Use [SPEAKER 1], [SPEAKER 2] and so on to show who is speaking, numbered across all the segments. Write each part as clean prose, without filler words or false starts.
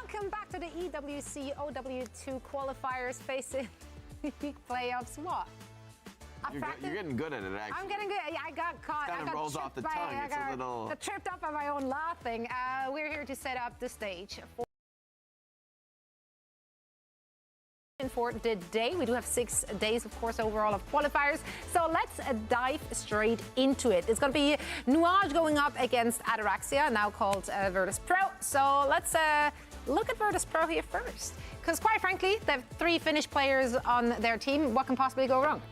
[SPEAKER 1] Welcome back to the EWC OW2 qualifiers facing playoffs. What?
[SPEAKER 2] You're getting good at it, actually.
[SPEAKER 1] I'm getting good. Yeah, I got caught.
[SPEAKER 2] Kind of rolls off the tongue. It's a little.
[SPEAKER 1] I tripped up by my own laughing. We're here to set up the stage for the day. We do have 6 days, of course, overall of qualifiers. So let's dive straight into it. It's going to be Nuage going up against Ataraxia, now called Virtus Pro. So let's look at Virtus Pro here first. Because quite frankly, they have 3 Finnish players on their team. What can possibly go wrong?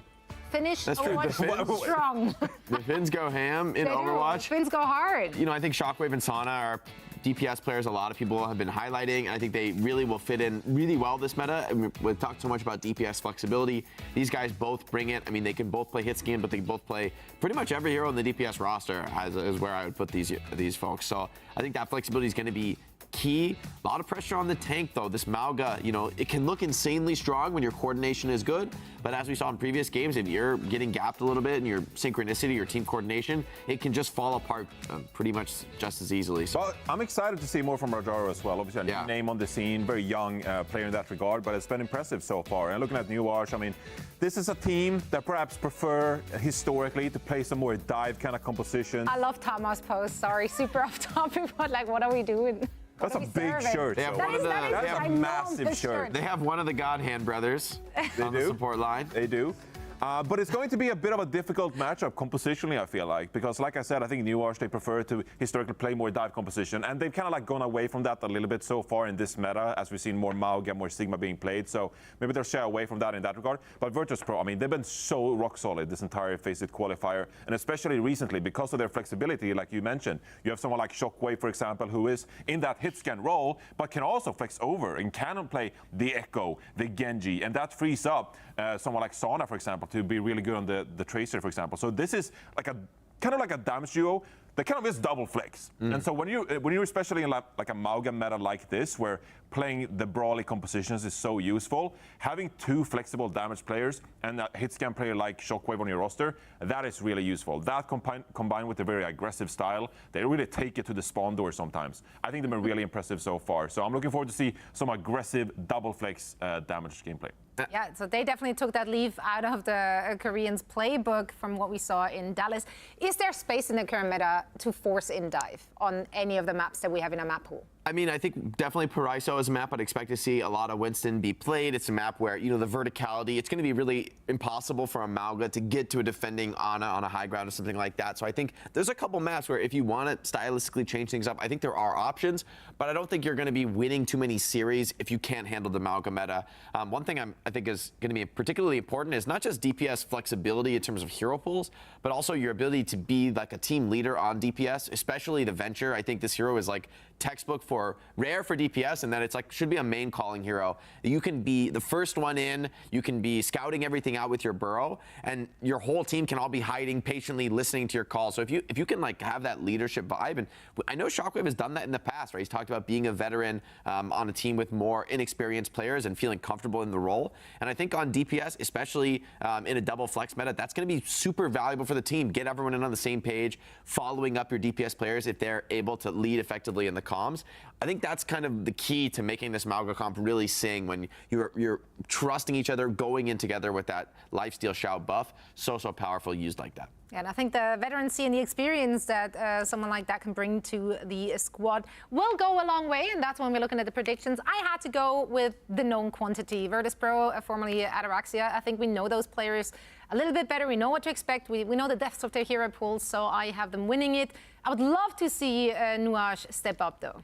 [SPEAKER 1] Finnish Overwatch strong.
[SPEAKER 2] The Finns go ham in Overwatch.
[SPEAKER 1] The Finns go hard.
[SPEAKER 2] You know, I think Shockwave and Sauna are DPS players a lot of people have been highlighting, and I think they really will fit in really well this meta. And we've talked so much about DPS flexibility. These guys both bring it. I mean, they can both play hit scan, but they both play pretty much every hero in the DPS roster is where I would put these folks. So I think that flexibility is going to be key. A lot of pressure on the tank, though. This Mauga, you know, it can look insanely strong when your coordination is good, but as we saw in previous games, if you're getting gapped a little bit in your synchronicity, your team coordination, it can just fall apart pretty much just as easily. So
[SPEAKER 3] well, I'm excited to see more from Rajaro as well. Obviously, a new name on the scene, very young player in that regard, but it's been impressive so far. And looking at Nuage, I mean, this is a team that perhaps prefer historically to play some more dive kind of composition.
[SPEAKER 1] I love Thomas' post. Sorry, super off topic, but like, what are we doing?
[SPEAKER 3] That's a big shirt.
[SPEAKER 2] They have
[SPEAKER 3] that's a massive shirt.
[SPEAKER 2] They have one of the God Hand brothers on the support line.
[SPEAKER 3] They do. But it's going to be a bit of a difficult matchup compositionally, I feel like, because like I said, I think Nuage, they prefer to historically play more dive composition, and they've kind of like gone away from that a little bit so far in this meta, as we've seen more Mauga, more Sigma being played, so maybe they'll shy away from that in that regard. But Virtus Pro, I mean, they've been so rock solid this entire Faceit qualifier, and especially recently, because of their flexibility, like you mentioned, you have someone like Shockwave, for example, who is in that hit scan role, but can also flex over and can play the Echo, the Genji, and that frees up someone like Sauna, for example, to be really good on the Tracer, for example. So this is like a kind of like a damage duo that kind of is double flex. And so when you're especially in like a Mauga meta like this, where playing the brawly compositions is so useful, having 2 flexible damage players and a hit scan player like Shockwave on your roster, that is really useful. That combined with a very aggressive style, they really take it to the spawn door sometimes. I think they've been really impressive so far. So I'm looking forward to see some aggressive double flex damage gameplay.
[SPEAKER 1] Yeah, so they definitely took that leaf out of the Koreans' playbook from what we saw in Dallas. Is there space in the current meta to force in dive on any of the maps that we have in our map pool?
[SPEAKER 2] I mean, I think definitely Paraiso is a map I'd expect to see a lot of Winston be played. It's a map where, you know, the verticality, it's going to be really impossible for a Mauga to get to a defending Ana on a high ground or something like that. So I think there's a couple maps where if you want to stylistically change things up, I think there are options, but I don't think you're going to be winning too many series if you can't handle the Mauga meta. One thing I think is going to be particularly important is not just DPS flexibility in terms of hero pools, but also your ability to be like a team leader on DPS, especially the Venture. I think this hero is like textbook for rare for DPS, and that it's like should be a main calling hero. You can be the first one in, you can be scouting everything out with your burrow, and your whole team can all be hiding patiently listening to your call. So if you can like have that leadership vibe, and I know Shockwave has done that in the past, right? He's talked about being a veteran on a team with more inexperienced players and feeling comfortable in the role. And I think on DPS, especially in a double flex meta, that's going to be super valuable for the team. Get everyone in on the same page, following up your DPS players if they're able to lead effectively in the comms. I think that's kind of the key to making this Mauga comp really sing, when you're trusting each other, going in together with that lifesteal Shao buff. So powerful used like that.
[SPEAKER 1] Yeah, and I think the veterancy and the experience that someone like that can bring to the squad will go a long way, and that's when we're looking at the predictions. I had to go with the known quantity. Virtus Pro, formerly Ataraxia, I think we know those players a little bit better. We know what to expect. We know the depths of their hero pools, so I have them winning it. I would love to see Nuage step up, though.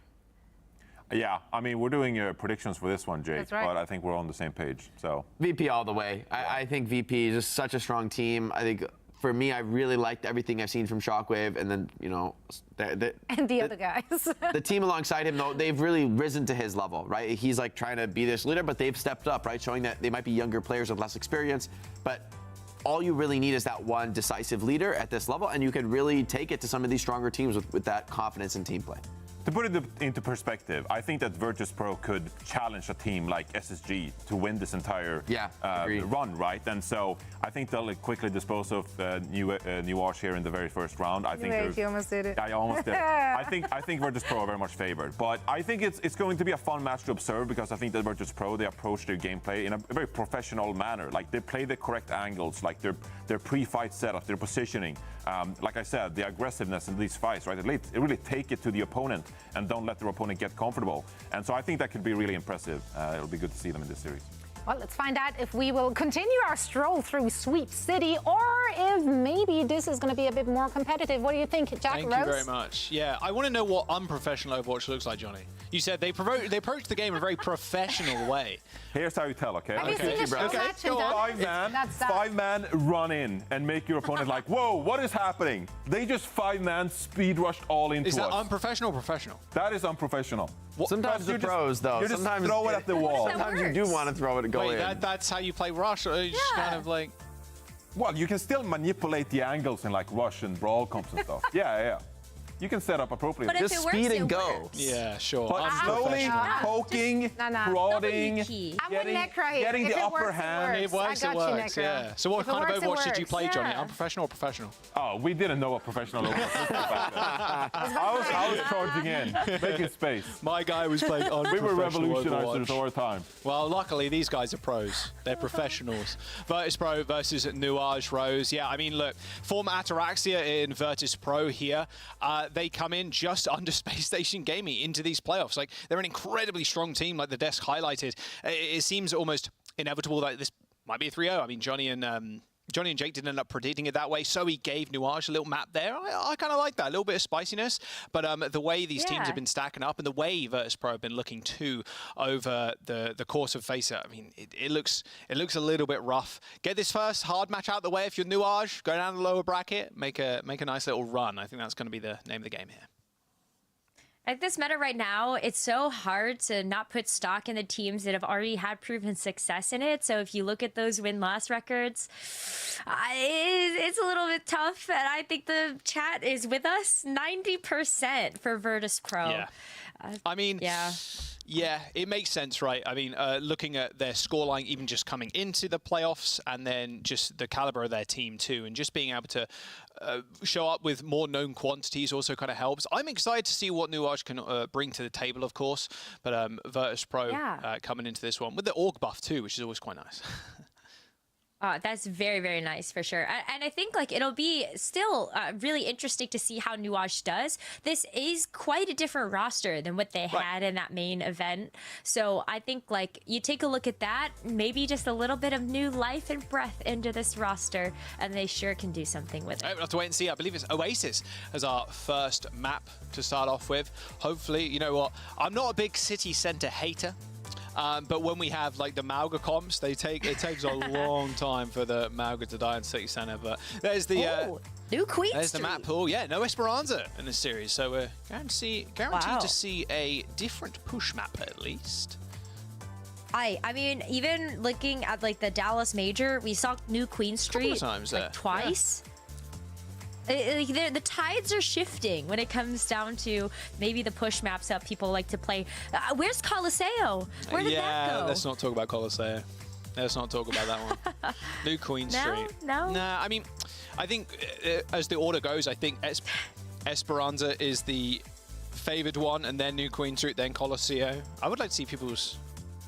[SPEAKER 3] Yeah, I mean, we're doing predictions for this one, Jake,
[SPEAKER 1] That's right.
[SPEAKER 3] But I think we're on the same page. So
[SPEAKER 2] VP all the way. I think VP is just such a strong team. I think for me, I really liked everything I've seen from Shockwave, and then, you know,
[SPEAKER 1] and the other guys.
[SPEAKER 2] The team alongside him, though, they've really risen to his level, right? He's like trying to be this leader, but they've stepped up, right? Showing that they might be younger players with less experience, but all you really need is that one decisive leader at this level, and you can really take it to some of these stronger teams with that confidence in team play.
[SPEAKER 3] To put it into perspective, I think that Virtus.pro could challenge a team like SSG to win this entire run, right? And so I think they'll quickly dispose of Nuage here in the very first round. I think
[SPEAKER 1] you almost did it.
[SPEAKER 3] I almost did. I think Virtus.pro are very much favored, but I think it's going to be a fun match to observe because I think that Virtus.pro, they approach their gameplay in a very professional manner. Like they play the correct angles, like their pre-fight setup, their positioning. Like I said, the aggressiveness in these fights, right? It really take it to the opponent and don't let their opponent get comfortable. And so I think that could be really impressive. It'll be good to see them in this series.
[SPEAKER 1] Well, let's find out if we will continue our stroll through Sweep City or if maybe this is going to be a bit more competitive. What do you think, Jack?
[SPEAKER 4] Thank you very much. Yeah, I want to know what unprofessional Overwatch looks like, Johnny. You said they approached the game in a very professional way.
[SPEAKER 3] Here's how you tell, okay?
[SPEAKER 1] Have you seen a show match in that?
[SPEAKER 3] Five-man run in and make your opponent like, whoa, what is happening? They just five-man speed rushed all into us.
[SPEAKER 4] Is that unprofessional or professional?
[SPEAKER 3] That is unprofessional.
[SPEAKER 2] Sometimes the pros, though.
[SPEAKER 3] You just throw it at the wall.
[SPEAKER 2] Sometimes you do want to throw it and go in.
[SPEAKER 4] That's how you play Rush, or you just kind of like...
[SPEAKER 3] Well, you can still manipulate the angles in like Rush and Brawl comps and stuff. Yeah. You can set up appropriately.
[SPEAKER 5] But
[SPEAKER 2] just speed and go.
[SPEAKER 4] Yeah, sure.
[SPEAKER 3] But slowly poking, prodding, getting the upper hand.
[SPEAKER 4] It works, yeah. So what kind of Overwatch did you play, Johnny? Unprofessional or professional?
[SPEAKER 3] Oh, we didn't know what professional Overwatch was. I was charging in, making space.
[SPEAKER 4] My guy was playing unprofessional.
[SPEAKER 3] We were revolutionizers all the time.
[SPEAKER 4] Well, luckily, these guys are pros. They're professionals. Virtus.pro versus Nuage Rose. Yeah, I mean, look, former Ataraxia in Virtus.pro here. They come in just under Space Station Gaming into these playoffs. Like, they're an incredibly strong team, like the desk highlighted. It seems almost inevitable that this might be a 3-0. I mean, Johnny and Jake didn't end up predicting it that way, so he gave Nuage a little map there. I kind of like that, a little bit of spiciness. But the way these teams have been stacking up and the way Virtus.pro have been looking too over the course of FACEIT, I mean, it looks a little bit rough. Get this first hard match out of the way if you're Nuage, go down the lower bracket, make a nice little run. I think that's going to be the name of the game here.
[SPEAKER 5] At this meta right now, it's so hard to not put stock in the teams that have already had proven success in it. So if you look at those win-loss records, it's a little bit tough. And I think the chat is with us. 90% for Virtus.pro.
[SPEAKER 4] Yeah. I mean, yeah, it makes sense, right? I mean, looking at their scoreline, even just coming into the playoffs, and then just the caliber of their team too, and just being able to show up with more known quantities also kind of helps. I'm excited to see what Nuage can bring to the table, of course, but Virtus.pro coming into this one with the org buff too, which is always quite nice.
[SPEAKER 5] That's very, very nice for sure. And I think like it'll be still really interesting to see how Nuage does. This is quite a different roster than what they had in that main event. So I think like you take a look at that, maybe just a little bit of new life and breath into this roster, and they sure can do something with it.
[SPEAKER 4] We'll have to wait and see. I believe it's Oasis as our first map to start off with. Hopefully, you know what? I'm not a big city center hater. But when we have like the Mauga comps, it takes a long time for the Mauga to die in City Center. But there's the
[SPEAKER 5] new Queen
[SPEAKER 4] there's
[SPEAKER 5] Street.
[SPEAKER 4] The map pool. Yeah, no Esperanza in this series, so we're guaranteed to see a different push map at least.
[SPEAKER 5] I mean, even looking at like the Dallas Major, we saw new Queen Street
[SPEAKER 4] times
[SPEAKER 5] like, twice. Yeah. The tides are shifting when it comes down to maybe the push maps that people like to play. Where's Coliseo? Where did that go?
[SPEAKER 4] Let's not talk about Coliseo. Let's not talk about that one. New Queen Street.
[SPEAKER 5] No.
[SPEAKER 4] Nah, I mean, I think as the order goes, I think Esperanza is the favored one, and then New Queen Street, then Coliseo. I would like to see people's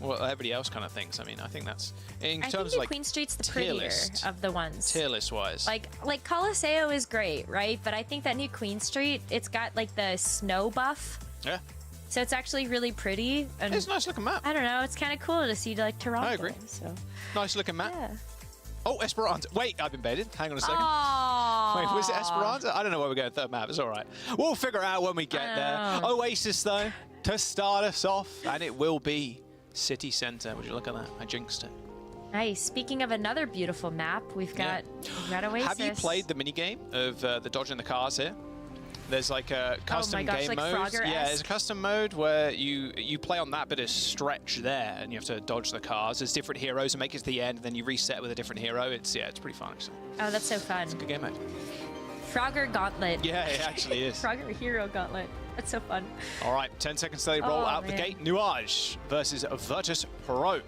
[SPEAKER 4] what everybody else kind of thinks. I mean, I think that's in terms of like
[SPEAKER 5] Queen Street's the prettier of the ones.
[SPEAKER 4] Tier list wise.
[SPEAKER 5] Like Coliseo is great, right? But I think that new Queen Street, it's got like the snow buff.
[SPEAKER 4] Yeah.
[SPEAKER 5] So it's actually really pretty. And
[SPEAKER 4] it's a nice looking map.
[SPEAKER 5] I don't know. It's kind of cool to see like Toronto.
[SPEAKER 4] I agree.
[SPEAKER 5] So.
[SPEAKER 4] Nice looking map.
[SPEAKER 5] Yeah.
[SPEAKER 4] Oh, Esperanza. Wait, I've been baited. Hang on a second. Wait, was it Esperanza? I don't know where we're going. Third map. It's all right. We'll figure it out when we get there. Oasis, though, to start us off, and it will be City Center. Would you look at that? I jinxed it.
[SPEAKER 5] Nice. Speaking of another beautiful map, we've got Oasis.
[SPEAKER 4] Have you played the minigame of the dodging the cars here? There's like a custom game
[SPEAKER 5] like
[SPEAKER 4] mode.
[SPEAKER 5] Frogger-esque.
[SPEAKER 4] Yeah, there's a custom mode where you play on that bit of stretch there, and you have to dodge the cars. There's different heroes and make it to the end, and then you reset with a different hero. It's pretty fun actually.
[SPEAKER 5] Oh, that's so fun.
[SPEAKER 4] It's a good game mode.
[SPEAKER 5] Frogger Gauntlet.
[SPEAKER 4] Yeah, it actually is.
[SPEAKER 5] Frogger Hero Gauntlet. That's so fun.
[SPEAKER 4] All right, 10 seconds till they roll out the gate. Nuage versus Virtus Pro. You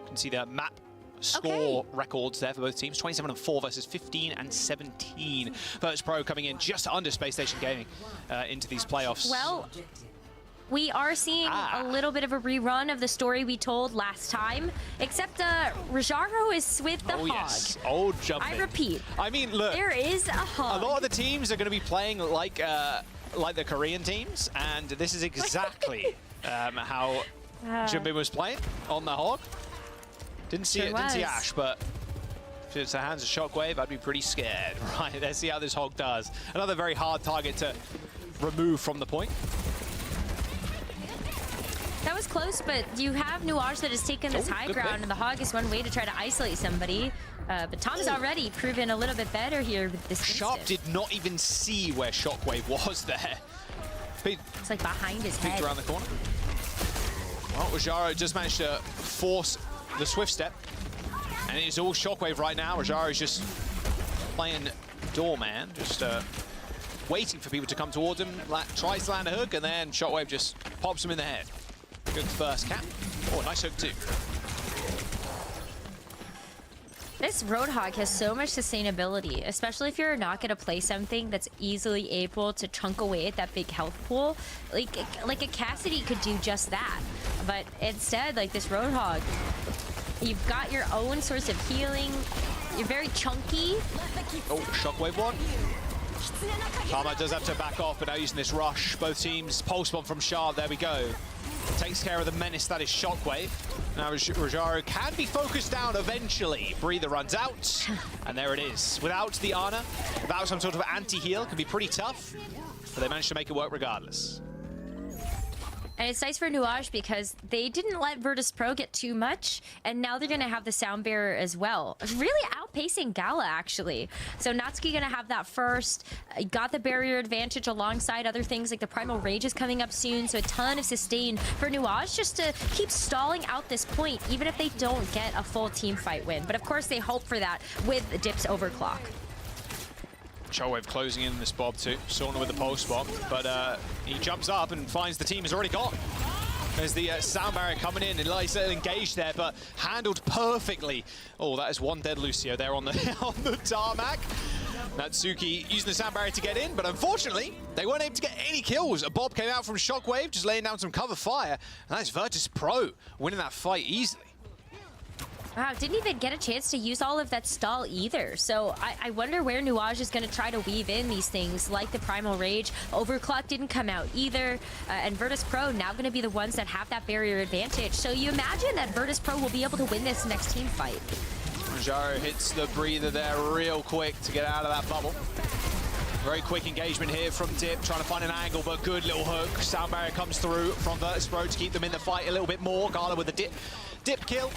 [SPEAKER 4] can see the map score records there for both teams. 27-4 versus 15-17. Virtus Pro coming in just under Space Station Gaming into these playoffs.
[SPEAKER 5] Well, we are seeing a little bit of a rerun of the story we told last time, except Rajaro is with the hog.
[SPEAKER 4] Yes. Oh, jumping.
[SPEAKER 5] I repeat.
[SPEAKER 4] I mean, look.
[SPEAKER 5] There is a hog.
[SPEAKER 4] A lot of the teams are going to be playing like the Korean teams, and this is exactly how Jimbin was playing on the hog. Didn't see didn't see Ash, but if it's the hands of Shockwave, I'd be pretty scared. Right, let's see how this hog does. Another very hard target to remove from the point.
[SPEAKER 5] That was close, but you have Nuage that has taken this high ground, and the hog is one way to try to isolate somebody. But Tom has already proven a little bit better here with this
[SPEAKER 4] Sharp
[SPEAKER 5] instant.
[SPEAKER 4] did not even see where Shockwave was there.
[SPEAKER 5] It's like behind his head.
[SPEAKER 4] Around the corner. Well, Rajaro just managed to force the swift step, and it's all Shockwave right now. Rajaro is just playing doorman, just waiting for people to come towards him, tries to land a hook, and then Shockwave just pops him in the head. Good first cap. Oh, nice hook too.
[SPEAKER 5] This Roadhog has so much sustainability, especially if you're not going to play something that's easily able to chunk away at that big health pool. Like a Cassidy could do just that. But instead, like this Roadhog, you've got your own source of healing. You're very chunky.
[SPEAKER 4] Oh, Shockwave one. Karma does have to back off, but now using this rush. Both teams, pulse bomb from Sharp, there we go. Takes care of the menace that is Shockwave. Now Rajaro can be focused down eventually. Breather runs out, and there it is. Without the Ana, without some sort of anti-heal, can be pretty tough, but they managed to make it work regardless.
[SPEAKER 5] And it's nice for Nuage because they didn't let Virtus Pro get too much, and now they're going to have the Sound Bearer as well. Really outpacing Gala, actually. So Natsuki going to have that first. Got the barrier advantage alongside other things, like the Primal Rage is coming up soon, so a ton of sustain for Nuage just to keep stalling out this point, even if they don't get a full team fight win. But of course, they hope for that with Dip's overclock.
[SPEAKER 4] Shockwave closing in this Bob too. Sauna with the pulse bomb, but he jumps up and finds the team is already gone. There's the sound barrier coming in, and Lysa engaged there, but handled perfectly. Oh, that is one dead Lucio there on the on the tarmac. Natsuki using the sound barrier to get in, but unfortunately, they weren't able to get any kills. A Bob came out from Shockwave, just laying down some cover fire, and that's Virtus Pro winning that fight easily.
[SPEAKER 5] Wow, didn't even get a chance to use all of that stall either. So I wonder where Nuage is going to try to weave in these things like the Primal Rage. Overclock didn't come out either. And Virtus Pro now going to be the ones that have that barrier advantage. So you imagine that Virtus Pro will be able to win this next team fight.
[SPEAKER 4] Rajaro hits the breather there real quick to get out of that bubble. Very quick engagement here from Dip, trying to find an angle, but good little hook. Sound barrier comes through from Virtus Pro to keep them in the fight a little bit more. Gala with the dip kill.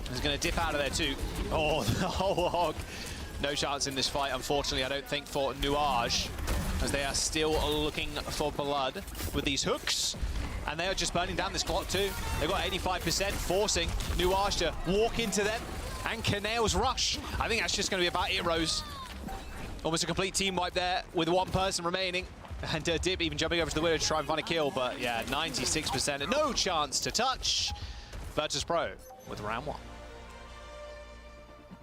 [SPEAKER 4] He's going to dip out of there too. Oh, the whole hog. No chance in this fight, unfortunately, I don't think, for Nuage, as they are still looking for blood with these hooks. And they are just burning down this clock too. They've got 85%, forcing Nuage to walk into them. And Kanale's rush. I think that's just going to be about it, Rose. Almost a complete team wipe there with one person remaining. And Dip even jumping over to the window to try and find a kill. But yeah, 96% and no chance to touch. Virtus Pro with round one.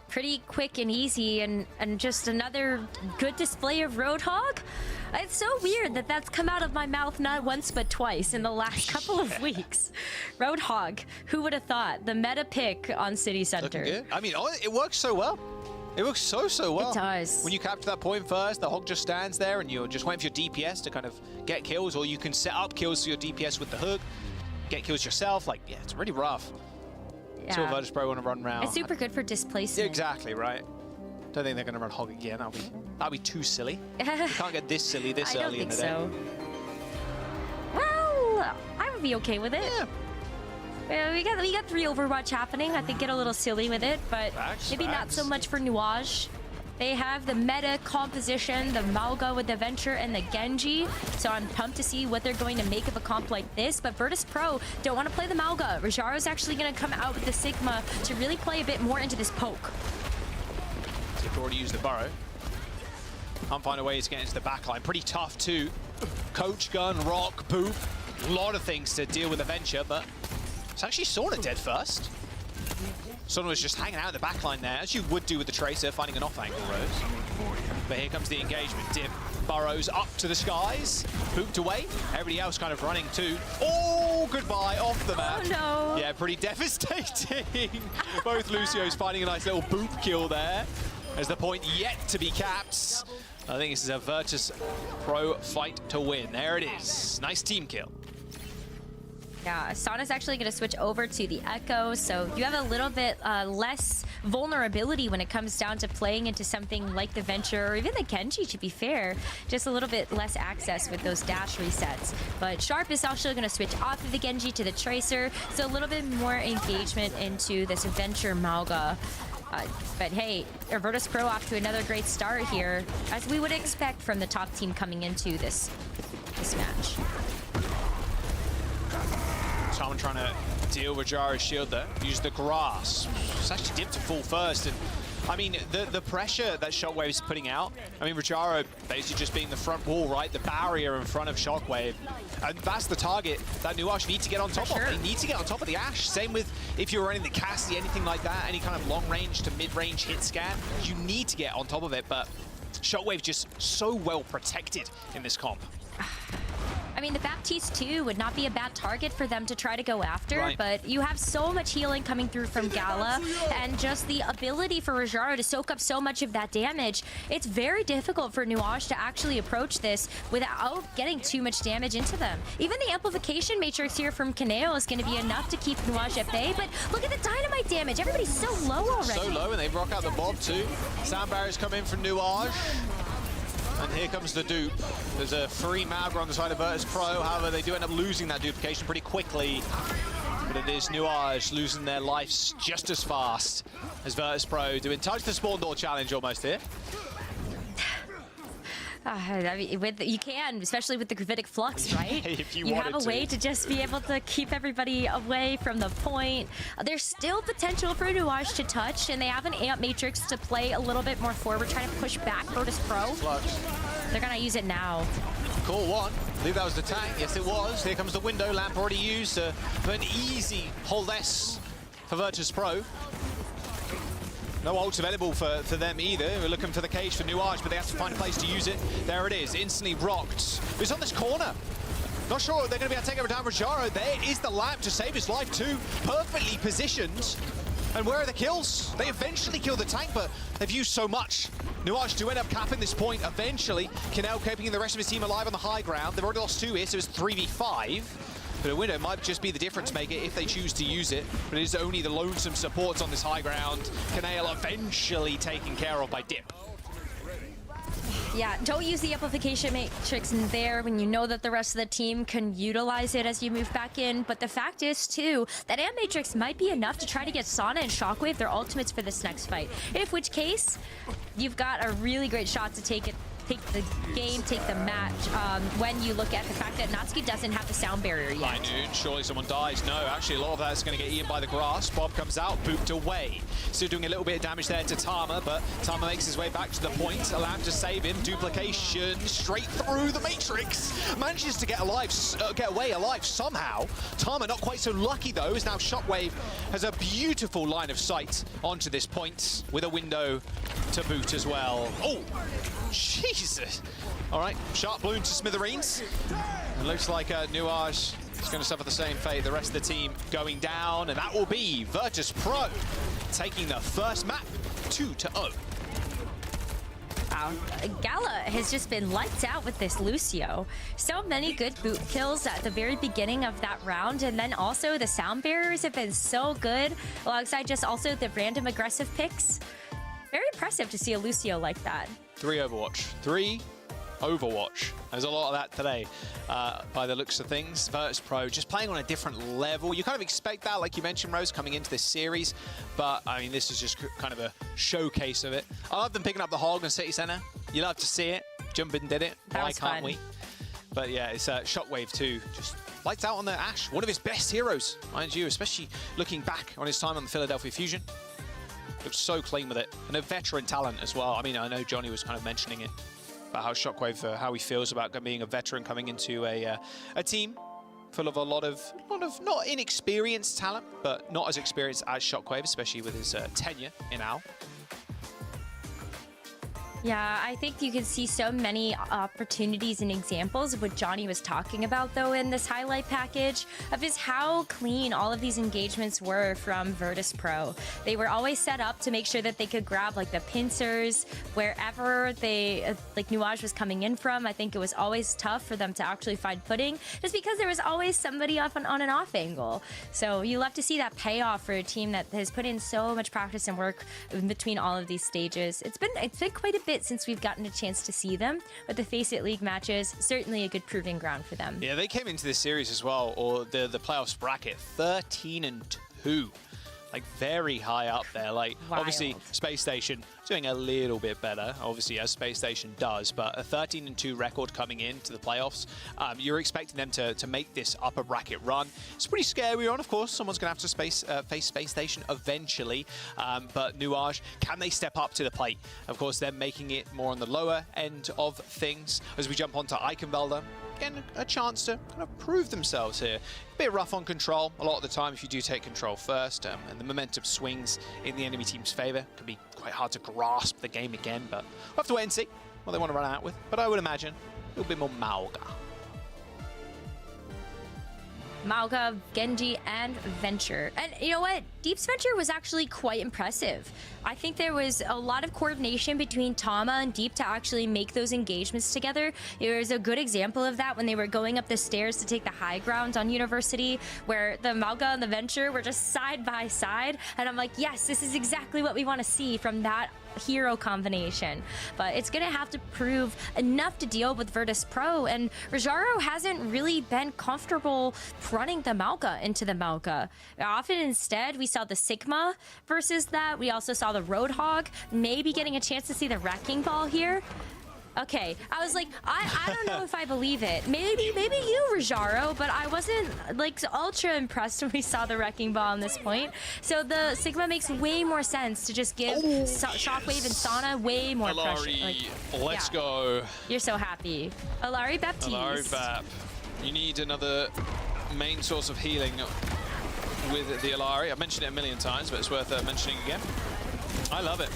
[SPEAKER 5] Pretty quick and easy, and just another good display of Roadhog. It's so weird that that's come out of my mouth not once but twice in the last couple of weeks. Roadhog, who would have thought? The meta pick on City Center.
[SPEAKER 4] Looking good. I mean, it works so well. It works so well.
[SPEAKER 5] It does.
[SPEAKER 4] When you capture that point first, the hog just stands there and you're just waiting for your DPS to kind of get kills, or you can set up kills for your DPS with the hook, get kills yourself. Like, yeah, it's really rough.
[SPEAKER 5] Yeah.
[SPEAKER 4] So Virtus Pro want to run around.
[SPEAKER 5] It's super good for displacement.
[SPEAKER 4] Exactly, right. Don't think they're going to run hog again. That'll be too silly. You can't get this silly this early in the day.
[SPEAKER 5] I don't think so. Well, I would be okay with it. Yeah. We got 3 Overwatch happening. I think get a little silly with it, but maybe not so much for Nuage. They have the meta composition, the Malga with the Venture and the Genji. So I'm pumped to see what they're going to make of a comp like this. But Virtus Pro don't want to play the Malga. Rajaro's actually going to come out with the Sigma to really play a bit more into this poke.
[SPEAKER 4] They've already used the burrow. Can't find a way to get into the backline. Pretty tough too. Coach Gun, Rock, Boop. A lot of things to deal with Adventure, but it's actually Sauna dead first. Sauna was just hanging out in the backline there, as you would do with the Tracer, finding an off-angle Rose. But here comes the engagement. Dip burrows up to the skies, booped away. Everybody else kind of running too. Oh, goodbye, off the map.
[SPEAKER 5] Oh no.
[SPEAKER 4] Yeah, pretty devastating. Both Lucio's finding a nice little boop kill there. As the point yet to be capped. I think this is a Virtus Pro fight to win. There it is. Nice team kill.
[SPEAKER 5] Yeah, Sauna's actually going to switch over to the Echo, so you have a little bit less vulnerability when it comes down to playing into something like the Venture or even the Genji, to be fair. Just a little bit less access with those dash resets. But Sharp is actually going to switch off of the Genji to the Tracer, so a little bit more engagement into this Venture Mauga. But hey, Virtus Pro off to another great start here, as we would expect from the top team coming into this match.
[SPEAKER 4] Someone trying to deal with Jara's shield there. Use the grass. It's actually dipped to full first. And I mean, the pressure that Shockwave's putting out, I mean, Rajaro basically just being the front wall, right? The barrier in front of Shockwave. And that's the target that Nuash need to get on top of. They need to get on top of the Ashe. Same with if you're running the Cassie, anything like that, any kind of long range to mid range hit scan, you need to get on top of it. But Shockwave just so well protected in this comp.
[SPEAKER 5] I mean, the Baptiste, too, would not be a bad target for them to try to go after, but you have so much healing coming through from Gala, and just the ability for Rajaro to soak up so much of that damage. It's very difficult for Nuage to actually approach this without getting too much damage into them. Even the amplification matrix here from Kaneo is going to be enough to keep Nuage at bay, but look at the dynamite damage. Everybody's so low already.
[SPEAKER 4] So low, and they rock out the Bob, too. Sound barriers come in from Nuage. And here comes the dupe. There's a free Mauga on the side of Virtus Pro. However, they do end up losing that duplication pretty quickly. But it is Nuage losing their lives just as fast as Virtus Pro doing touch the spawn door challenge almost here.
[SPEAKER 5] I mean, you can, especially with the gravitic flux, right?
[SPEAKER 4] If you
[SPEAKER 5] have a way to just be able to keep everybody away from the point. There's still potential for Nuage to touch, and they have an amp matrix to play a little bit more forward, trying to push back Virtus Pro.
[SPEAKER 4] Flux.
[SPEAKER 5] They're gonna use it now.
[SPEAKER 4] Call one. I believe that was the tank. Yes, it was. Here comes the window lamp already used for an easy hold S for Virtus Pro. No ults available for them either. We're looking for the cage for Nuage, but they have to find a place to use it. There it is, instantly rocked. It's on this corner. Not sure they're going to be able to take over down Rajaro. There is the lamp to save his life too. Perfectly positioned. And where are the kills? They eventually kill the tank, but they've used so much. Nuage do end up capping this point eventually. Kinel keeping the rest of his team alive on the high ground. They've already lost 2 here, so it's 3v5. But a window might just be the difference maker if they choose to use it. But it is only the lonesome supports on this high ground. Kanale eventually taken care of by Dip.
[SPEAKER 5] Yeah, don't use the amplification matrix in there when you know that the rest of the team can utilize it as you move back in. But the fact is, too, that amp matrix might be enough to try to get Sauna and Shockwave their ultimates for this next fight. In which case, you've got a really great shot to take the game, take the match, when you look at the fact that Natsuki doesn't have the sound barrier yet.
[SPEAKER 4] High noon, surely someone dies. No, actually a lot of that's going to get eaten by the grass. Bob comes out, booped away. Still doing a little bit of damage there to Tama, but Tama makes his way back to the point, allowed to save him. Duplication straight through the Matrix. Manages to get away alive somehow. Tama not quite so lucky though, as now Shockwave has a beautiful line of sight onto this point with a window to boot as well. Oh, Jesus. All right, sharp balloon to smithereens. It looks like Nuage is going to suffer the same fate. The rest of the team going down, and that will be Virtus Pro taking the first map 2-0.
[SPEAKER 5] Wow, Gala has just been lights out with this Lucio. So many good boot kills at the very beginning of that round, and then also the sound barriers have been so good, alongside just also the random aggressive picks. Very impressive to see a Lucio like that.
[SPEAKER 4] 3 Overwatch. There's a lot of that today, by the looks of things. Virtus Pro just playing on a different level. You kind of expect that, like you mentioned, Rose, coming into this series. But, I mean, this is just kind of a showcase of it. I love them picking up the hog in City Center. You love to see it. Jumpin did it. Why can't we? But, yeah, it's Shockwave, too. Just lights out on the Ashe. One of his best heroes, mind you, especially looking back on his time on the Philadelphia Fusion. Looks so clean with it. And a veteran talent as well. I mean, I know Johnny was kind of mentioning it about how Shockwave, how he feels about being a veteran coming into a team full of a lot of not inexperienced talent, but not as experienced as Shockwave, especially with his tenure in AL.
[SPEAKER 5] Yeah, I think you can see so many opportunities and examples of what Johnny was talking about, though, in this highlight package of just how clean all of these engagements were from Virtus Pro. They were always set up to make sure that they could grab like the pincers wherever they, like Nuage was coming in from. I think it was always tough for them to actually find footing just because there was always somebody off on an off angle. So you love to see that payoff for a team that has put in so much practice and work in between all of these stages. It's been quite a bit since we've gotten a chance to see them, but the Face It League matches, certainly a good proving ground for them.
[SPEAKER 4] Yeah, they came into this series as well, or the playoffs bracket, 13-2. Like very high up there. Like
[SPEAKER 5] Wild.
[SPEAKER 4] Obviously Space Station doing a little bit better, obviously, as Space Station does, but a 13-2 record coming into the playoffs. You're expecting them to make this upper bracket run. It's pretty scary on, of course. Someone's going to have to face Space Station eventually, but Nuage, can they step up to the plate? Of course, they're making it more on the lower end of things. As we jump onto IcyVolk, again, a chance to kind of prove themselves here. A bit rough on control a lot of the time if you do take control first, and the momentum swings in the enemy team's favor. It can be quite hard to grasp the game again, but we'll have to wait and see what they want to run out with. But I would imagine a little bit more Mauga.
[SPEAKER 5] Mauga, Genji, and Venture. And you know what? Deep's Venture was actually quite impressive. I think there was a lot of coordination between Tama and Deep to actually make those engagements together. There was a good example of that when they were going up the stairs to take the high ground on University, where the Mauga and the Venture were just side by side. And I'm like, yes, this is exactly what we want to see from that hero combination. But it's gonna have to prove enough to deal with Virtus Pro, and Rajaro hasn't really been comfortable running the Mauga into the Mauga. Often instead we saw the Sigma versus that. We also saw the Roadhog, maybe getting a chance to see the Wrecking Ball here. Okay, I was like, I don't know if I believe it. Maybe you, Rajaro, but I wasn't like ultra impressed when we saw the Wrecking Ball on this point. So the Sigma makes way more sense to just give Shockwave and Sana way more pressure. Like,
[SPEAKER 4] let's go.
[SPEAKER 5] You're so happy. Alari Baptiste.
[SPEAKER 4] Alari Bap. You need another main source of healing with the Alari. I've mentioned it a million times, but it's worth mentioning again. I love it.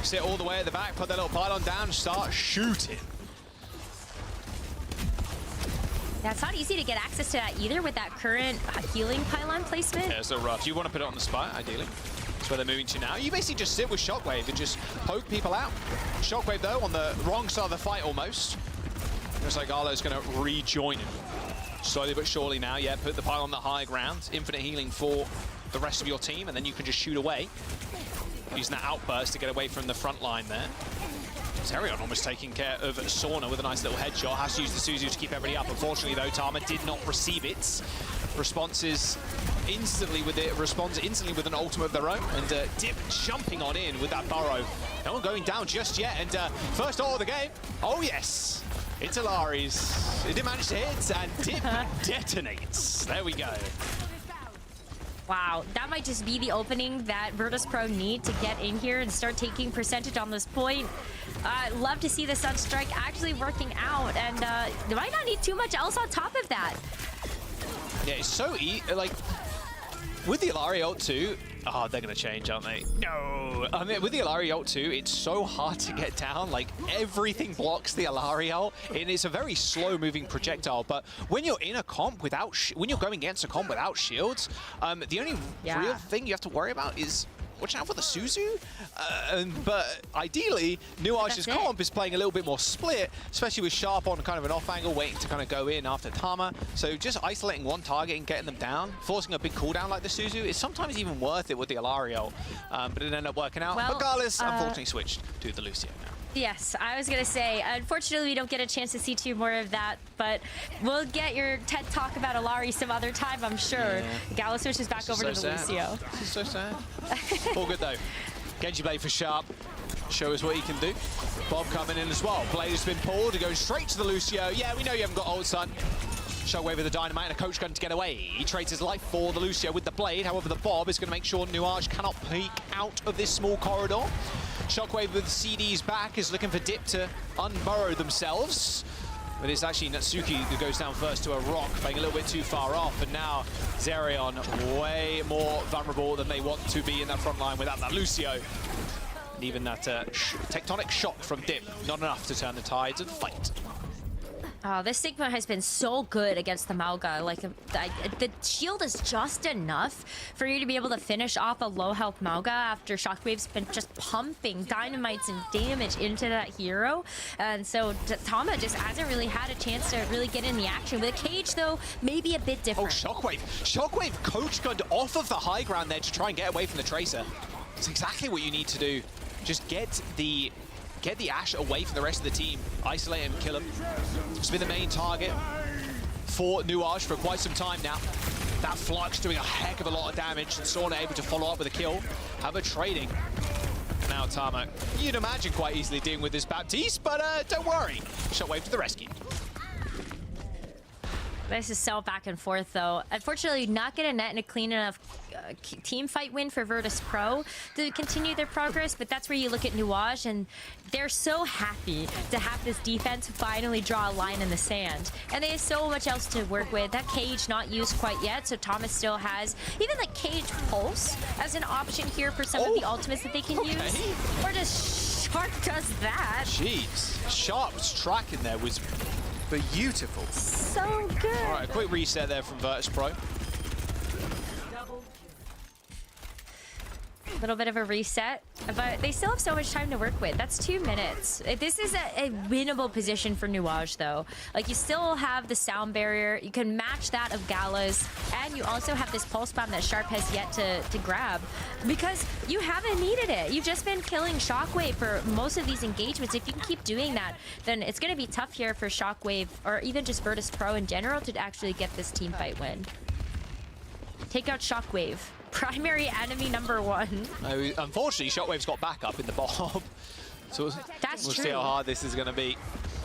[SPEAKER 4] Sit all the way at the back, put that little pylon down, start shooting.
[SPEAKER 5] Yeah, it's not easy to get access to that either with that current healing pylon placement.
[SPEAKER 4] Yeah, so rough. You want to put it on the spot, ideally. That's where they're moving to now. You basically just sit with Shockwave and just poke people out. Shockwave, though, on the wrong side of the fight almost. Looks like Arlo's going to rejoin him. Slowly but surely now, yeah, put the pylon on the high ground. Infinite healing for the rest of your team, and then you can just shoot away. Using that outburst to get away from the front line there. Zerion almost taking care of Sauna with a nice little headshot. Has to use the Suzu to keep everybody up. Unfortunately, though, Tama did not receive it. Responds instantly with an ultimate of their own. And Dip jumping on in with that burrow. No one going down just yet. And first ult of the game. Oh, yes. It's Alari's. It did manage to hit, and Dip detonates. There we go.
[SPEAKER 5] Wow, that might just be the opening that Virtus Pro need to get in here and start taking percentage on this point. Love to see the Sunstrike actually working out, and they might not need too much else on top of that.
[SPEAKER 4] Yeah, it's so like with the Alari ult too. Oh, they're going to change, aren't they? No. I mean, with the Alari ult too, it's so hard to get down. Like, everything blocks the Alari ult, and it's a very slow-moving projectile. But when you're in a comp without, when you're going against a comp without shields, the only real thing you have to worry about is watch out for the Suzu. But ideally, Nuage's comp is playing a little bit more split, especially with Sharp on kind of an off angle, waiting to kind of go in after Tama. So just isolating one target and getting them down, forcing a big cooldown like the Suzu is sometimes even worth it with the Alario. But it ended up working out.
[SPEAKER 5] Well,
[SPEAKER 4] Regardless, unfortunately switched to the Lucio now.
[SPEAKER 5] Yes, I was going to say, unfortunately, we don't get a chance to see too more of that, but we'll get your TED Talk about Alari some other time, I'm sure. Yeah. Gallo switches back over to the Lucio.
[SPEAKER 4] This is so sad. All good, though. Genji Blade for Sharp. Show us what he can do. Bob coming in as well. Blade has been pulled. Going straight to the Lucio. Yeah, we know you haven't got ult, son. Shockwave with the dynamite and a coach gun to get away. He trades his life for the Lucio with the Blade. However, the Bob is going to make sure Nuage cannot peek out of this small corridor. Shockwave with CD's back is looking for Dip to unburrow themselves. But it's actually Natsuki who goes down first to a rock, playing a little bit too far off. And now Zerion way more vulnerable than they want to be in that front line without that Lucio. And even that tectonic shock from Dip, not enough to turn the tides of the fight.
[SPEAKER 5] Oh, this Sigma has been so good against the Mauga. Like, the shield is just enough for you to be able to finish off a low-health Mauga after Shockwave's been just pumping dynamites and damage into that hero. And so Tama just hasn't really had a chance to really get in the action. With a cage, though, maybe a bit different.
[SPEAKER 4] Oh, Shockwave. Shockwave coach gunned off of the high ground there to try and get away from the Tracer. It's exactly what you need to do. Just get the Ashe away from the rest of the team. Isolate him, kill him. It's been the main target for Nuage for quite some time now. That Flux doing a heck of a lot of damage, and Sauna able to follow up with a kill. Have a trading. Now Tama, you'd imagine quite easily dealing with this Baptiste, but don't worry. Shockwave to the rescue.
[SPEAKER 5] This is so back and forth, though. Unfortunately, not get a net and a clean enough team fight win for Virtus Pro to continue their progress, but that's where you look at Nuage, and they're so happy to have this defense finally draw a line in the sand. And they have so much else to work with. That cage not used quite yet, so Thomas still has even like cage pulse as an option here for some of the ultimates that they can use. Or just Sharp does that.
[SPEAKER 4] Jeez, Sharp's track in there was beautiful.
[SPEAKER 5] So good.
[SPEAKER 4] All right, a quick reset there from Virtus Pro.
[SPEAKER 5] A little bit of a reset, but they still have so much time to work with. That's 2 minutes. This is a winnable position for Nuage, though. Like, you still have the sound barrier. You can match that of Gala's, and you also have this pulse bomb that Sharp has yet to grab, because you haven't needed it. You've just been killing Shockwave for most of these engagements. If you can keep doing that, then it's going to be tough here for Shockwave, or even just Virtus Pro in general, to actually get this team fight win. Take out Shockwave. Primary enemy number one.
[SPEAKER 4] Unfortunately, Shockwave's got backup in the bomb. So we'll see how hard this is going to be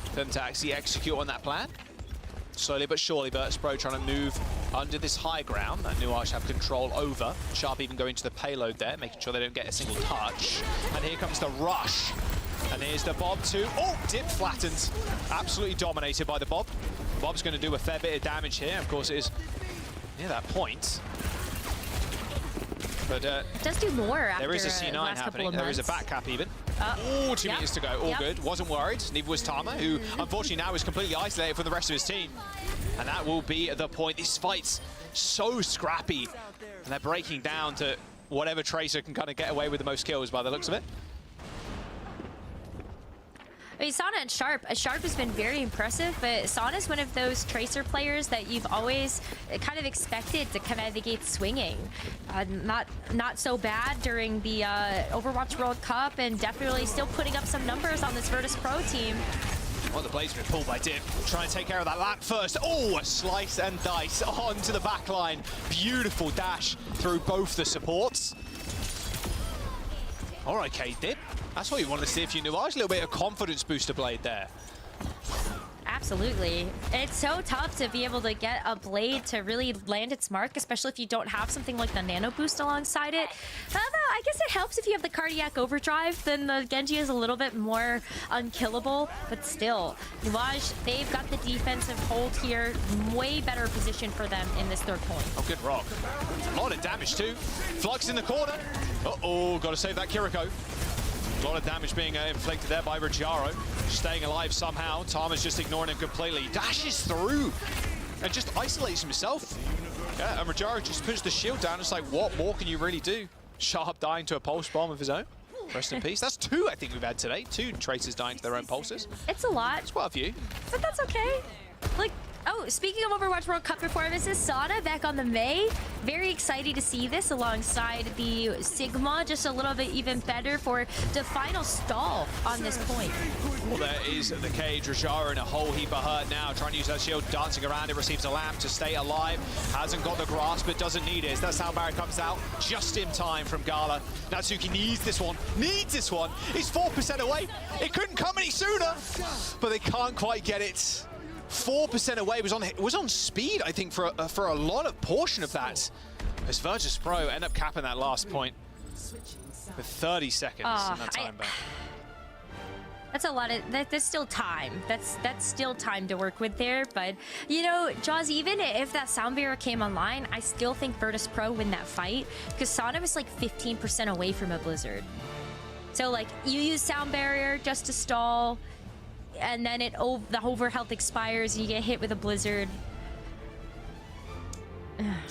[SPEAKER 4] for them to actually execute on that plan. Slowly but surely, Virtus Pro trying to move under this high ground that Nuage have control over. Sharp even going to the payload there, making sure they don't get a single touch. And here comes the rush. And here's the Bob too. Oh, Dip flattened. Absolutely dominated by the Bob. Bob's going to do a fair bit of damage here. Of course, it is near that point. But
[SPEAKER 5] it does do more after
[SPEAKER 4] there is a C9 happening. There is a back cap even. 2 meters to go. All good. Wasn't worried. Neither was Tama, who unfortunately now is completely isolated from the rest of his team. And that will be the point. This fight's so scrappy. And they're breaking down to whatever Tracer can kind of get away with the most kills by the looks of it.
[SPEAKER 5] I mean, Sana and Sharp. Sharp has been very impressive, but Sana's one of those Tracer players that you've always kind of expected to come out of the gate swinging. Not so bad during the Overwatch World Cup, and definitely still putting up some numbers on this Virtus Pro team.
[SPEAKER 4] Well, the blade's been pulled by Dip. Try and take care of that lap first. Oh, a slice and dice onto the back line. Beautiful dash through both the supports. All right, K Dip. That's what you want to see if you knew. A little bit of confidence booster blade there.
[SPEAKER 5] Absolutely. It's so tough to be able to get a blade to really land its mark, especially if you don't have something like the nano boost alongside it. I guess it helps if you have the cardiac overdrive, then the Genji is a little bit more unkillable, but still, Nuage, they've got the defensive hold here. Way better position for them in this third point.
[SPEAKER 4] Oh, good rock. A lot of damage too. Flux in the corner. Uh-oh, got to save that Kiriko. A lot of damage being inflicted there by Rajaro. Staying alive somehow. Tama's just ignoring him completely. Dashes through and just isolates himself. Yeah, and Rajaro just puts the shield down. It's like, what more can you really do? Sharp dying to a pulse bomb of his own. Rest in peace. That's 2 I think we've had today. 2 Tracers dying to their own pulses.
[SPEAKER 5] It's a lot.
[SPEAKER 4] It's quite a few.
[SPEAKER 5] But that's okay. Like, oh, speaking of Overwatch World Cup performances, Sana back on the Mei. Very excited to see this alongside the Sigma. Just a little bit even better for the final stall on this point.
[SPEAKER 4] Well, there is the cage. Rajara in a whole heap of hurt now. Trying to use that shield, dancing around it. Receives a lamp to stay alive. Hasn't got the grasp, but doesn't need it. That sound barrier comes out just in time from Gala. Natsuki needs this one. Needs this one. He's 4% away. It couldn't come any sooner, but they can't quite get it. 4% away, was on speed, I think, for a lot of portion of that. As Virtus Pro end up capping that last point. With 30 seconds in that time back.
[SPEAKER 5] That's a lot of. There's still time. That's still time to work with there. But you know, Jaws, even if that sound barrier came online, I still think Virtus Pro win that fight because Sana was like 15% away from a blizzard. So like you use sound barrier just to stall, and then the overhealth expires and you get hit with a blizzard.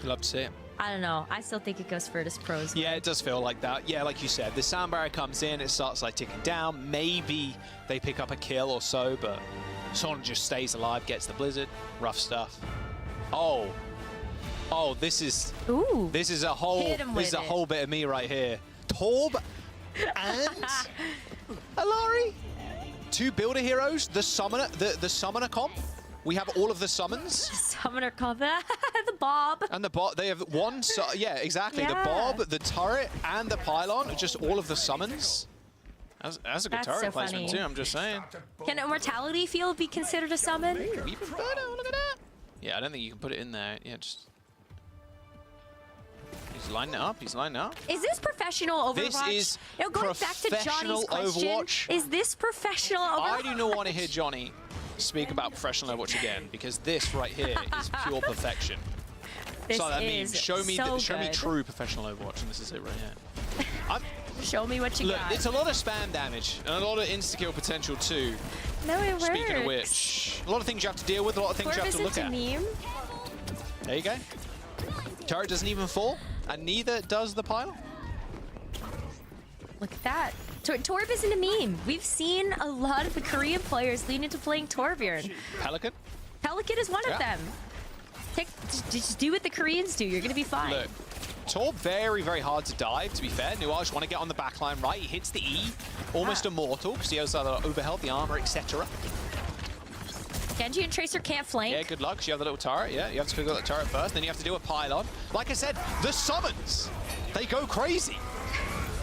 [SPEAKER 4] Love to see it.
[SPEAKER 5] I don't know. I still think it goes Virtus Pros.
[SPEAKER 4] Yeah, it does feel like that. Yeah, like you said, the sound barrier comes in, it starts like ticking down. Maybe they pick up a kill or so, but Son just stays alive, gets the blizzard. Rough stuff. Oh, this is a whole bit of me right here. Torb and Alari, 2 builder heroes. The summoner, the summoner comp. We have all of the summons.
[SPEAKER 5] Summoner combat, the Bob.
[SPEAKER 4] And the Bob, they have one, yeah, exactly. Yeah. The Bob, the turret, and the pylon, just all of the summons. That's a good turret placement too, I'm just saying.
[SPEAKER 5] Can Immortality Field be considered a summon?
[SPEAKER 4] Even better, look at that. Yeah, I don't think you can put it in there. Yeah, just... He's lining it up, he's lining it up.
[SPEAKER 5] Is this professional Overwatch?
[SPEAKER 4] This is
[SPEAKER 5] going back to Johnny's question,
[SPEAKER 4] Overwatch.
[SPEAKER 5] Is this professional Overwatch?
[SPEAKER 4] I do not want to hear Johnny speak about professional Overwatch again, because this right here is pure perfection.
[SPEAKER 5] This
[SPEAKER 4] so that means show me
[SPEAKER 5] true
[SPEAKER 4] professional Overwatch, and this is it right here.
[SPEAKER 5] Show me what you got.
[SPEAKER 4] It's a lot of spam damage and a lot of insta-kill potential too.
[SPEAKER 5] No, it works.
[SPEAKER 4] Speaking of which, a lot of things you have to deal with, a lot of things you have to look at.
[SPEAKER 5] Meme.
[SPEAKER 4] There you go. Turret doesn't even fall, and neither does the pylon.
[SPEAKER 5] Look at that. Torb isn't a meme. We've seen a lot of the Korean players lean into playing Torbjorn.
[SPEAKER 4] Pelican?
[SPEAKER 5] Pelican is one of them. Just do what the Koreans do. You're going to be fine.
[SPEAKER 4] Look, Torb very, very hard to dive, to be fair. Nuage want to get on the backline right. He hits the E, almost immortal, because he has the overhealth, the armor, etc.
[SPEAKER 5] Genji and Tracer can't flank.
[SPEAKER 4] Yeah, good luck, because you have the little turret. Yeah, you have to pick up the turret first, then you have to do a pylon. Like I said, the summons, they go crazy.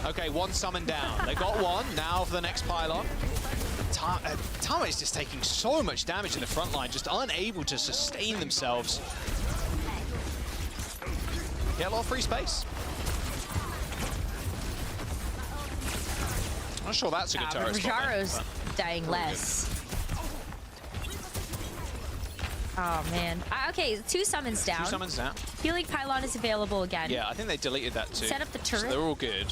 [SPEAKER 4] Okay, one summon down. They got one. Now for the next pylon. Tama is just taking so much damage in the front line, just unable to sustain themselves. Get a lot of free space. I'm not sure that's a good turret spot.
[SPEAKER 5] Rajaro's dying less. Oh, man. Okay, 2 summons down.
[SPEAKER 4] 2 summons down.
[SPEAKER 5] Feel like pylon is available again.
[SPEAKER 4] Yeah, I think they deleted that too.
[SPEAKER 5] Set up the turret.
[SPEAKER 4] So they're all good.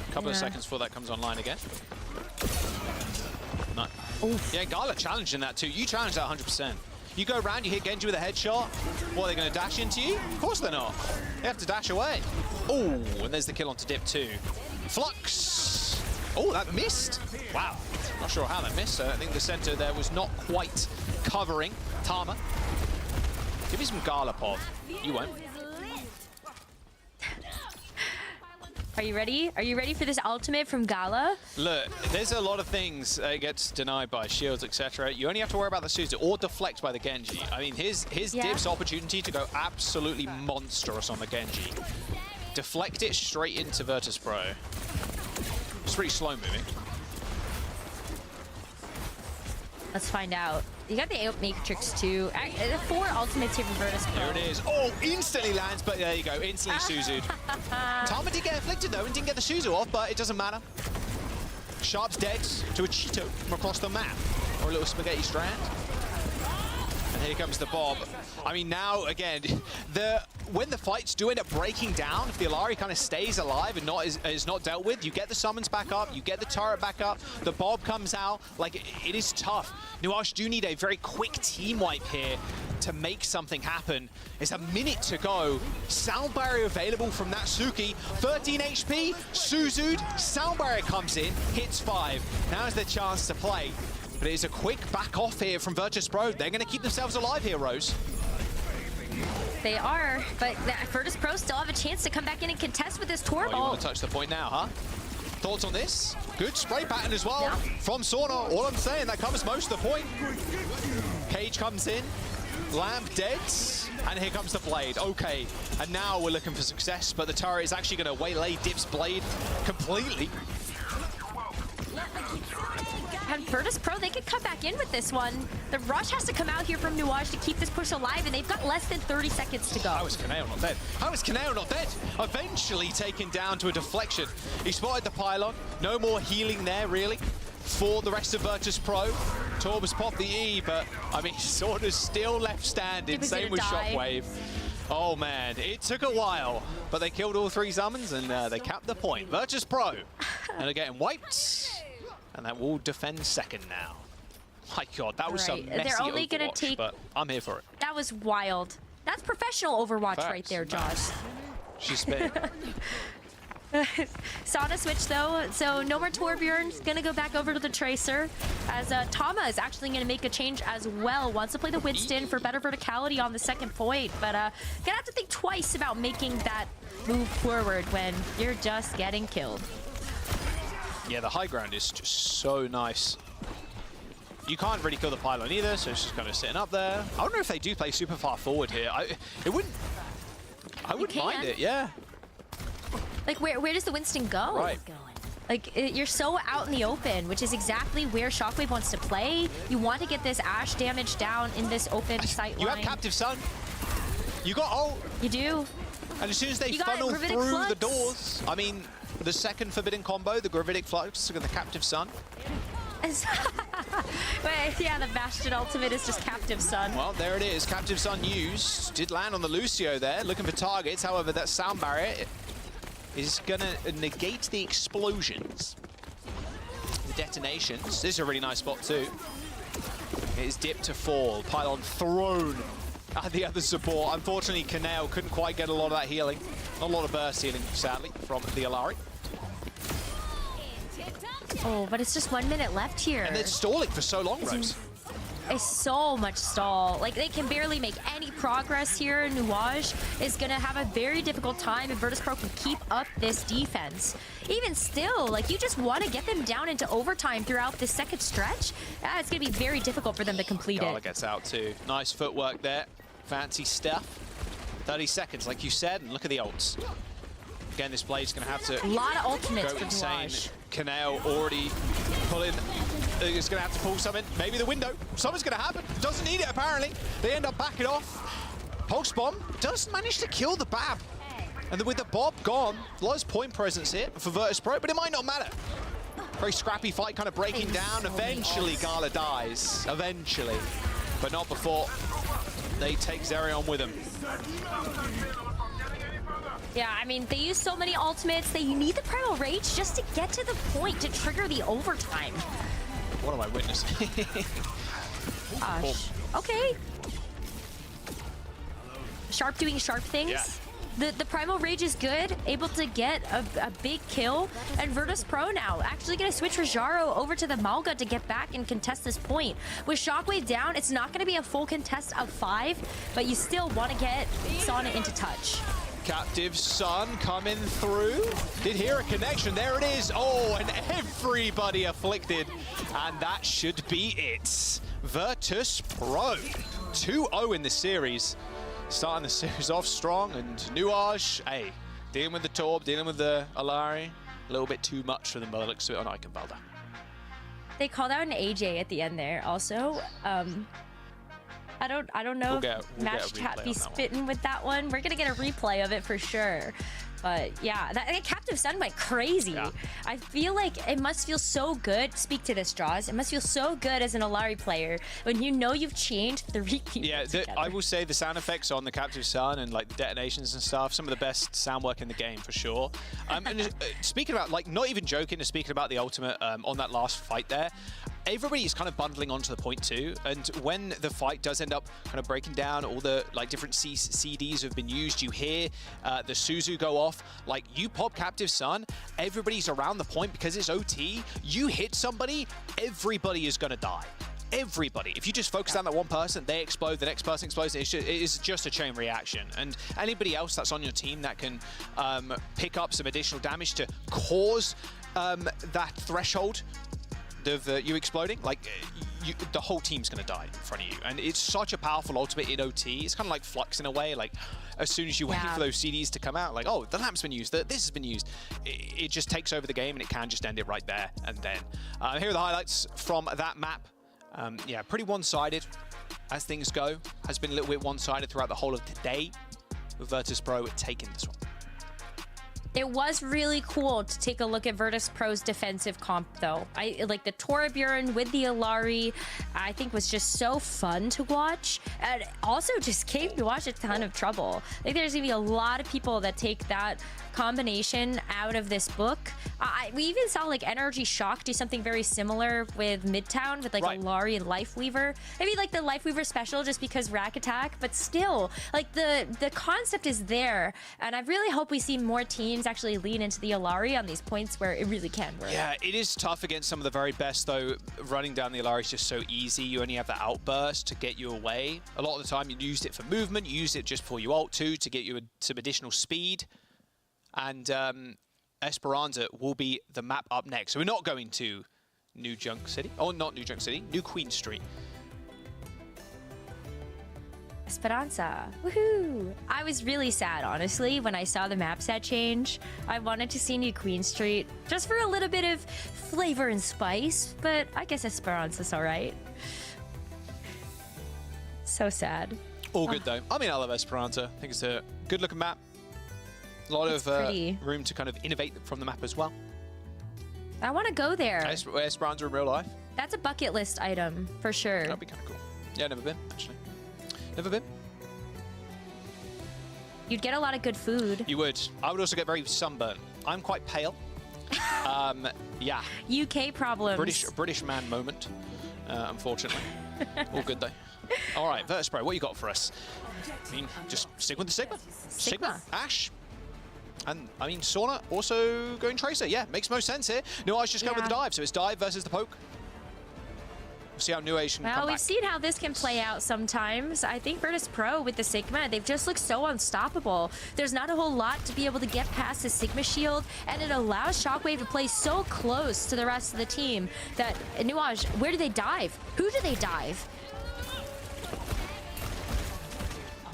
[SPEAKER 4] A couple of seconds before that comes online again. No. Oof. Yeah, Gala challenging that too. You challenge that 100%. You go around, you hit Genji with a headshot. What, are they going to dash into you? Of course they're not. They have to dash away. Oh, and there's the kill onto Dip too. Flux. Oh, that missed. Wow. Not sure how that missed. I think the center there was not quite covering Tama. Give me some Gala, Pov. You won't.
[SPEAKER 5] Are you ready? Are you ready for this ultimate from Gala?
[SPEAKER 4] Look, there's a lot of things that gets denied by shields, etc. You only have to worry about the Suzu or deflect by the Genji. I mean, his Dip's opportunity to go absolutely monstrous on the Genji. Deflect it straight into Virtus Pro. It's pretty slow moving.
[SPEAKER 5] Let's find out. You got the Matrix too. 4 ultimates here from Virtus Pro.
[SPEAKER 4] There it is. Oh, instantly lands, but there you go. Instantly Suzu'd. Tama did get afflicted though and didn't get the Suzu off, but it doesn't matter. Sharp's dead to a Cheeto from across the map. Or a little spaghetti strand. And here comes the Bob. I mean, now, again, when the fights do end up breaking down, if the Alari kind of stays alive and is not dealt with, you get the summons back up, you get the turret back up, the Bob comes out. Like, it is tough. Nuage do need a very quick team wipe here to make something happen. There's a minute to go. Sound barrier available from Natsuki. 13 HP, Suzu'd. Sound barrier comes in, hits 5. Now's their chance to play. But it is a quick back off here from Virtus Pro. They're going to keep themselves alive here, Rose.
[SPEAKER 5] They are, but Virtus Pro still have a chance to come back in and contest with this Torb.
[SPEAKER 4] Oh, you want to touch the point now, huh? Thoughts on this? Good spray pattern as well from Sauna. All I'm saying, that covers most of the point. Cage comes in. Lamb dead. And here comes the blade. Okay, and now we're looking for success, but the turret is actually going to waylay Dip's blade completely.
[SPEAKER 5] can Virtus Pro, they could come back in with this one. The rush has to come out here from Nuage to keep this push alive, and they've got less than 30 seconds to go.
[SPEAKER 4] How is Kaneo not dead? How is Kaneo not dead? Eventually taken down to a deflection. He spotted the pylon. No more healing there, really, for the rest of Virtus Pro. Torb has popped the E, but, I mean, sort of still left standing. Same with Shockwave. Oh, man, it took a while, but they killed all 3 summons, and they capped the point. Virtus Pro, and they're getting wiped, and that will defend second now. My God, that was some messy
[SPEAKER 5] They're only
[SPEAKER 4] Overwatch,
[SPEAKER 5] gonna take...
[SPEAKER 4] but I'm here for it.
[SPEAKER 5] That was wild. That's professional Overwatch right there, Josh.
[SPEAKER 4] She's spit.
[SPEAKER 5] Sauna switch though, so no more Torbjorn's gonna go back over to the Tracer, as Tama is actually gonna make a change as well. Wants to play the Winston for better verticality on the second point, but gonna have to think twice about making that move forward when you're just getting killed.
[SPEAKER 4] Yeah, the high ground is just so nice. You can't really kill the pylon either, so it's just kind of sitting up there. I wonder if they do play super far forward here. I wouldn't mind it, yeah.
[SPEAKER 5] Like, where does the Winston go?
[SPEAKER 4] Right.
[SPEAKER 5] Like, you're so out in the open, which is exactly where Shockwave wants to play. You want to get this Ashe damage down in this open sight line.
[SPEAKER 4] You have Captive Sun. You got ult.
[SPEAKER 5] You do.
[SPEAKER 4] And as soon as they funnel through the doors, I mean, the second forbidden combo, the Gravitic Flux and the Captive Sun.
[SPEAKER 5] Wait, yeah, the Bastion ultimate is just Captive Sun.
[SPEAKER 4] Well, there it is. Captive Sun used. Did land on the Lucio there, looking for targets. However, that sound barrier is going to negate the explosions. The detonations. This is a really nice spot, too. It is dipped to fall. Pylon thrown at the other support. Unfortunately, Kaneo couldn't quite get a lot of that healing. Not a lot of burst healing, sadly, from the Alari.
[SPEAKER 5] Oh, but it's just 1 minute left here.
[SPEAKER 4] And they're stalling for so long, Rose.
[SPEAKER 5] It's so much stall. Like, they can barely make any progress here. Nuage is going to have a very difficult time if Virtus Pro can keep up this defense. Even still, like, you just want to get them down into overtime throughout this second stretch. It's going to be very difficult for them to complete
[SPEAKER 4] Gala
[SPEAKER 5] it.
[SPEAKER 4] gets out too. Nice footwork there. Fancy stuff. 30 seconds, like you said, and look at the ults. Again, this blade's going to have to
[SPEAKER 5] A lot of ultimates
[SPEAKER 4] go
[SPEAKER 5] for
[SPEAKER 4] insane.
[SPEAKER 5] Nuage.
[SPEAKER 4] Kaneo already pulling. It's going to have to pull something. Maybe the window. Something's going to happen. Doesn't need it, apparently. They end up backing off. Pulse Bomb does manage to kill the Bab. And with the Bob gone, a lot of point presence here for Virtus Pro, but it might not matter. Very scrappy fight, kind of breaking down. Eventually, Gala dies. Eventually. But not before they take Zerion with them.
[SPEAKER 5] Yeah, I mean, they use so many ultimates. They need the Primal Rage just to get to the point to trigger the overtime.
[SPEAKER 4] What am I witnessing?
[SPEAKER 5] Gosh. Okay. Sharp doing sharp things.
[SPEAKER 4] Yeah.
[SPEAKER 5] The Primal Rage is good, able to get a big kill. And Virtus Pro now actually going to switch Rajaro over to the Malga to get back and contest this point. With Shockwave down, it's not going to be a full contest of 5, but you still want to get Sauna into touch.
[SPEAKER 4] Captive Sun coming through. Did hear a connection. There it is. Oh, and everybody afflicted. And that should be it. Virtus Pro. 2-0 in the series. Starting the series off strong. And Nuage, hey, dealing with the Torb, dealing with the Alari. A little bit too much for them by the looks of it on IcyVolk.
[SPEAKER 5] They called out an AJ at the end there also. I don't know if Match Cat be spitting with that one. We're gonna get a replay of it for sure. But yeah, that Captive Sun went crazy.
[SPEAKER 4] Yeah.
[SPEAKER 5] I feel like it must feel so good. Speak to this, Jaws. It must feel so good as an Alari player when you know you've changed 3 people.
[SPEAKER 4] Yeah, I will say the sound effects on the Captive Sun and like the detonations and stuff, some of the best sound work in the game for sure. And speaking about, like, not even joking, speaking about the ultimate on that last fight there, everybody is kind of bundling onto the point too, and when the fight does end up kind of breaking down, all the like different CDs have been used, you hear the Suzu go off, like you pop Captive Sun, everybody's around the point because it's OT, you hit somebody, everybody is gonna die. Everybody. If you just focus on that one person, they explode, the next person explodes, it is just a chain reaction. And anybody else that's on your team that can pick up some additional damage to cause that threshold of you exploding, like the whole team's going to die in front of you. And it's such a powerful ultimate in OT. It's kind of like Flux in a way. Like, as soon as you wait for those CDs to come out, like, oh, the lamp's been used, this has been used. It just takes over the game, and it can just end it right there and then. Here are the highlights from that map. Yeah, pretty one-sided as things go. Has been a little bit one-sided throughout the whole of today, with Virtus Pro taking this one.
[SPEAKER 5] It was really cool to take a look at Virtus Pro's defensive comp, though. I like the Torbjorn with the Illari. I think was just so fun to watch, and also just came to watch a ton of trouble. I think there's gonna be a lot of people that take that combination out of this book. We even saw like Energy Shock do something very similar with Midtown with like Illari and Lifeweaver. Maybe like the Lifeweaver special just because rack attack, but still, like the concept is there, and I really hope we see more teams actually lean into the Illari on these points where it really can work.
[SPEAKER 4] Yeah, it is tough against some of the very best, though. Running down the Illari is just so easy. You only have the outburst to get you away. A lot of the time, you used it for movement. You used it just before you ult to get you some additional speed. And Esperanza will be the map up next. So we're not going to New Junk City. Oh, not New Junk City. New Queen Street.
[SPEAKER 5] Esperanza. Woohoo! I was really sad, honestly, when I saw the map set change. I wanted to see New Queen Street just for a little bit of flavor and spice, but I guess Esperanza's all right. So sad.
[SPEAKER 4] All good, though. I mean, I love Esperanza. I think it's a good-looking map. A lot of room to kind of innovate from the map as well.
[SPEAKER 5] I want to go there.
[SPEAKER 4] Esperanza in real life.
[SPEAKER 5] That's a bucket list item, for sure.
[SPEAKER 4] That'd be kind of cool. Yeah, never been, actually. Never been.
[SPEAKER 5] You'd get a lot of good food.
[SPEAKER 4] You would. I would also get very sunburned. I'm quite pale. Yeah.
[SPEAKER 5] UK problems.
[SPEAKER 4] British man moment, unfortunately. All good, though. All right, Virtus Pro, what you got for us? I mean, just stick with the Sigma. Sigma. Ashe. And, I mean, Sauna also going Tracer. Yeah, makes most sense here. Nuage just going with the dive, so it's dive versus the poke. We'll see how Nuage can come back.
[SPEAKER 5] Well, we've seen how this can play out sometimes. I think Virtus Pro with the Sigma, they've just looked so unstoppable. There's not a whole lot to be able to get past the Sigma shield, and it allows Shockwave to play so close to the rest of the team that Nuage, where do they dive? Who do they dive?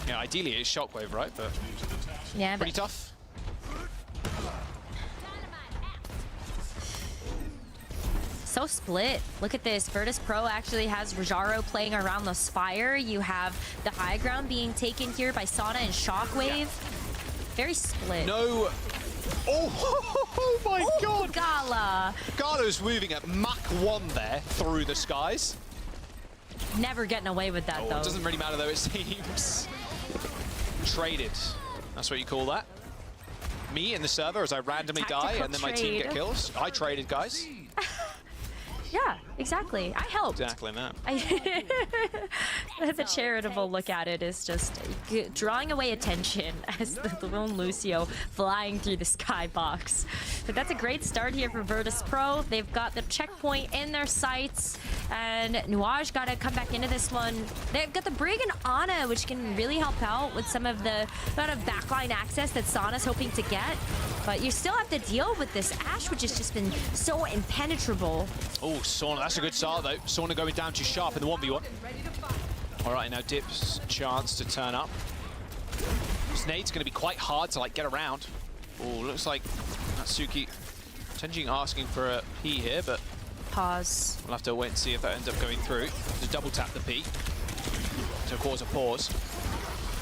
[SPEAKER 4] Yeah, ideally it's Shockwave, right? But
[SPEAKER 5] yeah,
[SPEAKER 4] pretty tough.
[SPEAKER 5] So split. Look at this. Virtus Pro actually has Rajaro playing around the Spire. You have the high ground being taken here by Sauna and Shockwave. Very split.
[SPEAKER 4] No. Oh my god.
[SPEAKER 5] Gala.
[SPEAKER 4] Gala's moving at Mach 1 there through the skies.
[SPEAKER 5] Never getting away with that, though.
[SPEAKER 4] It doesn't really matter, though, it seems. Traded. That's what you call that. Me in the server as I randomly die and then my team get kills. I traded, guys.
[SPEAKER 5] Yeah, exactly. I helped.
[SPEAKER 4] Exactly that.
[SPEAKER 5] The charitable look at it is just drawing away attention as the lone Lucio flying through the skybox. But that's a great start here for Virtus Pro. They've got the checkpoint in their sights, and Nuage got to come back into this one. They've got the Brig and Ana, which can really help out with some of the amount of backline access that Sauna's hoping to get. But you still have to deal with this Ashe, which has just been so impenetrable.
[SPEAKER 4] Oh, Sauna, that's a good start, though. Sauna going down too sharp in the 1v1. All right, now Dip's chance to turn up. Snade's going to be quite hard to, like, get around. Oh, looks like Natsuki Tenjin asking for a P here, but...
[SPEAKER 5] Pause.
[SPEAKER 4] We'll have to wait and see if that ends up going through. Just double tap the P to cause a pause.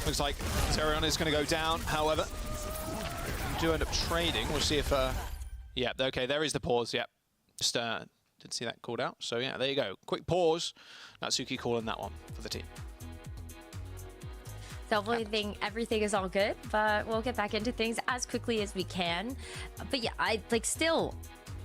[SPEAKER 4] Looks like Zerion is going to go down, however. Do end up trading. We'll see if... Yeah, okay, there is the pause, yeah. Just didn't see that called out. So yeah, there you go. Quick pause. Natsuki calling that one for the team.
[SPEAKER 5] Hopefully everything is all good, but we'll get back into things as quickly as we can. But yeah, I still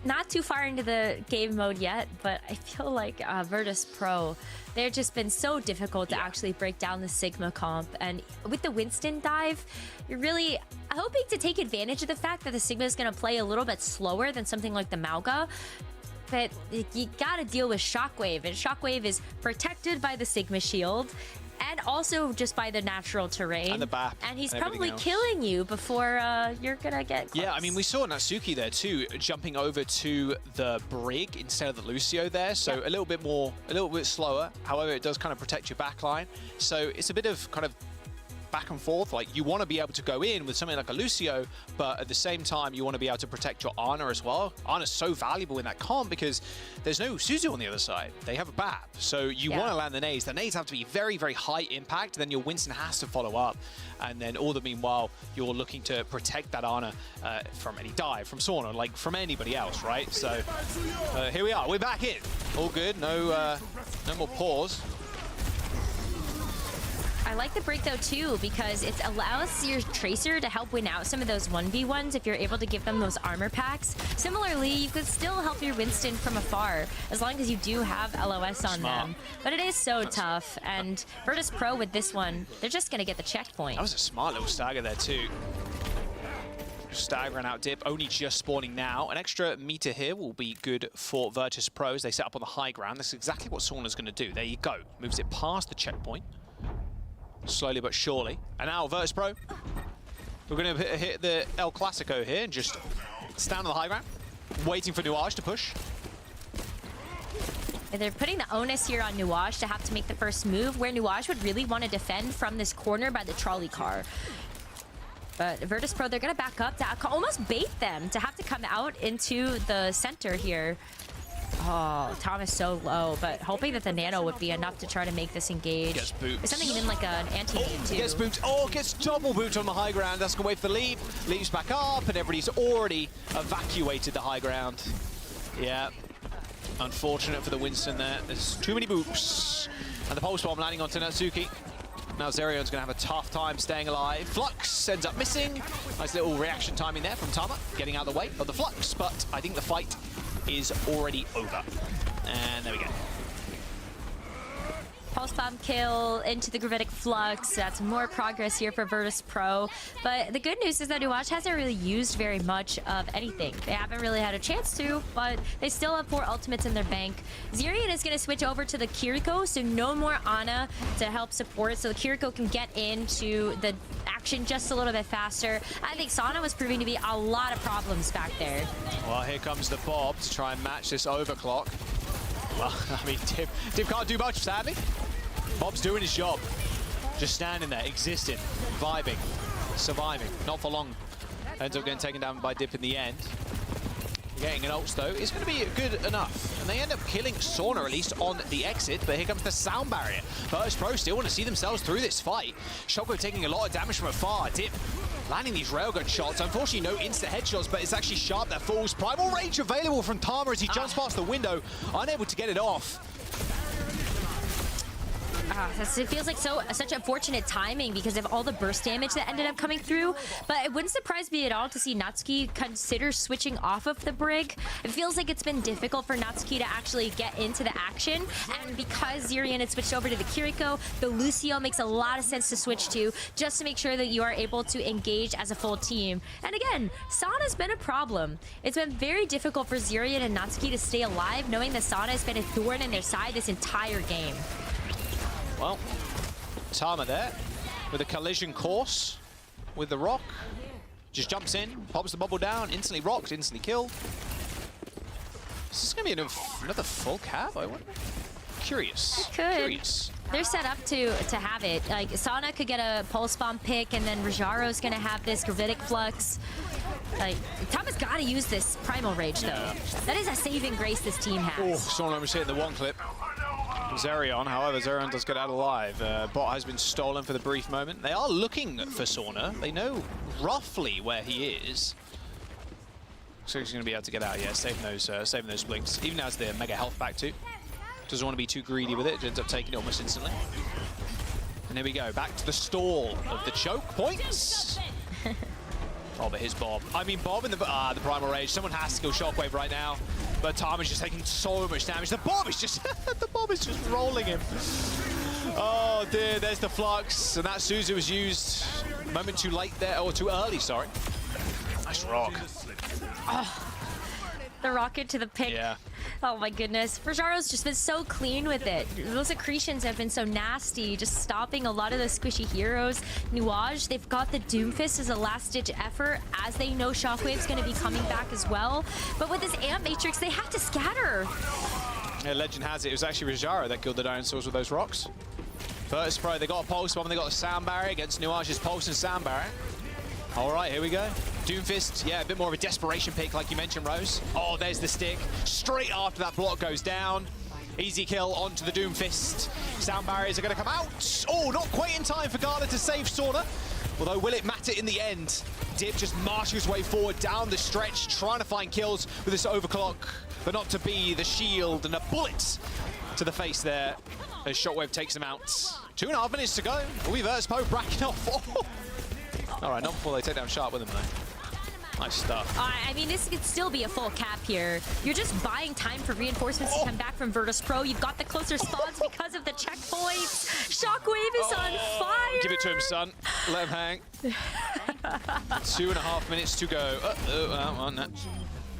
[SPEAKER 5] not too far into the game mode yet, but I feel like Virtus Pro, they've just been so difficult to actually break down the Sigma comp. And with the Winston dive, you're really hoping to take advantage of the fact that the Sigma is going to play a little bit slower than something like the Mauga. But you gotta deal with Shockwave, and Shockwave is protected by the Sigma shield. And also just by the natural terrain.
[SPEAKER 4] And the BAP.
[SPEAKER 5] And he's
[SPEAKER 4] and
[SPEAKER 5] probably
[SPEAKER 4] everything else.
[SPEAKER 5] killing you before you're gonna get close.
[SPEAKER 4] Yeah, I mean, we saw Natsuki there too, jumping over to the Brig instead of the Lucio there. So a little bit slower. However, it does kind of protect your backline. So it's a bit of kind of back and forth. Like, you want to be able to go in with something like a Lucio, but at the same time, you want to be able to protect your Ana as well. Ana's so valuable in that comp because there's no Suzu on the other side. They have a BAP. So you want to land the nades. The nades have to be very, very high impact. Then your Winston has to follow up. And then all the meanwhile, you're looking to protect that Ana from any dive, from Sauna, like from anybody else, right? So here we are. We're back in. All good. No more pause.
[SPEAKER 5] I like the break though too because it allows your Tracer to help win out some of those 1v1s if you're able to give them those armor packs. Similarly, you could still help your Winston from afar as long as you do have LOS on them. But it is so tough, and Virtus Pro with this one, they're just gonna get the checkpoint.
[SPEAKER 4] That was a smart little stagger there too. Staggering out dip, only just spawning now. An extra meter here will be good for Virtus Pro as they set up on the high ground. That's exactly what Sauna's gonna do. There you go. Moves it past the checkpoint. Slowly but surely. And now Virtus Pro, we're going to hit the El Clasico here and just stand on the high ground, waiting for Nuage to push.
[SPEAKER 5] And they're putting the onus here on Nuage to have to make the first move, where Nuage would really want to defend from this corner by the trolley car. But Virtus Pro, they're going to back up to almost bait them to have to come out into the center here. Oh, Tom is so low, but hoping that the nano would be enough to try to make this engage.
[SPEAKER 4] Gets booped.
[SPEAKER 5] It's something even like an anti-nade too.
[SPEAKER 4] Gets booped. Oh, gets double booped on the high ground. That's going to wait for the leap. Leaps back up, and everybody's already evacuated the high ground. Yeah. Unfortunate for the Winston there. There's too many boops. And the pulse bomb landing onto Natsuki. Now Zerion's going to have a tough time staying alive. Flux ends up missing. Nice little reaction timing there from Tama, getting out of the way of the Flux, but I think the fight is already over. And there we go.
[SPEAKER 5] Pulse bomb kill into the Gravitic Flux. That's more progress here for Virtus Pro. But the good news is that Nuage hasn't really used very much of anything. They haven't really had a chance to, but they still have 4 ultimates in their bank. Zerion is going to switch over to the Kiriko, so no more Ana to help support, so the Kiriko can get into the action just a little bit faster. I think Sana was proving to be a lot of problems back there.
[SPEAKER 4] Well, here comes the Bob to try and match this overclock. Well, I mean, Dip can't do much, sadly. Bob's doing his job. Just standing there, existing, vibing, surviving. Not for long. Ends up getting taken down by Dip in the end. Getting an ult, though, is going to be good enough. And they end up killing Sauna, at least on the exit. But here comes the sound barrier. Virtus Pro still want to see themselves through this fight. Shoko taking a lot of damage from afar. Dip landing these railgun shots. Unfortunately, no instant headshots, but it's actually Sharp that falls. Primal Rage available from Tama as he jumps past the window, unable to get it off.
[SPEAKER 5] It feels like such unfortunate timing because of all the burst damage that ended up coming through. But it wouldn't surprise me at all to see Natsuki consider switching off of the Brig. It feels like it's been difficult for Natsuki to actually get into the action. And because Zerion had switched over to the Kiriko, the Lucio makes a lot of sense to switch to just to make sure that you are able to engage as a full team. And again, Sana's been a problem. It's been very difficult for Zerion and Natsuki to stay alive, knowing that Sana has been a thorn in their side this entire game.
[SPEAKER 4] Well, Tama there with a collision course with the rock. Just jumps in, pops the bubble down, instantly rocked, instantly killed. Is this going to be another full cap, I wonder? Curious.
[SPEAKER 5] It could.
[SPEAKER 4] Curious.
[SPEAKER 5] They're set up to have it. Like, Sana could get a pulse bomb pick, and then Rajaro's going to have this Gravitic Flux. Like, Tama's got to use this Primal Rage, though. Yeah. That is a saving grace this team has.
[SPEAKER 4] Oh, Sauna was hitting the one clip. Zerion, however, Zerion does get out alive. Bot has been stolen for the brief moment. They are looking for Sauna. They know roughly where he is. So he's going to be able to get out, yeah, saving those blinks. Even has the mega health back too. Doesn't want to be too greedy with it. Ends up taking it almost instantly. And here we go, back to the stall of the choke points. Oh, but here's Bob. I mean, Bob in the Primal Rage. Someone has to kill Shockwave right now. But Tama's just taking so much damage. The Bob is just rolling him. Oh dear, there's the Flux. And that Suzu was used a moment too late there, or too early, sorry. Nice rock.
[SPEAKER 5] Oh. the rocket to the pick.
[SPEAKER 4] Yeah.
[SPEAKER 5] Oh my goodness. Rajaro's just been so clean with it. Those accretions have been so nasty, just stopping a lot of the squishy heroes. Nuage, they've got the Doomfist as a last-ditch effort, as they know Shockwave's going to be coming back as well. But with this Amp Matrix, they have to scatter.
[SPEAKER 4] Yeah, legend has it was actually Rajaro that killed the dinosaurs with those rocks. Virtus Pro, they got a pulse bomb, they got a sound barrier against Nuage's pulse and sound barrier. All right, here we go. Doomfist, yeah, a bit more of a desperation pick, like you mentioned, Rose. Oh, there's the stick. Straight after that block goes down. Easy kill onto the Doomfist. Sound barriers are going to come out. Oh, not quite in time for Gala to save Sauna. Although, will it matter in the end? Dip just marching his way forward down the stretch, trying to find kills with this overclock, but not to be. The shield and a bullet to the face there as Shockwave takes him out. 2.5 minutes to go. Virtus Pro bracking off. All right, not before they take down Sharp with him, though. Nice stuff.
[SPEAKER 5] I mean, this could still be a full cap here. You're just buying time for reinforcements to come back from Virtus Pro. You've got the closer spawns because of the checkpoints. Shockwave is on fire.
[SPEAKER 4] Give it to him, son. Let him hang. 2.5 minutes to go. No.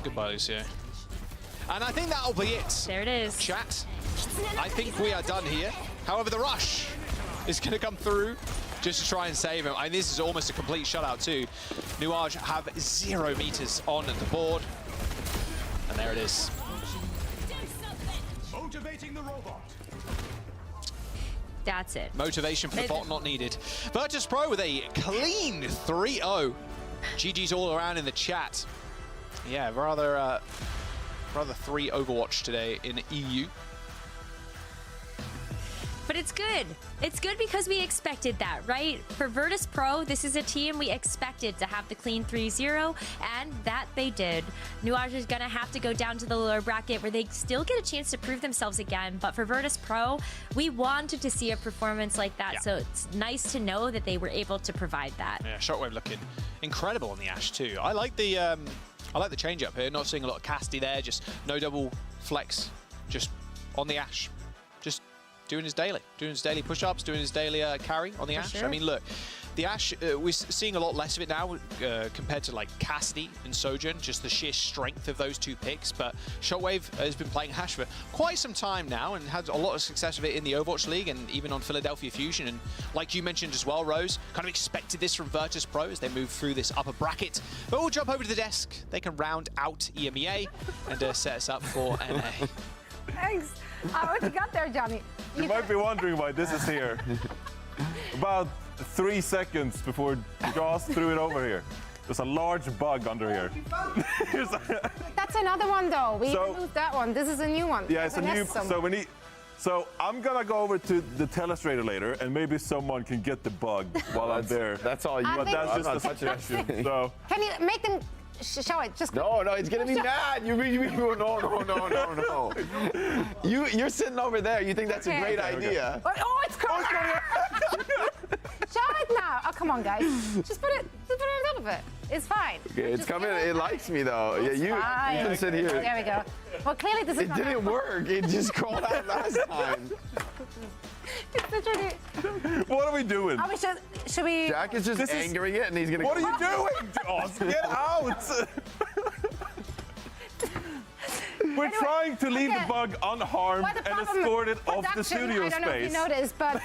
[SPEAKER 4] Goodbye, Lucio. And I think that'll be it.
[SPEAKER 5] There it is.
[SPEAKER 4] Chat, I think we are done here. However, the rush is going to come through just to try and save him. I mean, this is almost a complete shutout too. Nuage have 0 meters on the board. And there it is.
[SPEAKER 6] Motivating the robot.
[SPEAKER 5] That's it.
[SPEAKER 4] Motivation for the bot not needed. Virtus Pro with a clean 3-0. GG's all around in the chat. Yeah, rather 3 Overwatch today in EU.
[SPEAKER 5] But it's good. It's good because we expected that, right? For Virtus Pro, this is a team we expected to have the clean 3-0, and that they did. Nuage is going to have to go down to the lower bracket where they still get a chance to prove themselves again. But for Virtus Pro, we wanted to see a performance like that, so it's nice to know that they were able to provide that.
[SPEAKER 4] Yeah, Shockwave looking incredible on the Ashe too. I like the change up here. Not seeing a lot of Casti there, just no double flex, just on the Ashe. Just doing his daily push-ups, doing his daily carry on the Ashe.
[SPEAKER 5] Sure.
[SPEAKER 4] I mean, look, the Ashe, we're seeing a lot less of it now compared to like Cassidy and Sojourn, just the sheer strength of those 2 picks. But Shockwave has been playing Ashe for quite some time now and had a lot of success with it in the Overwatch League and even on Philadelphia Fusion. And like you mentioned as well, Rose, kind of expected this from Virtus Pro as they move through this upper bracket. But we'll jump over to the desk. They can round out EMEA and set us up for NA.
[SPEAKER 1] Thanks. What you got there, Johnny?
[SPEAKER 3] You might be wondering why this is here. About 3 seconds before Joss threw it over here. There's a large bug under here.
[SPEAKER 1] That's another one, though. We removed that one. This is a new one.
[SPEAKER 3] Yeah, it's a new. So I'm gonna go over to the telestrator later, and maybe someone can get the bug while I'm there.
[SPEAKER 2] That's all you.
[SPEAKER 1] I
[SPEAKER 2] But
[SPEAKER 1] think-
[SPEAKER 2] that's just a suggestion.
[SPEAKER 3] So
[SPEAKER 1] Can you make them show it? Just
[SPEAKER 2] No, he's gonna be mad. No. You're sitting over there. You think that's a
[SPEAKER 1] Okay.
[SPEAKER 2] great
[SPEAKER 1] Okay.
[SPEAKER 2] idea?
[SPEAKER 1] Oh, it's coming! Show it now. Oh, come on, guys. Just put it on top of it. It's fine.
[SPEAKER 2] Okay, it's
[SPEAKER 1] Just
[SPEAKER 2] coming.
[SPEAKER 1] give
[SPEAKER 2] It likes me though. Yeah, you
[SPEAKER 1] fine.
[SPEAKER 2] can sit here.
[SPEAKER 1] There we go. Well, clearly this is
[SPEAKER 2] It
[SPEAKER 1] not
[SPEAKER 2] didn't work. It just crawled out last time.
[SPEAKER 1] It's literally.
[SPEAKER 3] what are we doing?
[SPEAKER 1] Oh, should we?
[SPEAKER 2] Jack is just angering it, and he's gonna.
[SPEAKER 3] What are you doing? Oh, get out! We're trying to leave the bug unharmed
[SPEAKER 1] Well, the
[SPEAKER 3] and
[SPEAKER 1] problem-
[SPEAKER 3] escort it off the
[SPEAKER 1] production,
[SPEAKER 3] studio
[SPEAKER 1] I don't know if you
[SPEAKER 3] space.
[SPEAKER 1] noticed, but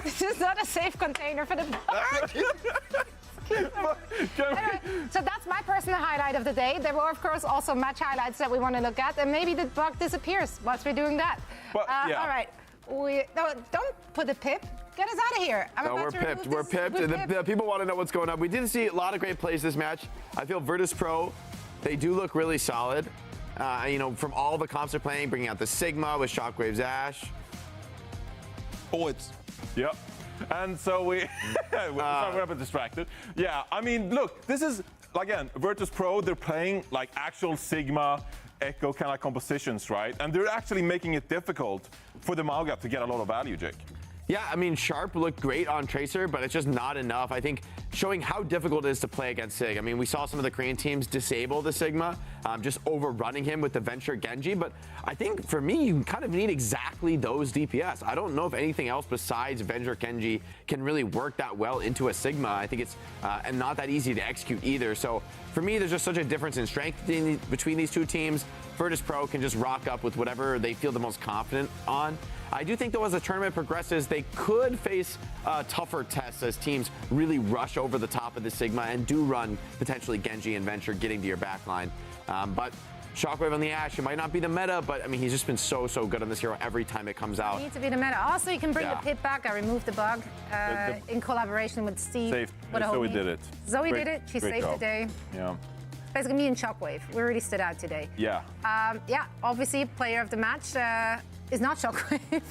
[SPEAKER 1] this is not a safe container for the bug. Anyway, so that's my personal highlight of the day. There were, of course, also match highlights that we want to look at, and maybe the bug disappears whilst we're doing that.
[SPEAKER 3] But, yeah.
[SPEAKER 1] All right. No, don't put the pip. Get us out of here.
[SPEAKER 2] No, we're pipped. We're pipped. The people want to know what's going on. We didn't see a lot of great plays this match. I feel Virtus Pro, they do look really solid. From all the comps they're playing, bringing out the Sigma with Shockwave's Ashe.
[SPEAKER 3] Yep. And so we're a bit distracted. Yeah, I mean, look, this is, again, Virtus Pro, they're playing like actual Sigma, Echo kind of compositions, right? And they're actually making it difficult for the Mauga to get a lot of value, Jake.
[SPEAKER 2] Yeah, I mean, Sharp looked great on Tracer, but it's just not enough. I think showing how difficult it is to play against Sig. I mean, we saw some of the Korean teams disable the Sigma, just overrunning him with the Venture Genji, but I think for me, you kind of need exactly those DPS. I don't know if anything else besides Venture Genji can really work that well into a Sigma. I think it's and not that easy to execute either. So for me, there's just such a difference in strength between these two teams. Virtus.pro can just rock up with whatever they feel the most confident on. I do think, though, as the tournament progresses, they could face tougher tests as teams really rush over the top of the Sigma and do run potentially Genji and Venture getting to your backline. But Shockwave on the Ashe, it might not be the meta, but I mean, he's just been so good on this hero every time it comes out.
[SPEAKER 1] It needs to be the meta. Also, you can bring the pit back. I removed the bug in collaboration with Steve.
[SPEAKER 3] Safe. Zoe did it.
[SPEAKER 1] Zoe did it. She saved the day.
[SPEAKER 3] Yeah.
[SPEAKER 1] Basically, me and Shockwave. We really stood out today.
[SPEAKER 3] Yeah.
[SPEAKER 1] Yeah, obviously, player of the match is not Shockwave.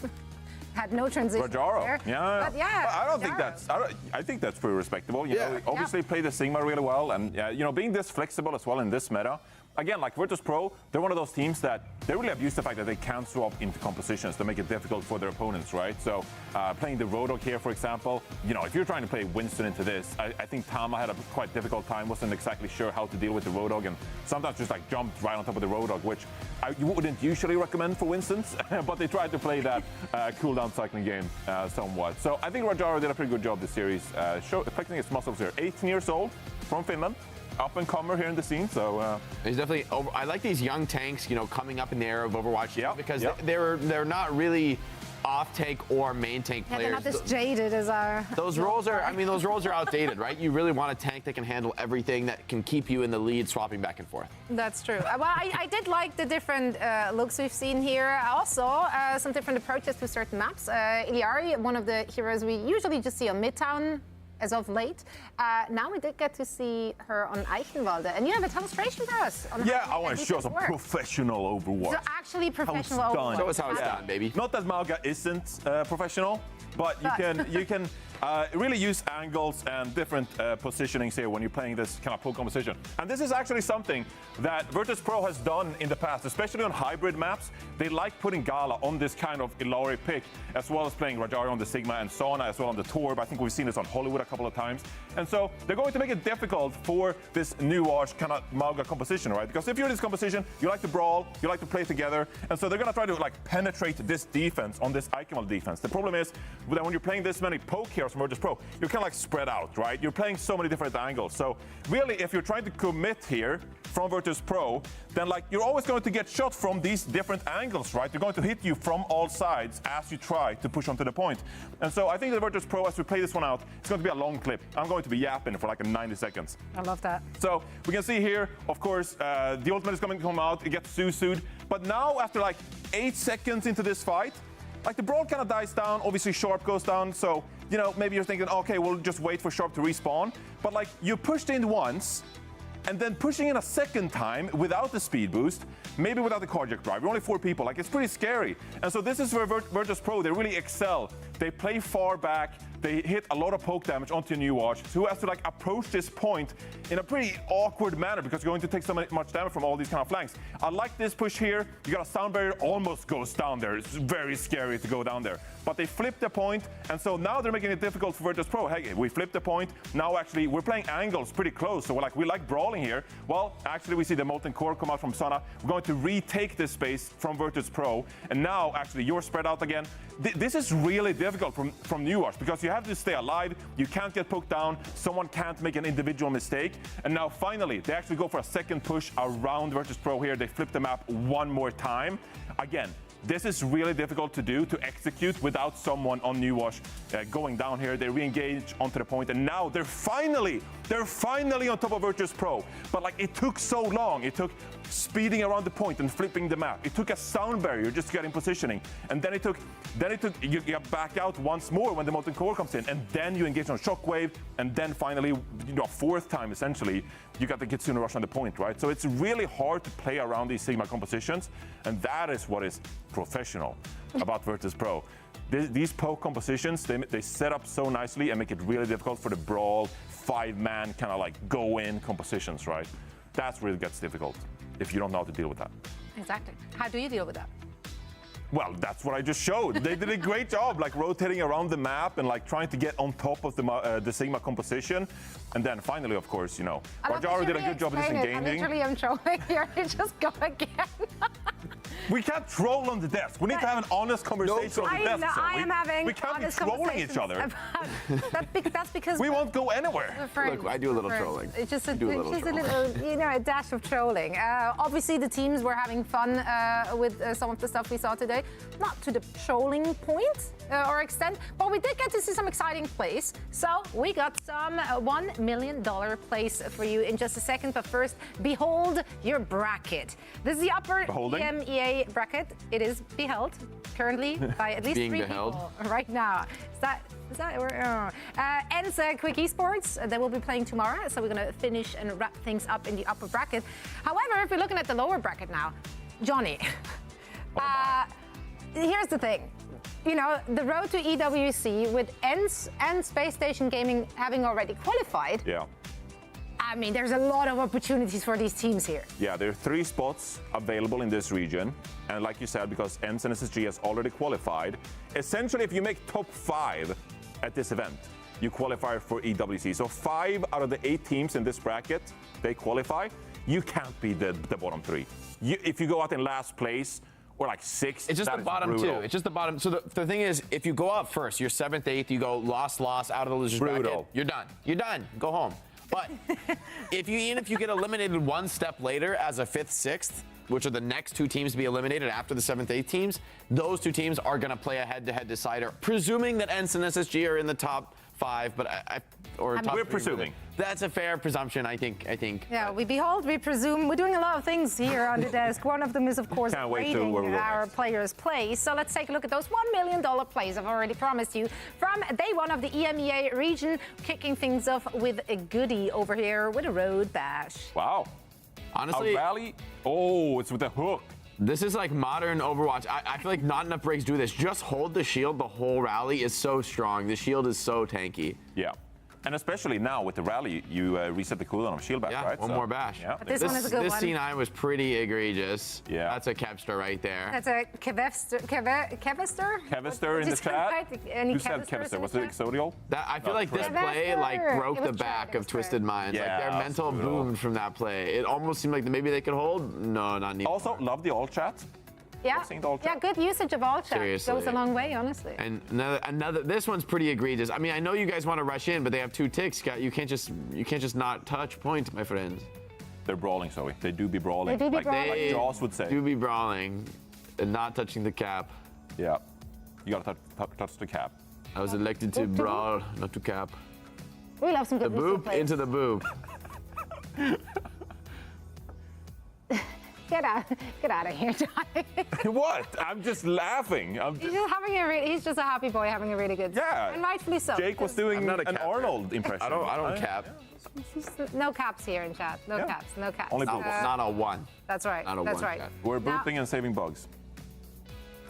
[SPEAKER 1] Had no transition
[SPEAKER 3] Rajaro.
[SPEAKER 1] there.
[SPEAKER 3] Yeah.
[SPEAKER 1] But yeah,
[SPEAKER 3] I don't think that's. I think that's pretty respectable. You know, obviously play the Sigma really well, and you know, being this flexible as well in this meta. Again, like Virtus.pro, they're one of those teams that they really abuse the fact that they can't swap into compositions to make it difficult for their opponents, right? So playing the Roadhog here, for example, you know, if you're trying to play Winston into this, I think Tama had a quite difficult time, wasn't exactly sure how to deal with the Roadhog, and sometimes just like jumped right on top of the Roadhog, which you wouldn't usually recommend for Winstons, but they tried to play that cooldown cycling game somewhat. So I think Rajaro did a pretty good job this series, flexing his muscles here. 18 years old, from Finland. Up and comer here in the scene, so
[SPEAKER 2] he's definitely over. I like these young tanks, you know, coming up in the era of Overwatch, because they're not really off tank or main tank players.
[SPEAKER 1] They're not this jaded as our.
[SPEAKER 2] Those roles are. I mean, those roles are outdated, right? You really want a tank that can handle everything, that can keep you in the lead, swapping back and forth.
[SPEAKER 1] That's true. Well, I did like the different looks we've seen here. Also, some different approaches to certain maps. Iliari, one of the heroes we usually just see on Midtown as of late. Now we did get to see her on IcyVolk, and you have a demonstration for us. On
[SPEAKER 3] I want to show some professional Overwatch.
[SPEAKER 1] So actually professional Overwatch.
[SPEAKER 2] Show us how it's done, baby.
[SPEAKER 3] Not that Mauga isn't professional, but you can really use angles and different positionings here when you're playing this kind of poke composition. And this is actually something that Virtus.pro has done in the past, especially on hybrid maps. They like putting Gala on this kind of Illari pick, as well as playing Rajari on the Sigma and Sauna as well on the Torb. I think we've seen this on Hollywood a couple of times. And so they're going to make it difficult for this new Ash kind of Mauga composition, right? Because if you're in this composition, you like to brawl, you like to play together, and so they're going to try to like penetrate this defense on this IcyVolk defense. The problem is that when you're playing this many poke heroes from Virtus.pro, you're kind of like spread out, right? You're playing so many different angles. So really, if you're trying to commit here from Virtus.pro, then like you're always going to get shot from these different angles, right? They're going to hit you from all sides as you try to push onto the point. And so I think the Virtus.pro, as we play this one out, it's going to be a long clip. I'm going to be yapping for like 90 seconds.
[SPEAKER 1] I love that.
[SPEAKER 3] So we can see here, of course, the ultimate is going to come out. It gets Susu'd. But now, after like 8 seconds into this fight, like the brawl kind of dies down. Obviously, Sharp goes down. So, you know, maybe you're thinking, okay, we'll just wait for Sharp to respawn. But like you pushed in once, and then pushing in a second time without the speed boost, maybe without the cardiac drive. We're only 4 people. Like, it's pretty scary. And so this is where Virtus.pro, they really excel. They play far back. They hit a lot of poke damage onto New Watch, who has to like approach this point in a pretty awkward manner because you're going to take so much damage from all these kind of flanks. I like this push here. You got a sound barrier, almost goes down there. It's very scary to go down there. But they flipped the point, and so now they're making it difficult for Virtus.pro. Hey, we flipped the point. Now actually we're playing angles pretty close, so we like brawling here. Well, actually we see the Molten Core come out from Sana. We're going to retake this space from Virtus.pro, and now actually you're spread out again. This is really difficult from New Watch because you have to stay alive. You can't get poked down. Someone can't make an individual mistake. And now finally, they actually go for a second push around Virtus.pro here. They flip the map one more time. Again, this is really difficult to do, to execute without someone on New Watch going down here. They re-engage onto the point, and now they're finally on top of Virtus.pro. But like it took so long. It took speeding around the point and flipping the map. It took a sound barrier just to get in positioning, and then it took you get back out once more when the Molten Core comes in, and then you engage on Shockwave, and then finally, you know, 4th time essentially, you got the Kitsune Rush on the point, right? So it's really hard to play around these Sigma compositions, and that is what is professional about Virtus.pro. These poke compositions, they set up so nicely and make it really difficult for the brawl, 5-man kind of like go-in compositions, right? That's where it gets difficult if you don't know how to deal with that.
[SPEAKER 1] Exactly. How do you deal with that?
[SPEAKER 3] Well, that's what I just showed. They did a great job, like rotating around the map and like trying to get on top of the Sigma composition. And then finally, of course, you know, Arjaro did a good job in this engaging.
[SPEAKER 1] Literally, I'm trolling here. Just go again.
[SPEAKER 3] We can't troll on the desk. We need to have an honest conversation on the desk.
[SPEAKER 1] I am having
[SPEAKER 3] we can't be
[SPEAKER 1] honest
[SPEAKER 3] trolling each other.
[SPEAKER 1] That's because
[SPEAKER 3] We won't go anywhere.
[SPEAKER 1] we're friends.
[SPEAKER 2] Look, I do a little
[SPEAKER 1] We're friends.
[SPEAKER 2] trolling.
[SPEAKER 1] It's just a,
[SPEAKER 2] do a
[SPEAKER 1] it's
[SPEAKER 2] little
[SPEAKER 1] just a
[SPEAKER 2] trolling.
[SPEAKER 1] little, you know, a dash of trolling. Obviously, the teams were having fun with some of the stuff we saw today. Not to the trolling point or extent, but we did get to see some exciting plays. So we got some $1 million plays for you in just a second. But first, behold your bracket. This is the upper
[SPEAKER 3] Beholding?
[SPEAKER 1] EMEA bracket. It is beheld currently by at least
[SPEAKER 2] Being
[SPEAKER 1] 3
[SPEAKER 2] beheld.
[SPEAKER 1] people right now. Is that ends Quick Esports. They will be playing tomorrow, so we're going to finish and wrap things up in the upper bracket. However, if we're looking at the lower bracket now, Johnny, here's the thing. You know, the road to EWC with ENS and Space Station Gaming having already qualified.
[SPEAKER 3] Yeah.
[SPEAKER 1] I mean, there's a lot of opportunities for these teams here.
[SPEAKER 3] Yeah, there are 3 spots available in this region. And like you said, because ENS and SSG has already qualified, essentially if you make top 5 at this event, you qualify for EWC. So 5 out of the 8 teams in this bracket, they qualify. You can't be the bottom 3. If you go out in last place or like 6th,
[SPEAKER 2] It's just the bottom
[SPEAKER 3] brutal.
[SPEAKER 2] 2. It's just the bottom. So the thing is, if you go out first, you're 7th, 8th, you go loss, out of the losers
[SPEAKER 3] Brutal.
[SPEAKER 2] bracket, you're done. You're done. Go home. But even if you get eliminated one step later as a 5th, 6th, which are the next 2 teams to be eliminated after the 7th, 8th teams, those 2 teams are going to play a head-to-head decider, presuming that ENS and SSG are in the top 5, but top
[SPEAKER 3] we're
[SPEAKER 2] 3,
[SPEAKER 3] presuming.
[SPEAKER 2] That's a fair presumption, I think.
[SPEAKER 1] Yeah, we behold, we presume. We're doing a lot of things here on the desk. One of them is, of course,
[SPEAKER 3] Can't wait to
[SPEAKER 1] rating
[SPEAKER 3] Overwatch.
[SPEAKER 1] our players' plays. So let's take a look at those $1 million plays I've already promised you from day 1 of the EMEA region, kicking things off with a goodie over here with a road bash.
[SPEAKER 3] Wow.
[SPEAKER 2] Honestly,
[SPEAKER 3] A rally. Oh, it's with a hook.
[SPEAKER 2] this is like modern Overwatch. I feel like not enough breaks do this. Just hold the shield. The whole rally is so strong. The shield is so tanky.
[SPEAKER 3] Yeah. And especially now with the rally, you reset the cooldown of shield back,
[SPEAKER 2] Yeah,
[SPEAKER 3] right?
[SPEAKER 2] one more bash.
[SPEAKER 3] Yeah.
[SPEAKER 1] This one is a good
[SPEAKER 2] this
[SPEAKER 1] one.
[SPEAKER 2] C9 was pretty egregious.
[SPEAKER 3] Yeah.
[SPEAKER 2] That's a Kevster right there.
[SPEAKER 1] That's a Kevester?
[SPEAKER 3] Kevister in the chat. Who said Kevister? Was it Exodial?
[SPEAKER 2] I feel like this
[SPEAKER 1] Kevster.
[SPEAKER 2] play like broke
[SPEAKER 1] It
[SPEAKER 2] the
[SPEAKER 1] was
[SPEAKER 2] back
[SPEAKER 1] Chad, it
[SPEAKER 2] of
[SPEAKER 1] was
[SPEAKER 2] Twisted
[SPEAKER 1] Chad.
[SPEAKER 2] Minds. Like
[SPEAKER 3] Yeah,
[SPEAKER 2] their mental
[SPEAKER 3] brutal.
[SPEAKER 2] boomed from that play. It almost seemed like maybe they could hold. No, not anymore.
[SPEAKER 3] Also, love the all chat.
[SPEAKER 1] Yeah,
[SPEAKER 3] Seeing the all
[SPEAKER 1] yeah,
[SPEAKER 3] chat.
[SPEAKER 1] good usage of all chat.
[SPEAKER 2] Seriously.
[SPEAKER 1] Goes a long way, honestly.
[SPEAKER 2] And another. This one's pretty egregious. I mean, I know you guys want to rush in, but they have 2 ticks. You can't just not touch point, my friends.
[SPEAKER 3] They're brawling, Zoe. They do be brawling.
[SPEAKER 1] They do be
[SPEAKER 3] like,
[SPEAKER 1] brawling.
[SPEAKER 3] Like Jaws would say.
[SPEAKER 2] Do be brawling and not touching the cap.
[SPEAKER 3] Yeah. You gotta touch the cap.
[SPEAKER 2] I was elected to brawl, not to cap.
[SPEAKER 1] We love some
[SPEAKER 2] The
[SPEAKER 1] good music
[SPEAKER 2] boop
[SPEAKER 1] plays.
[SPEAKER 2] into the boob.
[SPEAKER 1] Get out of here, Johnny.
[SPEAKER 3] What? I'm just laughing.
[SPEAKER 1] He's just a happy boy having a really good time.
[SPEAKER 3] Yeah.
[SPEAKER 1] And rightfully so.
[SPEAKER 3] Jake was
[SPEAKER 1] because
[SPEAKER 3] doing
[SPEAKER 2] I'm not a
[SPEAKER 3] an
[SPEAKER 2] capper.
[SPEAKER 3] Arnold impression.
[SPEAKER 2] I don't cap.
[SPEAKER 1] No caps here in chat. No
[SPEAKER 3] Yeah.
[SPEAKER 1] caps. No caps.
[SPEAKER 3] Only
[SPEAKER 2] Not,
[SPEAKER 3] boobs.
[SPEAKER 2] not a 1.
[SPEAKER 1] That's right.
[SPEAKER 2] not a
[SPEAKER 1] That's
[SPEAKER 2] one
[SPEAKER 1] right.
[SPEAKER 2] cap.
[SPEAKER 3] We're
[SPEAKER 1] Now-
[SPEAKER 3] booping and saving bugs.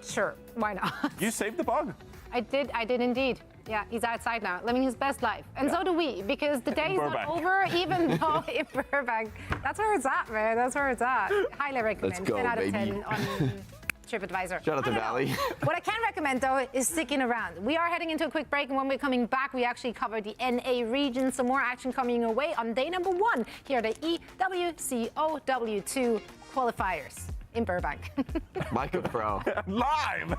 [SPEAKER 1] Sure. Why not?
[SPEAKER 3] You saved the bug.
[SPEAKER 1] I did indeed. Yeah, he's outside now, living his best life. And so do we, because the day is not
[SPEAKER 3] Burbank.
[SPEAKER 1] over, even though in Burbank. That's where it's at, man. That's where it's at. Highly recommend.
[SPEAKER 2] Let's go,
[SPEAKER 1] 10 out of
[SPEAKER 2] baby.
[SPEAKER 1] 10 on TripAdvisor.
[SPEAKER 2] Shout out to
[SPEAKER 1] I don't know.
[SPEAKER 2] Valley.
[SPEAKER 1] What I can recommend, though, is sticking around. We are heading into a quick break, and when we're coming back, we actually cover the NA region. Some more action coming your way on day number 1 here at the EWCOW2 qualifiers in Burbank.
[SPEAKER 2] Micah Pro.
[SPEAKER 3] Live!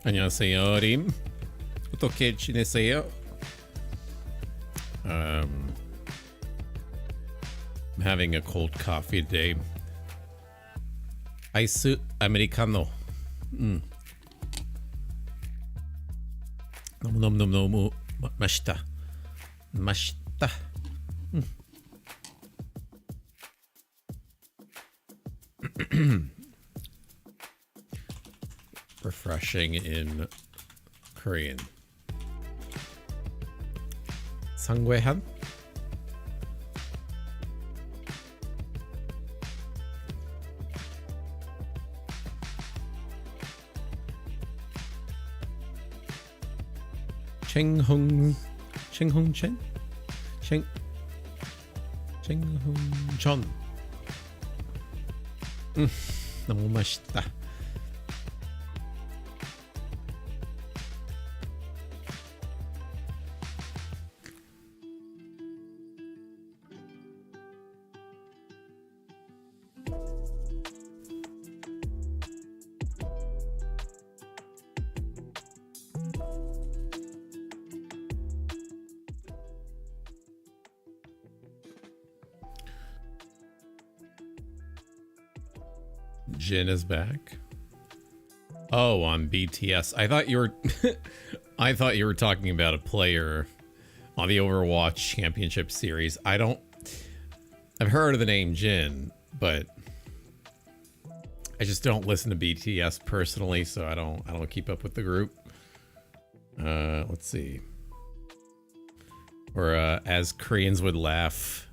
[SPEAKER 6] 안녕하세요, 림. 어떻게 지내세요? I'm having a cold coffee today. 아이스 아메리카노. 너무 맛있다. 맛있다. Refreshing in Korean. 상쾌한? 챙홍chen? 챙홍전. 너무 맛있다. Jin is back. Oh, on BTS. I thought you were I thought you were talking about a player on the Overwatch Championship Series. I've heard of the name Jin, but I just don't listen to BTS personally, so I don't keep up with the group. Let's see. Or as Koreans would laugh.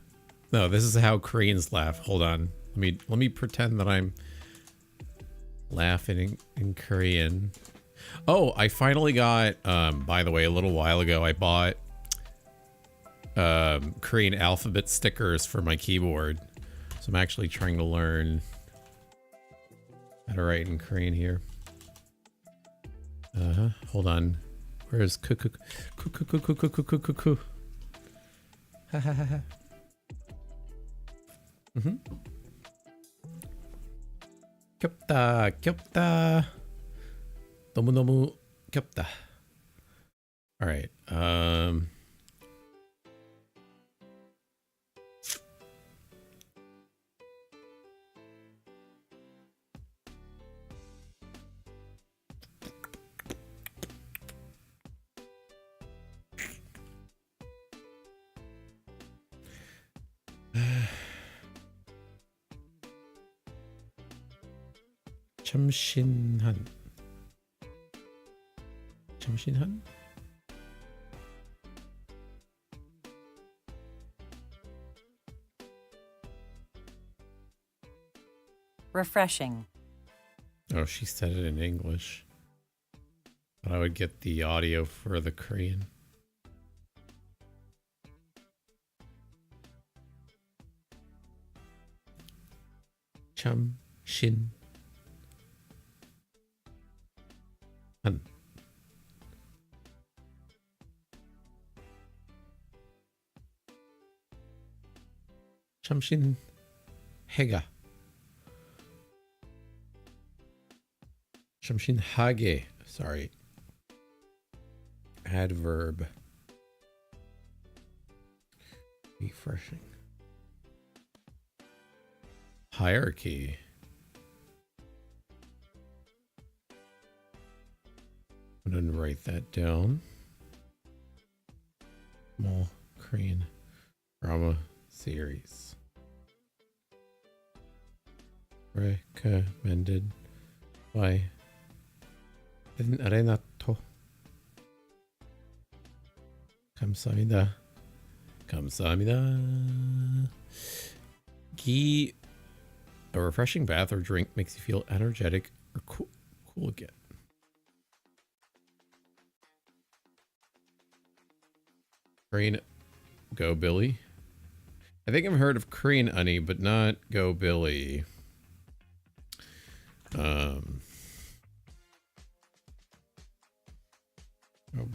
[SPEAKER 6] No, this is how Koreans laugh. Hold on. Let me pretend that I'm laughing in Korean. Oh, I finally got, by the way, a little while ago, I bought Korean alphabet stickers for my keyboard. So I'm actually trying to learn how to write in Korean here. Hold on. Where's cuckoo? Ha ha ha ha. 겹다. 너무 겹다. All right. 참신한.
[SPEAKER 7] Refreshing.
[SPEAKER 6] Oh, she said it in English. But I would get the audio for the Korean. 참신한. 참신해가. 참신하게. Sorry. Adverb. Refreshing. Hierarchy. I'm going to write that down. Small Korean drama series. Recommended by Renato. 감사합니다. A refreshing bath or drink makes you feel energetic or cool again. Korean Go Billy. I think I've heard of Korean Honey, but not Go Billy. Oh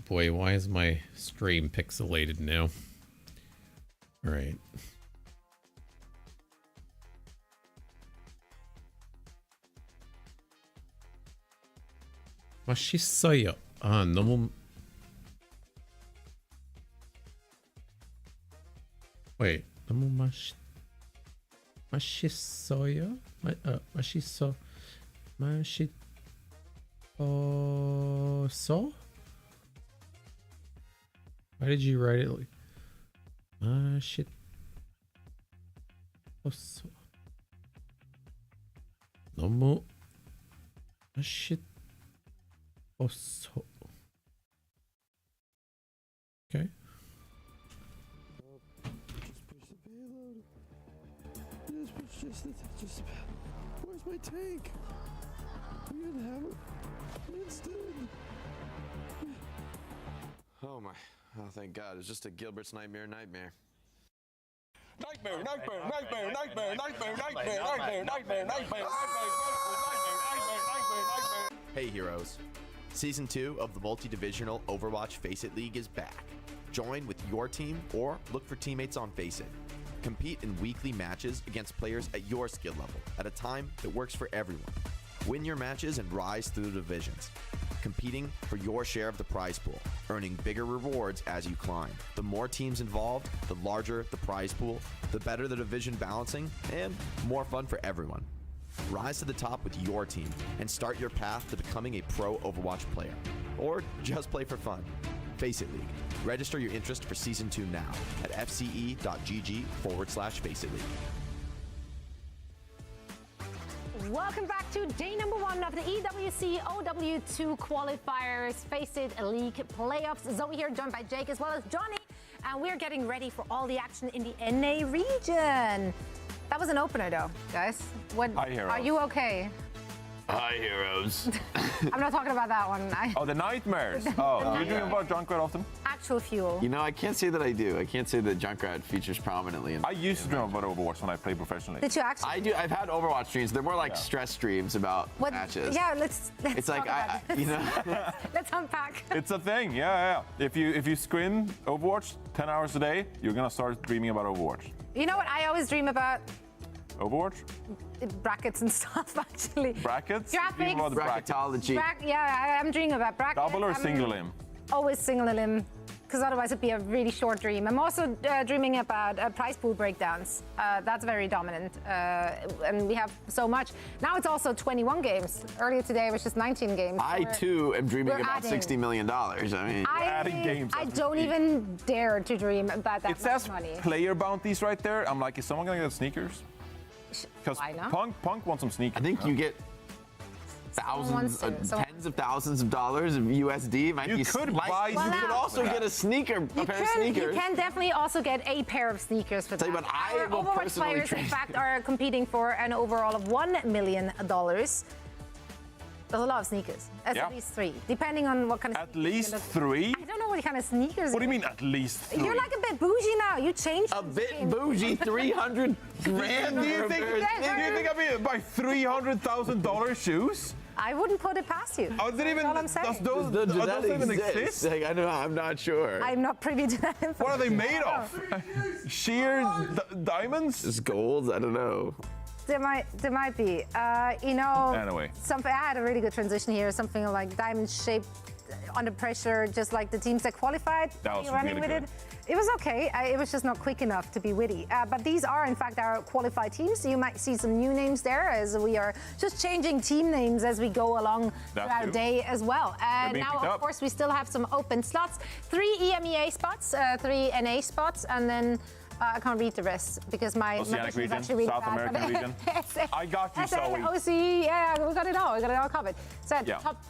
[SPEAKER 6] boy, why is my stream pixelated now? All right. 맛있어요. 아, 너무 Wait, 너무 맛있어요? 맛있어. 맛있어? Why did you write it like 맛있어? 너무 맛있어. Okay.
[SPEAKER 2] Just where's my tank? We didn't have it. Winston. Oh my! Oh, thank God! It's just a Gilbert's nightmare. Nightmare. Hey heroes! Season 2 of the multi-divisional Overwatch Face It League is back. Join with your team or look for teammates on Face It. Compete in weekly matches against players at your skill level at a time that works for everyone. Win your matches and rise through the divisions, competing for your share of the prize pool, earning bigger rewards as you climb. The more teams involved, the larger the prize pool, the better the division balancing, and more fun for everyone. Rise to the top with your team and start your path to becoming a pro Overwatch player. Or just play for fun. Face It League. Register your interest for Season 2 now at fce.gg/Face It League.
[SPEAKER 1] Welcome back to day number 1 of the EWC OW2 qualifiers Face It League playoffs. Zoe here, joined by Jake as well as Johnny, and we're getting ready for all the action in the NA region. That was an opener, though, guys.
[SPEAKER 3] Hi, heroes.
[SPEAKER 1] Are you okay?
[SPEAKER 2] Hi, heroes.
[SPEAKER 1] I'm not talking about that one.
[SPEAKER 3] Oh, the nightmares. Oh, you dream about Junkrat often?
[SPEAKER 1] Actual fuel.
[SPEAKER 2] You know, I can't say that I do. I can't say that Junkrat features prominently.
[SPEAKER 3] I used to dream about Overwatch when I played professionally.
[SPEAKER 1] Did you actually?
[SPEAKER 2] I do. I've had Overwatch streams. They're more like stress streams about matches.
[SPEAKER 1] Yeah, let's
[SPEAKER 2] It's like
[SPEAKER 1] talk about
[SPEAKER 2] you
[SPEAKER 1] this.
[SPEAKER 2] know.
[SPEAKER 1] Let's unpack.
[SPEAKER 3] It's a thing, yeah. If you scrim Overwatch 10 hours a day, you're gonna start dreaming about Overwatch.
[SPEAKER 1] You know what I always dream about?
[SPEAKER 3] Overwatch?
[SPEAKER 1] Brackets and stuff, actually.
[SPEAKER 3] Brackets?
[SPEAKER 1] Graphics.
[SPEAKER 3] Dream about the brackets.
[SPEAKER 2] Bracketology.
[SPEAKER 1] I'm dreaming about brackets.
[SPEAKER 3] Double or
[SPEAKER 1] I'm
[SPEAKER 3] single limb?
[SPEAKER 1] Always single limb, because otherwise it'd be a really short dream. I'm also dreaming about prize pool breakdowns. That's very dominant, and we have so much. Now it's also 21 games. Earlier today it was just 19 games.
[SPEAKER 2] I too am dreaming
[SPEAKER 1] we're
[SPEAKER 2] about
[SPEAKER 1] adding.
[SPEAKER 2] $60 million. I mean,
[SPEAKER 3] adding games
[SPEAKER 1] I
[SPEAKER 3] as we
[SPEAKER 1] don't
[SPEAKER 3] speak.
[SPEAKER 1] even dare to dream about that
[SPEAKER 3] It says
[SPEAKER 1] much money.
[SPEAKER 3] player bounties right there. I'm like, is someone gonna get sneakers? Because
[SPEAKER 1] Why not?
[SPEAKER 3] Punk wants some sneakers.
[SPEAKER 2] I think you get
[SPEAKER 1] wants
[SPEAKER 2] thousands,
[SPEAKER 1] to.
[SPEAKER 2] tens of thousands of dollars of USD. Might
[SPEAKER 3] You
[SPEAKER 2] be
[SPEAKER 3] could
[SPEAKER 2] slight-
[SPEAKER 3] buy
[SPEAKER 2] You
[SPEAKER 1] Well,
[SPEAKER 2] could
[SPEAKER 1] now-
[SPEAKER 2] also get a sneaker, a pair of sneakers.
[SPEAKER 1] You can definitely also get a pair of sneakers for
[SPEAKER 2] Tell
[SPEAKER 1] that.
[SPEAKER 2] you what, I
[SPEAKER 1] Our
[SPEAKER 2] will
[SPEAKER 1] Overwatch
[SPEAKER 2] personally
[SPEAKER 1] players, in
[SPEAKER 2] trade.
[SPEAKER 1] fact, are competing for an overall of $1 million. There's a lot of sneakers. At least 3, depending on what kind of.
[SPEAKER 3] At
[SPEAKER 1] sneakers
[SPEAKER 3] least
[SPEAKER 1] you're looking-
[SPEAKER 3] 3?
[SPEAKER 1] I don't know what kind of sneakers.
[SPEAKER 3] What do you mean at least 3?
[SPEAKER 1] You're like a bit bougie now. You changed.
[SPEAKER 2] A bit bougie, 300 grand.
[SPEAKER 3] Do you
[SPEAKER 2] for a
[SPEAKER 3] think
[SPEAKER 2] pair of sneakers.
[SPEAKER 3] I'd be buy $300,000 shoes?
[SPEAKER 1] I wouldn't put it past you.
[SPEAKER 3] Oh,
[SPEAKER 1] That's all I'm saying.
[SPEAKER 3] does those even exist?
[SPEAKER 2] Like, I'm not sure.
[SPEAKER 1] I'm not privy to that information.
[SPEAKER 3] What are they made of? Sheer diamonds?
[SPEAKER 2] It's gold. I don't know.
[SPEAKER 1] There might be. You know.
[SPEAKER 3] Anyway.
[SPEAKER 1] Something. I had a really good transition here. Something like diamond shaped under pressure, just like the teams that qualified.
[SPEAKER 3] That was
[SPEAKER 1] running
[SPEAKER 3] really
[SPEAKER 1] with
[SPEAKER 3] good.
[SPEAKER 1] it. It was okay. It was just not quick enough to be witty. But these are, in fact, our qualified teams. So you might see some new names there, as we are just changing team names as we go along throughout the day as well. And
[SPEAKER 3] being
[SPEAKER 1] now,
[SPEAKER 3] picked
[SPEAKER 1] of
[SPEAKER 3] up.
[SPEAKER 1] course, we still have some open slots: 3 EMEA spots, 3 NA spots, and then. I can't read the rest because my
[SPEAKER 3] Oceanic
[SPEAKER 1] membership is
[SPEAKER 3] region,
[SPEAKER 1] actually really
[SPEAKER 3] South
[SPEAKER 1] bad.
[SPEAKER 3] American region. I got you, Zoe.
[SPEAKER 1] OCE, yeah, we got it all. We got it all covered. So
[SPEAKER 3] Yeah.
[SPEAKER 1] top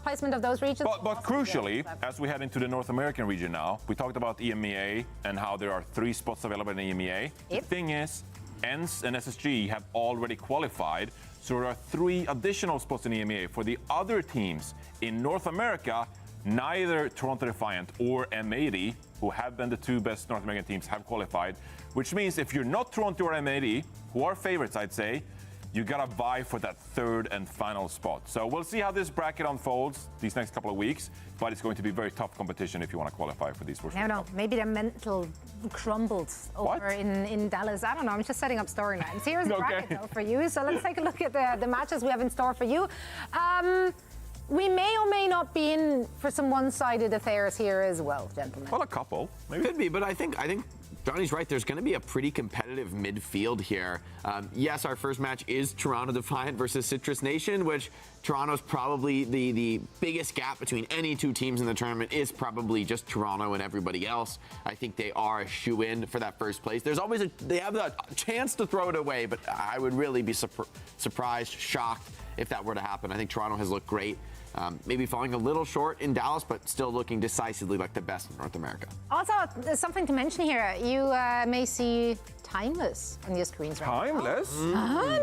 [SPEAKER 1] placement of those regions.
[SPEAKER 3] But crucially, as we head into the North American region now, we talked about EMEA and how there are 3 spots available in EMEA. The
[SPEAKER 1] Yep.
[SPEAKER 3] thing is, ENCE and SSG have already qualified, so there are 3 additional spots in EMEA. For the other teams in North America, neither Toronto Defiant or M80, who have been the 2 best North American teams, have qualified, which means if you're not Toronto or M80, who are favorites, I'd say, you gotta vie for that 3rd and final spot. So we'll see how this bracket unfolds these next couple of weeks, but it's going to be very tough competition if you want to qualify for these first.
[SPEAKER 1] I don't know. Maybe their mental crumbled over in Dallas. I don't know. I'm just setting up storylines. Here's the bracket though for you. So let's take a look at the matches we have in store for you. we may or may not be in for some one-sided affairs here as well, gentlemen.
[SPEAKER 3] Well, a couple. Maybe.
[SPEAKER 2] Could be, but I think Johnny's right. There's going to be a pretty competitive midfield here. Yes, our first match is Toronto Defiant versus Citrus Nation, which Toronto's probably the biggest gap between any two teams in the tournament is probably just Toronto and everybody else. I think they are a shoe-in for that first place. There's always they have the chance to throw it away, but I would really be surprised, shocked if that were to happen. I think Toronto has looked great. Maybe falling a little short in Dallas, but still looking decisively like the best in North America.
[SPEAKER 1] Also, there's something to mention here. You may see Timeless on your screens right now.
[SPEAKER 3] Timeless?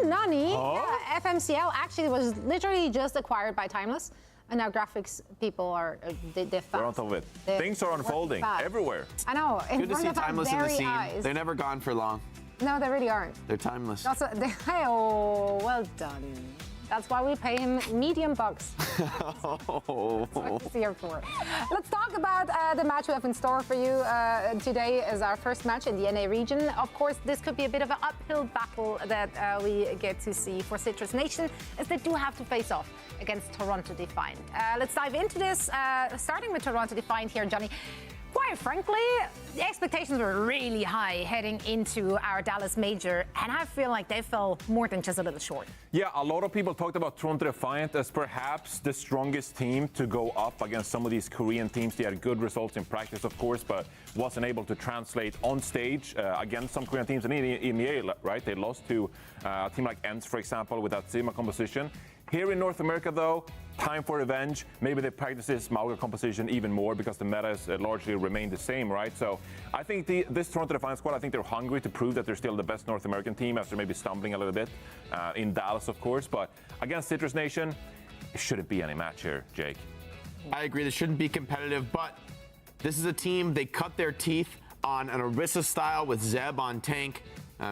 [SPEAKER 1] Nani? Yeah, FMCL actually was literally just acquired by Timeless. And now graphics people are, they're fast.
[SPEAKER 3] They're on top of it. Things are unfolding everywhere.
[SPEAKER 1] I know.
[SPEAKER 2] Good to see Timeless in the scene.
[SPEAKER 1] Eyes.
[SPEAKER 2] They're never gone for long.
[SPEAKER 1] No, they really aren't.
[SPEAKER 2] They're timeless.
[SPEAKER 1] Also, oh, well done. That's why we pay him medium bucks. That's what he's here for. Let's talk about the match we have in store for you. Today is our first match in the NA region. Of course, this could be a bit of an uphill battle that we get to see for Citrus Nation, as they do have to face off against Toronto Defiant. Let's dive into this, starting with Toronto Defiant here, Johnny. Quite frankly, the expectations were really high heading into our Dallas Major, and I feel like they fell more than just a little short.
[SPEAKER 3] Yeah, a lot of people talked about Toronto Defiant as perhaps the strongest team to go up against some of these Korean teams. They had good results in practice, of course, but wasn't able to translate on stage against some Korean teams. And in the EMEA, right, they lost to a team like ENCE, for example, with that Sigma composition. Here in North America, though, time for revenge. Maybe they practice this Mauga composition even more because the meta has largely remained the same, right? So I think this Toronto Defiant squad, I think they're hungry to prove that they're still the best North American team after maybe stumbling a little bit in Dallas, of course. But against Citrus Nation, it shouldn't be any match here, Jake.
[SPEAKER 2] I agree. This shouldn't be competitive, but this is a team, they cut their teeth on an Orisa style with Zeb on tank.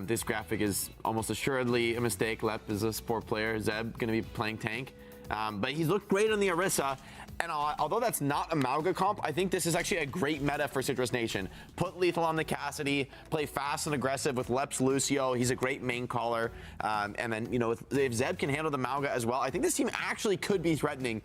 [SPEAKER 2] This graphic is almost assuredly a mistake. Lep is a support player. Zeb going to be playing tank. But he's looked great on the Orisa. And although that's not a Mauga comp, I think this is actually a great meta for Citrus Nation. Put Lethal on the Cassidy, play fast and aggressive with Lep's Lucio. He's a great main caller. And then, you know, if Zeb can handle the Mauga as well, I think this team actually could be threatening.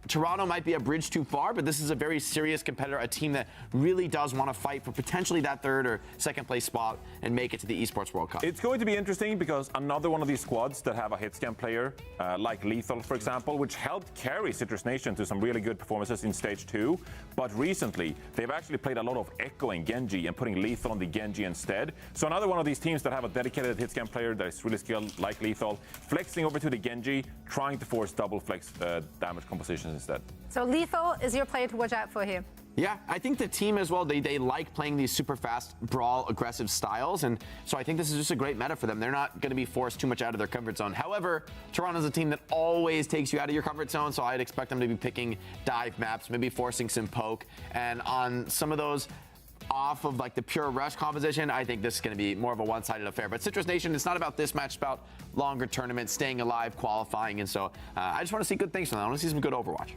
[SPEAKER 2] Toronto might be a bridge too far, but this is a very serious competitor, a team that really does want to fight for potentially that third or second place spot and make it to the Esports World Cup.
[SPEAKER 3] It's going to be interesting because another one of these squads that have a hitscan player, like Lethal, for example, which helped carry Citrus Nation to some really good performances in Stage 2. But recently, they've actually played a lot of echoing Genji and putting Lethal on the Genji instead. So another one of these teams that have a dedicated hitscan player that is really skilled, like Lethal, flexing over to the Genji, trying to force double flex damage compositions instead.
[SPEAKER 1] So Lethal is your player to watch out for here.
[SPEAKER 2] Yeah, I think the team as well, they like playing these super fast, brawl, aggressive styles. And so I think this is just a great meta for them. They're not going to be forced too much out of their comfort zone. However, Toronto's a team that always takes you out of your comfort zone. So I'd expect them to be picking dive maps, maybe forcing some poke. And on some of those off of like the pure rush composition, I think this is going to be more of a one-sided affair. But Citrus Nation, it's not about this match, it's about longer tournaments, staying alive, qualifying. And so I just want to see good things from them. I want to see some good Overwatch.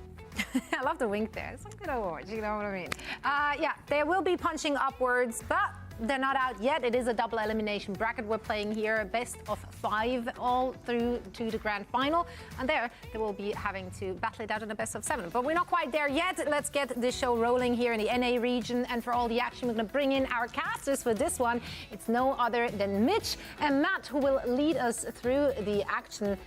[SPEAKER 1] I love the wink there. Some good Overwatch, you know what I mean? Yeah, they will be punching upwards, but they're not out yet. It is a double elimination bracket we're playing here, best of 5 all through to the grand final. And there, they will be having to battle it out in a best of 7. But we're not quite there yet. Let's get this show rolling here in the NA region. And for all the action, we're going to bring in our casters for this one. It's no other than Mitch and Matt, who will lead us through the action.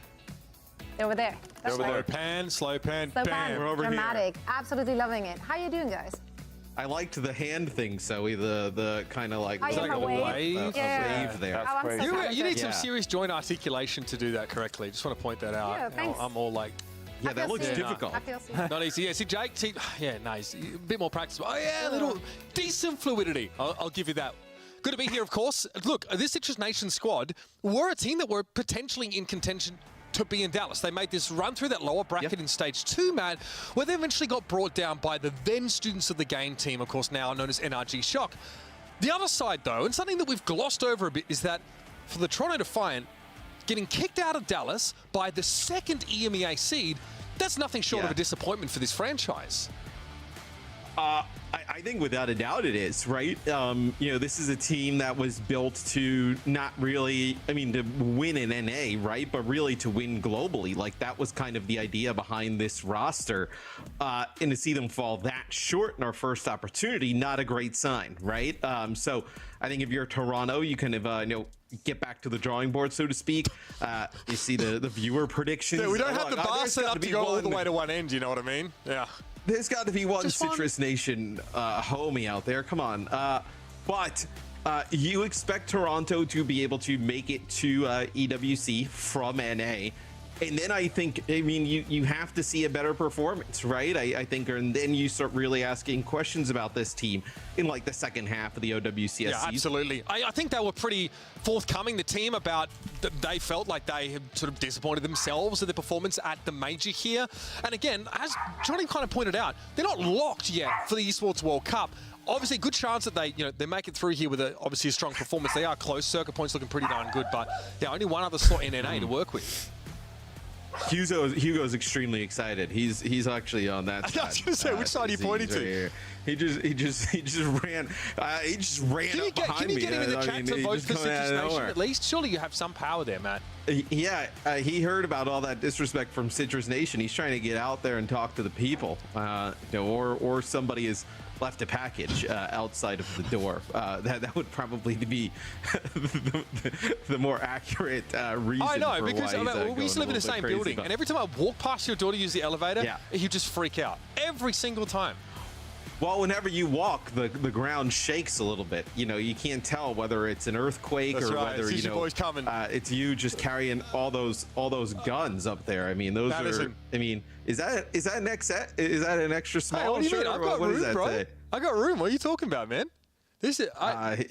[SPEAKER 1] Over there.
[SPEAKER 4] That's slow pan, slow pan, bam, we're over
[SPEAKER 1] dramatic. Here. Absolutely loving it. How you doing, guys?
[SPEAKER 7] I liked the hand thing, Zoe, the kind of like,
[SPEAKER 1] like a
[SPEAKER 4] wave
[SPEAKER 7] there.
[SPEAKER 3] That's crazy.
[SPEAKER 4] You need some serious joint articulation to do that correctly. Just want to point that out.
[SPEAKER 1] Yeah, thanks.
[SPEAKER 4] I'm all like,
[SPEAKER 7] yeah, that looks difficult.
[SPEAKER 4] Not easy. Yeah, see, Jake, yeah, nice. A bit more practice. Oh, yeah, a little decent fluidity. I'll give you that. Good to be here, of course. Look, this Citrus Nation squad were a team that were potentially in contention to be in Dallas. They made this run through that lower bracket in Stage 2, Matt, where they eventually got brought down by the then Students of the Game team, of course, now known as NRG Shock. The other side, though, and something that we've glossed over a bit, is that for the Toronto Defiant, getting kicked out of Dallas by the second EMEA seed, that's nothing short of a disappointment for this franchise.
[SPEAKER 7] I I think without a doubt it is, right? You know, this is a team that was built to not really, I mean, to win in NA, right? But really to win globally. Like, that was kind of the idea behind this roster. And to see them fall that short in our first opportunity, not a great sign, right? So I think if you're Toronto, you kind of, you know, get back to the drawing board, so to speak. You see the viewer predictions.
[SPEAKER 8] Yeah, we don't have the bar
[SPEAKER 7] there's
[SPEAKER 8] set
[SPEAKER 7] gotta
[SPEAKER 8] up to
[SPEAKER 7] be
[SPEAKER 8] go all the
[SPEAKER 7] one-
[SPEAKER 8] way to one end, you know what I mean? Yeah.
[SPEAKER 7] There's got to be one
[SPEAKER 8] Just one.
[SPEAKER 7] Citrus Nation homie out there. Come on. But you expect Toronto to be able to make it to EWC from NA. And then I think, I mean, you have to see a better performance, right? I think, and then you start really asking questions about this team in like the second half of the OWCS
[SPEAKER 8] Yeah,
[SPEAKER 7] season.
[SPEAKER 8] absolutely. I think they were pretty forthcoming, the team, about they felt like they had sort of disappointed themselves with their performance at the major here. And again, as Johnny kind of pointed out, they're not locked yet for the Esports World Cup. Obviously, good chance that they make it through here with obviously a strong performance. They are close. Circuit points looking pretty darn good, but yeah, only one other slot in NA to work with.
[SPEAKER 7] Hugo's extremely excited. He's actually on that side.
[SPEAKER 8] I was going to say, which side are you pointing to?
[SPEAKER 7] He just ran. He just ran
[SPEAKER 8] Can you
[SPEAKER 7] up behind me.
[SPEAKER 8] get him in the
[SPEAKER 7] I
[SPEAKER 8] chat
[SPEAKER 7] mean,
[SPEAKER 8] to
[SPEAKER 7] he
[SPEAKER 8] vote
[SPEAKER 7] just
[SPEAKER 8] for
[SPEAKER 7] coming out
[SPEAKER 8] Citrus
[SPEAKER 7] of
[SPEAKER 8] Nation
[SPEAKER 7] nowhere.
[SPEAKER 8] at least? Surely you have some power there, Matt.
[SPEAKER 7] Yeah, he heard about all that disrespect from Citrus Nation. He's trying to get out there and talk to the people, or somebody has left a package outside of the door. That would probably be the more accurate reason.
[SPEAKER 8] I know,
[SPEAKER 7] for
[SPEAKER 8] because
[SPEAKER 7] why
[SPEAKER 8] we used to live in the same building, and every time I walk past your door to use the elevator, you just freak out every single time.
[SPEAKER 7] Well, whenever you walk, the ground shakes a little bit. You know, you can't tell whether it's an earthquake
[SPEAKER 8] That's
[SPEAKER 7] or
[SPEAKER 8] right.
[SPEAKER 7] whether
[SPEAKER 8] It's your boys coming.
[SPEAKER 7] It's you just carrying all those guns up there. I mean, those
[SPEAKER 8] That
[SPEAKER 7] are.
[SPEAKER 8] isn't-
[SPEAKER 7] I mean, is that an extra small?
[SPEAKER 8] Hey, what do you mean?
[SPEAKER 7] shirt,
[SPEAKER 8] I've
[SPEAKER 7] or
[SPEAKER 8] got
[SPEAKER 7] what does
[SPEAKER 8] room,
[SPEAKER 7] that
[SPEAKER 8] bro.
[SPEAKER 7] say?
[SPEAKER 8] I got room. What are you talking about, man? This is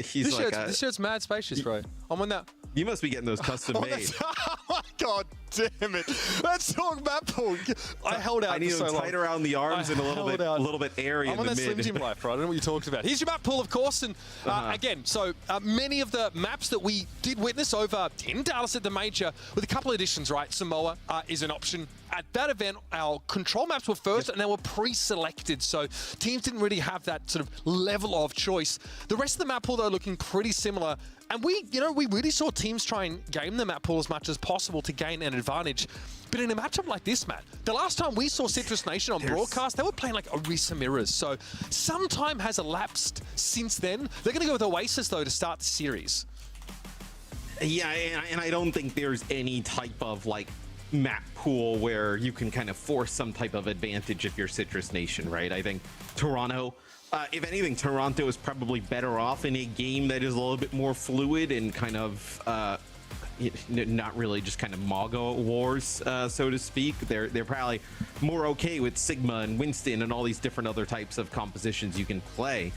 [SPEAKER 7] This
[SPEAKER 8] shirt's mad spacious, bro. I'm on that.
[SPEAKER 7] You must be getting those custom made.
[SPEAKER 8] Oh my god damn it! Let's talk map pool. I held out
[SPEAKER 7] I need
[SPEAKER 8] for
[SPEAKER 7] them
[SPEAKER 8] so
[SPEAKER 7] tight
[SPEAKER 8] long.
[SPEAKER 7] around the arms and a
[SPEAKER 8] held out.
[SPEAKER 7] little bit airy
[SPEAKER 8] I'm
[SPEAKER 7] in
[SPEAKER 8] on
[SPEAKER 7] the
[SPEAKER 8] that Slim
[SPEAKER 7] mid.
[SPEAKER 8] Jim life, bro. I don't know what you're talking about. Here's your map pool, of course, and again, so many of the maps that we did witness over in Dallas at the major, with a couple of additions, right? Samoa is an option. At that event, our control maps were first, and they were pre-selected, so teams didn't really have that sort of level of choice. The rest of the map pool, though, looking pretty similar. And we really saw teams try and game the map pool as much as possible to gain an advantage. But in a matchup like this, Matt, the last time we saw Citrus Nation on broadcast, they were playing like Orisa Mirrors. So some time has elapsed since then. They're going to go with Oasis, though, to start the series.
[SPEAKER 7] Yeah, and I don't think there's any type of like map pool where you can kind of force some type of advantage if you're Citrus Nation, right? I think Toronto, if anything, Toronto is probably better off in a game that is a little bit more fluid and kind of not really just kind of Mago wars, so to speak. They're probably more okay with Sigma and Winston and all these different other types of compositions you can play,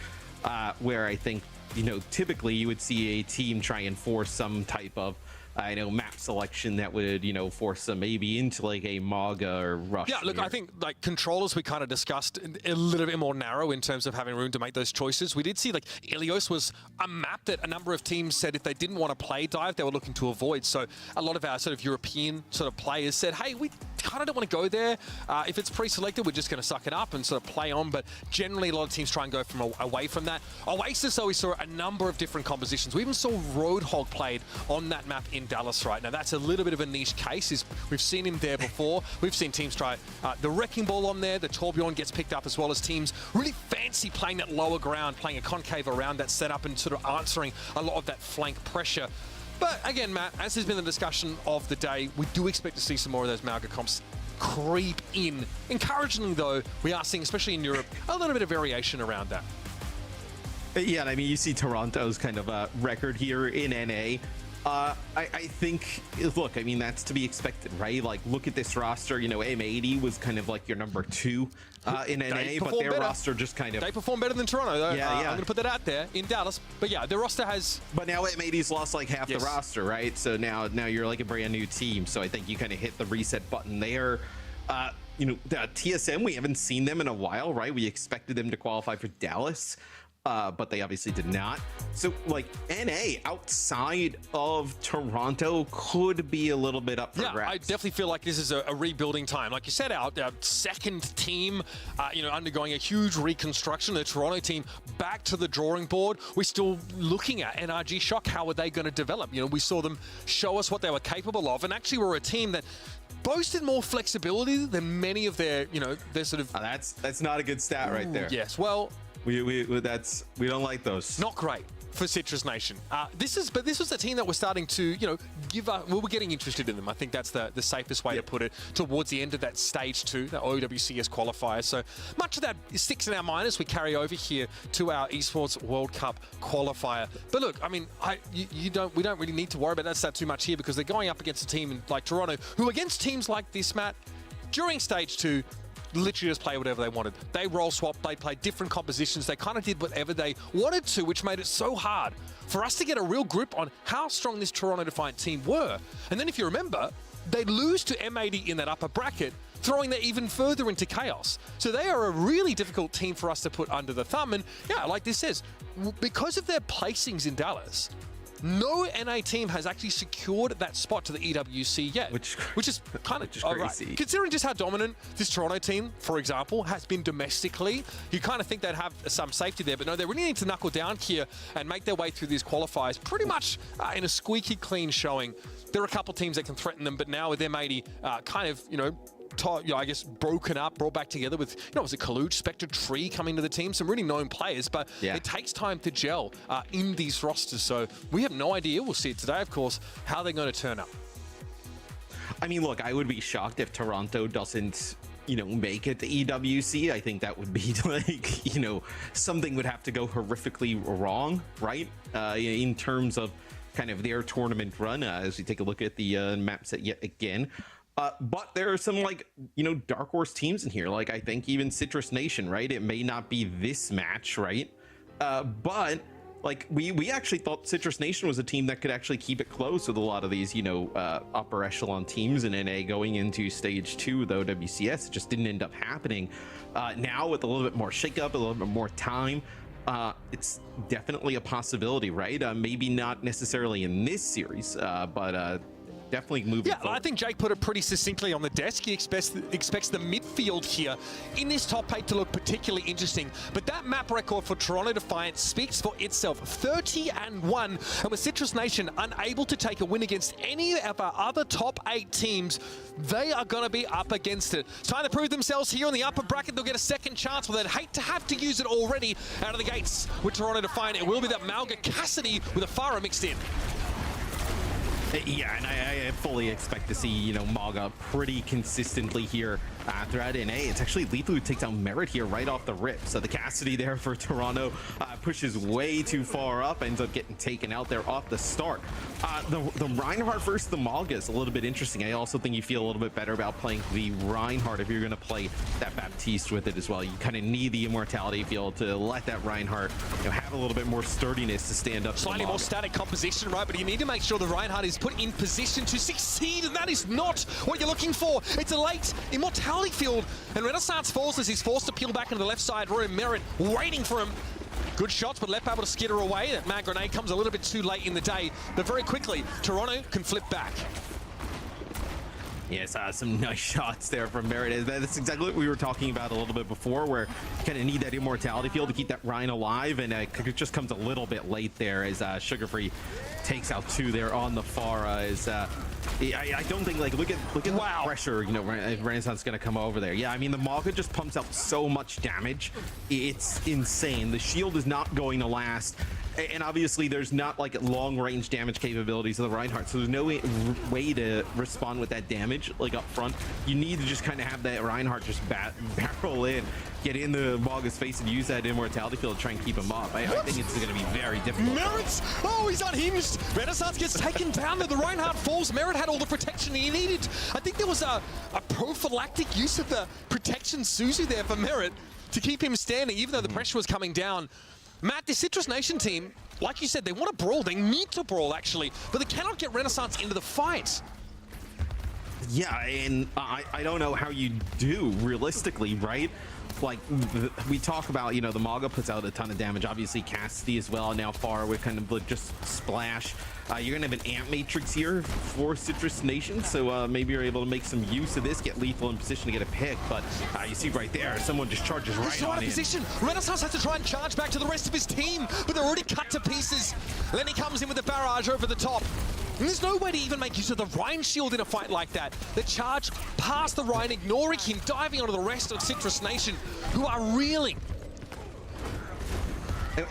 [SPEAKER 7] where I think, typically you would see a team try and force some type of map selection that would, force them maybe into like a Maga or Rush.
[SPEAKER 8] Yeah, look, I think like controllers we kind of discussed a little bit more narrow in terms of having room to make those choices. We did see like Ilios was a map that a number of teams said if they didn't want to play dive, they were looking to avoid. So a lot of our sort of European sort of players said, hey, we kind of don't want to go there. If it's pre-selected, we're just going to suck it up and sort of play on. But generally, a lot of teams try and go away from that. Oasis, though, we saw a number of different compositions. We even saw Roadhog played on that map in Dallas right now. That's a little bit of a niche case. We've seen him there before. We've seen teams try the Wrecking Ball on there. The Torbjorn gets picked up, as well as teams really fancy playing that lower ground, playing a concave around that setup and sort of answering a lot of that flank pressure. But again, Matt, as has been the discussion of the day, we do expect to see some more of those Malga comps creep in. Encouragingly, though, we are seeing, especially in Europe, a little bit of variation around that.
[SPEAKER 7] Yeah, I mean, you see Toronto's kind of record here in NA. I think, look, I mean, that's to be expected, right? Like, look at this roster. M80 was kind of like your number 2 in NA, but their roster just kind of...
[SPEAKER 8] They perform better than Toronto, though.
[SPEAKER 7] Yeah.
[SPEAKER 8] I'm going to put that out there in Dallas. But yeah, their roster has...
[SPEAKER 7] But now M80's lost like half the roster, right? So now you're like a brand new team. So I think you kind of hit the reset button there. The TSM, we haven't seen them in a while, right? We expected them to qualify for Dallas. but they obviously did not. So, like, NA outside of Toronto could be a little bit up for grabs.
[SPEAKER 8] I definitely feel like this is a rebuilding time. Like you said, our second team, undergoing a huge reconstruction. The Toronto team back to the drawing board. We're still looking at NRG Shock. How are they going to develop? We saw them show us what they were capable of, and actually we're a team that boasted more flexibility than many of their sort of.
[SPEAKER 7] That's not a good stat right there.
[SPEAKER 8] Yes, well,
[SPEAKER 7] we don't like those.
[SPEAKER 8] not great for Citrus Nation. This was a team that was starting to, give up. We were getting interested in them. I think that's the safest way to put it. Towards the end of that stage 2, the OWCS qualifier. So much of that sticks in our mind as we carry over here to our Esports World Cup qualifier. But look, I mean, we don't really need to worry about that stat too much here, because they're going up against a team like Toronto, who against teams like this, Matt, during stage 2. Literally just play whatever they wanted. They role swapped, they played different compositions, they kind of did whatever they wanted to, which made it so hard for us to get a real grip on how strong this Toronto Defiant team were. And then if you remember, they lose to M80 in that upper bracket, throwing that even further into chaos. So they are a really difficult team for us to put under the thumb. And yeah, like this says, because of their placings in Dallas, no NA team has actually secured that spot to the EWC yet, which is kind of
[SPEAKER 7] crazy.
[SPEAKER 8] Right. Considering just how dominant this Toronto team, for example, has been domestically, you kind of think they'd have some safety there, but no, they really need to knuckle down here and make their way through these qualifiers pretty much in a squeaky clean showing. There are a couple teams that can threaten them, but now with M80 kind of, I guess broken up, brought back together with, was it Kaluj, Spectre, Tree coming to the team, some really known players, but it takes time to gel in these rosters. So we have no idea, we'll see it today, of course, how they're going to turn up.
[SPEAKER 7] I mean, look, I would be shocked if Toronto doesn't, make it to EWC. I think that would be like, something would have to go horrifically wrong, right? In terms of kind of their tournament run, as we take a look at the map set yet again. But there are some dark horse teams in here. Like I think even Citrus Nation, right? It may not be this match, right? But like we actually thought Citrus Nation was a team that could actually keep it close with a lot of these, upper echelon teams in NA going into stage 2, though WCS. It just didn't end up happening. Now with a little bit more shakeup, a little bit more time, it's definitely a possibility, right? Maybe not necessarily in this series, but definitely moving forward.
[SPEAKER 8] I think Jake put it pretty succinctly on the desk. He expects the midfield here in this top 8 to look particularly interesting. But that map record for Toronto Defiant speaks for itself. 30-1. And with Citrus Nation unable to take a win against any of our other top 8 teams, they are going to be up against it. It's time to prove themselves here in the upper bracket. They'll get a second chance, but they'd hate to have to use it already out of the gates with Toronto Defiant. It will be that Malga Cassidy with a Farah mixed in.
[SPEAKER 7] Yeah, and I fully expect to see, Maga pretty consistently here throughout NA. It's actually Lethal who takes down Merit here right off the rip. So the Cassidy there for Toronto pushes way too far up, ends up getting taken out there off the start. The Reinhardt versus the Maga is a little bit interesting. I also think you feel a little bit better about playing the Reinhardt if you're going to play that Baptiste with it as well. You kind of need the immortality field to let that Reinhardt have a little bit more sturdiness to stand up.
[SPEAKER 8] Slightly more static composition, right? But you need to make sure the Reinhardt is put in position to succeed, and that is not what you're looking for. It's a late immortality field, and Renaissance falls as he's forced to peel back into the left side room. Merit waiting for him. Good shots, but Lep able to skitter away. That mag grenade comes a little bit too late in the day, but very quickly, Toronto can flip back.
[SPEAKER 7] Yes, some nice shots there from Merit. That's exactly what we were talking about a little bit before, where you kind of need that immortality field to keep that Ryan alive, and it just comes a little bit late there as Sugar Free takes out 2 there on the Farah. I don't think, look at the pressure, Renaissance going to come over there. Yeah, I mean, the Maga just pumps out so much damage. It's insane. The shield is not going to last. And obviously, there's not long-range damage capabilities of the Reinhardt, so there's no way to respond with that damage up front. You need to just kind of have that Reinhardt just barrel in, get in the Maga's face, and use that immortality field to try and keep him up. I think it's going to be very difficult.
[SPEAKER 8] Merit! Oh, he's unhinged! Renaissance gets taken down there. The Reinhardt falls. Merit had all the protection he needed. I think there was a prophylactic use of the protection Suzu there for Merit to keep him standing, even though the pressure was coming down. Matt, the Citrus Nation team, like you said, they want to brawl. They need to brawl, actually, but they cannot get Renaissance into the fight.
[SPEAKER 7] Yeah, and I don't know how you do, realistically, right? like we talk about, you know, the Maga puts out a ton of damage. Obviously, Cassidy as well. Now far with kind of just splash. You're gonna have an amp matrix here for Citrus Nation, so maybe you're able to make some use of this, get lethal in position to get a pick. But you see right there, someone just charges right on in.
[SPEAKER 8] Position. Renaissance has to try and charge back to the rest of his team, but they're already cut to pieces. Lenny comes in with the barrage over the top. And there's no way to even make use of the Rhine shield in a fight like that. The charge past the Rhine, ignoring him, diving onto the rest of Citrus Nation, who are reeling.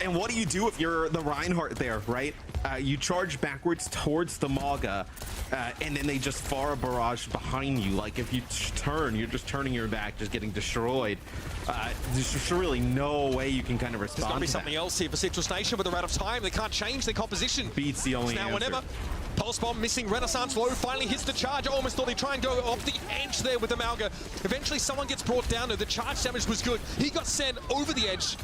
[SPEAKER 7] And what do you do if you're the Reinhardt there, right? You charge backwards towards the Maga, and then they just fire a barrage behind you. Like, if you turn, you're just turning your back, just getting destroyed. There's just really no way you can kind of respond.
[SPEAKER 8] There's got to be
[SPEAKER 7] to
[SPEAKER 8] something
[SPEAKER 7] that.
[SPEAKER 8] else here for Citrus Nation, but they're out of time. They can't change their composition.
[SPEAKER 7] Beats the only
[SPEAKER 8] now
[SPEAKER 7] answer.
[SPEAKER 8] whenever. Pulse Bomb missing, Renaissance low, finally hits the charge. I almost thought he'd try and go off the edge there with the Malga. Eventually someone gets brought down, though. The charge damage was good. He got sent over the edge.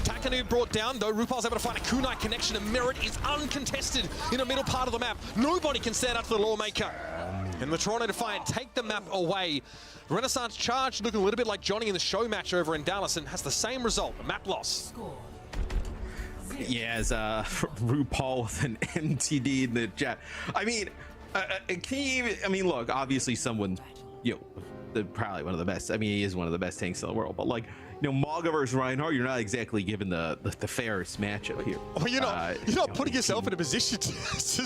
[SPEAKER 8] Takanu brought down, though. Rupal's able to find a kunai connection, and Merit is uncontested in the middle part of the map. Nobody can stand up to the Lawmaker. And the Toronto Defiant take the map away. Renaissance charge looking a little bit like Johnny in the show match over in Dallas, and has the same result, a map loss.
[SPEAKER 7] Yeah, as RuPaul with an MTD in the chat. I mean, can you even, I mean, look, obviously someone's, you know, probably one of the best. I mean, he is one of the best tanks in the world, but like, you know, Maga versus Reinhardt, you're not exactly given the fairest matchup here.
[SPEAKER 8] Well, you're not putting yourself in a position to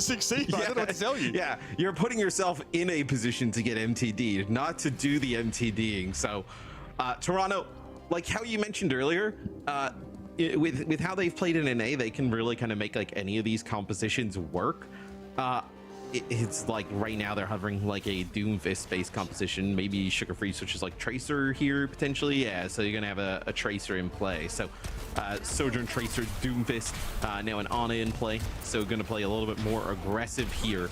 [SPEAKER 8] succeed. I don't know what to tell you.
[SPEAKER 7] Yeah, you're putting yourself in a position to get MTD'd, not to do the MTDing. So, Toronto, like how you mentioned earlier, with how they've played in NA, they can really kind of make like any of these compositions work. It's like right now they're hovering like a Doomfist based composition, maybe Sugar Free switches like Tracer here potentially. Yeah, so you're gonna have a Tracer in play. So Sojourn, Tracer, Doomfist, now an Ana in play. So gonna play a little bit more aggressive here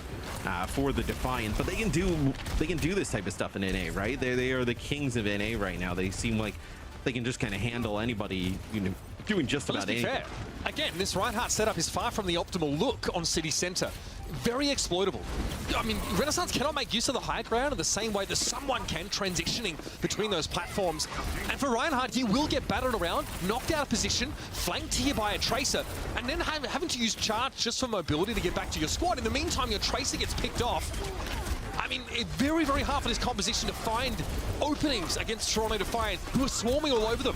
[SPEAKER 7] for the Defiant. But they can do this type of stuff in NA, right? They are the kings of NA right now. They seem like they can just kind of handle anybody, you know, doing just about anything.
[SPEAKER 8] Fair. Again, this Reinhardt setup is far from the optimal look on City Center. Very exploitable. I mean, Renaissance cannot make use of the high ground in the same way that someone can, transitioning between those platforms. And for Reinhardt, you will get battered around, knocked out of position, flanked here by a Tracer, and then having to use charge just for mobility to get back to your squad. In the meantime, your Tracer gets picked off. I mean, it's very, very hard for this composition to find openings against Toronto Defiant, who are swarming all over them.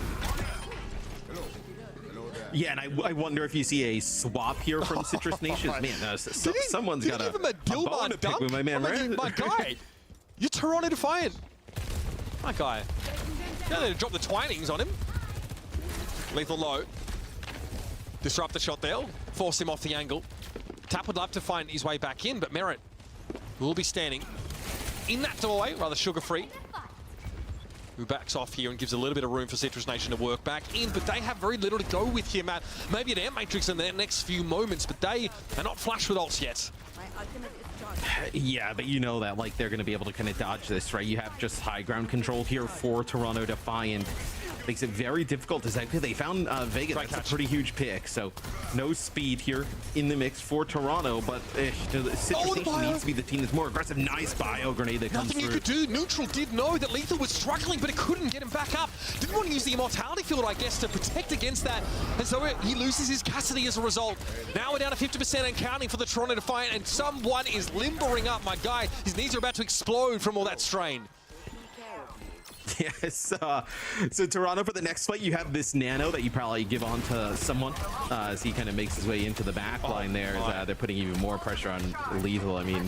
[SPEAKER 7] Yeah, and I wonder if you see a swap here from Citrus Nation. Man, someone's got a bone to pick with my man, right?
[SPEAKER 8] My guy, you're Toronto Defiant. My guy. Now they drop the twinings on him. Lethal low. Disrupt the shot there. Force him off the angle. Tap would love to find his way back in, but Merit will be standing in that doorway, rather sugar-free. Who backs off here and gives a little bit of room for Citrus Nation to work back in, but they have very little to go with here, Matt. Maybe an Amp Matrix in their next few moments, but they are not flush with ults yet.
[SPEAKER 7] Yeah, but you know that like they're going to be able to kind of dodge this, right? You have just high ground control here for Toronto Defiant. Makes it very difficult. Exactly, they found Vega. That's a pretty huge pick. So no speed here in the mix for Toronto, but Citrus Nation needs to be the team that's more aggressive. Nice bio grenade that comes through.
[SPEAKER 8] Nothing you could do. Neutral did know that Lethal was struggling, but it couldn't get him back up. Didn't want to use the Immortality Field, I guess, to protect against that. And so he loses his Cassidy as a result. Now we're down to 50% and counting for the Toronto Defiant, and someone is limbering up. My guy, his knees are about to explode from all that strain.
[SPEAKER 7] Yes, so Toronto, for the next fight, you have this nano that you probably give on to someone as he kind of makes his way into the back line there. They're putting even more pressure on Lethal. I mean,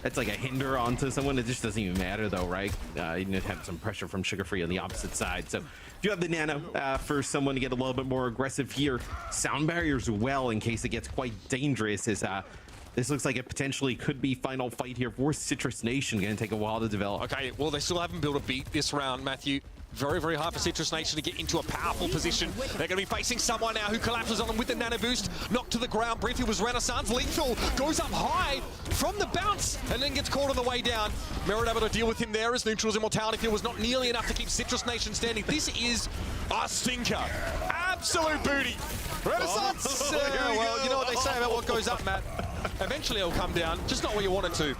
[SPEAKER 7] that's like a hinder onto someone. It just doesn't even matter, though, right? You need to have some pressure from Sugar Free on the opposite side. So if you have the nano for someone to get a little bit more aggressive here, sound barriers well in case it gets quite dangerous. This looks like it potentially could be final fight here for Citrus Nation. Going to take a while to develop.
[SPEAKER 8] Okay, well, they still haven't built a beat this round, Matthew. Very, very hard for Citrus Nation to get into a powerful position. They're going to be facing someone now who collapses on them with the nano boost. Knocked to the ground. Briefly was Renaissance. Lethal goes up high from the bounce and then gets caught on the way down. Merit able to deal with him there as Neutral's Immortality Field was not nearly enough to keep Citrus Nation standing. This is a stinker. Absolute booty. Renaissance. Well, you know what they say about what goes up, Matt. Eventually it'll come down, just not where you want it to.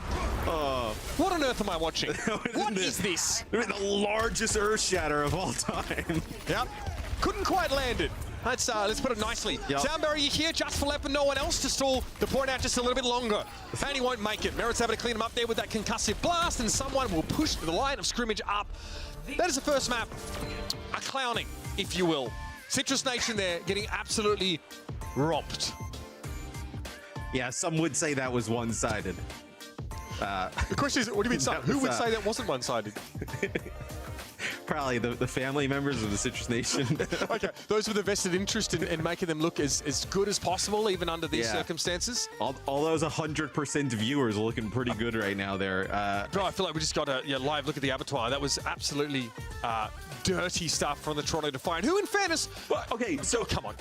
[SPEAKER 8] What on earth am I watching? What is this?
[SPEAKER 7] The largest earth shatter of all time.
[SPEAKER 8] Yep. Couldn't quite land it. Let's put it nicely.
[SPEAKER 7] Yep.
[SPEAKER 8] Soundberry, you here just for left and no one else to stall the point out just a little bit longer. And he won't make it. Merit's able to clean him up there with that concussive blast, and someone will push the line of scrimmage up. That is the first map. A clowning, if you will. Citrus Nation there getting absolutely romped.
[SPEAKER 7] Yeah, some would say that was one-sided.
[SPEAKER 8] The question is, what do you mean, son? Who would say that wasn't one-sided?
[SPEAKER 7] Probably the family members of the Citrus Nation.
[SPEAKER 8] Okay, those with a vested interest in making them look as good as possible, even under these circumstances.
[SPEAKER 7] All those 100% viewers are looking pretty good right now there.
[SPEAKER 8] Bro, I feel like we just got a live look at the abattoir. That was absolutely dirty stuff from the Toronto Defiant, who, in fairness...
[SPEAKER 7] Okay, so...
[SPEAKER 8] come on.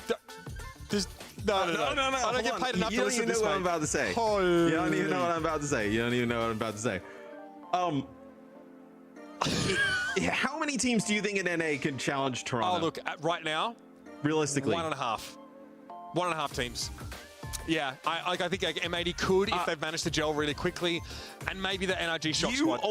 [SPEAKER 8] No. I don't get paid enough to listen to this,
[SPEAKER 7] You don't even know what I'm about to say.
[SPEAKER 8] Oh.
[SPEAKER 7] You don't even know what I'm about to say. You don't even know what I'm about to say. How many teams do you think in NA could challenge Toronto?
[SPEAKER 8] Oh, look, right now,
[SPEAKER 7] realistically,
[SPEAKER 8] 1.5. 1.5 teams. Yeah, I think M80 could if they've managed to gel really quickly, and maybe the NRG Shock Squad.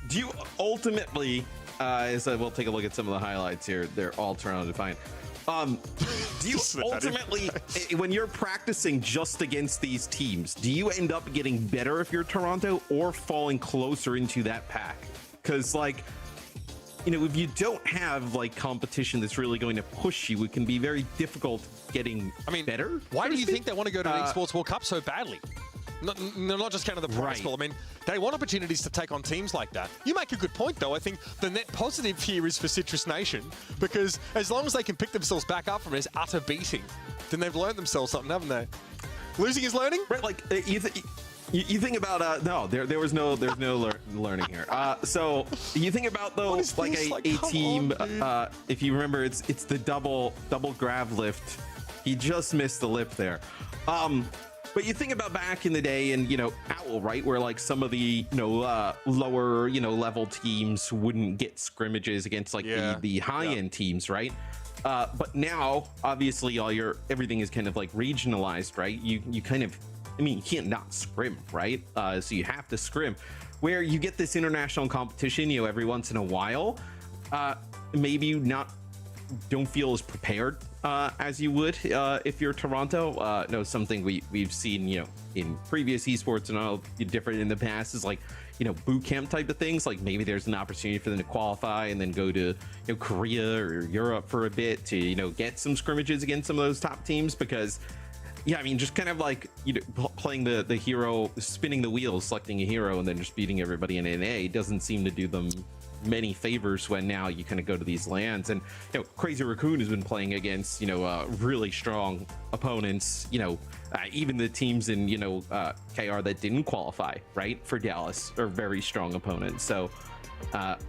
[SPEAKER 7] Do you ultimately, so we'll take a look at some of the highlights here. They're all Toronto Defiant. Do you ultimately, when you're practicing just against these teams, do you end up getting better if you're Toronto or falling closer into that pack? Because, like, you know, if you don't have like competition that's really going to push you, it can be very difficult getting better.
[SPEAKER 8] Why do you think they want to go to the Esports World Cup so badly? Not just kind of the prize pool. I mean, they want opportunities to take on teams like that. You make a good point, though. I think the net positive here is for Citrus Nation, because as long as they can pick themselves back up from this utter beating, then they've learned themselves something, haven't they? Losing is learning?
[SPEAKER 7] Right, like, you think about, no, there's no learning here. So you think about, though, like a team, if you remember, it's the double grab lift. He just missed the lip there. But you think about back in the day, and Owl, right, where like some of the lower level teams wouldn't get scrimmages against like the high end teams, right? But now obviously everything is kind of like regionalized, right? You kind of, you can't not scrim, right? So you have to scrim. Where you get this international competition, every once in a while, maybe you don't feel as prepared as you would if you're Toronto. No, something we've seen in previous esports and all different in the past is like boot camp type of things. Like maybe there's an opportunity for them to qualify and then go to Korea or Europe for a bit to get some scrimmages against some of those top teams, because just kind of like playing the hero, spinning the wheels, selecting a hero and then just beating everybody in NA doesn't seem to do them many favors when now you kind of go to these lands. And Crazy Raccoon has been playing against really strong opponents, even the teams in KR that didn't qualify right for Dallas are very strong opponents, so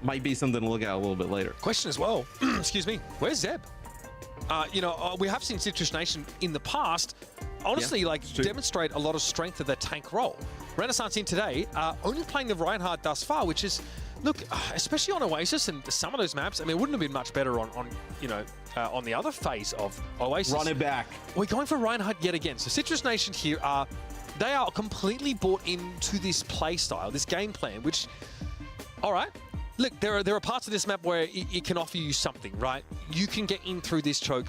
[SPEAKER 7] might be something to look at a little bit later.
[SPEAKER 8] Question as well, excuse me, where's Zeb? We have seen Citrus Nation in the past honestly demonstrate a lot of strength of their tank role. Renaissance in today only playing the Reinhardt thus far, which is, look, especially on Oasis and some of those maps, it wouldn't have been much better on the other phase of Oasis.
[SPEAKER 7] Run it back.
[SPEAKER 8] We're going for Reinhardt yet again. So Citrus Nation here they are completely bought into this play style, this game plan, which, all right, look, there are parts of this map where it can offer you something, right? You can get in through this choke.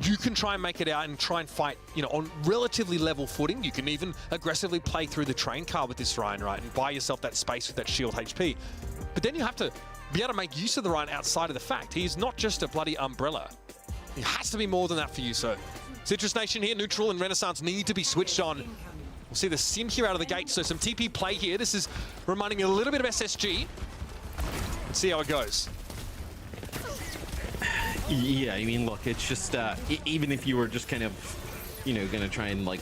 [SPEAKER 8] You can try and make it out and try and fight, on relatively level footing. You can even aggressively play through the train car with this Ryan, right, and buy yourself that space with that shield HP. But then you have to be able to make use of the Ryan outside of the fact he is not just a bloody umbrella. He has to be more than that for you, so Citrus Nation here, neutral, and Renaissance need to be switched on. We'll see the Sim here out of the gate, so some TP play here. This is reminding me a little bit of SSG. Let's see how it goes.
[SPEAKER 7] Yeah, look, it's just even if you were just kind of going to try and like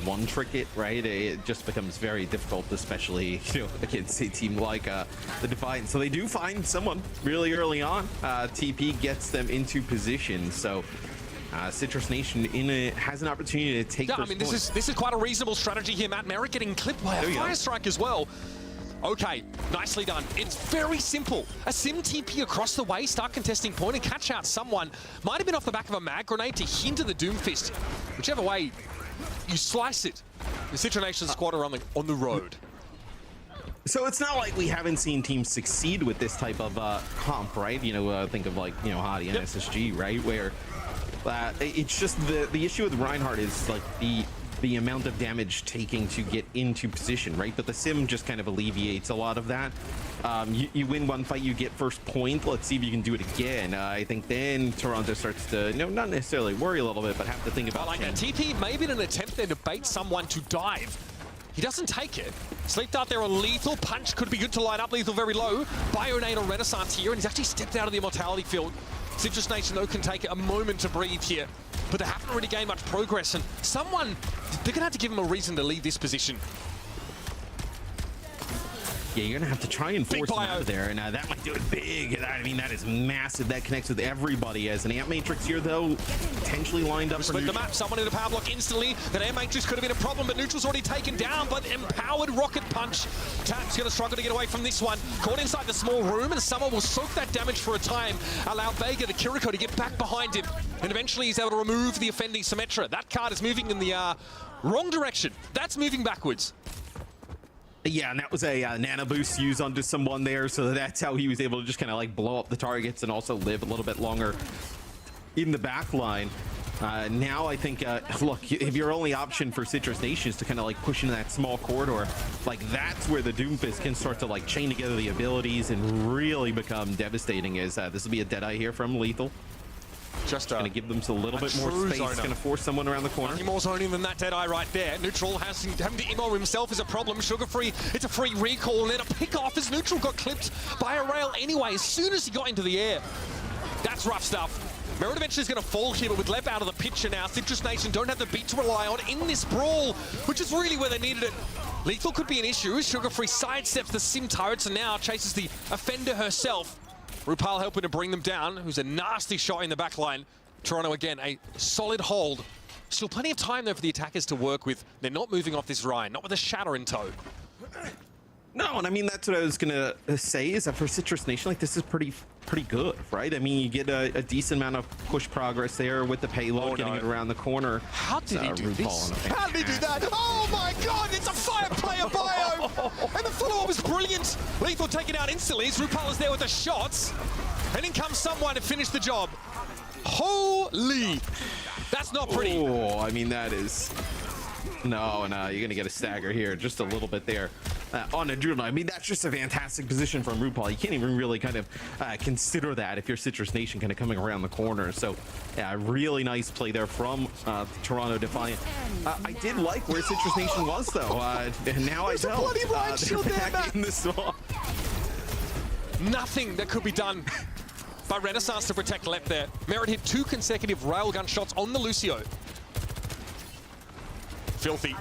[SPEAKER 7] one trick it, right, it just becomes very difficult, especially against a team like the Defiant. So they do find someone really early on. TP gets them into position, so Citrus Nation has an opportunity to take first point.
[SPEAKER 8] This is quite a reasonable strategy here. Matt Merrick getting clipped by a fire strike as well. Okay, nicely done. It's very simple. A sim TP across the way, start contesting point and catch out someone. Might have been off the back of a mag grenade to hinder the Doomfist. Whichever way you slice it, the Citrus Nation squad are on the road.
[SPEAKER 7] So it's not like we haven't seen teams succeed with this type of comp, right? You know, think of like, you know, Hadi and SSG, right? Where it's just the issue with Reinhardt is like the amount of damage taking to get into position, right? But the sim just kind of alleviates a lot of that. You win one fight, you get first point. Let's see if you can do it again. I think then Toronto starts to, you know, not necessarily worry a little bit, but have to think about
[SPEAKER 8] like that TP, maybe in an attempt there to bait someone to dive. He doesn't take it. Sleep dart there on Lethal. Punch could be good to line up. Lethal very low. Bionade on Renaissance here, and he's actually stepped out of the Immortality field. Citrus Nation, though, can take a moment to breathe here, but they haven't really gained much progress, and they're going to have to give him a reason to leave this position.
[SPEAKER 7] Yeah, you're going to have to try and force him out of there, and that might do it big. I mean, that is massive. That connects with everybody. As an Amp Matrix here, though, potentially lined up for
[SPEAKER 8] Split the map. Someone in a power block instantly. That Amp Matrix could have been a problem, but Neutral's already taken down, but empowered Rocket Punch. Tap's going to struggle to get away from this one. Caught inside the small room, and someone will soak that damage for a time, allow Vega, the Kiriko, to get back behind him, and eventually he's able to remove the offending Symmetra. That card is moving in the wrong direction. That's moving backwards.
[SPEAKER 7] Yeah, and that was a nano boost used onto someone there, so that's how he was able to just kind of like blow up the targets and also live a little bit longer in the back line. Now I think, look, if your only option for Citrus Nation is to kind of like push into that small corridor, like that's where the Doomfist can start to like chain together the abilities and really become devastating. As this will be a Deadeye here from Lethal. Just going to give them a little bit more space. It's going to force someone around the corner.
[SPEAKER 8] Any more zoning than that Deadeye right there. Neutral having to immo himself is a problem. Sugar Free, it's a free recall, and then a pick off as Neutral got clipped by a rail anyway as soon as he got into the air. That's rough stuff. Merit eventually is going to fall here, but with Lev out of the picture now, Citrus Nation don't have the beat to rely on in this brawl, which is really where they needed it. Lethal could be an issue. Sugar Free sidesteps the sim turrets and now chases the offender herself. Rupal helping to bring them down, who's a nasty shot in the back line. Toronto, again, a solid hold. Still plenty of time, though, for the attackers to work with. They're not moving off this Ryan, not with a shatter in tow.
[SPEAKER 7] No, and I mean, that's what I was going to say, is that for Citrus Nation, like, this is pretty good, right? I mean, you get a decent amount of push progress there with the payload, getting it around the corner.
[SPEAKER 8] How did he do this? How did he do that? Oh my god, it's a fire player bio! And the follow-up was brilliant. Lethal taken out instantly as Rupal is there with the shots. And in comes someone to finish the job. Holy! That's not pretty.
[SPEAKER 7] Oh, I mean, that is... No, you're going to get a stagger here, just a little bit there on Adrenal. I mean, that's just a fantastic position from Rupal. You can't even really kind of consider that if you're Citrus Nation kind of coming around the corner. So, yeah, really nice play there from Toronto Defiant. I did like where Citrus Nation was, though. And now I don't.
[SPEAKER 8] Bloody right shield there,
[SPEAKER 7] in the swamp.
[SPEAKER 8] Nothing that could be done by Renaissance to protect left there. Merit hit 2 consecutive railgun shots on the Lucio. Filthy.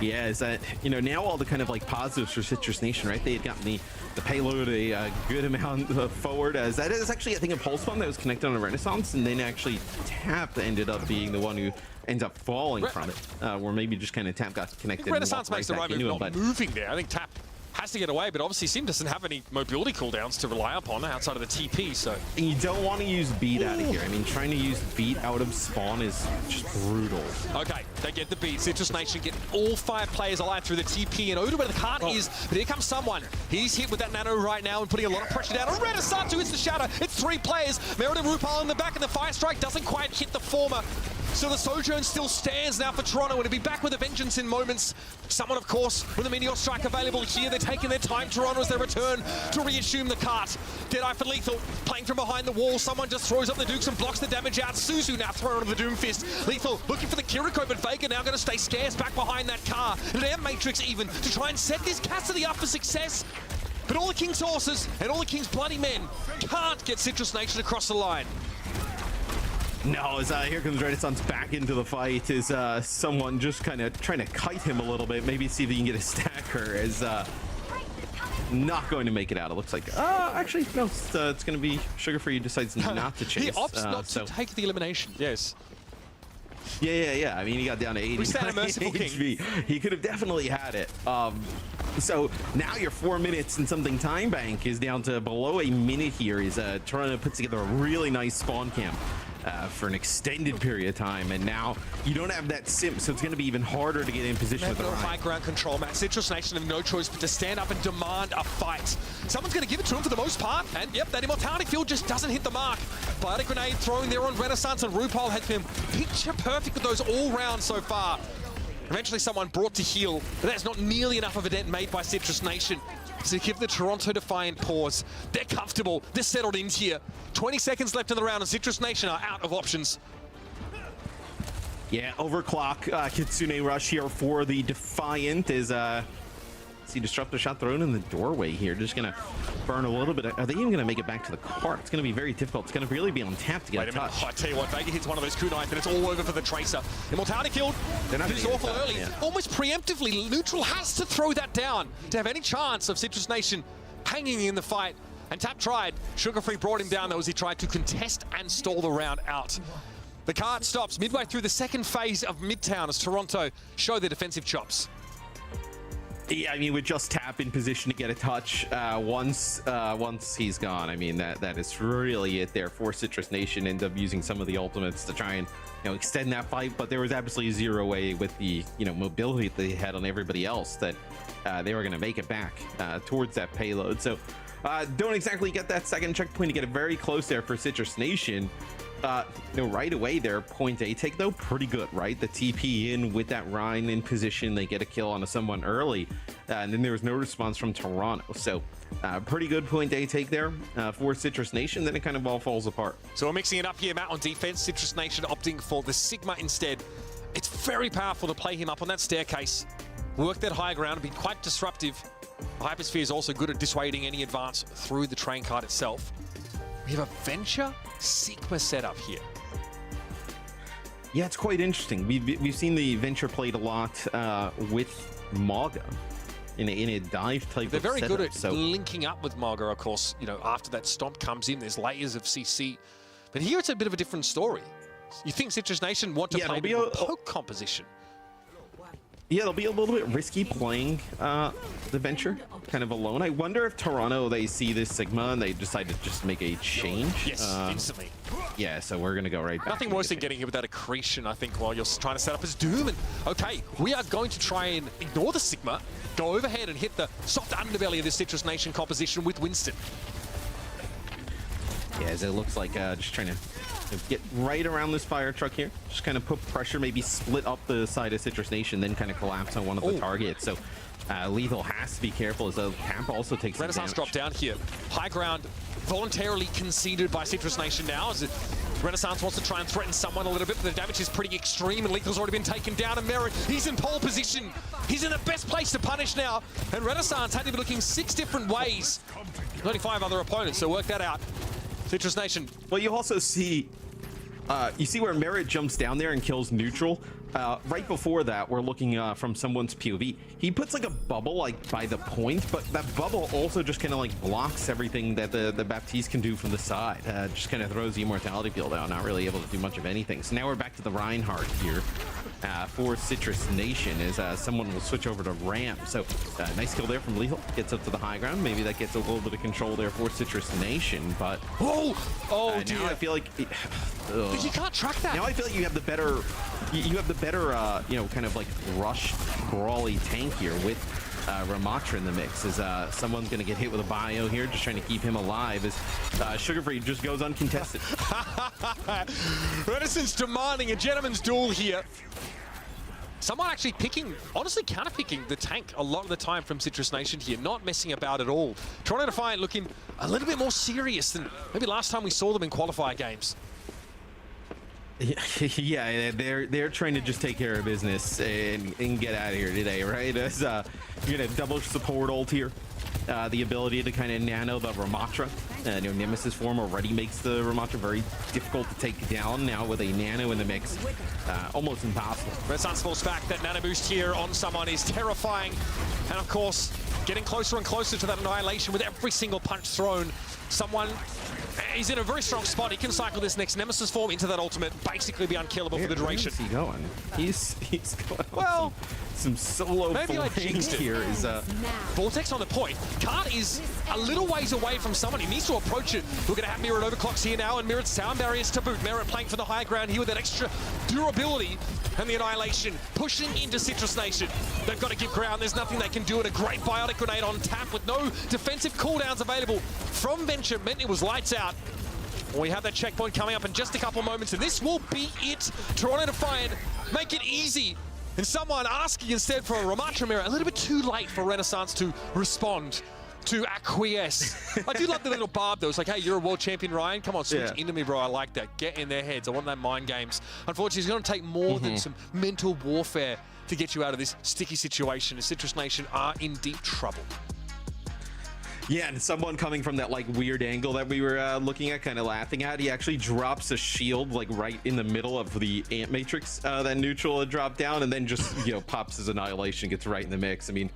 [SPEAKER 7] Yeah, is that, you know, now all the kind of like positives for Citrus Nation, right? They had gotten the payload a good amount forward, as that is actually, I think, a pulse bomb that was connected on a Renaissance, and then actually Tap ended up being the one who ends up falling from it, or maybe just kind of Tap got connected.
[SPEAKER 8] Renaissance makes the right move, not moving there. I think Tap has to get away, but obviously Sim doesn't have any mobility cooldowns to rely upon outside of the TP, so...
[SPEAKER 7] And you don't want to use beat out of here. I mean, trying to use beat out of spawn is just brutal.
[SPEAKER 8] Okay, they get the beat. Citrus Nation get all 5 players alive through the TP, and Oda where the cart is, but here comes someone. He's hit with that nano right now and putting a lot of pressure down on Renaissance, who hits the shadow. It's 3 players. Merit and Rupal in the back, and the Fire Strike doesn't quite hit the former. So the Sojourn still stands now for Toronto, and it'll be back with a vengeance in moments. Someone, of course, with a Meteor Strike available here. They're taking their time, Toronto, as they return to reassume the cart. Deadeye for Lethal, playing from behind the wall. Someone just throws up the Dukes and blocks the damage out. Suzu now thrown onto the Doomfist. Lethal looking for the Kiriko, but Vega now going to stay scarce back behind that car. And an Air Matrix even to try and set this Cassidy up for success. But all the King's horses and all the King's bloody men can't get Citrus Nation across the line.
[SPEAKER 7] No, as here comes Renaissance back into the fight, is someone just kind of trying to kite him a little bit, maybe see if he can get a stacker, as not going to make it out, it looks like. Actually, no, it's going to be Sugar Free decides not to chase.
[SPEAKER 8] He opts not to take the elimination, yes.
[SPEAKER 7] Yeah. I mean, he got down to 80 HP. He could have definitely had it. So now your 4 minutes and something time bank is down to below a minute here. Toronto puts together a really nice spawn camp. for an extended period of time, and now you don't have that simp, so it's going to be even harder to get in position with the
[SPEAKER 8] No
[SPEAKER 7] Ryan.
[SPEAKER 8] high ground control, Matt. Citrus Nation have no choice but to stand up and demand a fight. Someone's going to give it to him for the most part, and yep, that immortality field just doesn't hit the mark. Biotic grenade thrown there on Renaissance, and RuPaul has been picture perfect with those all round so far. Eventually someone brought to heal, but that's not nearly enough of a dent made by Citrus Nation. So give the Toronto Defiant pause. They're comfortable, they're settled in here. 20 seconds left in the round, and Citrus Nation are out of options.
[SPEAKER 7] Yeah, overclock Kitsune rush here for the Defiant is see disruptive shot thrown in the doorway here. Just gonna burn a little bit. Are they even gonna make it back to the cart? It's gonna be very difficult. It's gonna really be on tap to get a touch.
[SPEAKER 8] I tell you what, Vega hits one of those kunais, and it's all over for the Tracer. Immortality killed. This is awful early.
[SPEAKER 7] Yeah.
[SPEAKER 8] Almost preemptively, Neutral has to throw that down to have any chance of Citrus Nation hanging in the fight. And Tap tried. Sugar Free brought him down though as he tried to contest and stall the round out. The cart stops midway through the second phase of Midtown as Toronto show their defensive chops.
[SPEAKER 7] Yeah, I mean, with just Tap in position to get a touch once he's gone. I mean, that is really it there for Citrus Nation. End up using some of the ultimates to try and extend that fight, but there was absolutely zero way with the mobility that they had on everybody else that they were going to make it back towards that payload. So don't exactly get that second checkpoint to get it very close there for Citrus Nation. Right away there, point A take though, pretty good, right? The TP in with that Rhine in position, they get a kill on someone early, and then there was no response from Toronto. So pretty good point A take there for Citrus Nation. Then it kind of all falls apart.
[SPEAKER 8] So we're mixing it up here, Matt, on defense. Citrus Nation opting for the Sigma instead. It's very powerful to play him up on that staircase, work that high ground, be quite disruptive. The Hypersphere is also good at dissuading any advance through the train card itself. We have a Venture Sigma setup here.
[SPEAKER 7] Yeah, it's quite interesting. We've seen the Venture played a lot with Maga in a dive type
[SPEAKER 8] They're
[SPEAKER 7] of
[SPEAKER 8] very
[SPEAKER 7] setup,
[SPEAKER 8] good at
[SPEAKER 7] so
[SPEAKER 8] linking up with Maga, of course. After that stomp comes in, there's layers of CC. But here it's a bit of a different story. You think Citrus Nation want to play a poke composition?
[SPEAKER 7] Yeah, it'll be a little bit risky playing the Venture kind of alone. I wonder if Toronto, they see this Sigma and they decide to just make a change.
[SPEAKER 8] Yes, instantly.
[SPEAKER 7] Yeah, so we're going to go right back.
[SPEAKER 8] Nothing worse than getting hit with that accretion, I think, while you're trying to set up as Doom. And okay, we are going to try and ignore the Sigma, go overhead and hit the soft underbelly of this Citrus Nation composition with Winston.
[SPEAKER 7] Yeah, as it looks like just trying to get right around this fire truck here. Just kind of put pressure, maybe split up the side of Citrus Nation, then kind of collapse on one of the targets. So Lethal has to be careful as the camp also takes
[SPEAKER 8] Renaissance drop down here. High ground voluntarily conceded by Citrus Nation now as Renaissance wants to try and threaten someone a little bit, but the damage is pretty extreme and Lethal's already been taken down. And Merrick, he's in pole position. He's in the best place to punish now. And Renaissance had to be looking 6 different ways. 35 other opponents, so work that out. Citrus Nation.
[SPEAKER 7] Well, you also see, you see where Merritt jumps down there and kills Neutral. Right before that, we're looking from someone's POV. He puts like a bubble like by the point, but that bubble also just kind of like blocks everything that the Baptiste can do from the side. Just kind of throws the immortality field out, not really able to do much of anything. So now we're back to the Reinhardt here for Citrus Nation as someone will switch over to Ram. So nice kill there from Lethal. Gets up to the high ground. Maybe that gets a little bit of control there for Citrus Nation, but
[SPEAKER 8] oh dear.
[SPEAKER 7] now I feel like
[SPEAKER 8] you can't track that.
[SPEAKER 7] Now I feel like you have the better, kind of like rush brawly tank here with Ramatra in the mix. As someone's going to get hit with a bio here, just trying to keep him alive as Sugar Free just goes uncontested.
[SPEAKER 8] Renaissance demanding a gentleman's duel here. Someone actually honestly counter-picking the tank a lot of the time from Citrus Nation here, not messing about at all. Toronto Defiant looking a little bit more serious than maybe last time we saw them in qualifier games.
[SPEAKER 7] Yeah, they're trying to just take care of business and get out of here today, right? As you're gonna double support ult here. The ability to kind of nano the Ramatra. Nemesis form already makes the Ramatra very difficult to take down. Now with a nano in the mix, almost impossible.
[SPEAKER 8] Renaissance falls back. That nano boost here on someone is terrifying. And of course, getting closer and closer to that annihilation with every single punch thrown. Someone he's in a very strong spot. He can cycle this next Nemesis form into that ultimate, basically be unkillable for the duration.
[SPEAKER 7] Where is he going? He's going
[SPEAKER 8] Well,
[SPEAKER 7] some solo
[SPEAKER 8] maybe I jinxed it.
[SPEAKER 7] here is
[SPEAKER 8] Vortex on the point. Kart is a little ways away from someone. He needs to approach it. We're going to have Mirrored overclocks here now, and Mirrored sound barriers to boot. Mirrored playing for the high ground here with that extra durability and the Annihilation pushing into Citrus Nation. They've got to give ground. There's nothing they can do. And a great biotic grenade on tap with no defensive cooldowns available from Venture meant it was lights out. We have that checkpoint coming up in just a couple moments, and this will be it. Toronto Defiant make it easy. And someone asking instead for a Ramatra mirror, a little bit too late for Renaissance to respond, to acquiesce. I do love the little barb though. It's like, hey, you're a world champion, Ryan. Come on, switch into me, bro. I like that. Get in their heads. I want that mind games. Unfortunately, it's going to take more than some mental warfare to get you out of this sticky situation. The Citrus Nation are in deep trouble.
[SPEAKER 7] Yeah, and someone coming from that like weird angle that we were looking at, kind of laughing at, he actually drops a shield like right in the middle of the ant matrix that Neutral had dropped down, and then just pops his Annihilation, gets right in the mix. I mean,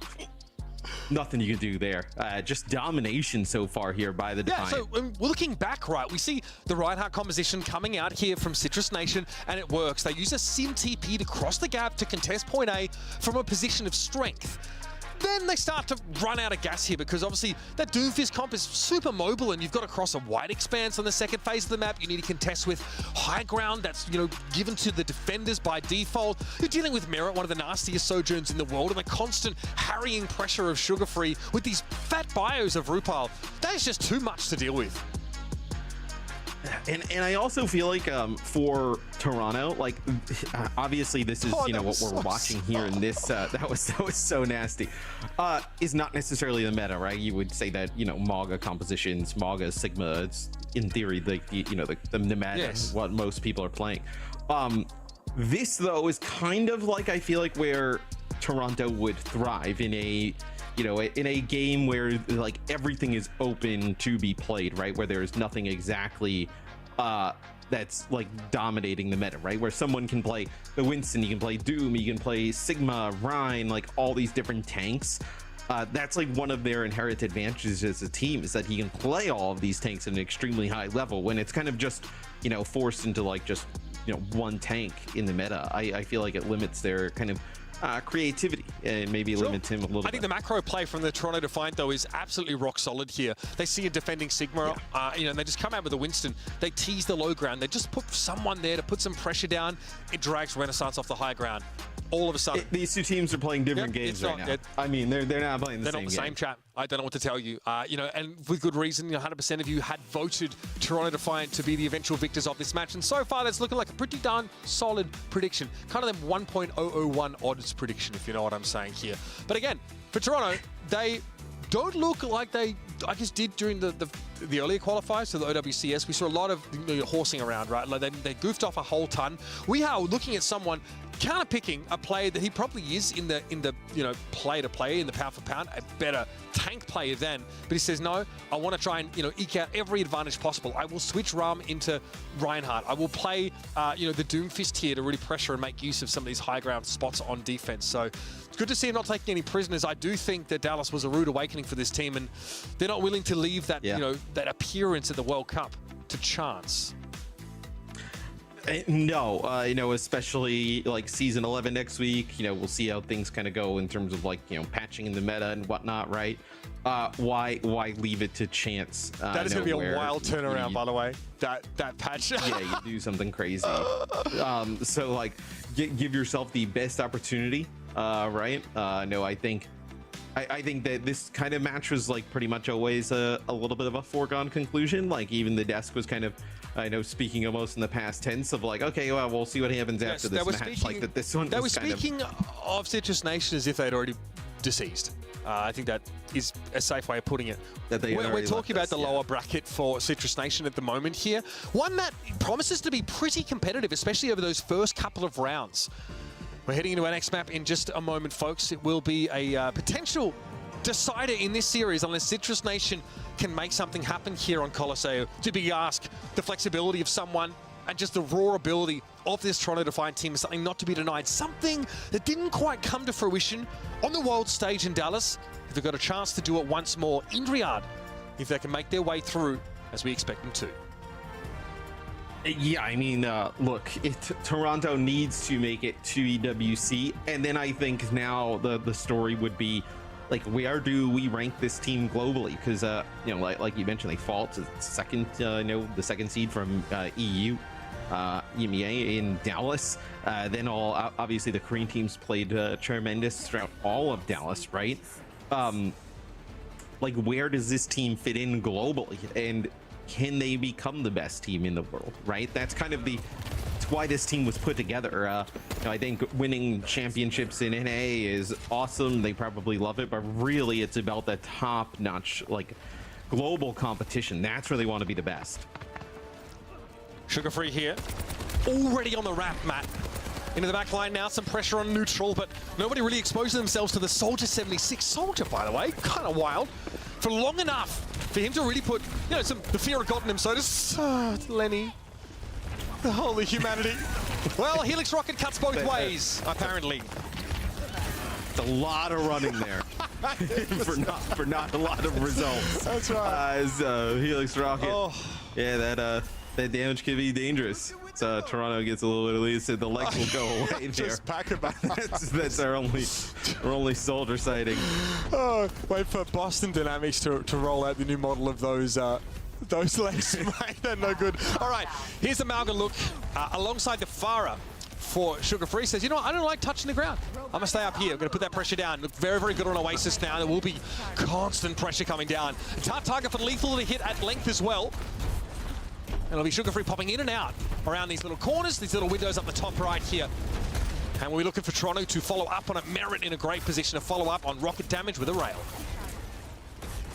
[SPEAKER 7] nothing you can do there. Just domination so far here by the Defiant.
[SPEAKER 8] Yeah, so we're looking back, right? We see the Reinhardt composition coming out here from Citrus Nation, and it works. They use a Sim TP to cross the gap to contest point A from a position of strength. Then they start to run out of gas here because obviously that Doomfist comp is super mobile, and you've got to cross a wide expanse on the second phase of the map. You need to contest with high ground that's, given to the defenders by default. You're dealing with Mirror, one of the nastiest Sojourns in the world, and the constant harrying pressure of Sugar Free with these fat bios of Rupal. That is just too much to deal with.
[SPEAKER 7] And I also feel like for Toronto, like obviously this is what we're watching here in this that was so nasty. Is not necessarily the meta, right? You would say that Mauga compositions, Mauga Sigma, it's in theory the meta, what most people are playing. This though is kind of like, I feel like where Toronto would thrive in a in a game where like everything is open to be played, right? Where there's nothing exactly that's like dominating the meta, right? Where someone can play the Winston, you can play Doom, you can play Sigma, Rhine, like all these different tanks. That's like one of their inherent advantages as a team, is that he can play all of these tanks at an extremely high level when it's kind of just forced into like just one tank in the meta. I feel like it limits their kind of creativity and maybe limits him a little bit.
[SPEAKER 8] I think the macro play from the Toronto Defiant, though, is absolutely rock solid here. They see a defending Sigma, and they just come out with a Winston. They tease the low ground. They just put someone there to put some pressure down. It drags Renaissance off the high ground. All of a sudden,
[SPEAKER 7] these two teams are playing different games right now. I mean, they're not playing the same game.
[SPEAKER 8] They're not the same chat. I don't know what to tell you. And with good reason. 100% of you had voted Toronto Defiant to be the eventual victors of this match, and so far that's looking like a pretty darn solid prediction. Kind of them 1.001 odds prediction, if you know what I'm saying here. But again, for Toronto, they don't look like they, I guess, did during the earlier qualifiers, so the OWCS. We saw a lot of horsing around, right? Like they goofed off a whole ton. We are looking at someone counter-picking a player that he probably is in the play-to-play, in the pound for pound, a better tank player than. But he says, no, I want to try and eke out every advantage possible. I will switch Ram into Reinhardt. I will play the Doomfist here to really pressure and make use of some of these high ground spots on defense. So it's good to see him not taking any prisoners. I do think that Dallas was a rude awakening for this team, and they're not willing to leave that that appearance at the World Cup to chance.
[SPEAKER 7] No, especially like season 11 next week. We'll see how things kind of go in terms of like patching in the meta and whatnot, right? Why leave it to chance?
[SPEAKER 8] That is going to be a wild turnaround, by the way. That patch.
[SPEAKER 7] Yeah, you do something crazy. So like, give yourself the best opportunity, right? No, I think that this kind of match was like pretty much always a little bit of a foregone conclusion. Like even the desk was kind of, speaking almost in the past tense of like, okay, well, we'll see what happens after this match. Like that, this one.
[SPEAKER 8] They were speaking of Citrus Nation as if they'd already deceased. I think that is a safe way of putting it. We're talking about the lower bracket for Citrus Nation at the moment here. One that promises to be pretty competitive, especially over those first couple of rounds. We're heading into our next map in just a moment, folks. It will be a potential decider in this series unless Citrus Nation can make something happen here on Colosseo. To be asked, the flexibility of someone and just the raw ability of this Toronto Defiant team is something not to be denied. Something that didn't quite come to fruition on the world stage in Dallas. If they've got a chance to do it once more in Riyadh, if they can make their way through as we expect them to.
[SPEAKER 7] Yeah, I mean, look, Toronto needs to make it to EWC, and then I think now the story would be, like, where do we rank this team globally? Because you know, like you mentioned, they fall to second, the second seed from EU, EMEA in Dallas. Then obviously the Korean teams played tremendous throughout all of Dallas, right? Like, where does this team fit in globally, and can they become the best team in the world, right? That's kind of it's why this team was put together. You know, I think winning championships in NA is awesome. They probably love it, but really it's about the top-notch, like, global competition. That's where they want to be the best.
[SPEAKER 8] Sugar Free here, already on the ramp, Matt. Into the back line now, some pressure on neutral, but nobody really exposing themselves to the Soldier 76. Soldier, by the way, kind of wild. For long enough for him to really put, you know, the fear of God in him. So just, Lenny, the holy humanity. Well, Helix Rocket cuts both ways, apparently.
[SPEAKER 7] It's a lot of running there for not a lot of results.
[SPEAKER 8] That's right.
[SPEAKER 7] As Helix Rocket, yeah, that damage can be dangerous. So Toronto gets a little bit of lead, so the legs will go away there.
[SPEAKER 8] Just pack it back.
[SPEAKER 7] That's our only soldier sighting.
[SPEAKER 8] Oh, wait for Boston Dynamics to roll out the new model of those legs, mate. They're no good. All right, here's the Malga look alongside the Farah for Sugar Free. Says, you know what, I don't like touching the ground. I'm going to stay up here. I'm going to put that pressure down. Look very, very good on Oasis now. There will be constant pressure coming down. Tough target for Lethal to hit at length as well. It'll be Sugar Free popping in and out around these little corners, these little windows up the top right here. And we'll be looking for Toronto to follow up on it. Merit in a great position to follow up on rocket damage with a rail.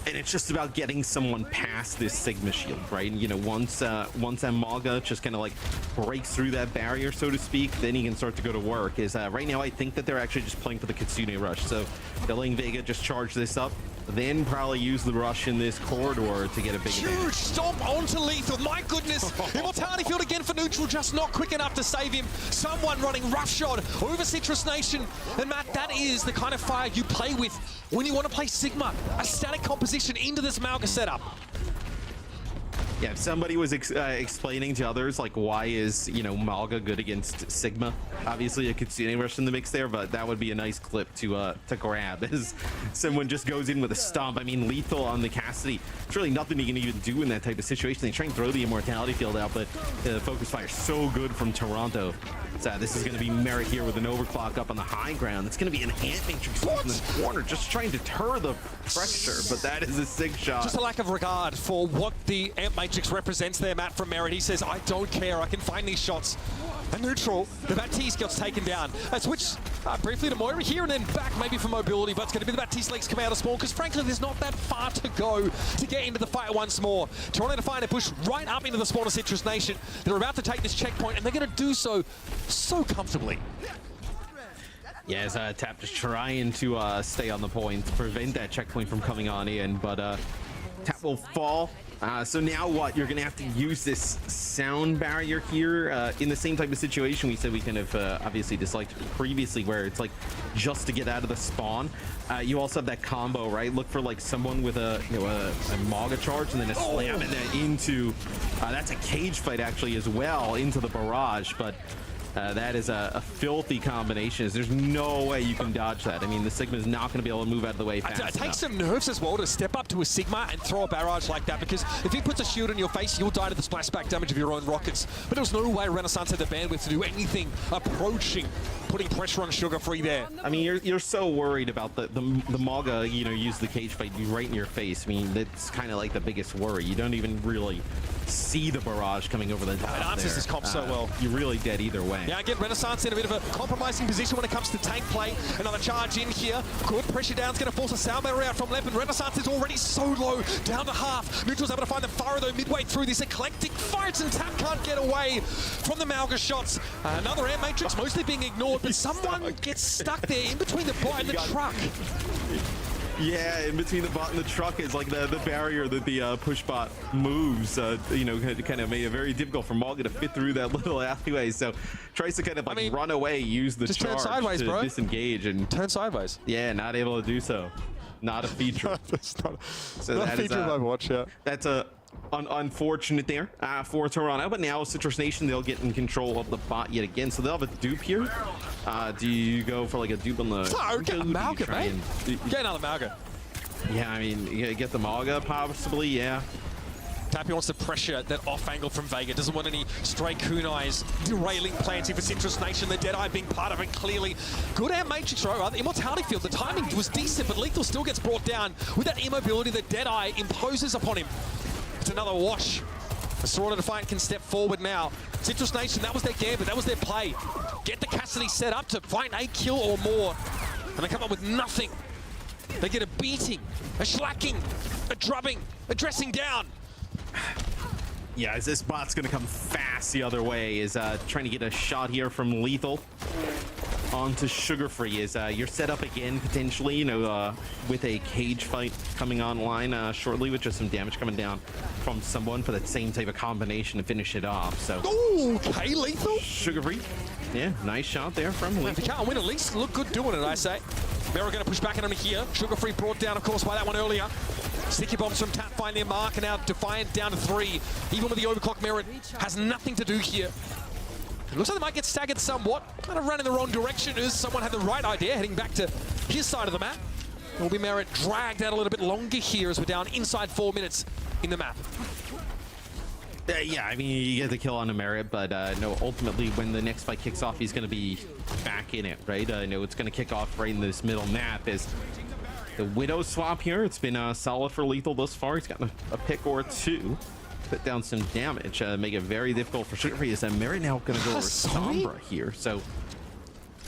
[SPEAKER 7] And it's just about getting someone past this Sigma shield, right? And, you know, once Malga just kind of like breaks through that barrier, so to speak, then he can start to go to work. Right now I think that they're actually just playing for the Kitsune rush. So they're letting Vega just charge this up, then probably use the rush in this corridor to get a big
[SPEAKER 8] Huge stomp onto Lethal. My goodness. Immortality field again for neutral, just not quick enough to save him. Someone running roughshod over Citrus Nation. And Matt, that is the kind of fire you play with when you want to play Sigma. A static composition into this Malga setup.
[SPEAKER 7] Yeah, if somebody was explaining to others, like, why is, you know, Malga good against Sigma? Obviously, a Kitsune rush in the mix there, but that would be a nice clip to grab as someone just goes in with a stomp. I mean, Lethal on the Cassidy, it's really nothing he can even do in that type of situation. They try and throw the Immortality field out, but the focus fire is so good from Toronto. So this is going to be Merit here with an overclock up on the high ground. It's going to be an Ant Matrix in this corner, just trying to deter the pressure, but that is a sig shot.
[SPEAKER 8] Just a lack of regard for what the Ant Matrix represents there, Matt, from Merit. He says, I don't care, I can find these shots. A neutral, the Baptiste gets taken down. I switch briefly to Moira here and then back maybe for mobility, but it's going to be the Baptiste legs come out of spawn because frankly there's not that far to go to get into the fight once more. Toronto to find a push right up into the spawn of Citrus Nation. They're about to take this checkpoint and they're going to do so comfortably.
[SPEAKER 7] Yeah, as Tap just trying to stay on the point, prevent that checkpoint from coming on in, but Tap will fall. So now what? You're going to have to use this sound barrier here in the same type of situation we said we kind of obviously disliked previously, where it's like just to get out of the spawn. You also have that combo, right? Look for like someone with a Maga charge and then a slam and then into that's a cage fight actually as well into the barrage, but that is a filthy combination. There's no way you can dodge that. I mean, the Sigma is not going to be able to move out of the way fast enough.
[SPEAKER 8] It takes some nerves as well to step up to a Sigma and throw a barrage like that, because if he puts a shield in your face, you'll die to the splashback damage of your own rockets. But there was no way Renaissance had the bandwidth to do anything approaching putting pressure on Sugar Free there.
[SPEAKER 7] I mean, you're so worried about the Maga, you know, use the cage fight right in your face. I mean, that's kind of like the biggest worry. You don't even really see the barrage coming over the top.
[SPEAKER 8] It answers this comp so well.
[SPEAKER 7] You're really dead either way.
[SPEAKER 8] Yeah, again, Renaissance in a bit of a compromising position when it comes to tank play. Another charge in here. Good pressure down. It's going to force a sound barrier out from left, and Renaissance is already so low, down to half. Neutral's able to find the Faro though midway through this eclectic fight, and Tap can't get away from the Malga shots. Another Air Matrix mostly being ignored, but someone gets stuck there in between the bot and the truck.
[SPEAKER 7] Yeah, in between the bot and the truck is like the barrier that the push bot moves. You know, kind of made it very difficult for Malga to fit through that little alleyway. So tries to kind of like run away, use the
[SPEAKER 8] just
[SPEAKER 7] charge
[SPEAKER 8] turn sideways,
[SPEAKER 7] to
[SPEAKER 8] bro.
[SPEAKER 7] disengage and
[SPEAKER 8] turn sideways.
[SPEAKER 7] Yeah, not able to do so. Not a feature.
[SPEAKER 8] That's not
[SPEAKER 7] so
[SPEAKER 8] not
[SPEAKER 7] that
[SPEAKER 8] a feature of Overwatch, yeah.
[SPEAKER 7] That's a unfortunate there for Toronto, but now Citrus Nation, they'll get in control of the bot yet again. So they'll have a dupe here. Do you go for like a dupe on the...
[SPEAKER 8] No, get a Malga, mate. Get another Malga.
[SPEAKER 7] Yeah, I mean, you get the Malga possibly, yeah.
[SPEAKER 8] Tappy wants to pressure that off angle from Vega. Doesn't want any stray kunais derailing planting for Citrus Nation. The Deadeye being part of it clearly. Good at Matrix throw. The Immortality Field, the timing was decent, but Lethal still gets brought down with that immobility that Deadeye imposes upon him. It's another wash. Sorta Defiant can step forward now. Citrus Nation, that was their gambit, that was their play. Get the Cassidy set up to find a kill or more. And they come up with nothing. They get a beating, a slacking, a drubbing, a dressing down.
[SPEAKER 7] Yeah, as this bot's gonna come fast the other way, is trying to get a shot here from Lethal onto Sugar Free. Is you're set up again potentially, you know, with a cage fight coming online shortly, with just some damage coming down from someone for that same type of combination to finish it off. So
[SPEAKER 8] okay, Lethal.
[SPEAKER 7] Sugar Free, yeah, nice shot there from Lethal.
[SPEAKER 8] If you can't win, at least look good doing it, I say. Mero going to push back in on here. Sugar Free brought down, of course, by that one earlier. Sticky bombs from Tap find their mark, and now Defiant down to 3. Even with the overclock, Merit has nothing to do here. It looks like they might get staggered somewhat. Kind of ran in the wrong direction as someone had the right idea, heading back to his side of the map. Will be Merit dragged out a little bit longer here as we're down inside 4 minutes in the map.
[SPEAKER 7] Yeah, I mean, you get the kill on a Merit, but no, ultimately, when the next fight kicks off, he's going to be back in it, right? I know it's going to kick off right in this middle map. Is the Widow swap here. It's been solid for Lethal thus far. He's gotten a pick or two, put down some damage, make it very difficult for Sugar Free. Is Merit now going to go over Sombra here? So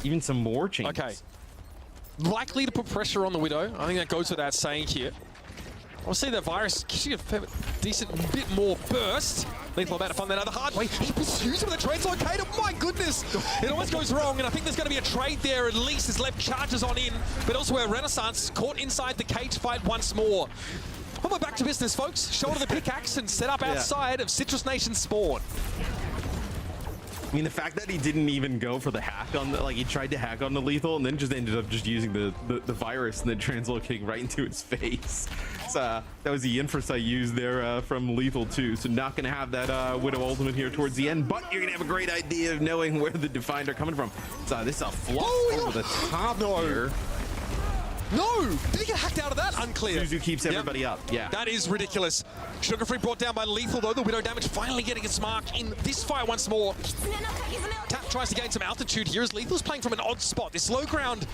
[SPEAKER 7] even some more changes.
[SPEAKER 8] Okay. Likely to put pressure on the Widow. I think that goes without saying here. I'll see that Virus gives you a decent bit more burst. Lethal about to find that out the hard way. He pursues him with a translocate. Oh my goodness! It always goes wrong, and I think there's going to be a trade there at least as left charges on in. But elsewhere, Renaissance caught inside the cage fight once more. Well, we're back to business, folks. Shoulder the pickaxe and set up outside of Citrus Nation spawn.
[SPEAKER 7] I mean, the fact that he didn't even go for the hack on the, like, he tried to hack on the Lethal and then just ended up just using the virus and then translocating right into his face. So that was the inference I used there from Lethal too. So not going to have that Widow ultimate here towards the end, but you're going to have a great idea of knowing where the Defiant are coming from. So this is a flop over the top here.
[SPEAKER 8] No! Did he get hacked out of that? Unclear.
[SPEAKER 7] Suzu keeps everybody up. Yeah.
[SPEAKER 8] That is ridiculous. Sugar Free brought down by Lethal, though. The Widow damage finally getting its mark in this fight once more. Tap tries to gain some altitude here as Lethal's playing from an odd spot. This low ground.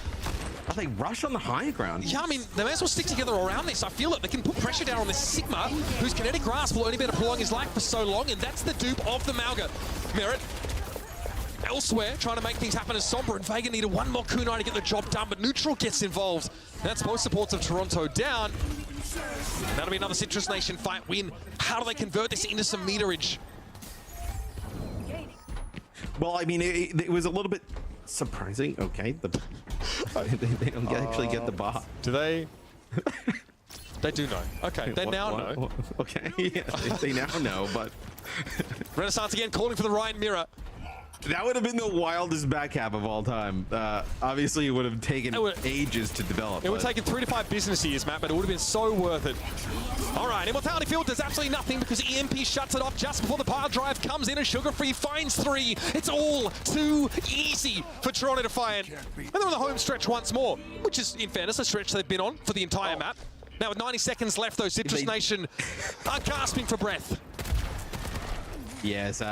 [SPEAKER 7] Oh, they rush on the high ground.
[SPEAKER 8] Yeah, I mean, they may as well stick together around this. I feel that they can put pressure down on this Sigma, whose kinetic grasp will only be able to prolong his life for so long, and that's the dupe of the Malga. Merit elsewhere, trying to make things happen as Sombra and Vega needed one more kunai to get the job done, but Neutral gets involved. That's both supports of Toronto down. And that'll be another Citrus Nation fight win. How do they convert this into some meterage?
[SPEAKER 7] Well, I mean, it was a little bit surprising. Okay, they don't actually get the bot.
[SPEAKER 8] Do they? They do know. Okay, they now know.
[SPEAKER 7] Okay, yeah, they now know, but...
[SPEAKER 8] Renaissance again calling for the Ryan Mirror.
[SPEAKER 7] That would have been the wildest backcap of all time. Obviously, it would have taken ages to develop.
[SPEAKER 8] It would have taken 3 to 5 business years, Matt, but it would have been so worth it. All right, Immortality Field does absolutely nothing because EMP shuts it off just before the pile drive comes in and Sugar Free finds 3. It's all too easy for Toronto Defiant. And they're on the home stretch once more, which is, in fairness, a stretch they've been on for the entire map. Now, with 90 seconds left, though, Citrus Nation are gasping for breath.
[SPEAKER 7] Yes,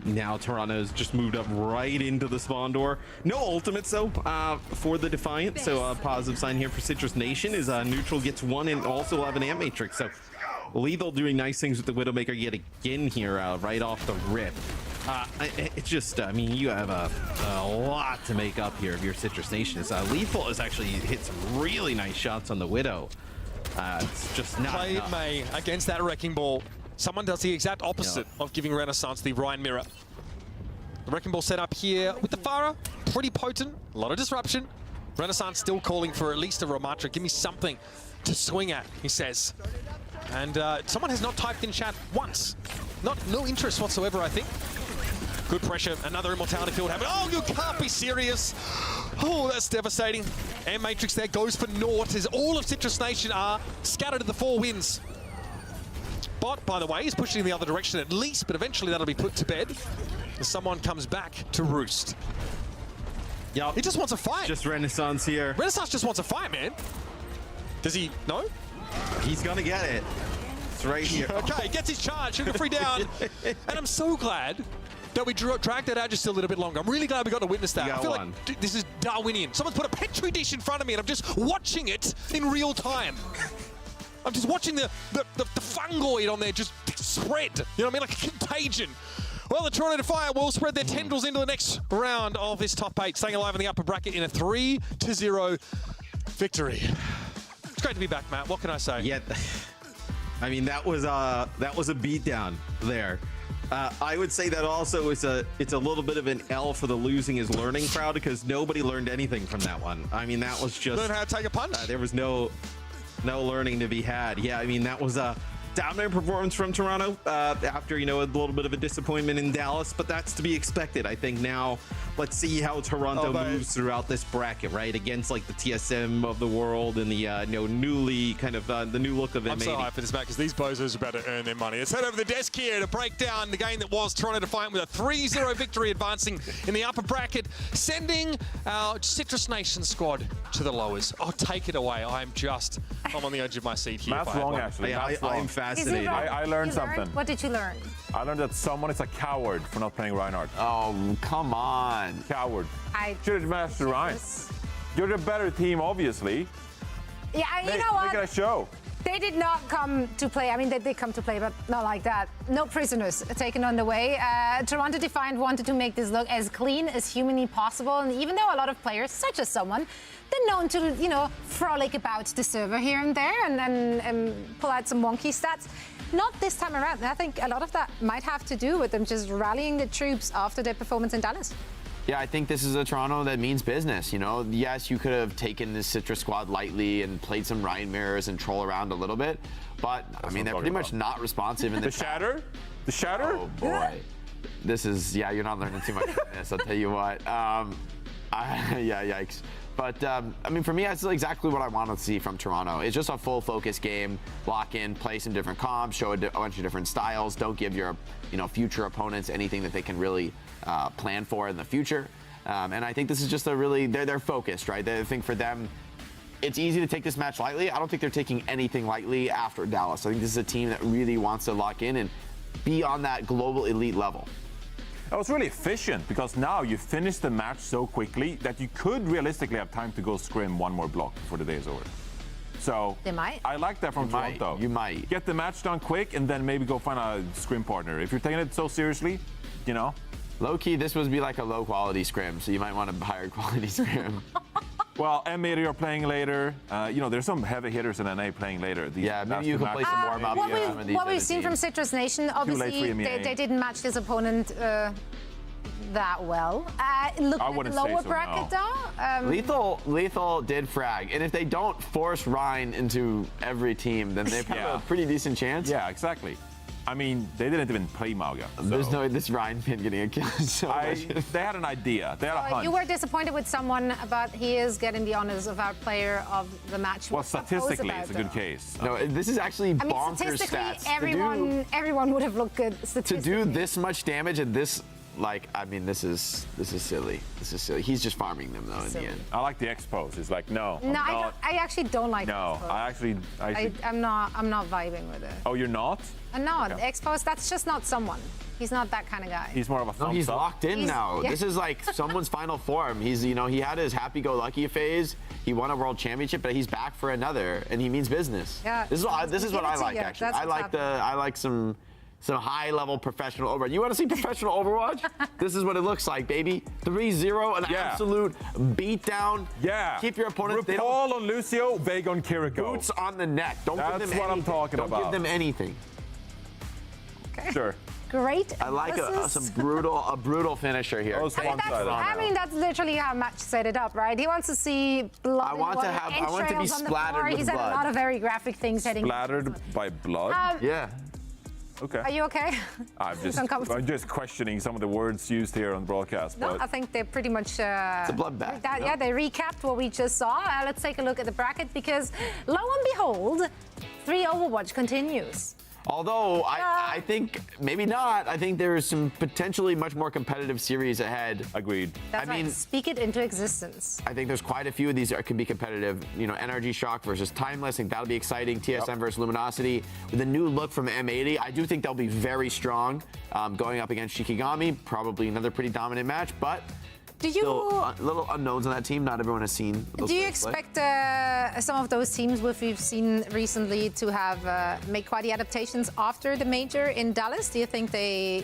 [SPEAKER 7] now Toronto's just moved up right into the spawn door. No ultimates though for the Defiant, so a positive sign here for Citrus Nation is Neutral gets 1 and also will have an Amp Matrix. So Lethal doing nice things with the Widowmaker yet again here right off the rip. It's just, I mean, you have a lot to make up here of your Citrus Nation. Lethal has actually hit some really nice shots on the Widow. It's just not
[SPEAKER 8] Play
[SPEAKER 7] enough.
[SPEAKER 8] May against that Wrecking Ball. Someone does the exact opposite of giving Renaissance the Ryan Mirror. The Wrecking Ball set up here with the Farah, pretty potent, a lot of disruption. Renaissance still calling for at least a Ramatra. Give me something to swing at, he says. And someone has not typed in chat once. No interest whatsoever, I think. Good pressure, another Immortality Field happen. Oh, you can't be serious. Oh, that's devastating. And Matrix there goes for naught as all of Citrus Nation are scattered to the 4 wins. spot, by the way. He's pushing in the other direction at least, but eventually that'll be put to bed as someone comes back to roost.
[SPEAKER 7] Yep.
[SPEAKER 8] He just wants a fight.
[SPEAKER 7] Just Renaissance here.
[SPEAKER 8] Renaissance just wants a fight, man. Does he? No?
[SPEAKER 7] He's gonna get it. It's right here.
[SPEAKER 8] Okay, gets his charge, sugar free down. And I'm so glad that we dragged that out just a little bit longer. I'm really glad we got to witness that. I feel like this is Darwinian. Someone's put a Petri dish in front of me and I'm just watching it in real time. I'm just watching the fungoid on there just spread. You know what I mean? Like a contagion. Well, the Toronto Defiant will spread their tendrils into the next round of this top 8, staying alive in the upper bracket in a 3-0 victory. It's great to be back, Matt. What can I say?
[SPEAKER 7] Yeah, I mean that was a beatdown there. I would say that also it's a little bit of an L for the losing is learning crowd because nobody learned anything from that one. I mean that was just
[SPEAKER 8] learn how to take a punch.
[SPEAKER 7] There was no learning to be had. Yeah, I mean that was a dominant performance from Toronto after, you know, a little bit of a disappointment in Dallas, but that's to be expected. I think now let's see how Toronto moves throughout this bracket, right? Against like the TSM of the world and the you know, newly kind of the new look of M80.
[SPEAKER 8] I'm so hyped for this match because these bozos are about to earn their money. Let's head over the desk here to break down the game that was Toronto Defiant with a 3-0 victory, advancing in the upper bracket, sending our Citrus Nation squad to the lowers. Oh, take it away. I'm on the edge of my seat here.
[SPEAKER 3] Matt's wrong, actually.
[SPEAKER 7] Yeah, I'm fascinated.
[SPEAKER 3] I learned something.
[SPEAKER 1] What did you learn?
[SPEAKER 3] I learned that someone is a coward for not playing Reinhardt.
[SPEAKER 2] Oh, come on.
[SPEAKER 3] Coward.
[SPEAKER 1] I
[SPEAKER 3] Should have mastered Rein. You're the better team, obviously.
[SPEAKER 1] Yeah, you know what?
[SPEAKER 3] Make it a show.
[SPEAKER 1] They did not come to play. I mean, they did come to play, but not like that. No prisoners taken on the way. Toronto Defiant wanted to make this look as clean as humanly possible. And even though a lot of players, such as someone, they're known to, you know, frolic about the server here and there and pull out some wonky stats. Not this time around. And I think a lot of that might have to do with them just rallying the troops after their performance in Dallas.
[SPEAKER 2] Yeah, I think this is a Toronto that means business, you know? Yes, you could have taken this Citrus squad lightly and played some Ryan mirrors and troll around a little bit, but, I mean, they're pretty much not responsive in the
[SPEAKER 3] Shatter? The Shatter?
[SPEAKER 2] Oh, boy. This is, yeah, you're not learning too much from this, I'll tell you what. Yeah, yikes. But, I mean, for me, that's exactly what I want to see from Toronto. It's just a full focus game, lock in, play some different comps, show a bunch of different styles, don't give your, you know, future opponents anything that they can really plan for in the future. And I think this is just a really, they're focused, right? I think for them, it's easy to take this match lightly. I don't think they're taking anything lightly after Dallas. I think this is a team that really wants to lock in and be on that global elite level.
[SPEAKER 3] That was really efficient because now you finish the match so quickly that you could realistically have time to go scrim one more block before the day is over. So
[SPEAKER 1] they might.
[SPEAKER 3] I like that from Toronto.
[SPEAKER 2] You might.
[SPEAKER 3] Get the match done quick and then maybe go find a scrim partner. If you're taking it so seriously, you know.
[SPEAKER 2] Low-key, this would be like a low-quality scrim, so you might want a higher quality scrim.
[SPEAKER 3] Well, M80 are playing later. You know, there's some heavy hitters in NA playing later.
[SPEAKER 2] Yeah, maybe you can play some warm-up.
[SPEAKER 1] What we've seen from Citrus Nation, obviously, they didn't match this opponent that well. Look at the lower bracket, though.
[SPEAKER 2] Lethal did frag, and if they don't force Ryan into every team, then they've got a pretty decent chance.
[SPEAKER 3] Yeah, exactly. I mean, they didn't even play Mauga. So.
[SPEAKER 2] There's no this Ryan pin getting a kill.
[SPEAKER 3] They had an idea. They had a hunch.
[SPEAKER 1] You were disappointed with someone, but he is getting the honors of our player of the match.
[SPEAKER 3] Well, statistically, it's a good case.
[SPEAKER 2] No, this is actually bonkers stats.
[SPEAKER 1] Everyone would have looked good statistically.
[SPEAKER 2] To do this much damage at this, like, I mean, this is silly. This is silly. He's just farming them though in the end.
[SPEAKER 3] I like the expose. It's like no.
[SPEAKER 1] No, I actually don't like.
[SPEAKER 3] No,
[SPEAKER 1] I'm not vibing with it.
[SPEAKER 3] Oh, you're not?
[SPEAKER 1] No, the expose. That's just not someone. He's not that kind of guy.
[SPEAKER 3] He's more of a thumbs up.
[SPEAKER 2] He's locked in now. Yeah. This is like someone's final form. He's, you know, he had his happy-go-lucky phase. He won a world championship, but he's back for another, and he means business.
[SPEAKER 1] Yeah.
[SPEAKER 2] This is what I like actually. I like some high-level professional Overwatch. You want to see professional Overwatch? This is what it looks like, baby. 3-0, an absolute beatdown.
[SPEAKER 3] Yeah.
[SPEAKER 2] Keep your opponents.
[SPEAKER 3] RuPaul on Lucio, Vega on Kiriko.
[SPEAKER 2] Boots on the neck. Don't give them anything.
[SPEAKER 3] That's what I'm talking about.
[SPEAKER 2] Don't give them anything.
[SPEAKER 1] Okay.
[SPEAKER 3] Sure.
[SPEAKER 1] Great.
[SPEAKER 2] I like a brutal finisher here.
[SPEAKER 1] I mean, that's literally how Match set it up, right? He wants to see blood.
[SPEAKER 2] I want to be splattered with blood.
[SPEAKER 1] He's had a lot of very graphic things heading.
[SPEAKER 3] Splattered by blood?
[SPEAKER 2] Yeah.
[SPEAKER 3] Okay.
[SPEAKER 1] Are you okay?
[SPEAKER 3] I'm just questioning some of the words used here on broadcast.
[SPEAKER 1] No, I think they're pretty much.
[SPEAKER 2] It's a bloodbath.
[SPEAKER 1] Yeah, they recapped what we just saw. Let's take a look at the bracket because, lo and behold, 3 Overwatch continues.
[SPEAKER 2] Although I think maybe not. I think there's some potentially much more competitive series ahead.
[SPEAKER 3] Agreed.
[SPEAKER 1] That's
[SPEAKER 2] I
[SPEAKER 1] right.
[SPEAKER 2] mean,
[SPEAKER 1] Speak it into existence.
[SPEAKER 2] I think there's quite a few of these that could be competitive. You know, NRG Shock versus Timeless. I think that'll be exciting. TSM versus Luminosity. With a new look from M80, I do think they'll be very strong. Going up against Shikigami, probably another pretty dominant match, but
[SPEAKER 1] Do you
[SPEAKER 2] still little unknowns on that team. Not everyone has seen. those
[SPEAKER 1] do you
[SPEAKER 2] players play.
[SPEAKER 1] expect some of those teams we've seen recently to have made quite the adaptations after the major in Dallas? Do you think they,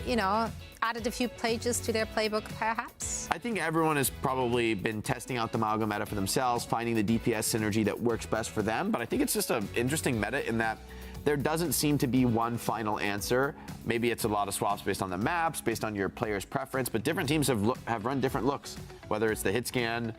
[SPEAKER 1] added a few pages to their playbook, perhaps?
[SPEAKER 2] I think everyone has probably been testing out the Malga meta for themselves, finding the DPS synergy that works best for them. But I think it's just an interesting meta in that there doesn't seem to be one final answer. Maybe it's a lot of swaps based on the maps, based on your player's preference, but different teams have run different looks, whether it's the hit scan,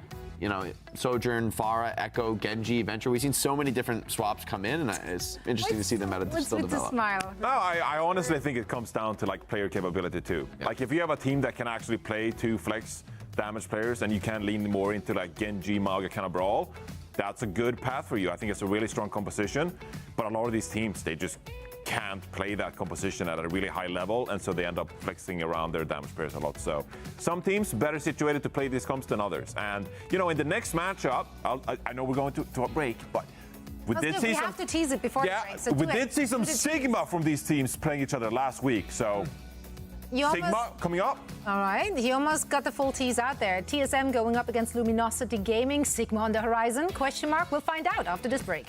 [SPEAKER 2] Sojourn, Pharah, Echo, Genji, Venture. We've seen so many different swaps come in, and it's interesting to see the meta still
[SPEAKER 1] What's the
[SPEAKER 2] develop.
[SPEAKER 1] smile?
[SPEAKER 3] No, I honestly think it comes down to like player capability too.
[SPEAKER 2] Yeah.
[SPEAKER 3] Like if you have a team that can actually play 2 flex damage players and you can lean more into like Genji, Malga kind of brawl, that's a good path for you. I think it's a really strong composition, but a lot of these teams, they just can't play that composition at a really high level, and so they end up flexing around their damage players a lot. So some teams better situated to play these comps than others. And in the next matchup, I know we're going to a break, but we
[SPEAKER 1] have to tease it before the break. So
[SPEAKER 3] we did see some Sigma from these teams playing each other last week. So Sigma coming up.
[SPEAKER 1] All right, he almost got the full tease out there. TSM going up against Luminosity Gaming. Sigma on the horizon? Question mark. We'll find out after this break.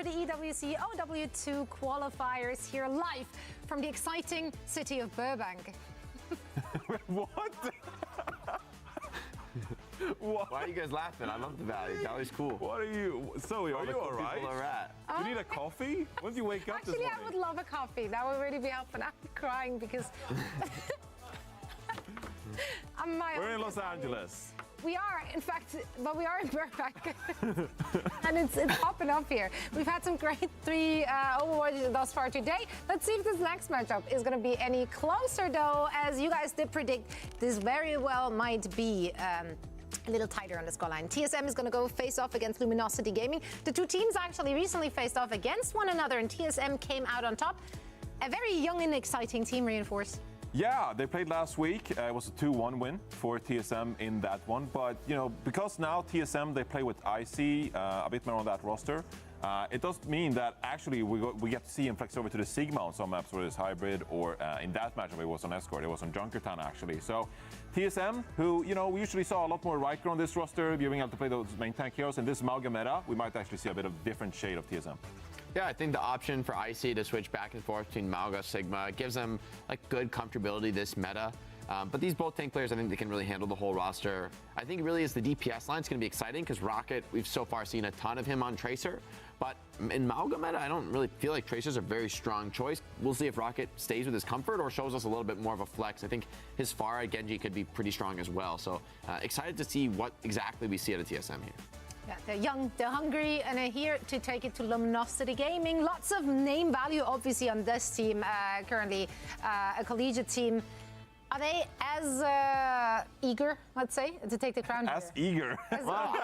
[SPEAKER 1] the EWC OW2 qualifiers here live from the exciting city of Burbank.
[SPEAKER 3] What? What?
[SPEAKER 2] Why are you guys laughing? I love the Valley. Valley's cool.
[SPEAKER 3] What are you? Zoe, are you all right?
[SPEAKER 2] People are at.
[SPEAKER 3] You need a coffee? When did you wake up this
[SPEAKER 1] Actually,
[SPEAKER 3] morning?
[SPEAKER 1] I would love a coffee. That would really be helpful. I'm crying because
[SPEAKER 3] We're in Los Angeles.
[SPEAKER 1] We are, in fact, but we are in Burbank. And it's popping up here. We've had some great 3 Overwatch thus far today. Let's see if this next matchup is going to be any closer, though. As you guys did predict, this very well might be a little tighter on the scoreline. TSM is going to go face off against Luminosity Gaming. The two teams actually recently faced off against one another, and TSM came out on top. A very young and exciting team, Reinforce.
[SPEAKER 3] Yeah, they played last week. It was a 2-1 win for TSM in that one. But, you know, because now TSM, they play with Icy a bit more on that roster, it does mean that actually we get to see him flex over to the Sigma on some maps where it's hybrid, or in that matchup it was on Escort, it was on Junkertown actually. So TSM, who, you know, we usually saw a lot more Riker on this roster, being able to play those main tank heroes. In this Mauga meta, we might actually see a bit of different shade of TSM.
[SPEAKER 2] Yeah, I think the option for Icy to switch back and forth between Mauga, Sigma gives them like good comfortability this meta. But these both tank players, I think they can really handle the whole roster. I think really is the DPS line is going to be exciting because Rocket, we've so far seen a ton of him on Tracer. But in Mauga meta, I don't really feel like Tracer's a very strong choice. We'll see if Rocket stays with his comfort or shows us a little bit more of a flex. I think his Pharah Genji could be pretty strong as well. So excited to see what exactly we see at a TSM here.
[SPEAKER 1] Yeah, they're young, they're hungry, and they're here to take it to Luminosity Gaming. Lots of name value, obviously, on this team, currently a collegiate team. Are they as eager, let's say, to take the crown?
[SPEAKER 3] As eager?
[SPEAKER 2] Well,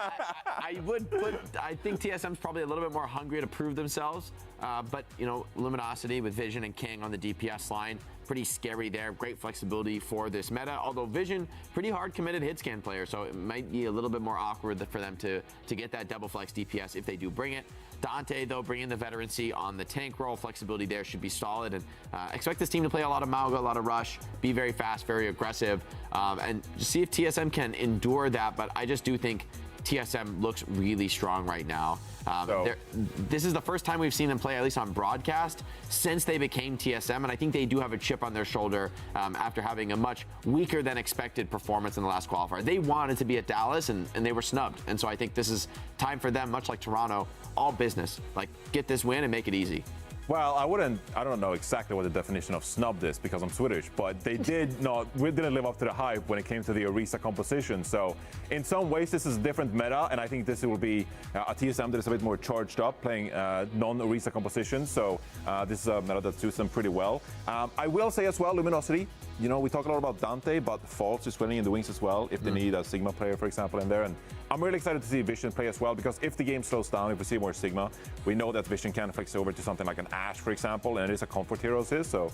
[SPEAKER 2] I would put, I think TSM's probably a little bit more hungry to prove themselves. But, you know, Luminosity with Vision and King on the DPS line, pretty scary there. Great flexibility for this meta. Although Vision, pretty hard committed hit scan player, so it might be a little bit more awkward for them to get that double flex DPS if they do bring it. Dante, though, bringing the veterancy on the tank role, flexibility there should be solid, and expect this team to play a lot of Mauga, a lot of rush, be very fast, very aggressive, and see if TSM can endure that. But I just do think TSM looks really strong right now. This is the first time we've seen them play, at least on broadcast, since they became TSM, and I think they do have a chip on their shoulder after having a much weaker than expected performance in the last qualifier. They wanted to be at Dallas, and they were snubbed, and so I think this is time for them, much like Toronto, all business. Like, get this win and make it easy.
[SPEAKER 3] Well, I don't know exactly what the definition of snubbed is because I'm Swedish, but we didn't live up to the hype when it came to the Orisa composition. So in some ways, this is a different meta, and I think this will be a TSM that is a bit more charged up, playing non-Orisa composition. So this is a meta that suits them pretty well. I will say as well, Luminosity, you know, we talk a lot about Dante, but False is winning in the wings as well if they need a Sigma player, for example, in there. And I'm really excited to see Vision play as well, because if the game slows down, if we see more Sigma, we know that Vision can flex over to something like an Ashe, for example, and it is a comfort hero of his. So,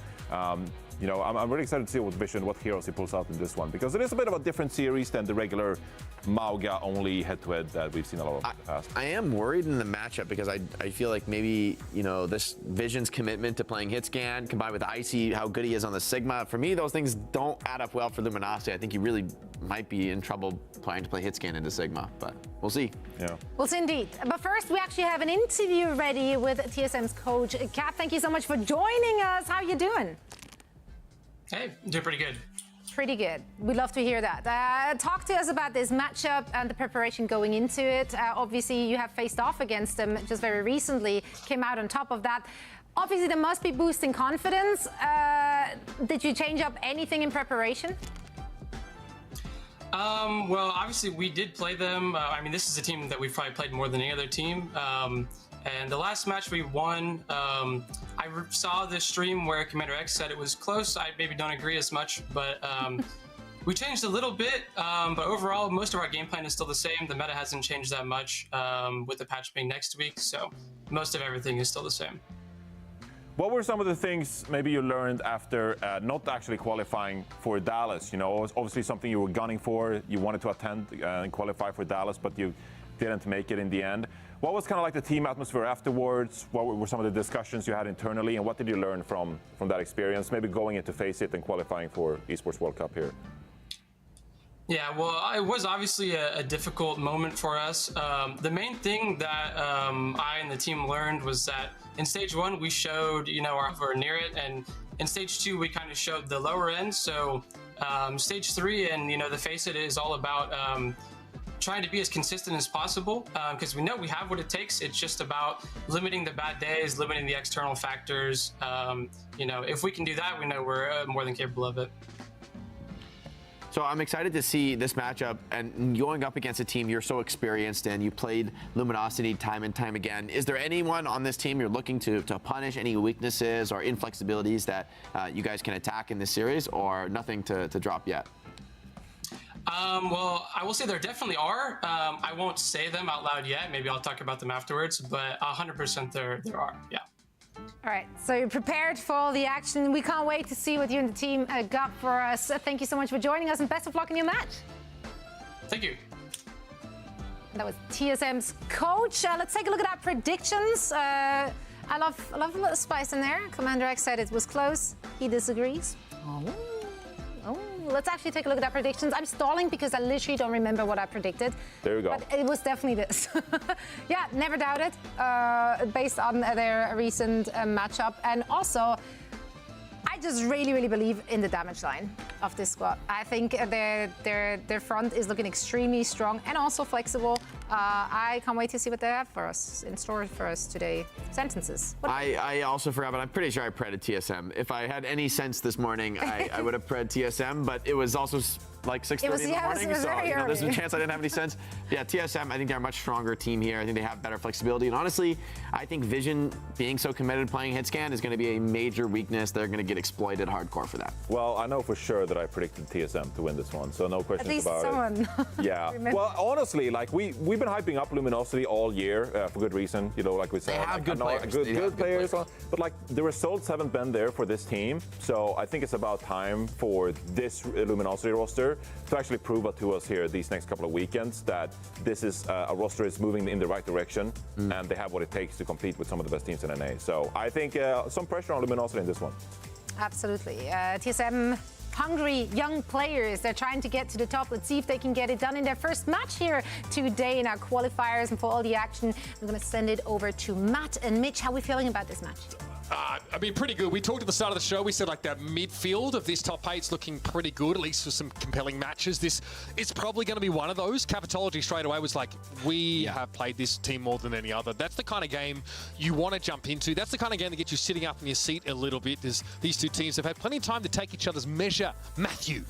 [SPEAKER 3] you know, I'm really excited to see what Vision, what heroes he pulls out in this one, because it is a bit of a different series than the regular Mauga only head-to-head that we've seen a lot of in the past.
[SPEAKER 2] I am worried in the matchup because I feel like maybe, you know, this Vision's commitment to playing hit scan combined with Icy, how good he is on the Sigma. For me, those things don't add up well for Luminosity. I think he really might be in trouble trying to play hit scan into Sigma, but we'll see.
[SPEAKER 3] Yeah.
[SPEAKER 1] We'll see indeed. But first, we actually have an interview ready with TSM's coach, Cap. Thank you so much for joining us. How are you doing?
[SPEAKER 9] Hey, doing pretty good.
[SPEAKER 1] Pretty good. We'd love to hear that. Talk to us about this matchup and the preparation going into it. Obviously, you have faced off against them just very recently, came out on top of that. Obviously, there must be boosting confidence. Did you change up anything in preparation?
[SPEAKER 9] Well, obviously, we did play them. I mean, this is a team that we've probably played more than any other team. And the last match we won, I saw the stream where Commander X said it was close. I maybe don't agree as much, but we changed a little bit. But overall, most of our game plan is still the same. The meta hasn't changed that much with the patch being next week. So most of everything is still the same.
[SPEAKER 3] What were some of the things maybe you learned after not actually qualifying for Dallas? You know, it was obviously something you were gunning for. You wanted to attend and qualify for Dallas, but you didn't make it in the end. What was kind of like the team atmosphere afterwards? What were some of the discussions you had internally, and what did you learn from that experience, maybe going into Face It and qualifying for Esports World Cup here?
[SPEAKER 9] Yeah, well, it was obviously a difficult moment for us. The main thing that I and the team learned was that in stage 1, we showed, we're near it, and in stage 2, we kind of showed the lower end. So stage 3 and, the face it is all about trying to be as consistent as possible because we know we have what it takes. It's just about limiting the bad days, limiting the external factors. If we can do that, we know we're more than capable of it.
[SPEAKER 2] So I'm excited to see this matchup and going up against a team you're so experienced in. You played Luminosity time and time again. Is there anyone on this team you're looking to punish, any weaknesses or inflexibilities that you guys can attack in this series, or nothing to drop yet?
[SPEAKER 9] Well, I will say there definitely are. I won't say them out loud yet. Maybe I'll talk about them afterwards, but 100% there are, yeah.
[SPEAKER 1] All right, so you're prepared for all the action. We can't wait to see what you and the team got for us. Thank you so much for joining us, and best of luck in your match.
[SPEAKER 9] Thank you.
[SPEAKER 1] That was TSM's coach. Let's take a look at our predictions. I love a little spice in there. Commander X said it was close. He disagrees. Oh, let's actually take a look at our predictions. I'm stalling because I literally don't remember what I predicted.
[SPEAKER 3] There we go.
[SPEAKER 1] But it was definitely this. Yeah, never doubted, based on their recent matchup. And also, I just really, really believe in the damage line of this squad. I think their front is looking extremely strong and also flexible. I can't wait to see what they have for us, in store for us today. Sentences.
[SPEAKER 2] I also forgot, but I'm pretty sure I predded TSM. If I had any sense this morning, I would have pred TSM, but it was also like 6:30 in the morning, so there's a chance I didn't have any sense. Yeah, TSM, I think they're a much stronger team here. I think they have better flexibility, and honestly, I think Vision being so committed to playing hit scan is going to be a major weakness. They're going to get exploited hardcore for that.
[SPEAKER 3] Well, I know for sure that I predicted TSM to win this one, so no questions about
[SPEAKER 1] someone.
[SPEAKER 3] it. Yeah. Well, honestly, like we've been hyping up Luminosity all year for good reason. Like we said,
[SPEAKER 2] they have good players.
[SPEAKER 3] Good players. But like the results haven't been there for this team, so I think it's about time for this Luminosity roster to actually prove it to us here these next couple of weekends that this is a roster is moving in the right direction and they have what it takes to compete with some of the best teams in NA. So I think some pressure on Luminosity in this one.
[SPEAKER 1] Absolutely. TSM, hungry young players. They're trying to get to the top. Let's see if they can get it done in their first match here today in our qualifiers. And for all the action, I'm going to send it over to Matt and Mitch. How are we feeling about this match?
[SPEAKER 8] I mean, pretty good. We talked at the start of the show, we said like the midfield of this top 8's looking pretty good, at least for some compelling matches. This is probably going to be one of those. Capitology straight away was like, we have played this team more than any other. That's the kind of game you want to jump into. That's the kind of game that gets you sitting up in your seat a little bit. These two teams have had plenty of time to take each other's measure. Matthew.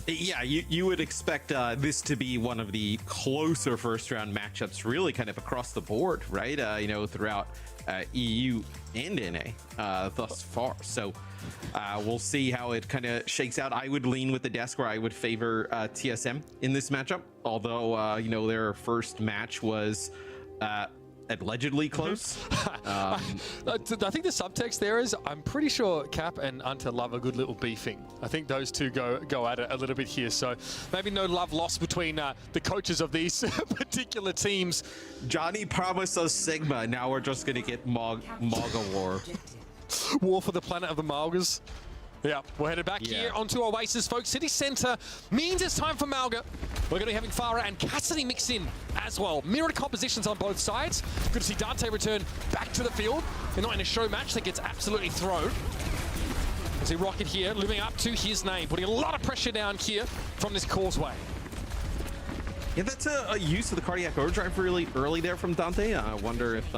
[SPEAKER 7] Yeah, you would expect this to be one of the closer first-round matchups, really kind of across the board, right? Throughout EU and NA thus far. So we'll see how it kind of shakes out. I would lean with the desk where I would favor TSM in this matchup, although, their first match was allegedly close.
[SPEAKER 8] I think the subtext there is I'm pretty sure Cap and Unta love a good little beefing. I think those two go at it a little bit here. So maybe no love lost between the coaches of these particular teams.
[SPEAKER 7] Johnny promised us Sigma. Now we're just going to get Malga War.
[SPEAKER 8] War for the planet of the Malgas. Yeah, we're headed back here onto Oasis, folks. City Centre means it's time for Malga. We're going to be having Farah and Cassidy mix in as well. Mirrored compositions on both sides. Good to see Dante return back to the field. They're not in a show match that gets absolutely thrown. You see Rocket here living up to his name, putting a lot of pressure down here from this causeway.
[SPEAKER 7] Yeah, that's a use of the cardiac overdrive really early there from Dante. I wonder if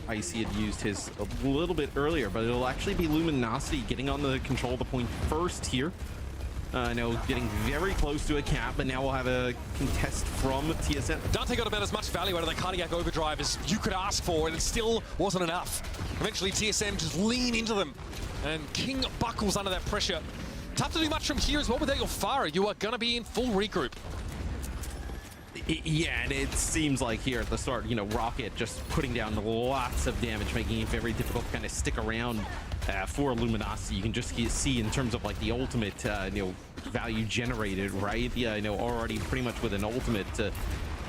[SPEAKER 7] Icy had used his a little bit earlier, but it'll actually be Luminosity getting on the control of the point first here. Getting very close to a cap, but now we'll have a contest from TSM.
[SPEAKER 8] Dante got about as much value out of the cardiac overdrive as you could ask for, and it still wasn't enough. Eventually, TSM just lean into them, and King buckles under that pressure. Tough to do much from here as well without your Farah. You are going to be in full regroup.
[SPEAKER 7] Yeah, and it seems like here at the start, Rocket just putting down lots of damage, making it very difficult to kind of stick around for Luminosity. You can just see in terms of like the ultimate, value generated, right? Yeah, already pretty much with an ultimate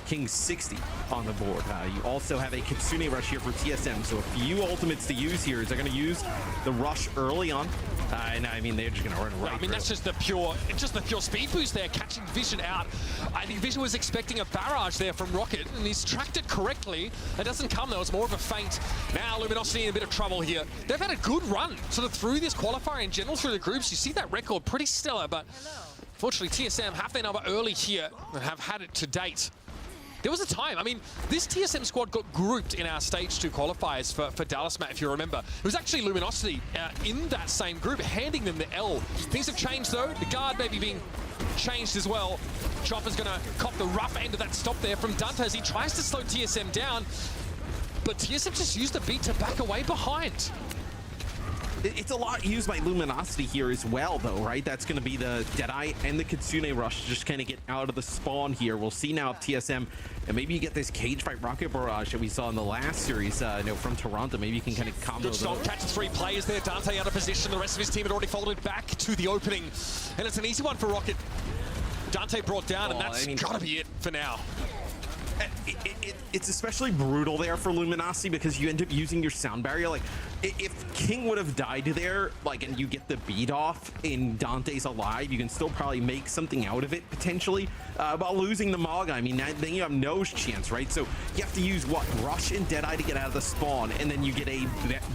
[SPEAKER 7] King 60 on the board. You also have a Kitsune rush here for TSM, so a few ultimates to use here. Is they're going to use the rush early on And I mean, they're just going to run right
[SPEAKER 8] I mean,
[SPEAKER 7] through.
[SPEAKER 8] that's just the pure speed boost there, catching Vision out. I think Vision was expecting a barrage there from Rocket, and he's tracked it correctly. It doesn't come, though. It's more of a feint. Now, Luminosity in a bit of trouble here. They've had a good run sort of through this qualifier in general, through the groups. You see that record, pretty stellar, but fortunately, TSM have their number early here and have had it to date. There was a time, I mean, this TSM squad got grouped in our Stage 2 qualifiers for Dallas, Matt, if you remember. It was actually Luminosity in that same group, handing them the L. Things have changed, though. The guard maybe being changed as well. Chopper's going to cop the rough end of that stop there from Dante as he tries to slow TSM down. But TSM just used the beat to back away behind.
[SPEAKER 7] It's a lot used by Luminosity here as well, though, right? That's going to be the Deadeye and the Kitsune Rush to just kind of get out of the spawn here. We'll see now if TSM, and maybe you get this cage fight rocket barrage that we saw in the last series, from Toronto. Maybe you can kind of combo
[SPEAKER 8] Good stop, catches 3 players there. Dante out of position. The rest of his team had already folded back to the opening. And it's an easy one for Rocket. Dante brought down, and that's got to be it for now.
[SPEAKER 7] It's especially brutal there for Luminosity because you end up using your sound barrier. Like, if King would have died there, like, and you get the beat off in Dante's alive, you can still probably make something out of it potentially. But losing the Mog, I mean, then you have no chance, right? So you have to use what? Rush and Deadeye to get out of the spawn, and then you get a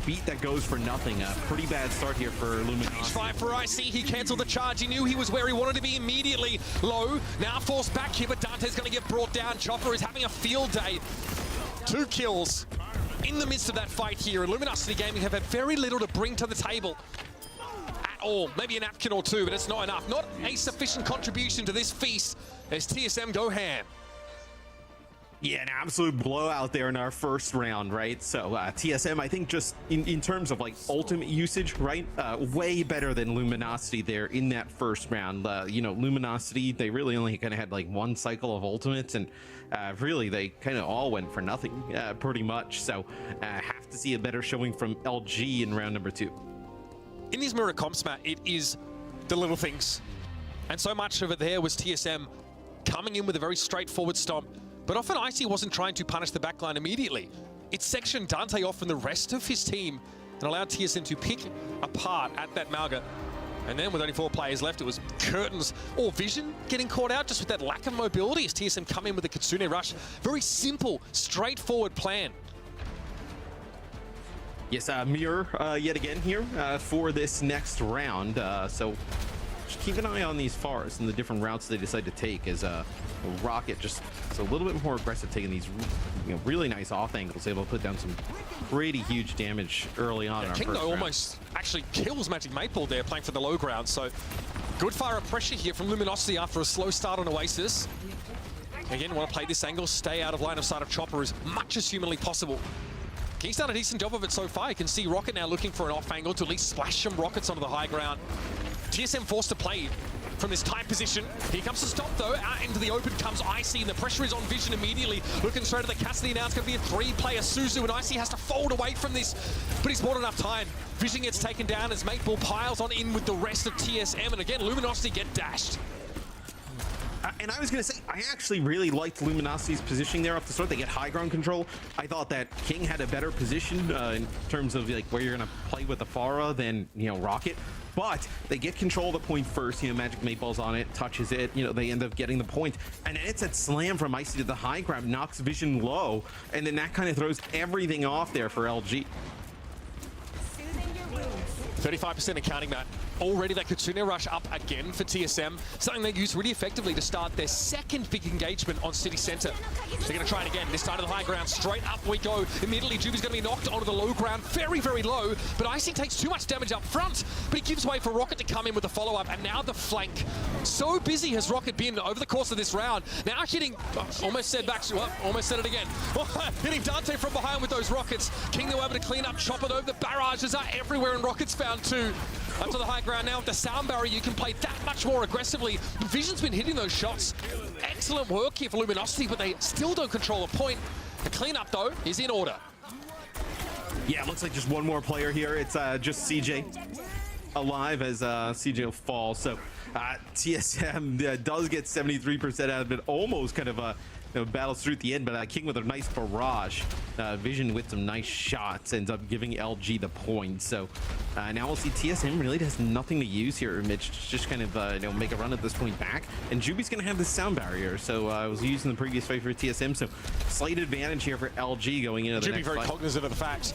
[SPEAKER 7] beat that goes for nothing. A pretty bad start here for Luminosity.
[SPEAKER 8] Fight for IC. He cancelled the charge. He knew he was where he wanted to be immediately. Low, now forced back here, but Dante's going to get brought down. Chopper is having a field day. 2 kills in the midst of that fight here. And Luminosity Gaming have had very little to bring to the table at all. Maybe a napkin or 2, but it's not enough. Not a sufficient contribution to this feast as TSM go ham.
[SPEAKER 7] Yeah, an absolute blowout there in our first round, right? So TSM, I think just in terms of like ultimate usage, right? Way better than Luminosity there in that first round. Luminosity, they really only kind of had like 1 cycle of ultimates, and really they kind of all went for nothing pretty much. So have to see a better showing from LG in round number 2.
[SPEAKER 8] In these mirror comps, Matt, it is the little things. And so much of it there was TSM coming in with a very straightforward stomp. But often Icy wasn't trying to punish the backline immediately. It sectioned Dante off from the rest of his team and allowed TSM to pick apart at that Malga. And then with only 4 players left, it was Curtains or Vision getting caught out just with that lack of mobility as TSM come in with the Kitsune Rush. Very simple, straightforward plan.
[SPEAKER 7] Yes, mirror yet again here for this next round. So just keep an eye on these Fars and the different routes they decide to take as Rocket just is a little bit more aggressive, taking these really nice off angles, able to put down some pretty huge damage early on in our
[SPEAKER 8] King,
[SPEAKER 7] first
[SPEAKER 8] though,
[SPEAKER 7] round.
[SPEAKER 8] almost actually kills Magic Maple there, playing for the low ground. So good fire of pressure here from Luminosity after a slow start on Oasis. Again, want to play this angle, stay out of line of sight of Chopper as much as humanly possible. King's done a decent job of it so far. You can see Rocket now looking for an off angle to at least splash some rockets onto the high ground. TSM forced to play from this tight position. Here comes the stop, though. Out into the open comes Icy, and the pressure is on Vision immediately. Looking straight at the Cassidy now. It's going to be a 3-player Suzu, and Icy has to fold away from this, but he's bought enough time. Vision gets taken down as Maple piles on in with the rest of TSM, and again, Luminosity get dashed.
[SPEAKER 7] And I was going to say, I actually really liked Luminosity's positioning there off the start. They get high ground control. I thought that King had a better position in terms of like where you're going to play with the Pharah than, Rocket. But they get control of the point first. Magic Maple's on it, touches it. They end up getting the point. And then it's that slam from Icy to the high ground, knocks Vision low. And then that kind of throws everything off there for LG.
[SPEAKER 8] 35% accounting, Matt. Already that Kitsune Rush up again for TSM. Something they used really effectively to start their second big engagement on City Center. They're going to try it again. This time to the high ground. Straight up we go. Immediately, Juby's going to be knocked onto the low ground. Very, very low. But Icy takes too much damage up front. But he gives way for Rocket to come in with the follow-up. And now the flank. So busy has Rocket been over the course of this round. Now hitting, almost said back, well, almost said it again. Hitting Dante from behind with those rockets. King, though, able to clean up, chop it over. The barrages are everywhere, and Rocket's found too. Up to the high ground now with the sound barrier, you can play that much more aggressively. Vision's been hitting those shots. Excellent work here for Luminosity, but they still don't control a point. The cleanup, though, is in order.
[SPEAKER 7] Yeah, it looks like just one more player here. It's just CJ alive as CJ will fall. So TSM does get 73% out of it. Almost kind of battles through at the end, but King with a nice barrage. Vision with some nice shots ends up giving LG the point. So now we'll see TSM really has nothing to use here. Mitch just kind of make a run at this point back, and Juby's going to have the sound barrier. So I was using the previous fight for TSM, so slight advantage here for LG going into the next
[SPEAKER 8] very
[SPEAKER 7] fight.
[SPEAKER 8] cognizant of the fact.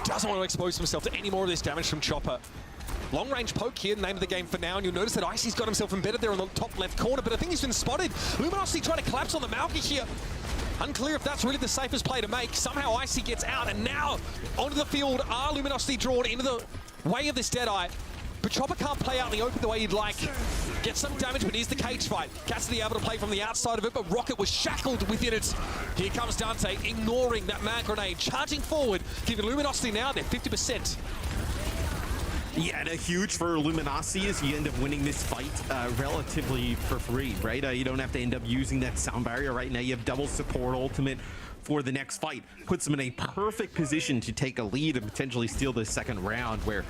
[SPEAKER 8] Doesn't want to expose himself to any more of this damage from Chopper. Long range poke here, name of the game for now, and you'll notice that Icy's got himself embedded there on the top left corner, but I think he's been spotted. Luminosity trying to collapse on the Malki here. Unclear if that's really the safest play to make. Somehow Icy gets out, and now onto the field are Luminosity drawn into the way of this Deadeye. But Chopper can't play out in the open the way you'd like. Gets some damage, but here's the cage fight. Cassidy able to play from the outside of it, but Rocket was shackled within it. Here comes Dante, ignoring that mag grenade, charging forward, giving Luminosity now their 50%.
[SPEAKER 7] Yeah, and a huge for Luminosity is you end up winning this fight relatively for free, right? You don't have to end up using that sound barrier right now. You have double support ultimate for the next fight. Puts them in a perfect position to take a lead and potentially steal the second round, where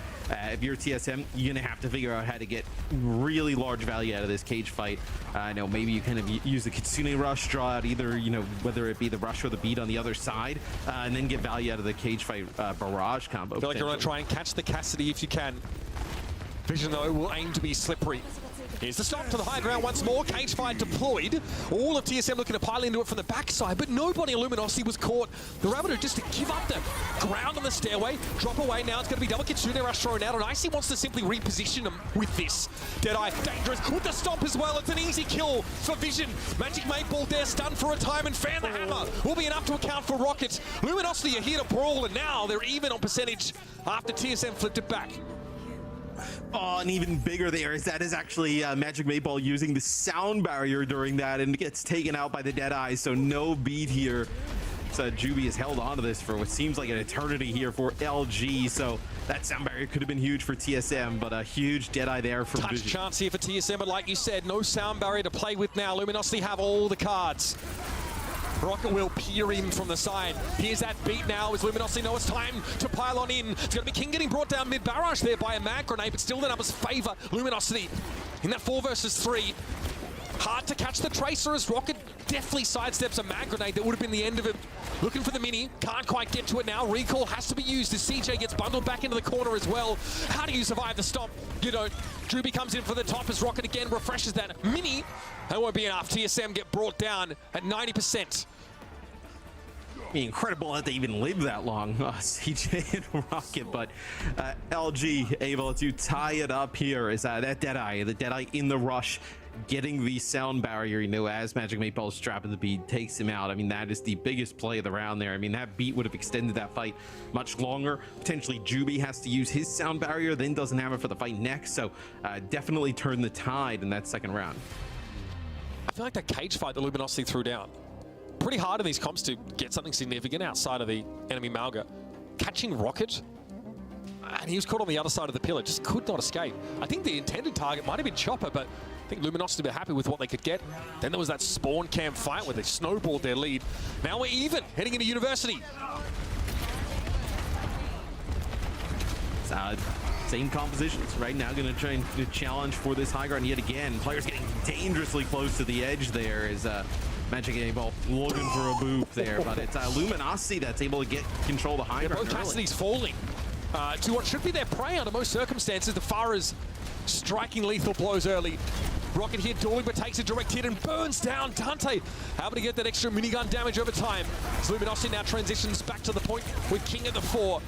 [SPEAKER 7] if you're TSM, you're gonna have to figure out how to get really large value out of this cage fight. Maybe you kind of use the Kitsune rush, draw out either, whether it be the rush or the beat on the other side, and then get value out of the cage fight barrage combo.
[SPEAKER 8] I feel like you're gonna try and catch the Cassidy if you can. Vision, though, will aim to be slippery. Here's the stop to the high ground once more. Cage fight deployed. All of TSM looking to pile into it from the backside, but nobody in Luminosity was caught. They're able to just to give up the ground on the stairway, drop away. Now it's going to be double Kitsune rush thrown out, and Icy wants to simply reposition them with this. Deadeye dangerous with the stomp as well. It's an easy kill for Vision. Magic 8 Ball there, stunned for a time, and fan the hammer will be enough to account for Rocket. Luminosity are here to brawl, and now they're even on percentage after TSM flipped it back.
[SPEAKER 7] Oh, and even bigger there is that is actually Magic 8 Ball using the sound barrier during that, and gets taken out by the Deadeye, so no beat here. So Juby has held on to this for what seems like an eternity here for LG, so that sound barrier could have been huge for TSM, but a huge Deadeye there from
[SPEAKER 8] Touch
[SPEAKER 7] Vision.
[SPEAKER 8] chance here for TSM, but like you said, no sound barrier to play with now. Luminosity have all the cards. Rocket will peer in from the side. Here's that beat now as Luminosity know it's time to pile on in. It's going to be King getting brought down mid-barrage there by a mag grenade, but still the numbers favor Luminosity in that 4 versus 3. Hard to catch the Tracer as Rocket definitely sidesteps a mag grenade that would have been the end of it. Looking for the mini, can't quite get to it now. Recall has to be used as CJ gets bundled back into the corner as well. How do you survive the stomp? You don't. Druby comes in for the top as Rocket again refreshes that mini. That won't be enough. TSM get brought down at 90%.
[SPEAKER 7] Incredible that they even live that long, CJ and Rocket, but LG able to tie it up here is that Deadeye, the Deadeye in the rush, getting the sound barrier, as Magic 8 Ball strapping the beat, takes him out. I mean, that is the biggest play of the round there. I mean, that beat would have extended that fight much longer. Potentially Juby has to use his sound barrier, then doesn't have it for the fight next, so definitely turned the tide in that second round.
[SPEAKER 8] I feel like that cage fight that Luminosity threw down, pretty hard in these comps to get something significant outside of the enemy Malga. Catching Rocket, and he was caught on the other side of the pillar, just could not escape. I think the intended target might have been Chopper, but I think Luminosity were happy with what they could get. Then there was that spawn cam fight where they snowballed their lead. Now we're even, heading into University.
[SPEAKER 7] Same compositions right now, going to try and challenge for this high ground yet again. Players getting dangerously close to the edge there is Magic 8 Ball looking for a boop there, but it's Luminosity that's able to get control of the high ground.
[SPEAKER 8] Both Cassidy's falling to what should be their prey under most circumstances. The Farah's striking lethal blows early. Rocket here dueling, but takes a direct hit and burns down Dante. Able to get that extra minigun damage over time. So Luminosity now transitions back to the point with King at the 4.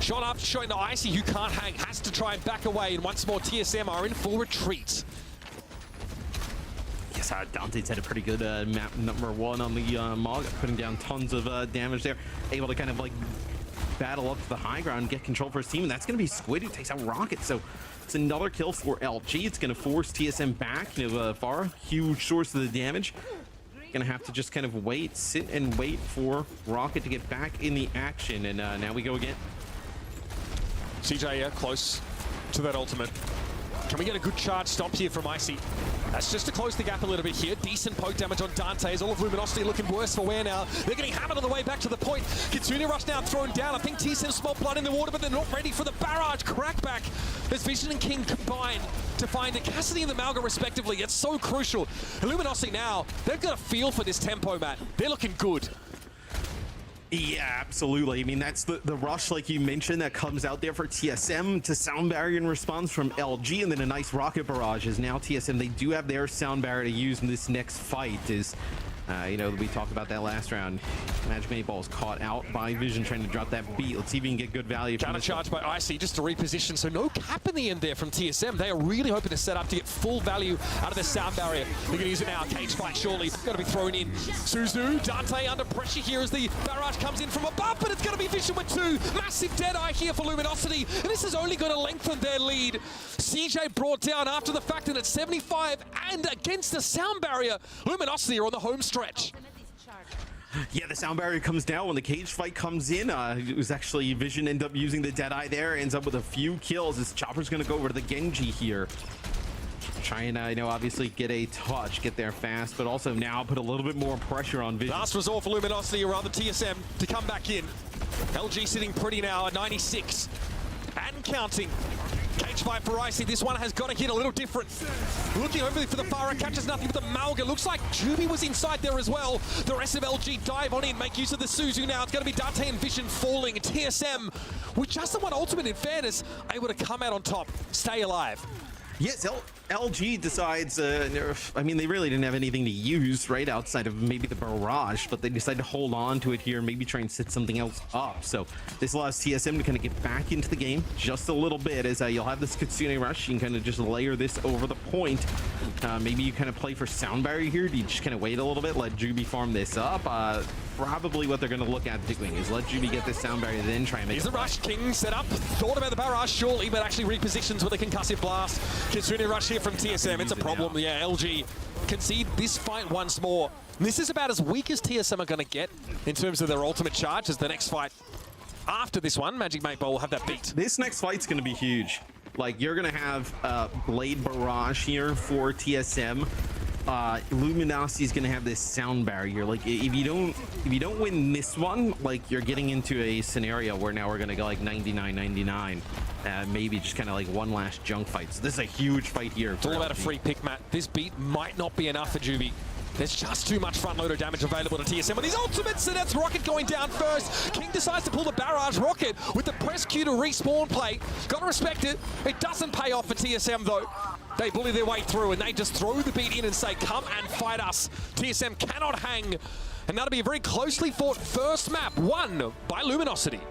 [SPEAKER 8] Shot up, showing to Icy, who can't hang, has to try and back away, and once more TSM are in full retreat.
[SPEAKER 7] Yes, Dante's had a pretty good map number 1 on the Mog, putting down tons of damage there. Able to kind of like battle up to the high ground and get control for his team, and that's going to be Squid who takes out Rocket. So it's another kill for LG. It's going to force TSM back. Farah, huge source of the damage. Going to have to just kind of wait, sit and wait for Rocket to get back in the action, and now we go again.
[SPEAKER 8] CJ close to that ultimate. Can we get a good charge stomp here from Icy? That's just to close the gap a little bit here. Decent poke damage on Dante as all of Luminosity looking worse for wear now. They're getting hammered on the way back to the point. Kitsune Rush now thrown down. I think TSM small blood in the water, but they're not ready for the barrage crackback. There's Vision and King combined to find a Cassidy and the Malga respectively. It's so crucial. And Luminosity now, they've got a feel for this tempo, Matt. They're looking good.
[SPEAKER 7] Yeah, absolutely. I mean, that's the rush, like you mentioned, that comes out there for TSM to sound barrier in response from LG, and then a nice rocket barrage. Is now TSM, they do have their sound barrier to use in this next fight. Is you know, we talked about that last round. Magic 8 Ball is caught out by Vision trying to drop that beat. Let's see if we can get good value.
[SPEAKER 8] Counter charge by Icy just to reposition, so no cap in the end there from TSM. They are really hoping to set up to get full value out of the sound barrier. They're going to use it now. Cage fight surely got to be thrown in. Suzu, Dante under pressure here as the barrage comes in from above, but it's going to be Vision with 2. Massive Deadeye here for Luminosity, and this is only going to lengthen their lead. CJ brought down after the fact that at 75 and against the sound barrier, Luminosity are on the home stretch.
[SPEAKER 7] Yeah, the sound barrier comes down when the cage fight comes in. It was actually Vision end up using the Deadeye there, ends up with a few kills. This Chopper's going to go over to the Genji here. Trying to, you know, obviously get a touch, get there fast, but also now put a little bit more pressure on Vision.
[SPEAKER 8] Last resort for Luminosity, or rather TSM, to come back in. LG sitting pretty now at 96 and counting. Cage fight for Icy. This one has got to hit a little different. Looking over for the Farah, catches nothing but the Malga. Looks like Juby was inside there as well. The rest of LG dive on in, make use of the Suzu now. It's going to be Dante and Vision falling. TSM, with just the one ultimate in fairness, able to come out on top, stay alive.
[SPEAKER 7] Yes, LG decides, I mean, they really didn't have anything to use, right, outside of maybe the barrage, but they decide to hold on to it here and maybe try and set something else up. So this allows TSM to kind of get back into the game just a little bit, as you'll have this Kitsune Rush. You can kind of just layer this over the point. Maybe you kind of play for sound barrier here. Do you just kind of wait a little bit, let Juby farm this up? Probably what they're going to look at doing is let Juby get this sound barrier, then try and make
[SPEAKER 8] the Rush King set up. Thought about the barrage surely, but actually repositions with a concussive blast. Kitsune Rush here from TSM. It's a problem. Yeah, LG concede this fight once more. This is about as weak as TSM are going to get in terms of their ultimate charge, as the next fight after this one, Magic 8 Ball will have that beat.
[SPEAKER 7] This next fight's going to be huge. Like, you're going to have Blade Barrage here for TSM. Luminosity is going to have this sound barrier. Like, if you don't win this one, like, you're getting into a scenario where now we're going to go like 99-99. Maybe just kind of like one last junk fight. So this is a huge fight here.
[SPEAKER 8] It's all about a free pick, Matt. This beat might not be enough for Juby. There's just too much front loader damage available to TSM with these ultimates, and that's Rocket going down first. King decides to pull the barrage. Rocket with the press Q to respawn play. Gotta respect it. It doesn't pay off for TSM though. They bully their way through and they just throw the beat in and say, come and fight us. TSM cannot hang. And that'll be a very closely fought first map, won by Luminosity.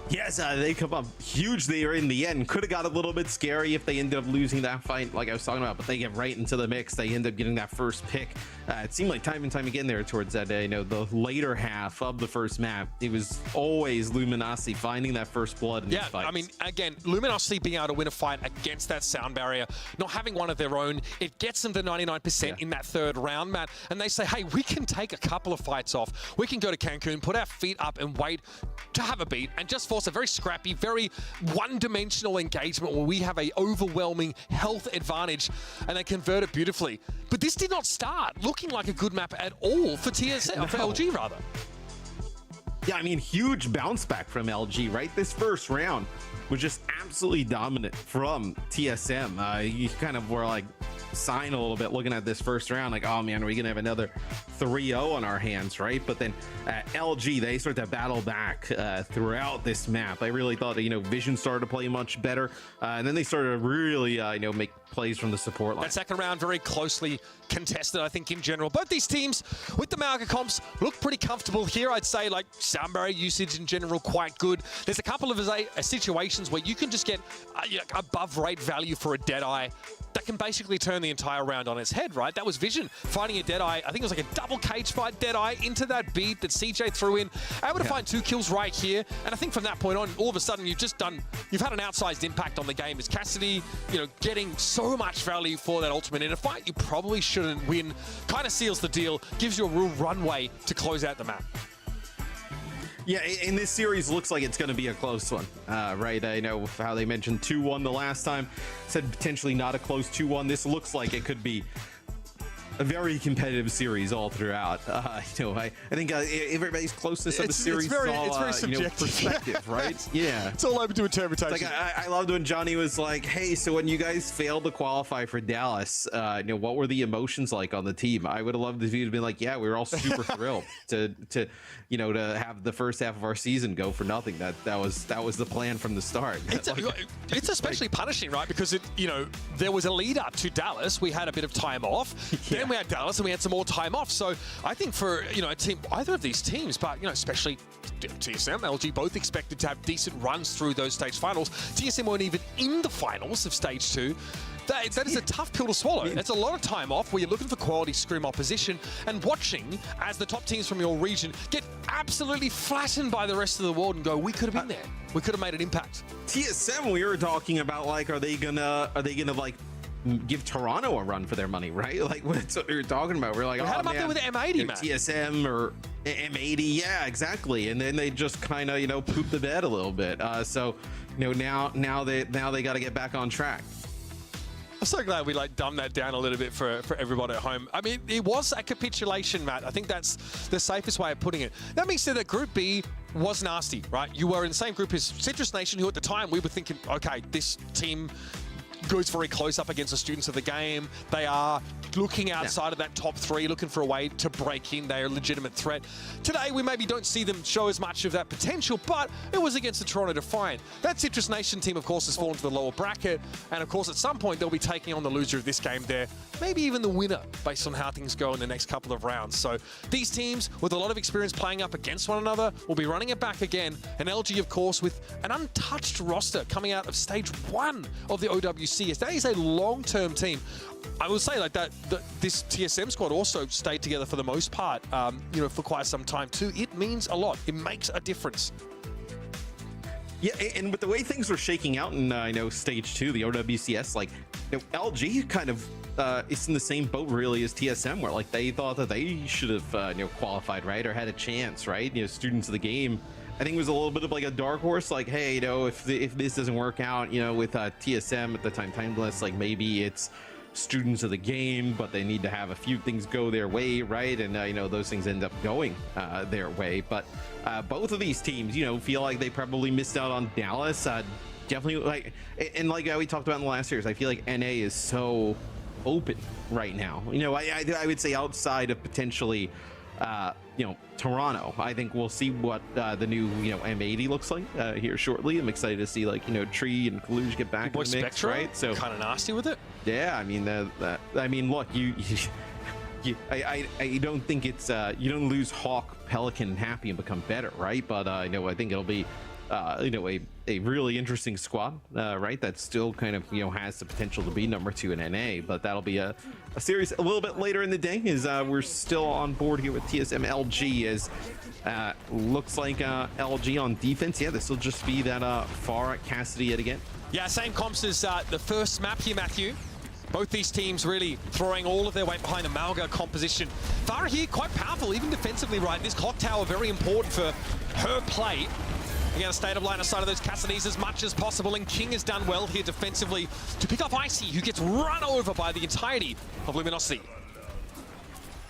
[SPEAKER 7] Yes, they come up huge there in the end. Could have got a little bit scary if they ended up losing that fight, like I was talking about, but they get right into the mix. They end up getting that first pick. It seemed like time and time again there towards that, you know, the later half of the first map, it was always Luminosity finding that first blood in these fights.
[SPEAKER 8] I mean, again, Luminosity being able to win a fight against that sound barrier, not having one of their own, it gets them to 99% in that third round, Matt. And they say, hey, we can take a couple of fights off. We can go to Cancun, put our feet up and wait to have a beat and just force a very scrappy, very one-dimensional engagement where we have a overwhelming health advantage, and they convert it beautifully. But this did not start looking like a good map at all for TSM, for LG rather.
[SPEAKER 7] Yeah, I mean, huge bounce back from LG, right? This first round was just absolutely dominant from TSM. You kind of were like sighing a little bit looking at this first round, like, oh man, are we gonna have another 3-0 on our hands, right? But then LG, they start to battle back throughout this map. I really thought that, you know, Vision started to play much better, and then they started to really, you know, make plays from the support line.
[SPEAKER 8] That second round very closely contested, I think, in general. Both these teams with the Malga comps look pretty comfortable here. I'd say, like, sound barrier usage in general quite good. There's a couple of situations where you can just get above rate value for a Deadeye that can basically turn the entire round on its head, right? That was Vision finding a Deadeye. I think it was like a double cage fight Deadeye into that beat that CJ threw in. Able to find 2 kills right here. And I think from that point on, all of a sudden, you've had an outsized impact on the game. As Cassidy, you know, getting so much value for that ultimate in a fight you probably shouldn't win. Kind of seals the deal, gives you a real runway to close out the map.
[SPEAKER 7] Yeah, and this series looks like it's going to be a close one, right? I know how they mentioned 2-1 the last time, said potentially not a close 2-1. This looks like it could be a very competitive series all throughout. I think everybody's closeness of the series
[SPEAKER 8] it's very
[SPEAKER 7] subjective. Perspective, right? Yeah.
[SPEAKER 8] It's all open to interpretation.
[SPEAKER 7] It's like I loved when Johnny was like, "Hey, so when you guys failed to qualify for Dallas, what were the emotions like on the team?" I would have loved if you'd been like, "Yeah, we were all super thrilled to have the first half of our season go for nothing. That was the plan from the start."
[SPEAKER 8] It's especially punishing, right? Because there was a lead up to Dallas. We had a bit of time off. Then we had Dallas, and we had some more time off. So I think for a team, either of these teams, but especially TSM, LG, both expected to have decent runs through those stage finals. TSM weren't even in the finals of stage 2. That is a tough pill to swallow. It's a lot of time off where you're looking for quality scrim opposition and watching as the top teams from your region get absolutely flattened by the rest of the world and go, we could have been there. We could have made an impact.
[SPEAKER 7] TSM, we were talking about are they gonna give Toronto a run for their money, right? Like that's what we were talking about. We're like,
[SPEAKER 8] we had them up there with M80, man.
[SPEAKER 7] TSM or M80, yeah, exactly. And then they just kind of poop the bed a little bit. So now they got to get back on track.
[SPEAKER 8] I'm so glad we dumbed that down a little bit for everybody at home. I mean, it was a capitulation, Matt. I think that's the safest way of putting it. That means that Group B was nasty, right? You were in the same group as Citrus Nation, who at the time we were thinking, okay, this team goes very close up against the students of the game. They are looking outside of that top 3, looking for a way to break in. They are a legitimate threat. Today, we maybe don't see them show as much of that potential, but it was against the Toronto Defiant. That Citrus Nation team, of course, has fallen to the lower bracket, and of course, at some point, they'll be taking on the loser of this game there, maybe even the winner, based on how things go in the next couple of rounds. So these teams, with a lot of experience playing up against one another, will be running it back again, and LG, of course, with an untouched roster coming out of stage 1 of the OWC. That is a long-term team. I will say this TSM squad also stayed together for the most part, for quite some time too. It means a lot. It makes a difference.
[SPEAKER 7] Yeah, and with the way things were shaking out in stage 2, the OWCS, LG kind of is in the same boat really as TSM, where they thought that they should have qualified, right, or had a chance, right? Students of the game. I think it was a little bit of a dark horse, hey, if this doesn't work out, with TSM at the time, Timeless, maybe it's students of the game, but they need to have a few things go their way, right? And those things end up going their way. But both of these teams, feel like they probably missed out on Dallas. Definitely, and we talked about in the last series, I feel like NA is so open right now. I would say outside of potentially Toronto, I think we'll see what the new M80 looks like here shortly. I'm excited to see Tree and Kaluge get back in the mix,
[SPEAKER 8] Spectra,
[SPEAKER 7] right? So
[SPEAKER 8] kind of nasty with it.
[SPEAKER 7] Yeah, I mean look, I don't think it's you don't lose Hawk, Pelican, and Happy and become better, right? But I think it'll be a really interesting squad, right? That still kind of has the potential to be number 2 in NA, but that'll be a series a little bit later in the day. As we're still on board here with TSM LG, as looks like LG on defense. Yeah, this will just be that far at Cassidy yet again.
[SPEAKER 8] Yeah, same comps as the first map here, Matthew. Both these teams really throwing all of their weight behind the Malga composition. Farah here, quite powerful, even defensively, right? This clock tower, very important for her play. Again, a state of line aside of those Cassidys as much as possible, and King has done well here defensively to pick up Icy, who gets run over by the entirety of Luminosity.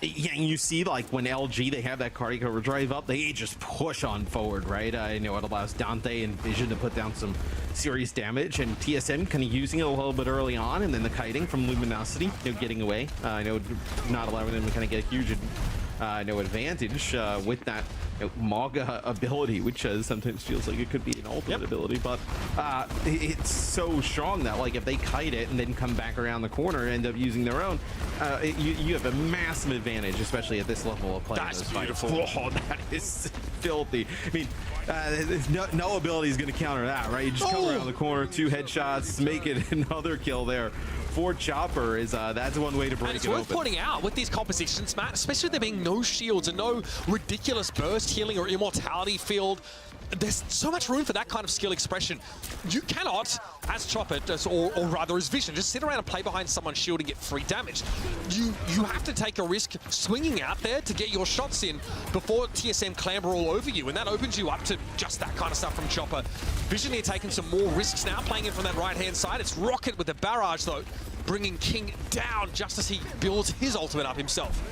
[SPEAKER 7] Yeah, and you see when LG, they have that cardiac overdrive up, they just push on forward, right? It allows Dante and Vision to put down some serious damage, and TSM kind of using it a little bit early on, and then the kiting from Luminosity, getting away. Not allowing them to kind of get a huge advantage with that Maga ability, which sometimes feels like it could be an ultimate ability, but it's so strong that if they kite it and then come back around the corner and end up using their own, you have a massive advantage, especially at this level of play.
[SPEAKER 8] That's beautiful.
[SPEAKER 7] Oh, that is filthy. I mean, no ability is going to counter that, right? You just come around the corner, 2 headshots, make it another kill there. For Chopper is that's one way to break it open.
[SPEAKER 8] It's worth pointing out with these compositions, Matt, especially there being no shields and no ridiculous burst healing or immortality field, there's so much room for that kind of skill expression. You cannot, as Chopper, or rather as Vision, just sit around and play behind someone's shield and get free damage. You have to take a risk swinging out there to get your shots in before TSM clamber all over you, and that opens you up to just that kind of stuff from Chopper. Vision here taking some more risks now, playing in from that right-hand side. It's Rocket with the barrage, though, bringing King down just as he builds his ultimate up himself.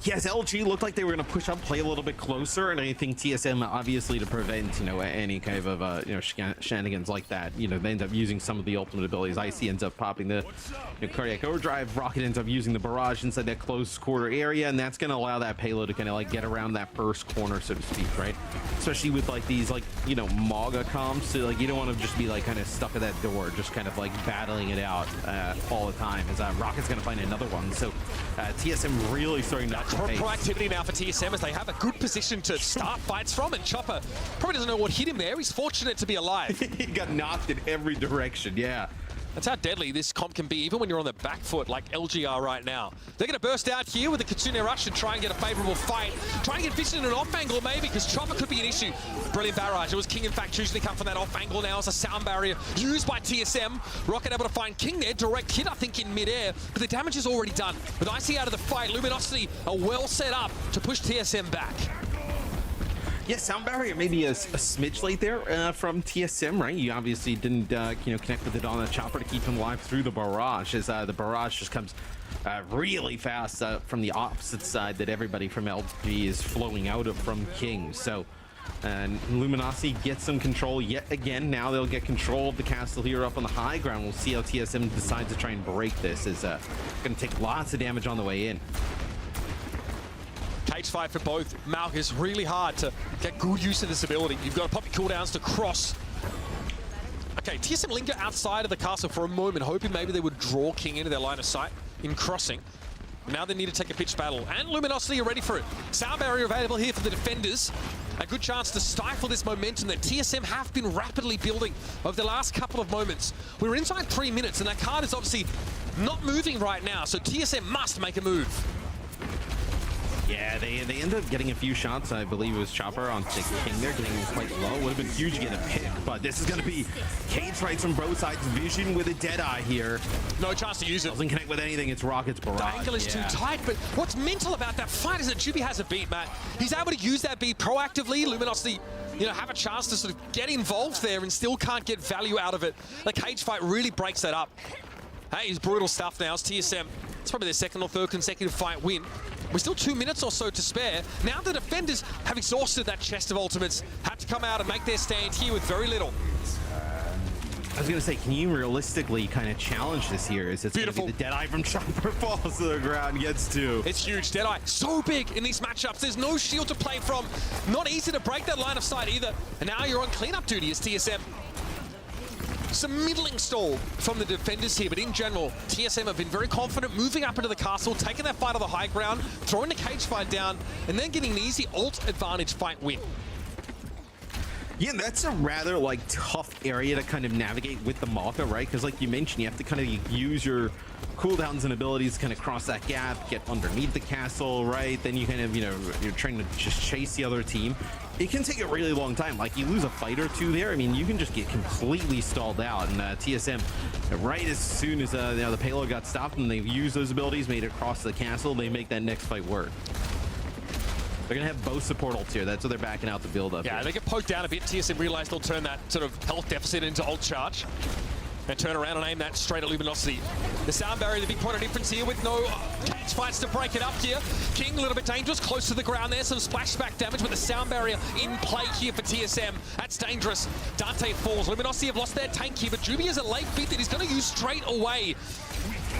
[SPEAKER 7] Yes, LG looked like they were going to push up, play a little bit closer, and I think TSM, obviously, to prevent, any kind of, shenanigans like that, they end up using some of the ultimate abilities. Icy ends up popping the cardiac overdrive. Rocket ends up using the barrage inside that closed quarter area, and that's going to allow that payload to kind of like get around that first corner, so to speak, right? Especially with like these Maga comps, so like you don't want to just be like kind of stuck at that door, just kind of like battling it out all the time. As Rocket's going to find another one, so TSM really starting to
[SPEAKER 8] proactivity now for TSM as they have a good position to start fights from, and Chopper probably doesn't know what hit him there. He's fortunate to be alive.
[SPEAKER 7] He got knocked in every direction, yeah.
[SPEAKER 8] That's how deadly this comp can be, even when you're on the back foot like LG are right now. They're going to burst out here with the Kitsune Rush and try and get a favorable fight. Try and get Vision in an off angle maybe, because Chopper could be an issue. Brilliant barrage. It was King, in fact, choosing to come from that off angle now as a sound barrier used by TSM. Rocket able to find King there. Direct hit, I think, in midair, but the damage is already done. With Icy out of the fight, Luminosity are well set up to push TSM back.
[SPEAKER 7] Yeah, sound barrier maybe a smidge late there from TSM, right? You obviously didn't, connect with it on the Chopper to keep him alive through the barrage, as the barrage just comes really fast from the opposite side that everybody from LG is flowing out of from King. So, and Luminosity gets some control yet again. Now they'll get control of the castle here up on the high ground. We'll see how TSM decides to try and break this. It's going to take lots of damage on the way in.
[SPEAKER 8] Cage fight for both. Malk is really hard to get good use of this ability. You've got to pop your cooldowns to cross. Okay, TSM linger outside of the castle for a moment, hoping maybe they would draw King into their line of sight in crossing. Now they need to take a pitched battle, and Luminosity are ready for it. Sound barrier available here for the defenders. A good chance to stifle this momentum that TSM have been rapidly building over the last couple of moments. We're inside 3 minutes, and that card is obviously not moving right now, so TSM must make a move.
[SPEAKER 7] Yeah, they end up getting a few shots. I believe it was Chopper on King there, getting quite low. Would have been huge to get a pick, but this is going to be cage fights from both sides. Vision with a dead eye here.
[SPEAKER 8] No chance to use it.
[SPEAKER 7] Doesn't connect with anything. It's Rocket's barrage.
[SPEAKER 8] The angle is too tight, but what's mental about that fight is that Juby has a beat, Matt. He's able to use that beat proactively. Luminosity, have a chance to sort of get involved there and still can't get value out of it. The cage fight really breaks that up. Hey, it's brutal stuff now. It's TSM. It's probably their second or third consecutive fight win. We're still 2 minutes or so to spare. Now the defenders have exhausted that chest of ultimates, had to come out and make their stand here with very little.
[SPEAKER 7] I was going to say, can you realistically kind of challenge this here? Is it going to be the Deadeye from Chopper falls to the ground, gets two?
[SPEAKER 8] It's huge. Deadeye, so big in these matchups. There's no shield to play from. Not easy to break that line of sight either. And now you're on cleanup duty as TSM. Some middling stall from the defenders here, but in general, TSM have been very confident moving up into the castle, taking that fight on the high ground, throwing the cage fight down, and then getting an easy ult advantage fight win.
[SPEAKER 7] Yeah, that's a rather tough area to kind of navigate with the Malka, right? Because like you mentioned, you have to kind of use your cooldowns and abilities to kind of cross that gap, get underneath the castle, right? Then you kind of, you're trying to just chase the other team. It can take a really long time. Like, you lose a fight or two there, I mean, you can just get completely stalled out. And TSM, right as soon as the payload got stopped and they've used those abilities, made it across the castle, they make that next fight work. They're going to have both support ults here. That's what they're backing out the build-up.
[SPEAKER 8] Yeah, they get poked down a bit. TSM realize they'll turn that sort of health deficit into ult charge. And turn around and aim that straight at Luminosity. The sound barrier, the big point of difference here with no cage fights to break it up here. King a little bit dangerous, close to the ground there. Some splashback damage with the sound barrier in play here for TSM. That's dangerous. Dante falls. Luminosity have lost their tank here, but Juby has a late beat that he's going to use straight away.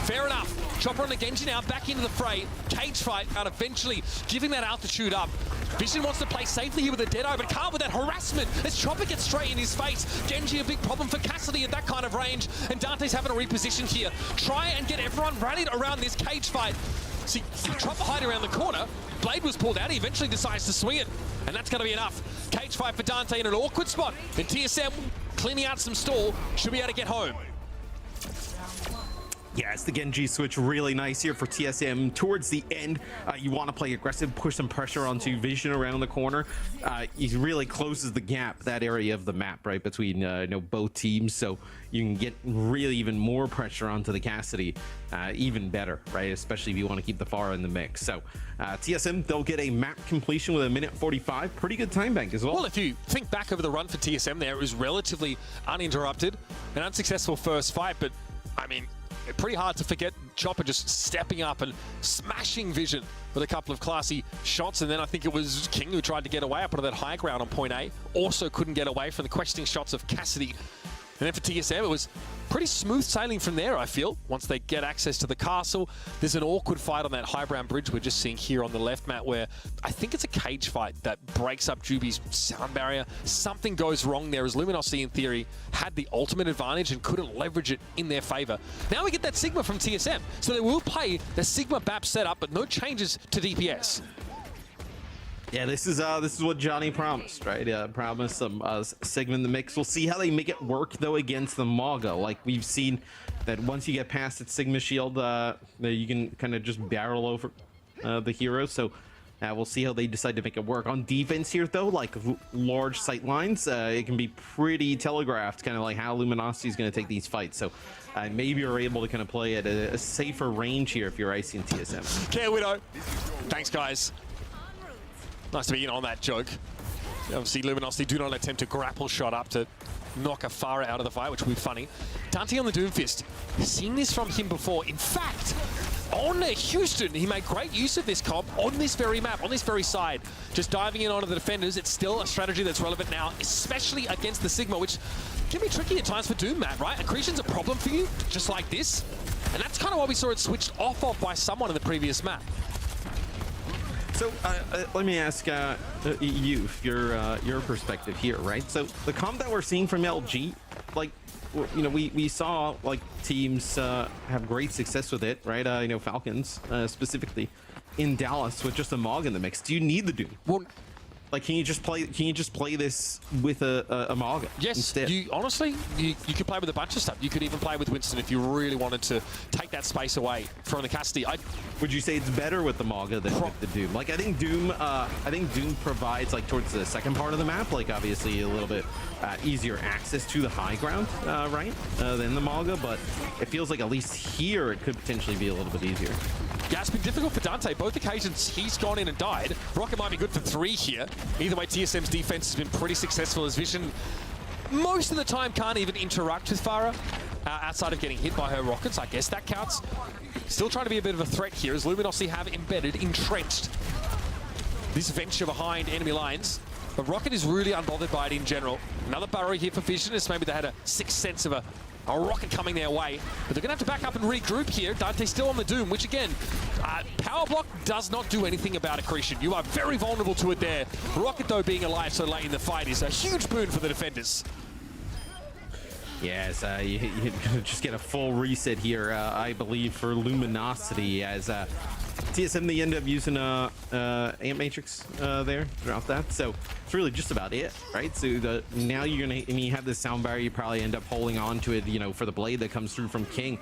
[SPEAKER 8] Fair enough. Chopper and the Genji now back into the fray. Cage fight and eventually giving that altitude up. Vision wants to play safely here with a Deadeye, but can't with that harassment as Chopper gets straight in his face. Genji a big problem for Cassidy at that kind of range, and Dante's having to reposition here. Try and get everyone rallied around this cage fight. See, Chopper hiding around the corner. Blade was pulled out. He eventually decides to swing it, and that's going to be enough. Cage fight for Dante in an awkward spot. And TSM cleaning out some stall. Should be able to get home.
[SPEAKER 7] Yes, the Genji switch really nice here for TSM. Towards the end, you want to play aggressive, push some pressure onto Vision around the corner. He really closes the gap, that area of the map, right, between both teams. So you can get really even more pressure onto the Cassidy, even better, right? Especially if you want to keep the Pharah in the mix. So TSM, they'll get a map completion with a minute 45. Pretty good time bank as well.
[SPEAKER 8] Well, if you think back over the run for TSM there, it was relatively uninterrupted. An unsuccessful first fight, but I mean, pretty hard to forget Chopper just stepping up and smashing Vision with a couple of classy shots. And then I think it was King who tried to get away up onto that high ground on point A. Also couldn't get away from the questioning shots of Cassidy. And then for TSM, it was pretty smooth sailing from there, I feel. Once they get access to the castle, there's an awkward fight on that high ground bridge we're just seeing here on the left, Matt, where I think it's a cage fight that breaks up Juby's sound barrier. Something goes wrong there as Luminosity, in theory, had the ultimate advantage and couldn't leverage it in their favor. Now we get that Sigma from TSM. So they will play the Sigma BAP setup, but no changes to DPS.
[SPEAKER 7] Yeah, this is what Johnny promised, right? Promised some Sigma in the mix. We'll see how they make it work though against the Mauga. Like we've seen that once you get past its Sigma shield, you can kind of just barrel over the hero. So we'll see how they decide to make it work. On defense here though, like large sight lines, it can be pretty telegraphed, kind of like how Luminosity is going to take these fights. So maybe you're able to kind of play at a safer range here if you're Icy and TSM.
[SPEAKER 8] Care Widow. Thanks, guys. Nice to be in on that joke. Obviously, Luminosity do not attempt to grapple shot up to knock a Pharah out of the fight, which would be funny. Dante on the Doomfist. Seen this from him before. In fact, on Houston, he made great use of this comp on this very map, on this very side. Just diving in onto the defenders. It's still a strategy that's relevant now, especially against the Sigma, which can be tricky at times for Doom, Matt, right? Accretion's a problem for you, just like this. And that's kind of why we saw it switched off of by someone in the previous map.
[SPEAKER 7] So let me ask you your perspective here, right? So the comp that we're seeing from LG, like, you know, we saw like teams have great success with it, right? You know, Falcons specifically in Dallas with just a Mog in the mix. Do you need the Doom?
[SPEAKER 8] Well,
[SPEAKER 7] like, can you just play this with a Mog?
[SPEAKER 8] Yes,
[SPEAKER 7] instead?
[SPEAKER 8] Honestly, you could play with a bunch of stuff. You could even play with Winston if you really wanted to take that space away from the Cassidy.
[SPEAKER 7] Would you say it's better with the Mauga than with the Doom? Like, I think Doom provides, like, towards the second part of the map, like, obviously a little bit easier access to the high ground, right, than the Mauga, but it feels like at least here it could potentially be a little bit easier.
[SPEAKER 8] Yeah, it's been difficult for Dante. Both occasions he's gone in and died. Rocket might be good for 3 here. Either way, TSM's defense has been pretty successful as Vision most of the time can't even interact with Pharah outside of getting hit by her rockets. I guess that counts. Still trying to be a bit of a threat here as Luminosity have embedded, entrenched this venture behind enemy lines. But Rocket is really unbothered by it in general. Another burrow here for Vision, as maybe they had a sixth sense of a rocket coming their way. But they're going to have to back up and regroup here. Dante's still on the Doom, which again, Power Block does not do anything about Accretion. You are very vulnerable to it there. Rocket, though, being alive so late in the fight is a huge boon for the defenders.
[SPEAKER 7] Yes, you just get a full reset here, I believe, for Luminosity, as TSM, they end up using Amp Matrix there throughout that. So it's really just about it, right? So now you're gonna, and you have this sound barrier, you probably end up holding on to it, you know, for the blade that comes through from King.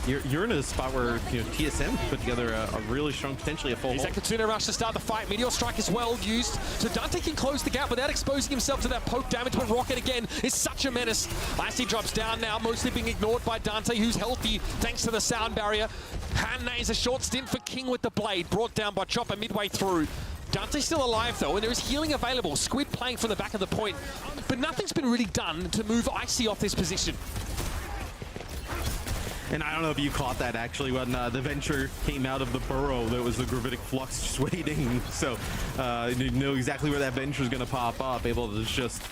[SPEAKER 7] You're in a spot where, you know, TSM put together a really strong, potentially a full
[SPEAKER 8] He's
[SPEAKER 7] hold.
[SPEAKER 8] that Katsuna rush to start the fight. Meteor Strike is well used, so Dante can close the gap without exposing himself to that poke damage, but Rocket again is such a menace. Icy drops down now, mostly being ignored by Dante, who's healthy thanks to the sound barrier. Hanne is a short stint for King with the blade, brought down by Chopper midway through. Dante's still alive though, and there is healing available. Squid playing from the back of the point, but nothing's been really done to move Icy off this position.
[SPEAKER 7] And I don't know if you caught that actually when the Venture came out of the burrow. There was the gravitic flux just waiting. So you know exactly where that Venture is going to pop up, able to just,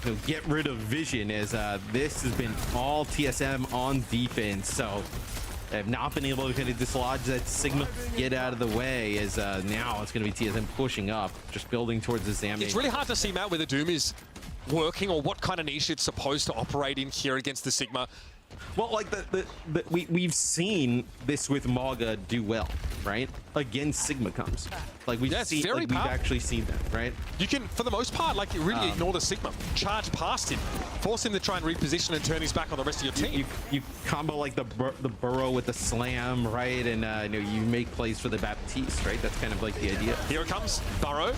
[SPEAKER 7] you know, get rid of Vision, as this has been all TSM on defense. So they have not been able to kind of dislodge that Sigma, get out of the way, as now it's going to be TSM pushing up, just building towards the Zam.
[SPEAKER 8] It's really hard to see, Matt, where the Doom is working or what kind of niche it's supposed to operate in here against the Sigma.
[SPEAKER 7] Well, like we've seen this with Mauga do well, right? Against Sigma comes. Like we've actually seen that, right?
[SPEAKER 8] You can, for the most part, like really ignore the Sigma, charge past him, force him to try and reposition and turn his back on the rest of your team.
[SPEAKER 7] You combo like the burrow with the slam, right? And you know, you make plays for the Baptiste, right? That's kind of like the idea.
[SPEAKER 8] Here it comes, Burrow.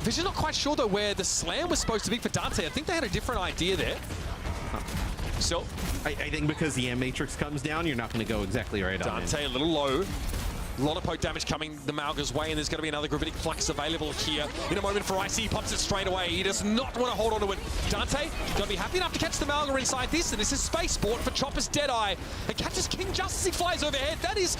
[SPEAKER 8] Vision's not quite sure though where the slam was supposed to be for Dante. I think they had a different idea there. So
[SPEAKER 7] I think because the M matrix comes down, you're not going to go exactly right on
[SPEAKER 8] Dante a little low. A lot of poke damage coming the Mauga's way, and there's going to be another Gravitic Flux available here in a moment for Icy. He pops it straight away. He does not want to hold on to it. Dante going to be happy enough to catch the Mauga inside this, and this is Space Sport for Chopper's Deadeye. And catches King just as he flies overhead. That is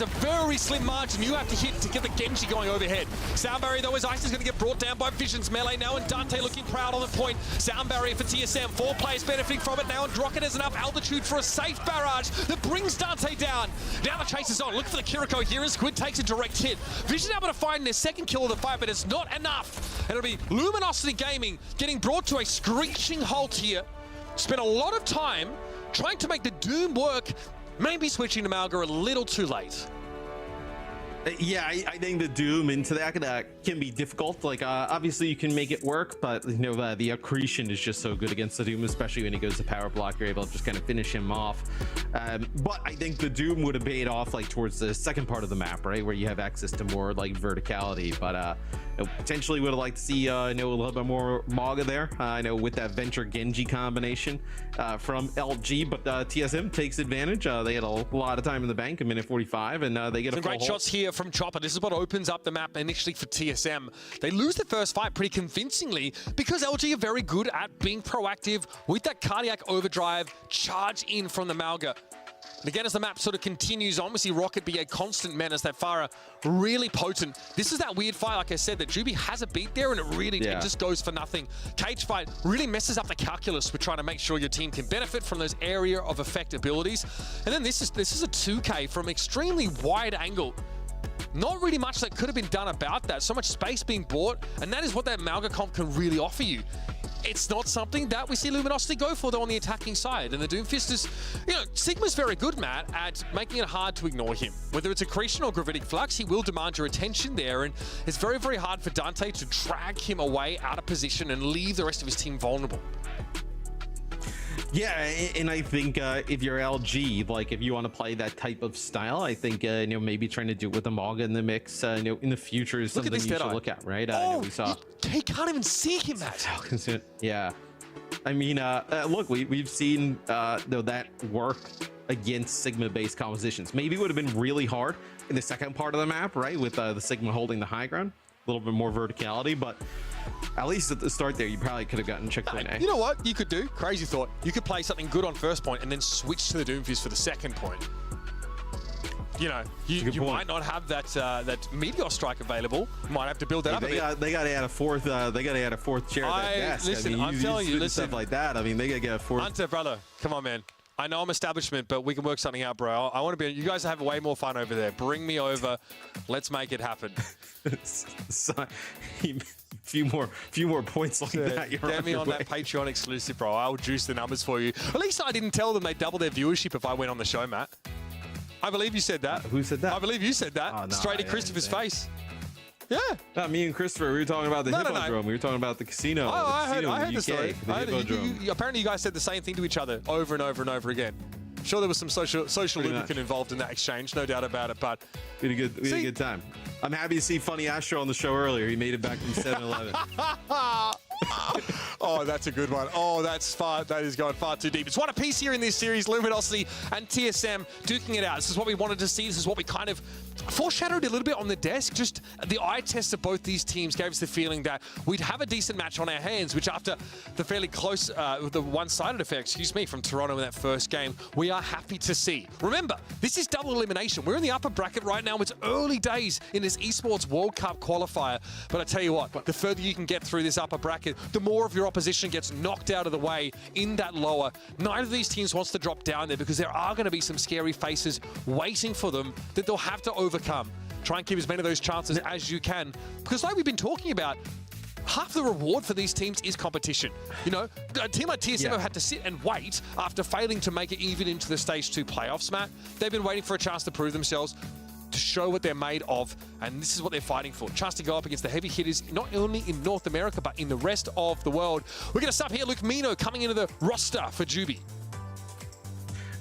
[SPEAKER 8] a very slim margin you have to hit to get the Genji going overhead. Sound Barrier, though, as Icy's going to get brought down by Vision's melee now, and Dante looking proud on the point. Sound Barrier for TSM. 4 players benefiting from it now, and Rocket has enough altitude for a safe barrage that brings Dante down. Now the chase is on. Look for the Kiriko here as Squid takes a direct hit. Vision able to find their second kill of the fight, but it's not enough. And it'll be Luminosity Gaming getting brought to a screeching halt here. Spent a lot of time trying to make the Doom work, maybe switching to Mauga a little too late.
[SPEAKER 7] Yeah, I think the Doom into that can be difficult. Like, obviously you can make it work, but you know the accretion is just so good against the Doom, especially when he goes to power block. You're able to just kind of finish him off. But I think the Doom would have paid off like towards the second part of the map, right, where you have access to more like verticality. But potentially would have liked to see a little bit more Mauga there. I know with that Venture Genji combination from LG, but TSM takes advantage. They had a lot of time in the bank, a minute 45, and they get
[SPEAKER 8] some great shots here from Chopper. This is what opens up the map initially for TSM. They lose the first fight pretty convincingly because LG are very good at being proactive with that cardiac overdrive charge in from the Mauga. And again, as the map sort of continues on, we see Rocket be a constant menace. That Farah really potent. This is that weird fight, like I said, that Juby has a beat there, and it really it just goes for nothing. Cage fight really messes up the calculus with trying to make sure your team can benefit from those area of effect abilities. And then this is a 2K from extremely wide angle. Not really much that could have been done about that. So much space being bought, and that is what that Mauga comp can really offer you. It's not something that we see Luminosity go for, though, on the attacking side. And the Doomfist is, Sigma's very good, Matt, at making it hard to ignore him. Whether it's accretion or gravitic flux, he will demand your attention there. And it's very, very hard for Dante to drag him away out of position and leave the rest of his team vulnerable.
[SPEAKER 7] Yeah, and I think if you're LG, like if you want to play that type of style, I think maybe trying to do it with the Mauga in the mix, in the future is something you should look at, right? We saw
[SPEAKER 8] he can't even see him, Matt.
[SPEAKER 7] Yeah, I mean, look, we've seen that work against Sigma-based compositions. Maybe it would have been really hard in the second part of the map, right, with the Sigma holding the high ground, a little bit more verticality, but at least at the start there, you probably could have gotten checkpoint A.
[SPEAKER 8] You know what you could do? Crazy thought. You could play something good on first point and then switch to the Doomfist for the second point. You might not have that Meteor Strike available. You might have to build that up a bit.
[SPEAKER 7] They got to add a fourth. They got to add a fourth chair at that desk.
[SPEAKER 8] Listen, I'm telling you,
[SPEAKER 7] stuff like that. I mean, they got to get a fourth.
[SPEAKER 8] Hunter, brother, come on, man. I know I'm establishment, but we can work something out, bro. I want to be. You guys have way more fun over there. Bring me over. Let's make it happen.
[SPEAKER 7] Few more points like that.
[SPEAKER 8] Get me on that Patreon exclusive, bro. I'll juice the numbers for you. At least I didn't tell them they'd double their viewership if I went on the show, Matt. I believe you said that.
[SPEAKER 7] Who said that?
[SPEAKER 8] I believe you said that.
[SPEAKER 7] Oh, no,
[SPEAKER 8] straight in Christopher's face. Yeah.
[SPEAKER 7] Not me and Christopher. We were talking about the Hippodrome. We were talking about the casino.
[SPEAKER 8] Oh, I heard the story.
[SPEAKER 7] Hippodrome.
[SPEAKER 8] Apparently, you guys said the same thing to each other over and over and over again. I'm sure there was some social lubricant involved in that exchange, no doubt about it. But
[SPEAKER 7] we had a good time. I'm happy to see Funny Astro on the show earlier. He made it back from 7-Eleven.
[SPEAKER 8] Oh, that's a good one. Oh, that is going far too deep. It's one apiece here in this series. Luminosity and TSM duking it out. This is what we wanted to see. This is what we kind of foreshadowed a little bit on the desk. Just the eye test of both these teams gave us the feeling that we'd have a decent match on our hands, which after the fairly close, the one-sided affair, from Toronto in that first game, we are happy to see. Remember, this is double elimination. We're in the upper bracket right now. It's early days in this Esports World Cup qualifier. But I tell you what, the further you can get through this upper bracket, the more of your opposition gets knocked out of the way in that lower. Neither of these teams wants to drop down there because there are going to be some scary faces waiting for them that they'll have to overcome. Try and keep as many of those chances as you can. Because like we've been talking about, half the reward for these teams is competition. You know, a team like TSM have had to sit and wait after failing to make it even into the Stage 2 playoffs, Matt. They've been waiting for a chance to prove themselves, to show what they're made of, and this is what they're fighting for. Chance to go up against the heavy hitters, not only in North America, but in the rest of the world. We're going to stop here. Luke Mino coming into the roster for Juby.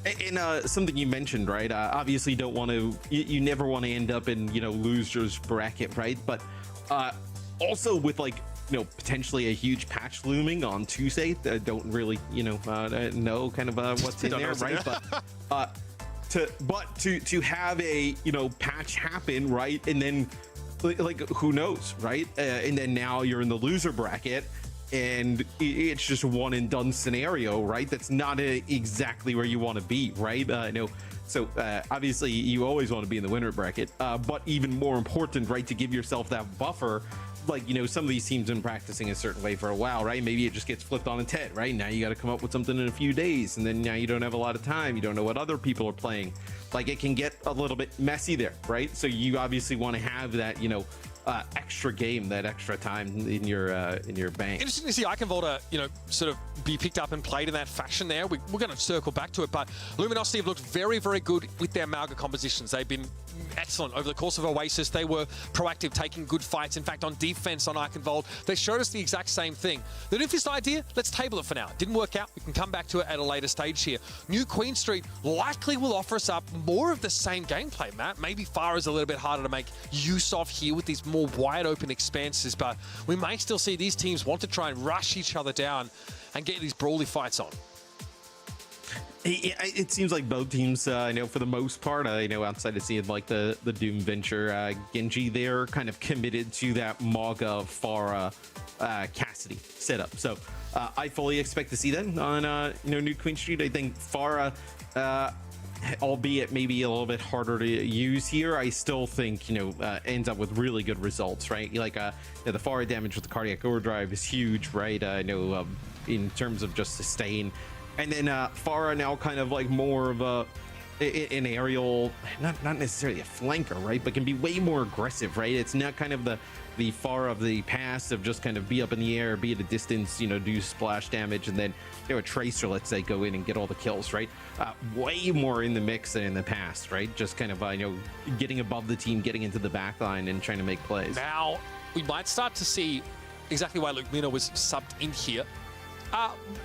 [SPEAKER 7] And something you mentioned, right? Obviously, don't want to. You never want to end up in losers bracket, right? But also with potentially a huge patch looming on Tuesday. Don't really know kind of what's in there, right? But to have a patch happen, right? And then like who knows, right? And then now you're in the loser bracket. And it's just a one and done scenario, right? That's not exactly where you want to be, right? So obviously you always want to be in the winner bracket, but even more important, right, to give yourself that buffer. Like, some of these teams have been practicing a certain way for a while, right? Maybe it just gets flipped on its head, right? Now you got to come up with something in a few days, and then now you don't have a lot of time. You don't know what other people are playing. Like, it can get a little bit messy there, right? So you obviously want to have that, extra game, that extra time in your bank.
[SPEAKER 8] Interesting to see IcyVolk, sort of be picked up and played in that fashion there. We're going to circle back to it, but Luminosity have looked very, very good with their Malga compositions. They've been excellent over the course of Oasis. They were proactive, taking good fights. In fact, on defense on IcyVolk, they showed us the exact same thing. The Doomfist idea, let's table it for now. Didn't work out. We can come back to it at a later stage here. New Queen Street likely will offer us up more of the same gameplay, Matt. Maybe Farah's a little bit harder to make use of here with these more wide open expanses, but we may still see these teams want to try and rush each other down and get these brawly fights on.
[SPEAKER 7] It seems like both teams, for the most part, outside of seeing like the Doom Venture, Genji, they're kind of committed to that Maga Farah Cassidy setup. So I fully expect to see them on New Queen Street. I think Farah, albeit maybe a little bit harder to use here, I still think ends up with really good results, right? Like the Farah damage with the cardiac overdrive is huge, right? In terms of just sustain. And then Farah now kind of like more of an aerial, not necessarily a flanker, right? But can be way more aggressive, right? It's not kind of the Farah of the past of just kind of be up in the air, be at a distance, do splash damage, and then a tracer, let's say, go in and get all the kills, right? Way more in the mix than in the past, right? Just kind of getting above the team, getting into the back line and trying to make plays.
[SPEAKER 8] Now we might start to see exactly why Luke Mino was subbed in here.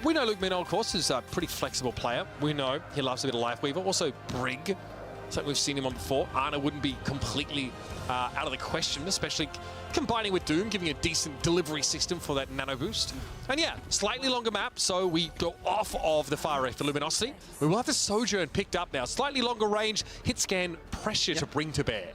[SPEAKER 8] We know Luke Mino, of course, is a pretty flexible player. We know he loves a bit of Lifeweaver. Also, Brig, something we've seen him on before. Ana wouldn't be completely out of the question, especially combining with Doom, giving a decent delivery system for that nano boost. And yeah, slightly longer map, so we go off of the fire rate for Luminosity. We will have the Sojourn picked up now. Slightly longer range, hit scan, pressure to bring to bear.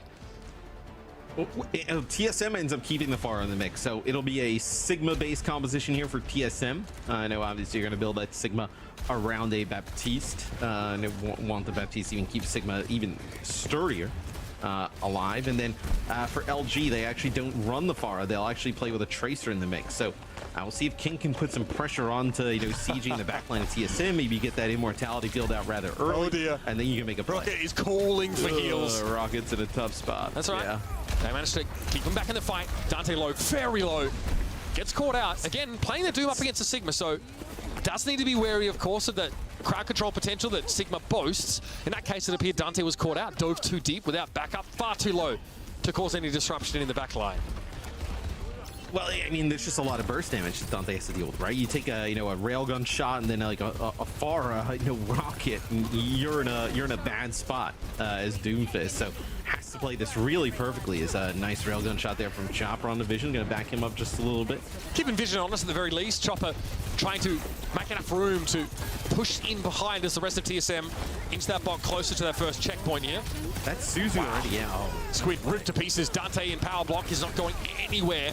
[SPEAKER 7] TSM ends up keeping the Farah in the mix, so it'll be a Sigma-based composition here for TSM. I know obviously you're going to build that Sigma around a Baptiste, and want the Baptiste even keep Sigma even sturdier alive. And then for LG, they actually don't run the Farah. They'll actually play with a Tracer in the mix. So we'll see if King can put some pressure on to sieging the backline of TSM. Maybe get that immortality build out rather early.
[SPEAKER 8] Oh dear.
[SPEAKER 7] And then you can make a play.
[SPEAKER 8] Rocket is calling for heals.
[SPEAKER 7] Rocket's in a tough spot.
[SPEAKER 8] That's right.
[SPEAKER 7] Yeah.
[SPEAKER 8] They managed to keep him back in the fight. Dante low, very low. Gets caught out. Again, playing the Doom up against the Sigma, so does need to be wary, of course, of the crowd control potential that Sigma boasts. In that case, it appeared Dante was caught out, dove too deep without backup, far too low to cause any disruption in the back line.
[SPEAKER 7] Well, I mean, there's just a lot of burst damage that Dante has to deal with, right? You take a railgun shot and then like a Farah rocket, and you're in a bad spot as Doomfist. So has to play this really perfectly. Is a nice railgun shot there from Chopper on the Vision, gonna back him up just a little bit.
[SPEAKER 8] Keeping Vision on us at the very least. Chopper trying to make enough room to push in behind as the rest of TSM into that bot closer to that first checkpoint here.
[SPEAKER 7] That's Suzu already, yeah. Oh.
[SPEAKER 8] Squid ripped to pieces. Dante in power block is not going anywhere.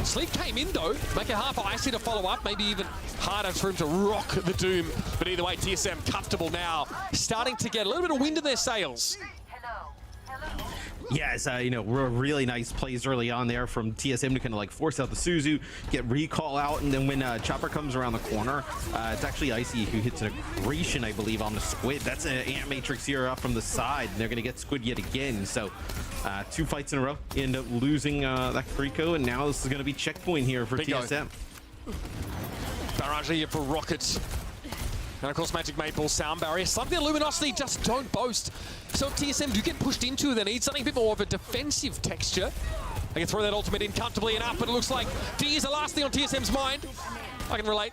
[SPEAKER 8] Sleep came in though, make it hard for Icy to follow up, maybe even harder for him to rock the Doom. But either way, TSM comfortable now, starting to get a little bit of wind in their sails.
[SPEAKER 7] Yes, really nice plays early on there from TSM to kind of like force out the Suzu, get recall out, and then when Chopper comes around the corner, it's actually Icy who hits an accretion, I believe, on the Squid. That's an Ant Matrix here up from the side, and they're going to get Squid yet again. So 2 fights in a row, end up losing that Rico, and now this is going to be checkpoint here for TSM.
[SPEAKER 8] Barrage here for Rockets. And of course, Magic Maple sound barrier, something that Luminosity just don't boast. So TSM do get pushed into, they need something a bit more of a defensive texture. They can throw that ultimate in comfortably enough, but it looks like D is the last thing on TSM's mind. I can relate.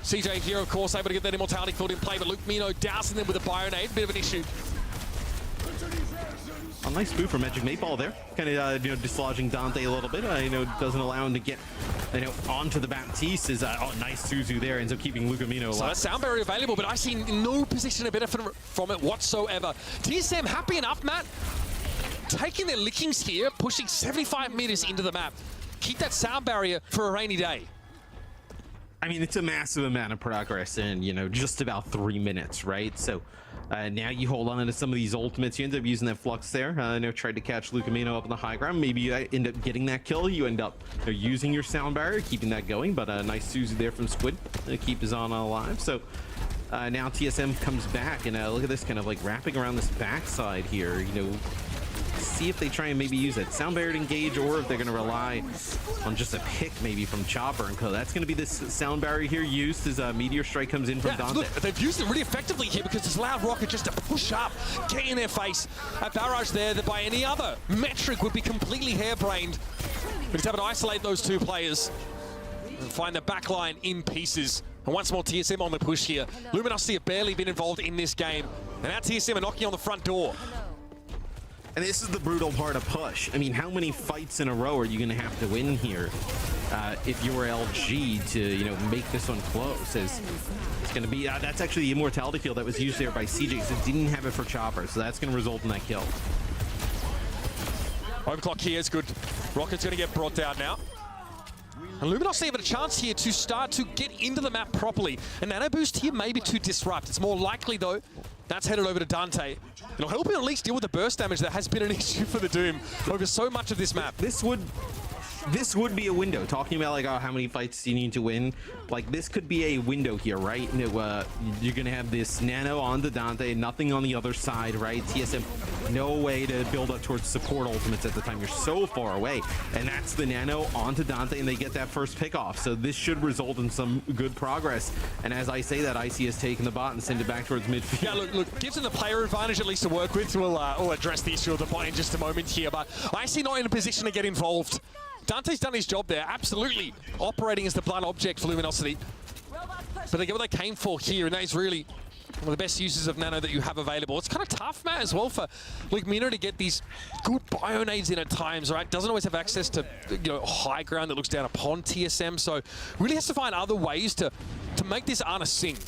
[SPEAKER 8] CJ here, of course, able to get that immortality field in play, but Luke Mino dousing them with a Bionade, bit of an issue.
[SPEAKER 7] A nice spoof from Magic Maple there, kind of dislodging Dante a little bit. Doesn't allow him to get onto the Baptiste. Is nice Suzu there, ends up keeping Lucamino alive.
[SPEAKER 8] So that sound barrier available, but I see no position to benefit from it whatsoever. TSM happy enough, Matt, taking their lickings here, pushing 75 meters into the map. Keep that sound barrier for a rainy day.
[SPEAKER 7] I mean, it's a massive amount of progress in just about 3 minutes, right? So. Now you hold on to some of these ultimates. You end up using that flux there. Tried to catch Lucamino up on the high ground. Maybe you end up getting that kill. You end up using your sound barrier, keeping that going. But a nice Suzu there from Squid to keep his on alive. So now TSM comes back, and look at this, kind of like wrapping around this backside here. See if they try and maybe use that sound barrier to engage, or if they're going to rely on just a pick maybe from Chopper and Co. That's going to be this sound barrier here used as a Meteor Strike comes in from Dante.
[SPEAKER 8] Look, they've used it really effectively here because it's allowed Rocket just to push up, get in their face. A barrage there that by any other metric would be completely harebrained. But he's able to isolate those 2 players and find the backline in pieces. And once more TSM on the push here. Luminosity have barely been involved in this game. And now TSM are knocking on the front door.
[SPEAKER 7] And this is the brutal part of push. I mean, how many fights in a row are you going to have to win here if you're LG to, make this one close? It's going to be, that's actually the immortality field that was used there by CJ, because it didn't have it for Chopper, so that's going to result in that kill.
[SPEAKER 8] Overclock here is good. Rocket's going to get brought down now. And Luminosity have a chance here to start to get into the map properly. And Nano Boost here maybe to disrupt. It's more likely, though, that's headed over to Dante. It'll help him at least deal with the burst damage that has been an issue for the Doom over so much of this map.
[SPEAKER 7] This would be a window. Talking about like, how many fights do you need to win? Like, this could be a window here, right? You're gonna have this Nano onto Dante, nothing on the other side, right? TSM, no way to build up towards support ultimates at the time. You're so far away, and that's the Nano onto Dante, and they get that first pick off. So this should result in some good progress. And as I say that, Icy has taken the bot and sent it back towards midfield.
[SPEAKER 8] Yeah, look, gives them the player advantage at least to work with. We'll address the issue of the bot in just a moment here, but Icy not in a position to get involved. Dante's done his job there, absolutely operating as the blood object for Luminosity. But they get what they came for here, and that is really one of the best uses of Nano that you have available. It's kind of tough, Matt, as well for Luke Mino to get these good Bionades in at times, right? Doesn't always have access to high ground that looks down upon TSM, so really has to find other ways to make this Ana sing.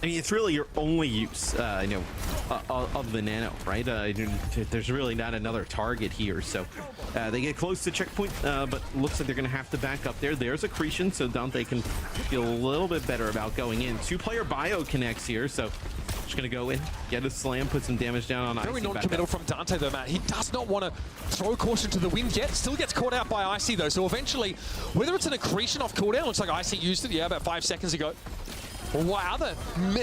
[SPEAKER 7] I mean, it's really your only use, of the Nano, right? There's really not another target here, so they get close to checkpoint, but looks like they're going to have to back up there. There's accretion, so Dante can feel a little bit better about going in. 2-player bio connects here, so just going to go in, get a slam, put some damage down on Icy.
[SPEAKER 8] Very non-committal from Dante, though, Matt. He does not want to throw caution to the wind yet. Still gets caught out by Icy, though, so eventually, whether it's an accretion off cooldown, looks like Icy used it, about 5 seconds ago. Or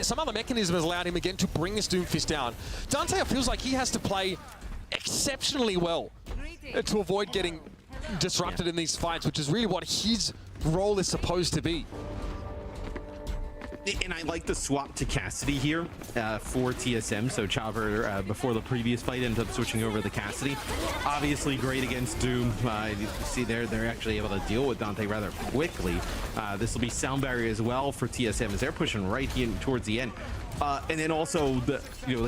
[SPEAKER 8] some other mechanism has allowed him again to bring this Doomfist down. Dante feels like he has to play exceptionally well to avoid getting disrupted in these fights, which is really what his role is supposed to be.
[SPEAKER 7] And I like the swap to Cassidy here for TSM. So Chopper, before the previous fight, ended up switching over to Cassidy. Obviously great against Doom. You see they're actually able to deal with Dante rather quickly. This will be sound barrier as well for TSM as they're pushing right in towards the end. And then also the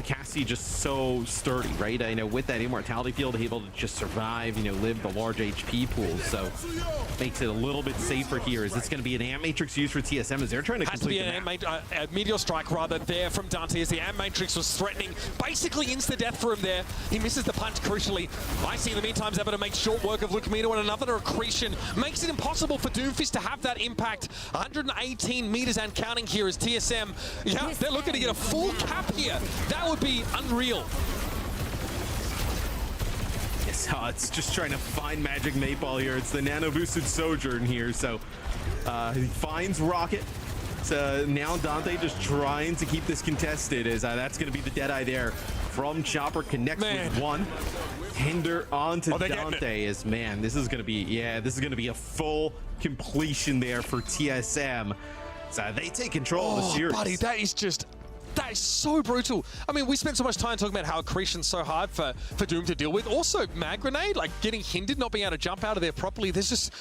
[SPEAKER 7] Cassidy just so sturdy, right? I know with that immortality field, able to just survive, live the large HP pool. So makes it a little bit safer here. Is this going to be an Ant Matrix used for TSM as they're trying to complete the map?
[SPEAKER 8] A Meteor Strike rather there from Dante as the Ant Matrix was threatening, basically insta-death for him there. He misses the punch crucially. Icy in the meantime is able to make short work of Lucamino, and another accretion makes it impossible for Doomfist to have that impact. 118 meters and counting here as TSM. Yeah, they're looking to get a full cap here. That would be unreal.
[SPEAKER 7] it's just trying to find Magic 8-Ball here. It's the nano boosted Sojourn here. So he finds Rocket. So now Dante just trying to keep this contested, as that's going to be the Deadeye there from Chopper. Connects with one. Hinder onto Dante is, man, this is going to be, this is going to be a full completion there for TSM. So they take control of the series.
[SPEAKER 8] Buddy, that is so brutal. I mean, we spent so much time talking about how accretion's so hard for Doom to deal with. Also, Mag Grenade, like getting hindered, not being able to jump out of there properly. There's just,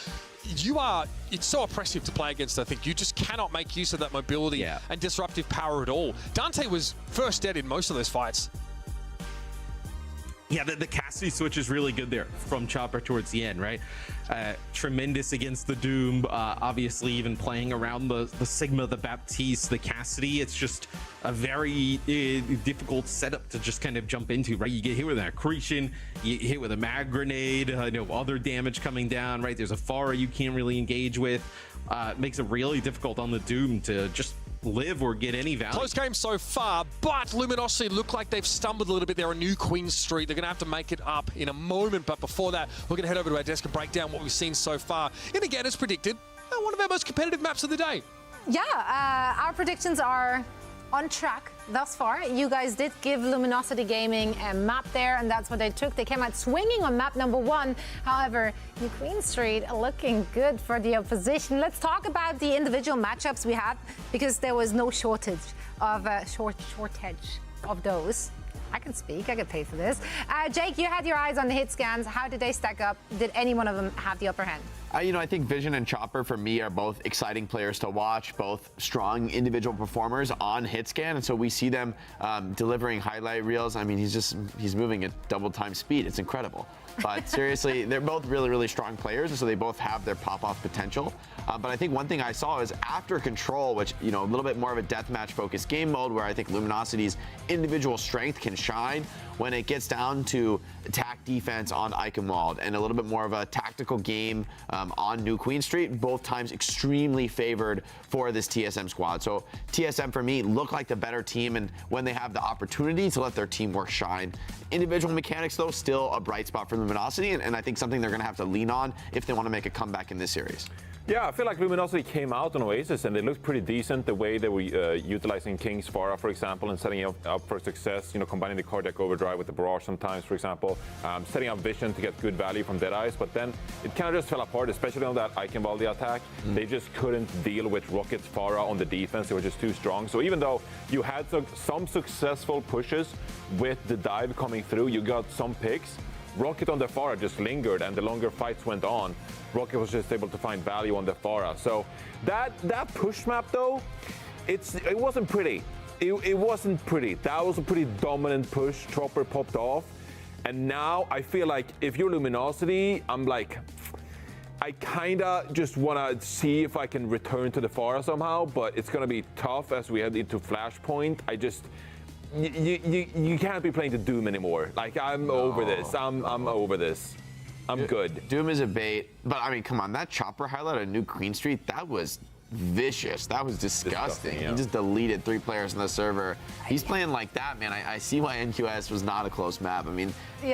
[SPEAKER 8] it's so oppressive to play against, I think. You just cannot make use of that mobility and disruptive power at all. Dante was first dead in most of those fights.
[SPEAKER 7] Yeah, the Cassidy switch is really good there from Chopper towards the end, right? Tremendous against the Doom. Obviously, even playing around the Sigma, the Baptiste, the Cassidy. It's just a very difficult setup to just kind of jump into, right? You get hit with an accretion, you hit with a mag grenade, other damage coming down, right? There's a Pharah you can't really engage with. It makes it really difficult on the Doom to just live or get any value.
[SPEAKER 8] Close game so far, but Luminosity look like they've stumbled a little bit. They're on New Queen Street. They're going to have to make it up in a moment, but before that, we're going to head over to our desk and break down what we've seen so far. And again, as predicted, one of our most competitive maps of the day.
[SPEAKER 1] Yeah, our predictions are on track thus far. You guys did give Luminosity Gaming a map there, and that's what they took. They came out swinging on map number 1. However, New Queen Street looking good for the opposition. Let's talk about the individual matchups we had, because there was no shortage of shortage of those. I can speak, I get paid for this. Jake, you had your eyes on the hit scans. How did they stack up? Did any one of them have the upper hand?
[SPEAKER 2] I think Vision and Chopper for me are both exciting players to watch, both strong individual performers on hit scan, and so we see them delivering highlight reels. I mean, he's moving at double time speed. It's incredible. But seriously, they're both really, really strong players, and so they both have their pop-off potential. But I think one thing I saw is after Control, which, a little bit more of a deathmatch focused game mode where I think Luminosity's individual strength can shine when it gets down to attack defense on Eichenwald and a little bit more of a tactical game on New Queen Street, both times extremely favored for this TSM squad. So TSM for me look like the better team, and when they have the opportunity to let their teamwork shine. Individual mechanics though, still a bright spot for Luminosity, and I think something they're gonna have to lean on if they want to make a comeback in this series.
[SPEAKER 3] Yeah, I feel like Luminosity came out on Oasis and they looked pretty decent the way they were utilizing King's Pharah, for example, and setting up for success, combining the cardiac overdrive with the barrage sometimes, for example, setting up Vision to get good value from Deadeyes, but then it kind of just fell apart, especially on that Eichenwalde attack. They just couldn't deal with Rocket's Pharah on the defense. They were just too strong. So even though you had some successful pushes with the dive coming through, you got some picks, Rocket on the Pharah just lingered, and the longer fights went on, Rocket was just able to find value on the Pharah. So that push map though, it wasn't pretty. It wasn't pretty. That was a pretty dominant push. Chopper popped off, and now I feel like if you're Luminosity, I'm like, I kinda just wanna see if I can return to the Pharah somehow, but it's gonna be tough as we head into Flashpoint. You can't be playing the Doom anymore. Like, I'm over this. I'm over this. I'm good.
[SPEAKER 2] Doom is a bait, but I mean, come on, that Chopper highlight on New Queen Street, that was vicious. That was disgusting.
[SPEAKER 3] Yeah.
[SPEAKER 2] He just deleted 3 players on the server. He's playing like that, man. I see why NQS was not a close map. I mean,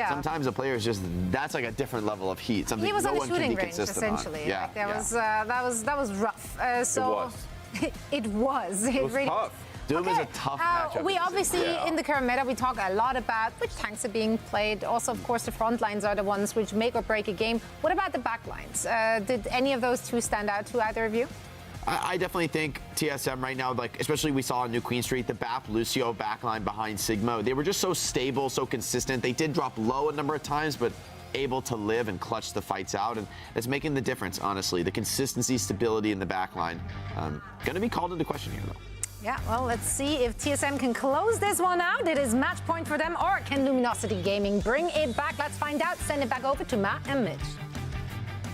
[SPEAKER 2] sometimes a player is just, that's like a different level of heat. Something
[SPEAKER 1] He was
[SPEAKER 2] no
[SPEAKER 1] on the
[SPEAKER 2] one can
[SPEAKER 1] shooting
[SPEAKER 2] be
[SPEAKER 1] range,
[SPEAKER 2] consistent
[SPEAKER 1] essentially.
[SPEAKER 2] on. Yeah,
[SPEAKER 1] That was rough. So it was. It really
[SPEAKER 3] tough.
[SPEAKER 2] Doom is a tough matchup.
[SPEAKER 1] We obviously, in the current meta, we talk a lot about which tanks are being played. Also, of course, the front lines are the ones which make or break a game. What about the back lines? Did any of those two stand out to either of you?
[SPEAKER 2] I definitely think TSM right now, like especially we saw on New Queen Street, the BAP Lucio backline behind Sigma, they were just so stable, so consistent. They did drop low a number of times, but able to live and clutch the fights out, and it's making the difference, honestly. The consistency, stability in the backline. Going to be called into question here, though.
[SPEAKER 1] Yeah, well, let's see if TSM can close this one out. It is match point for them, or can Luminosity Gaming bring it back? Let's find out. Send it back over to Matt and Mitch.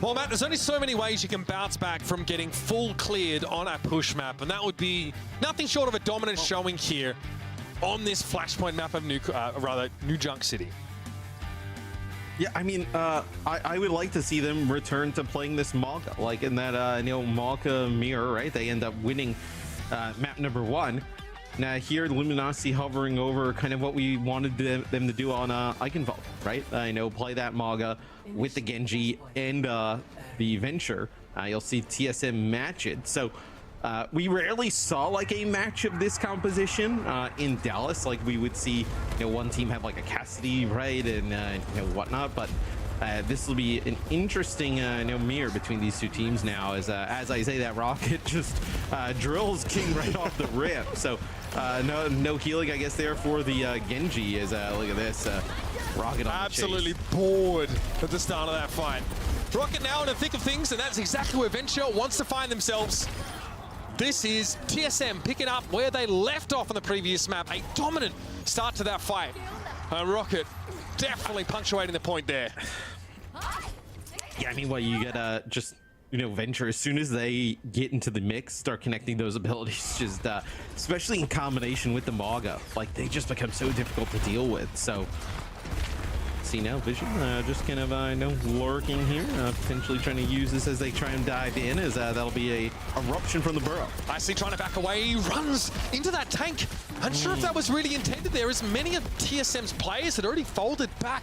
[SPEAKER 8] Well, Matt, there's only so many ways you can bounce back from getting full cleared on a push map, and that would be nothing short of a dominant showing here on this Flashpoint map of New Junk City.
[SPEAKER 7] Yeah, I mean, I would like to see them return to playing this Malka, like in that Malka mirror, right? They end up winning map number 1. Now here, Luminosity hovering over kind of what we wanted them to do on IcyVolk, right? Play that Maga with the Genji and the Venture. You'll see TSM match it. So we rarely saw like a match of this composition in Dallas. Like we would see, one team have like a Cassidy, right, and whatnot. But this will be an interesting mirror between these two teams now. As I say, that Rocket just drills King right off the rip. So no healing, I guess, there for the Genji. As look at this, Rocket on
[SPEAKER 8] absolutely
[SPEAKER 7] the chase.
[SPEAKER 8] bored at the start of that fight. Rocket now in the thick of things, and that's exactly where Venture wants to find themselves. This is TSM picking up where they left off on the previous map. A dominant start to that fight. Rocket definitely punctuating the point there.
[SPEAKER 7] Yeah, I mean, what you gotta just, Venture, as soon as they get into the mix, start connecting those abilities, just especially in combination with the Maga, like they just become so difficult to deal with. So see now, Vision just kind of lurking here, potentially trying to use this as they try and dive in, as that'll be a eruption from the burrow.
[SPEAKER 8] Icy trying to back away, he runs into that tank. Unsure if that was really intended there, as many of TSM's players had already folded back.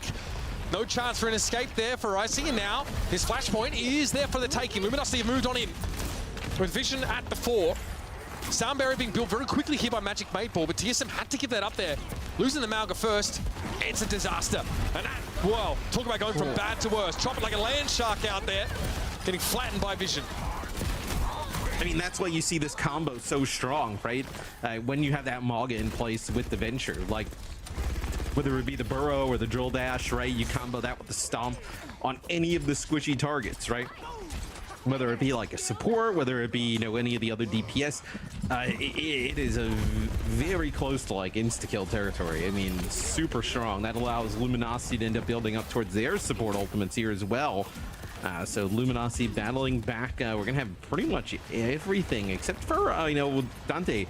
[SPEAKER 8] No chance for an escape there for Icy, and now his flashpoint is there for the taking. Luminosity have moved on in with Vision at the fore. Sound barrier being built very quickly here by Magic 8ball, but TSM had to give that up there. Losing the Mauga first, it's a disaster. And that, well, talk about going from bad to worse. Chop it like a land shark out there, getting flattened by Vision.
[SPEAKER 7] I mean, that's why you see this combo so strong, right? When you have that Maga in place with the Venture, like whether it be the burrow or the drill dash, right? You combo that with the stomp on any of the squishy targets, right? Whether it be like a support, whether it be any of the other DPS, it is a very close to like insta-kill territory. I mean, super strong. That allows Luminosity to end up building up towards their support ultimates here as well. So Luminosity battling back. We're gonna have pretty much everything except for Dante,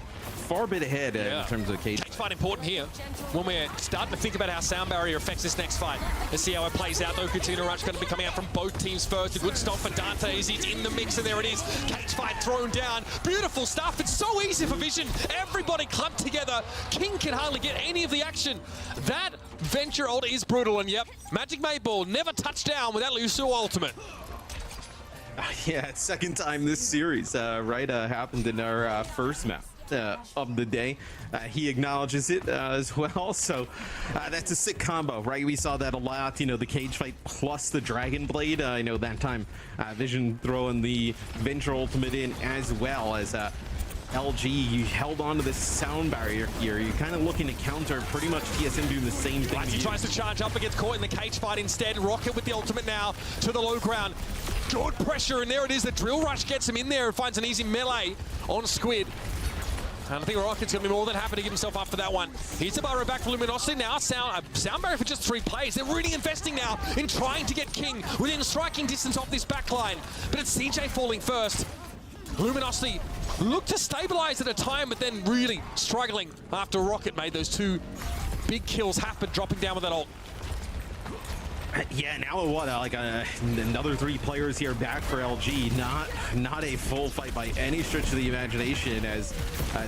[SPEAKER 7] far bit ahead in terms of cage.
[SPEAKER 8] Cage fight important here when we're starting to think about how sound barrier affects this next fight. Let's see how it plays out though. Katina Rush going to be coming out from both teams first. A good stop for Dante as he's in the mix, and there it is. Cage fight thrown down. Beautiful stuff. It's so easy for Vision. Everybody clumped together. King can hardly get any of the action. That Venture ult is brutal, and yep, Magic 8ball never touched down with that Lucio ultimate.
[SPEAKER 7] Yeah, second time this series, happened in our first map of the day. He acknowledges it as well, so that's a sick combo, right? We saw that a lot, the cage fight plus the Dragon Blade. I know that time Vision throwing the Venture ultimate in as well as LG, you held on to this sound barrier here. You're kind of looking to counter pretty much TSM doing the same thing.
[SPEAKER 8] He tries to charge up and gets caught in the cage fight instead. Rocket with the ultimate now to the low ground. Good pressure, and there it is. The drill rush gets him in there and finds an easy melee on Squid. And I think Rocket's going to be more than happy to give himself up for that one. Here's a burrow back for Luminosity now. Sound barrier for just 3 plays. They're really investing now in trying to get King within striking distance of this backline. But it's CJ falling first. Luminosity look to stabilize at a time, but then really struggling after Rocket made those 2 big kills happen, dropping down with that ult.
[SPEAKER 7] Yeah, now what? Another 3 players here back for LG. Not a full fight by any stretch of the imagination. As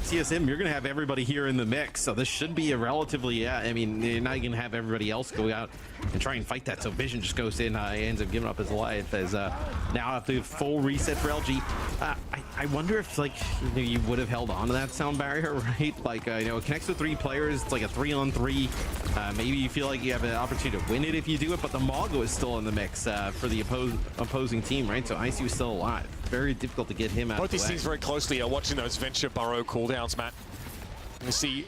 [SPEAKER 7] TSM, you're gonna have everybody here in the mix, so this should be a relatively. I mean, you're not gonna have everybody else go out and try and fight that. So Vision just goes in, ends up giving up his life. As now after the full reset for LG, I wonder if you would have held on to that sound barrier, right? It connects with 3 players. It's like a 3-on-3. Maybe you feel like you have an opportunity to win it if you do it, but the Mago is still in the mix for the opposing team, right? So Icy was still alive. Very difficult to get him out.
[SPEAKER 8] Both these teams very closely are watching those Venture burrow cooldowns, Matt. You see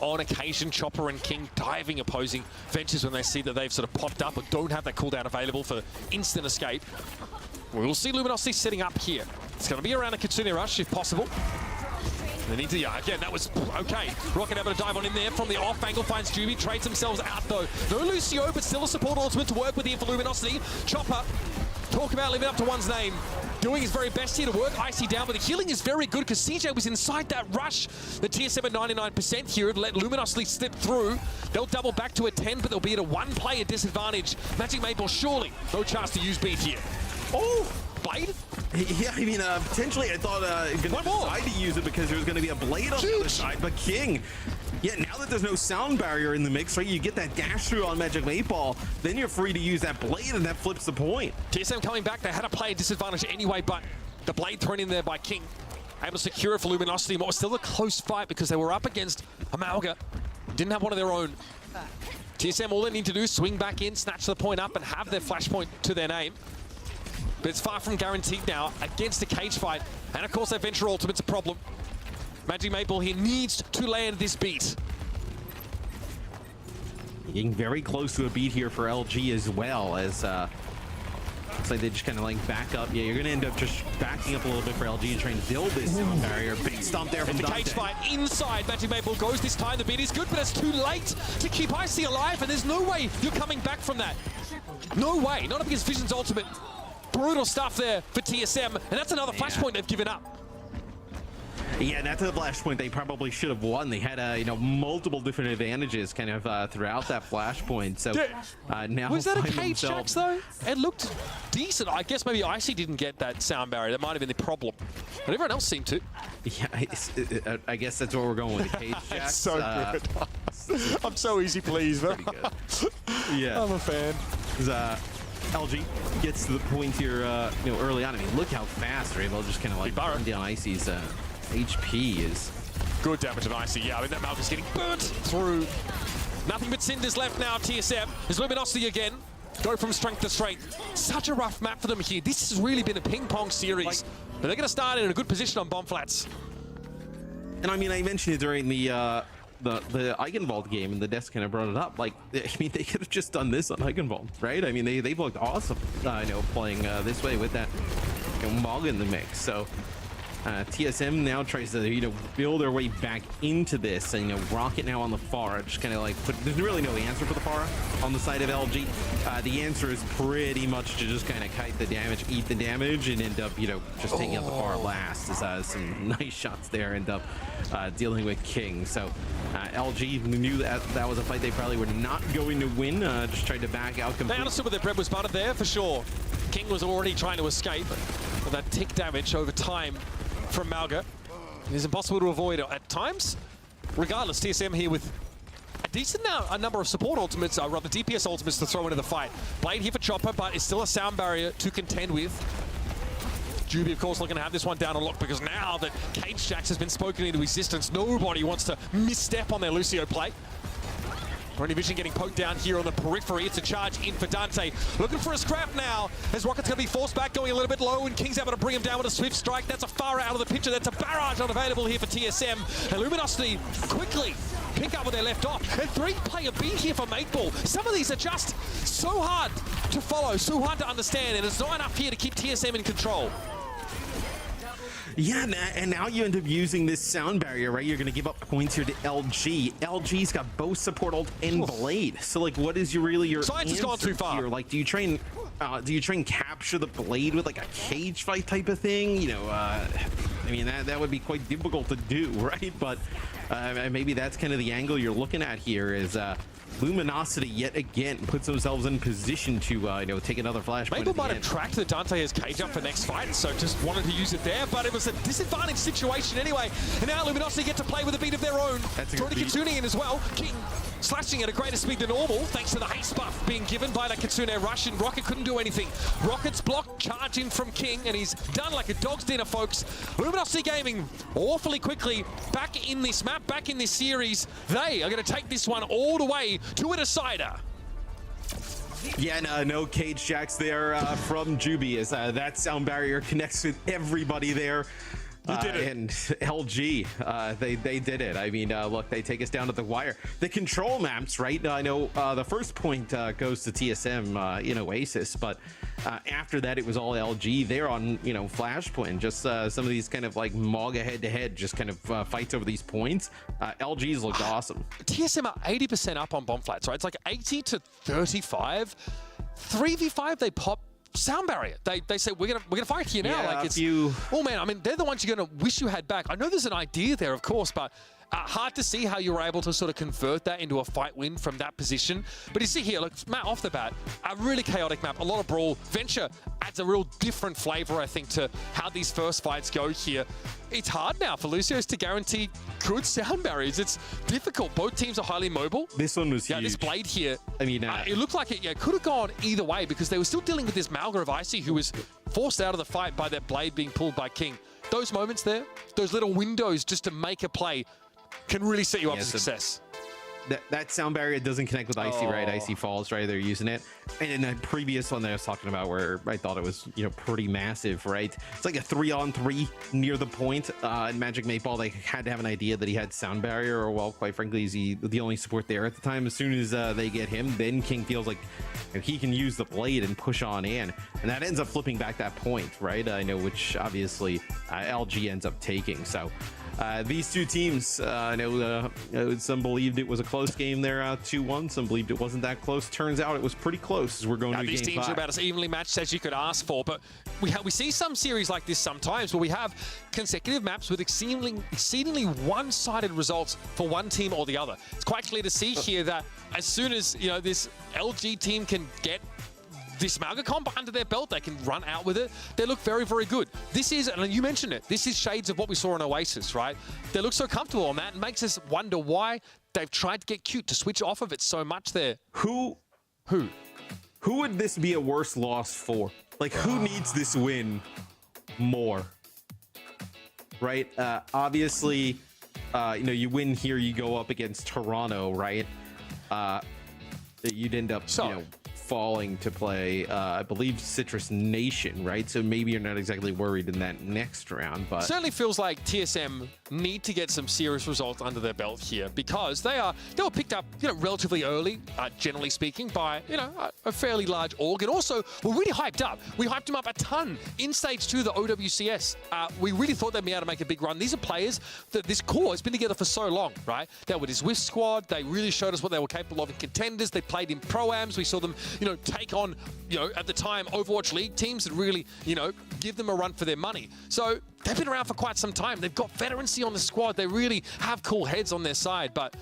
[SPEAKER 8] on occasion Chopper and King diving opposing Ventures when they see that they've sort of popped up or don't have that cooldown available for instant escape. We'll see Luminosity setting up here. It's going to be around a Kitsune Rush if possible. They need to, again, that was okay. Rocket able to dive on in there from the off angle, finds Juby, trades themselves out though. No Lucio, but still a support ultimate to work with here for Luminosity. Chopper, talk about living up to one's name. Doing his very best here to work Icy down, but the healing is very good because CJ was inside that rush. The TSM at 99% here, let Luminosity slip through. They'll double back to a 10, but they'll be at a 1-player disadvantage. Magic 8ball surely no chance to use beat here.
[SPEAKER 7] Oh!
[SPEAKER 8] Blade?
[SPEAKER 7] Yeah, I mean, potentially I thought gonna decide to use it because there was going to be a blade on the other side, but King, yeah, now that there's no sound barrier in the mix, right, you get that dash through on Magic 8 Ball, then you're free to use that blade, and that flips the point.
[SPEAKER 8] TSM coming back, they had a play disadvantage anyway, but the blade thrown in there by King, able to secure it for Luminosity, what was still a close fight because they were up against Amalga, didn't have one of their own. TSM, all they need to do is swing back in, snatch the point up, and have their flashpoint to their name. But it's far from guaranteed now against the cage fight. And of course, their Venture Ultimate's a problem. Magic Maple here needs to land this beat.
[SPEAKER 7] Getting very close to a beat here for LG as well, as looks like they just kind of like back up. Yeah, you're going to end up just backing up a little bit for LG and trying to build this sound barrier. Big stomp there from
[SPEAKER 8] the
[SPEAKER 7] Dante.
[SPEAKER 8] cage fight inside. Magic Maple goes this time. The beat is good, but it's too late to keep Icy alive, and there's no way you're coming back from that. No way. Not up against Vision's ultimate. Brutal stuff there for TSM, and that's another flashpoint they've given up.
[SPEAKER 7] Yeah, and that's a flashpoint they probably should have won. They had multiple different advantages kind of throughout that flashpoint. So now
[SPEAKER 8] was that a
[SPEAKER 7] find
[SPEAKER 8] cage
[SPEAKER 7] themselves-
[SPEAKER 8] jacks though? It looked decent. I guess maybe Icy didn't get that sound barrier. That might have been the problem, but everyone else seemed to.
[SPEAKER 7] Yeah, I guess that's where we're going with the cage jacks.
[SPEAKER 8] It's so good. I'm so easy pleased.
[SPEAKER 7] Pretty good. Yeah,
[SPEAKER 8] I'm a fan.
[SPEAKER 7] LG gets to the point here, early on. I mean, look how fast they're able to just kind of like burn down Icy's HP is.
[SPEAKER 8] Good damage on Icy. Yeah, I mean that Malcolm's getting burnt through. Nothing but cinders left now. TSM. There's Luminosity again. Go from strength to strength. Such a rough map for them here. This has really been a ping-pong series. But they're going to start in a good position on bomb flats.
[SPEAKER 7] And I mean, I mentioned it during the IcyVolk game, and the desk kind of brought it up. Like, I mean, they could have just done this on IcyVolk, right? I mean, they've looked awesome, playing this way with that Mog in the mix. So TSM now tries to build their way back into this, and Rocket now on the Pharah, just kind of like there's really no answer for the Pharah on the side of LG. The answer is pretty much to just kind of kite the damage, eat the damage, and end up just taking out the Pharah last. As some nice shots there end up dealing with King. So LG knew that was a fight they probably were not going to win. Just tried to back out completely.
[SPEAKER 8] They understood where their bread was buttered there for sure. King was already trying to escape, but that tick damage over time from Malga is impossible to avoid at times. Regardless, TSM here with a decent number of support ultimates, rather DPS ultimates to throw into the fight. Blade here for Chopper, but it's still a sound barrier to contend with. Juby, of course, looking to have this one down on lock because now that Cage Jacks has been spoken into existence, nobody wants to misstep on their Lucio play. Ronnie Vision getting poked down here on the periphery. It's a charge in for Dante. Looking for a scrap now as Rocket's going to be forced back, going a little bit low, and King's able to bring him down with a swift strike. That's a far out of the picture. That's a barrage unavailable here for TSM. And Luminosity quickly pick up where they left off. And 3-player beat here for Mateball. Some of these are just so hard to follow, so hard to understand, and it's not enough here to keep TSM in control.
[SPEAKER 7] Yeah, and now you end up using this sound barrier, right? You're going to give up points here to LG. LG's got both support ult and Blade. So, like, what is your
[SPEAKER 8] Science has gone too far
[SPEAKER 7] here? Like, do you try and capture the Blade with like a cage fight type of thing? I mean, that would be quite difficult to do, right? But maybe that's kind of the angle you're looking at here is Luminosity yet again puts themselves in position to take another flashpoint.
[SPEAKER 8] Maple might have tracked the Dante as cage up for next fight, so just wanted to use it there, but it was a disadvantaged situation anyway. And now Luminosity get to play with a beat of their own.
[SPEAKER 7] That's a
[SPEAKER 8] Throwing
[SPEAKER 7] good
[SPEAKER 8] Kitsune in as well. King slashing at a greater speed than normal, thanks to the haste buff being given by that Kitsune rush, and Rocket couldn't do anything. Rocket's block charging from King, and he's done like a dog's dinner, folks. Luminosity Gaming awfully quickly back in this map, back in this series. They are going to take this one all the way to a decider.
[SPEAKER 7] Yeah, no cage jacks there from Juby as that sound barrier connects with everybody there. And LG, they did it. I mean, look, they take us down to the wire. The control maps, right? I know the first point goes to TSM in Oasis, but after that, it was all LG. They're on, Flashpoint. Just some of these kind of like Maga head-to-head, just kind of fights over these points. LG's looked awesome.
[SPEAKER 8] TSM are 80% up on bomb flats, right? It's like 80 to 35. 3v5, they pop sound barrier. They say we're gonna fight here now.
[SPEAKER 7] Yeah,
[SPEAKER 8] like it's
[SPEAKER 7] you.
[SPEAKER 8] Oh man, I mean they're the ones you're gonna wish you had back. I know there's an idea there, of course, but Hard to see how you were able to sort of convert that into a fight win from that position. But you see here, look, Matt, off the bat, a really chaotic map, a lot of brawl. Venture adds a real different flavor, I think, to how these first fights go here. It's hard now for Lucios to guarantee good sound barriers. It's difficult. Both teams are highly mobile.
[SPEAKER 7] This one was huge.
[SPEAKER 8] This blade here,
[SPEAKER 7] I mean,
[SPEAKER 8] it looked like it could have gone either way because they were still dealing with this Malga of Icy who was forced out of the fight by that blade being pulled by King. Those moments there, those little windows just to make a play can really set you up for success.
[SPEAKER 7] That sound barrier doesn't connect with Icy, right? Icy falls, right? They're using it. And in the previous one that I was talking about where I thought it was, pretty massive, right? It's like a 3-on-3 near the point. In Magic 8 Ball, they had to have an idea that he had sound barrier, or well, quite frankly, is he the only support there at the time. As soon as they get him, then King feels like he can use the blade and push on in. And that ends up flipping back that point, right? I know, which obviously LG ends up taking. So these two teams, I know some believed it was a close game there, 2-1. Some believed it wasn't that close. Turns out it was pretty close as we're going to
[SPEAKER 8] these
[SPEAKER 7] game
[SPEAKER 8] teams
[SPEAKER 7] 5.
[SPEAKER 8] are about as evenly matched as you could ask for, but we see some series like this sometimes where we have consecutive maps with exceedingly one-sided results for one team or the other. It's quite clear to see here that as soon as this LG team can get this Malga comp under their belt, they can run out with it. They look very, very good. This is, and you mentioned it, this is shades of what we saw in Oasis, right? They look so comfortable on that. It makes us wonder why they've tried to get cute to switch off of it so much there.
[SPEAKER 7] Who would this be a worse loss for? Like, who needs this win more? Right? Obviously, you win here, you go up against Toronto, right? You'd end up, falling to play, I believe, Citrus Nation, right? So maybe you're not exactly worried in that next round, but
[SPEAKER 8] certainly feels like TSM need to get some serious results under their belt here because they were picked up, relatively early, generally speaking, by a fairly large org, and also we're really hyped up. We hyped them up a ton in stage 2 of the OWCS. We really thought they'd be able to make a big run. These are players that this core has been together for so long, right? They were this Wisp squad. They really showed us what they were capable of in contenders. They played in pro-ams. We saw them take on, at the time, Overwatch League teams that really, give them a run for their money. So they've been around for quite some time. They've got veterancy on the squad. They really have cool heads on their side. But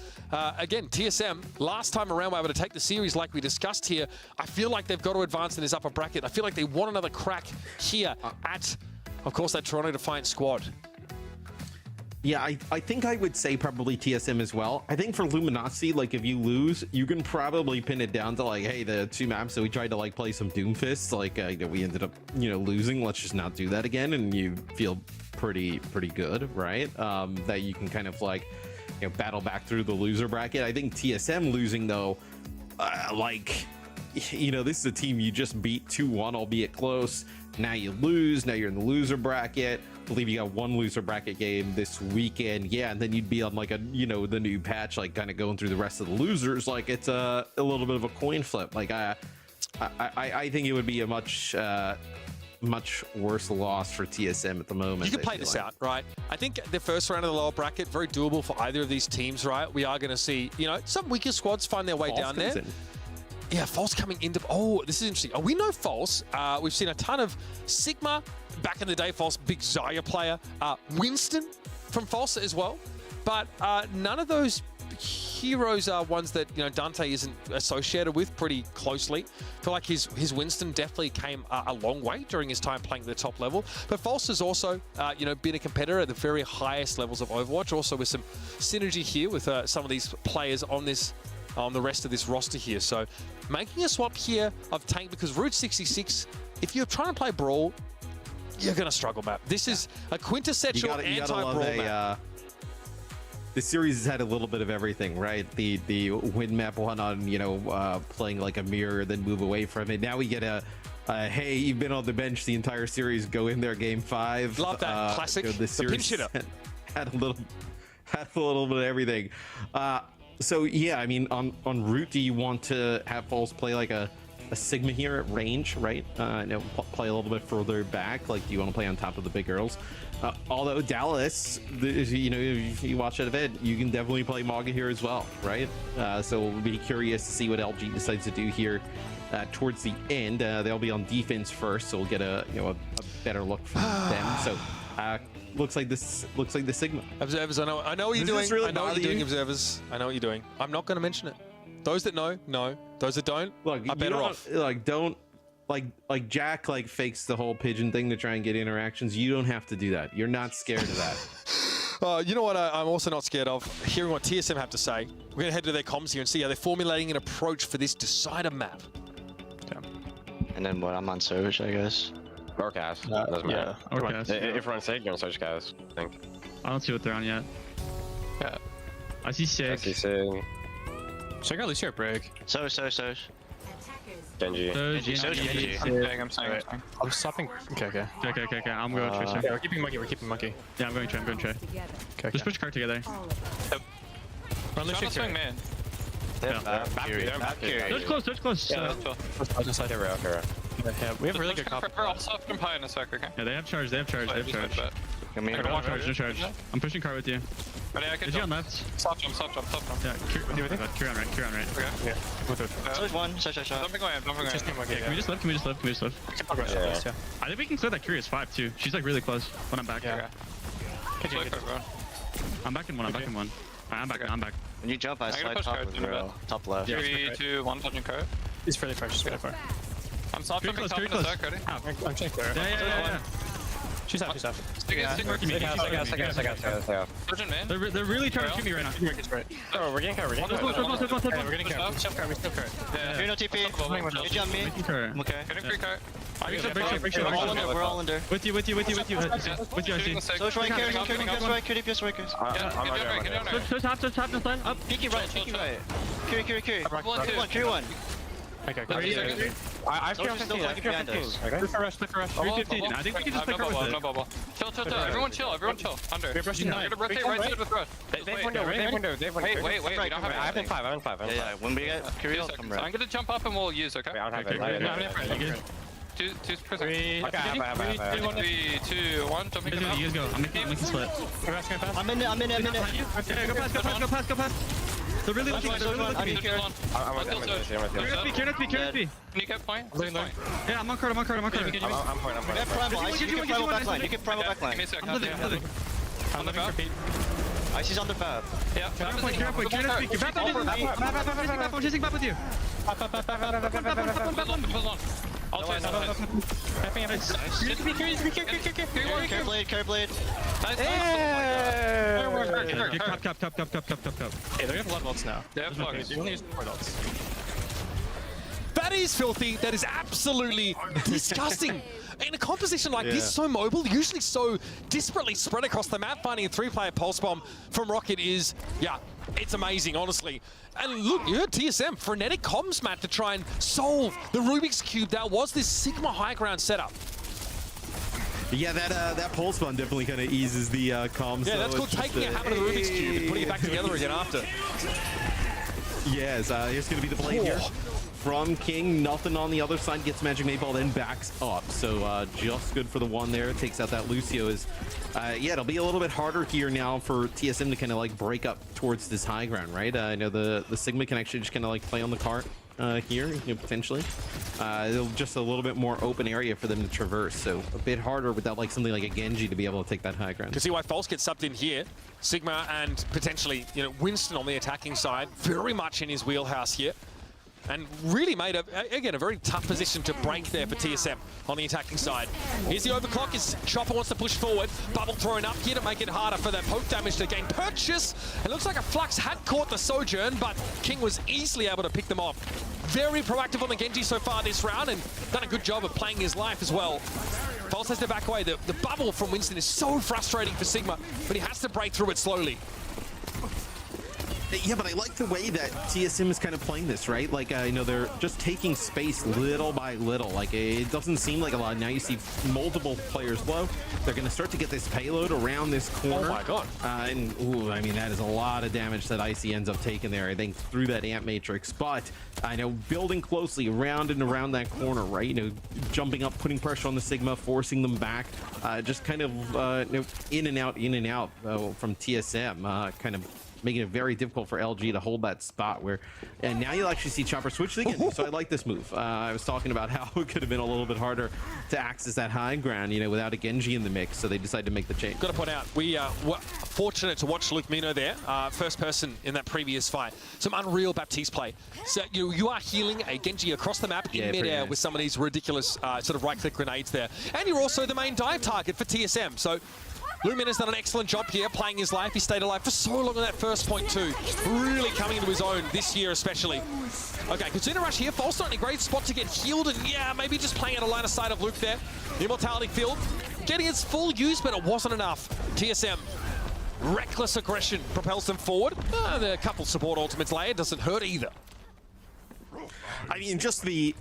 [SPEAKER 8] again, TSM, last time around, were able to take the series like we discussed here. I feel like they've got to advance in this upper bracket. I feel like they want another crack here at, of course, that Toronto Defiant squad.
[SPEAKER 7] Yeah, I think I would say probably TSM as well. I think for Luminosity, like, if you lose, you can probably pin it down to, like, hey, the 2 maps that we tried to, like, play some Doomfist, like, we ended up, losing. Let's just not do that again. And you feel pretty good, right? That you can kind of, like, battle back through the loser bracket. I think TSM losing, though, this is a team you just beat 2-1, albeit close. Now you lose. Now you're in the loser bracket. I believe you got 1 loser bracket game this weekend. Yeah, and then you'd be on like the new patch, like kind of going through the rest of the losers. Like it's a little bit of a coin flip. Like I think it would be a much worse loss for TSM at the moment.
[SPEAKER 8] You can play this out, right? I think the first round of the lower bracket, very doable for either of these teams, right? We are going to see, some weaker squads find their way down there. Yeah, False coming into... Oh, this is interesting. We know False. We've seen a ton of Sigma, back in the day, False, big Zarya player. Winston from False as well. But none of those heroes are ones that, Dante isn't associated with pretty closely. I feel like his Winston definitely came a long way during his time playing at the top level. But False has also, been a competitor at the very highest levels of Overwatch, also with some synergy here with some of these players on the rest of this roster here. So making a swap here of tank, because Route 66, if you're trying to play Brawl, you're going to struggle, map. This is a quintessential anti-Brawl map.
[SPEAKER 7] The series has had a little bit of everything, right? The win map one on, playing like a mirror, then move away from it. Now we get hey, you've been on the bench the entire series, go in there game 5.
[SPEAKER 8] Love that. Classic.
[SPEAKER 7] The
[SPEAKER 8] pinch hitter.
[SPEAKER 7] Had a little bit of everything. So yeah, I mean, on Root, do you want to have False play like a Sigma here at range, right? Play a little bit further back. Like, do you want to play on top of the big girls? Although Dallas, if you watch that event, you can definitely play Maga here as well, right? So we'll be curious to see what LG decides to do here towards the end. They'll be on defense first, so we'll get a better look from them. So Looks like the Sigma.
[SPEAKER 8] Observers, I know what you're
[SPEAKER 7] Does this
[SPEAKER 8] doing.
[SPEAKER 7] really
[SPEAKER 8] I know what
[SPEAKER 7] bother
[SPEAKER 8] you're doing,
[SPEAKER 7] you?
[SPEAKER 8] observers. I know what you're doing. I'm not going to mention it. Those that know, know. Those that don't,
[SPEAKER 7] Look,
[SPEAKER 8] are better off.
[SPEAKER 7] Like, don't like Jack like fakes the whole pigeon thing to try and get interactions. You don't have to do that. You're not scared of that.
[SPEAKER 8] You know what I'm also not scared of? Hearing what TSM have to say. We're going to head to their comms here and see how they're formulating an approach for this decider map.
[SPEAKER 10] And then what? I'm on Surge, I guess.
[SPEAKER 11] Or cast. Doesn't matter.
[SPEAKER 12] Or cast.
[SPEAKER 11] If we're on Sig, you're on Surge cast, I think.
[SPEAKER 12] I don't see what they're on yet.
[SPEAKER 9] Yeah.
[SPEAKER 12] I see Sig.
[SPEAKER 11] I see Sig.
[SPEAKER 9] Check out Lucio break.
[SPEAKER 10] So.
[SPEAKER 11] Genji.
[SPEAKER 10] Genji.
[SPEAKER 9] I'm saying. I'm stopping. Okay.
[SPEAKER 12] Okay. I'm going Tracer.
[SPEAKER 9] Yeah, we're keeping monkey.
[SPEAKER 12] Yeah, I'm going Trey.
[SPEAKER 9] Okay.
[SPEAKER 12] Just push card together.
[SPEAKER 9] Run Lucio swing, man.
[SPEAKER 12] Touch close.
[SPEAKER 9] Yeah, inside here.
[SPEAKER 11] Okay.
[SPEAKER 9] Yeah, we have really good copy. I'll soft jump high in a sec, okay?
[SPEAKER 12] Yeah, they have charge. Come here. No charge. I'm pushing card with you.
[SPEAKER 9] Ready, I can
[SPEAKER 12] Is he on left?
[SPEAKER 9] Soft jump.
[SPEAKER 12] Yeah, Kieran right.
[SPEAKER 9] Okay. Yeah. With it.
[SPEAKER 10] Surge one. Surge.
[SPEAKER 9] Jumping away.
[SPEAKER 12] Yeah, can we just lift?
[SPEAKER 11] Yeah.
[SPEAKER 12] I think we can clear that Curious 5 too. She's like really close. When I'm back.
[SPEAKER 9] Yeah.
[SPEAKER 12] I'm back in one. I'm back.
[SPEAKER 10] When you jump, I
[SPEAKER 9] I'm
[SPEAKER 10] slide
[SPEAKER 9] gonna push
[SPEAKER 10] top
[SPEAKER 9] card
[SPEAKER 10] with
[SPEAKER 9] in a
[SPEAKER 10] rail. Top left.
[SPEAKER 9] 3, 2, 1, touching code. He's fairly fresh. I'm soft jumping top in a sec, ready? I'm checking clear.
[SPEAKER 12] Yeah.
[SPEAKER 9] She's out. Stick working.
[SPEAKER 11] I got.
[SPEAKER 9] Surgeon, man.
[SPEAKER 12] They're really trying to shoot me right now.
[SPEAKER 11] Oh, we're getting covered.
[SPEAKER 9] We're getting code. Still code.
[SPEAKER 10] You're no TP. You jump me. I'm okay.
[SPEAKER 9] Getting free code.
[SPEAKER 10] We're all under.
[SPEAKER 12] With you, I see.
[SPEAKER 10] Surge right, carry PS right.
[SPEAKER 12] Touch half and slide up.
[SPEAKER 10] Peeky right. Carry one.
[SPEAKER 9] Okay.
[SPEAKER 11] I
[SPEAKER 10] Surge is still flanking behind us.
[SPEAKER 9] Click a rush.
[SPEAKER 12] 315. I think we can just play card with
[SPEAKER 9] No
[SPEAKER 12] it.
[SPEAKER 9] bubble. Chill. Everyone chill. Under. You're gonna rotate right side with rush.
[SPEAKER 11] They've window.
[SPEAKER 9] Wait. We don't have it.
[SPEAKER 11] I have in 5.
[SPEAKER 10] Yeah. When we get carry, I'll come
[SPEAKER 9] I'm
[SPEAKER 10] right.
[SPEAKER 9] gonna jump up and we'll use, okay?
[SPEAKER 11] I don't have it.
[SPEAKER 9] Two per second.
[SPEAKER 11] Okay, I have it.
[SPEAKER 9] 3, 2, 1, jumping
[SPEAKER 12] You guys go. I'm making split.
[SPEAKER 10] I'm in it.
[SPEAKER 12] Yeah, go past. They're really looking at me.
[SPEAKER 11] I'm with you.
[SPEAKER 12] Kieran SP.
[SPEAKER 9] Can you get point?
[SPEAKER 12] Yeah, I'm on card.
[SPEAKER 11] I'm point.
[SPEAKER 10] You have primal. You can primal backline.
[SPEAKER 9] Give me a sec.
[SPEAKER 12] I'm living.
[SPEAKER 9] On the back.
[SPEAKER 10] Icy's on the fab.
[SPEAKER 9] Yeah.
[SPEAKER 12] Kieran SP. I'm chasing back with you.
[SPEAKER 9] I'll chase.
[SPEAKER 10] Carry blade.
[SPEAKER 9] Nice.
[SPEAKER 12] Cup.
[SPEAKER 9] Hey, they have blood ults now. They have blood. You want to use blood ults.
[SPEAKER 8] That is filthy. That is absolutely disgusting. In a composition like this, so mobile, usually so disparately spread across the map, finding a 3-player pulse bomb from Rocket is, it's amazing, honestly. And look, you heard TSM, frenetic comms, Matt, to try and solve the Rubik's Cube that was this Sigma high ground setup.
[SPEAKER 7] Yeah, that pulse bomb definitely kind of eases the comms.
[SPEAKER 8] Yeah, that's called taking a hammer to the Rubik's Cube and putting it back together again after.
[SPEAKER 7] Yes, here's going to be the blade here. From King, nothing on the other side, gets Magic 8-Ball, then backs up. So just good for the one there. Takes out that Lucio. It'll be a little bit harder here now for TSM to kind of like break up towards this high ground, right? I know the Sigma can actually just kind of like play on the cart here, potentially. Just a little bit more open area for them to traverse. So a bit harder without like something like a Genji to be able to take that high ground.
[SPEAKER 8] You can see why False gets subbed in here. Sigma and potentially, Winston on the attacking side, very much in his wheelhouse here. And really made, a very tough position to break there for TSM on the attacking side. Here's the overclock as Chopper wants to push forward. Bubble thrown up here to make it harder for that poke damage to gain purchase. It looks like a Flux had caught the Sojourn, but King was easily able to pick them off. Very proactive on the Genji so far this round and done a good job of playing his life as well. False has to back away. The bubble from Winston is so frustrating for Sigma, but he has to break through it slowly.
[SPEAKER 7] Yeah, but I like the way that TSM is kind of playing this, right? Like, they're just taking space little by little. Like, it doesn't seem like a lot. Now you see multiple players low. They're going to start to get this payload around this corner.
[SPEAKER 8] Oh my god.
[SPEAKER 7] That is a lot of damage that Icy ends up taking there, I think, through that amp matrix. But, building closely around and around that corner, right? Jumping up, putting pressure on the Sigma, forcing them back. Just kind of, in and out from TSM. Kind of making it very difficult for LG to hold that spot where, and now you'll actually see Chopper switch to the Genji. So I like this move. I was talking about how it could have been a little bit harder to access that high ground, you know, without a Genji in the mix. So they decided to make the change.
[SPEAKER 8] Got to point out, we were fortunate to watch Luke Mino there, first person in that previous fight. Some unreal Baptiste play. So you are healing a Genji across the map in midair with some of these ridiculous sort of right-click grenades there. And you're also the main dive target for TSM. So Lumina's done an excellent job here, playing his life. He stayed alive for so long on that first point too. Really coming into his own this year especially. Okay, Kazuna Rush here. False not in a great spot to get healed, and yeah, maybe just playing out a line of sight of Luke there. The Immortality Field getting its full use, but it wasn't enough. TSM, reckless aggression propels them forward. The couple support ultimates layer doesn't hurt either.
[SPEAKER 7] I mean, just the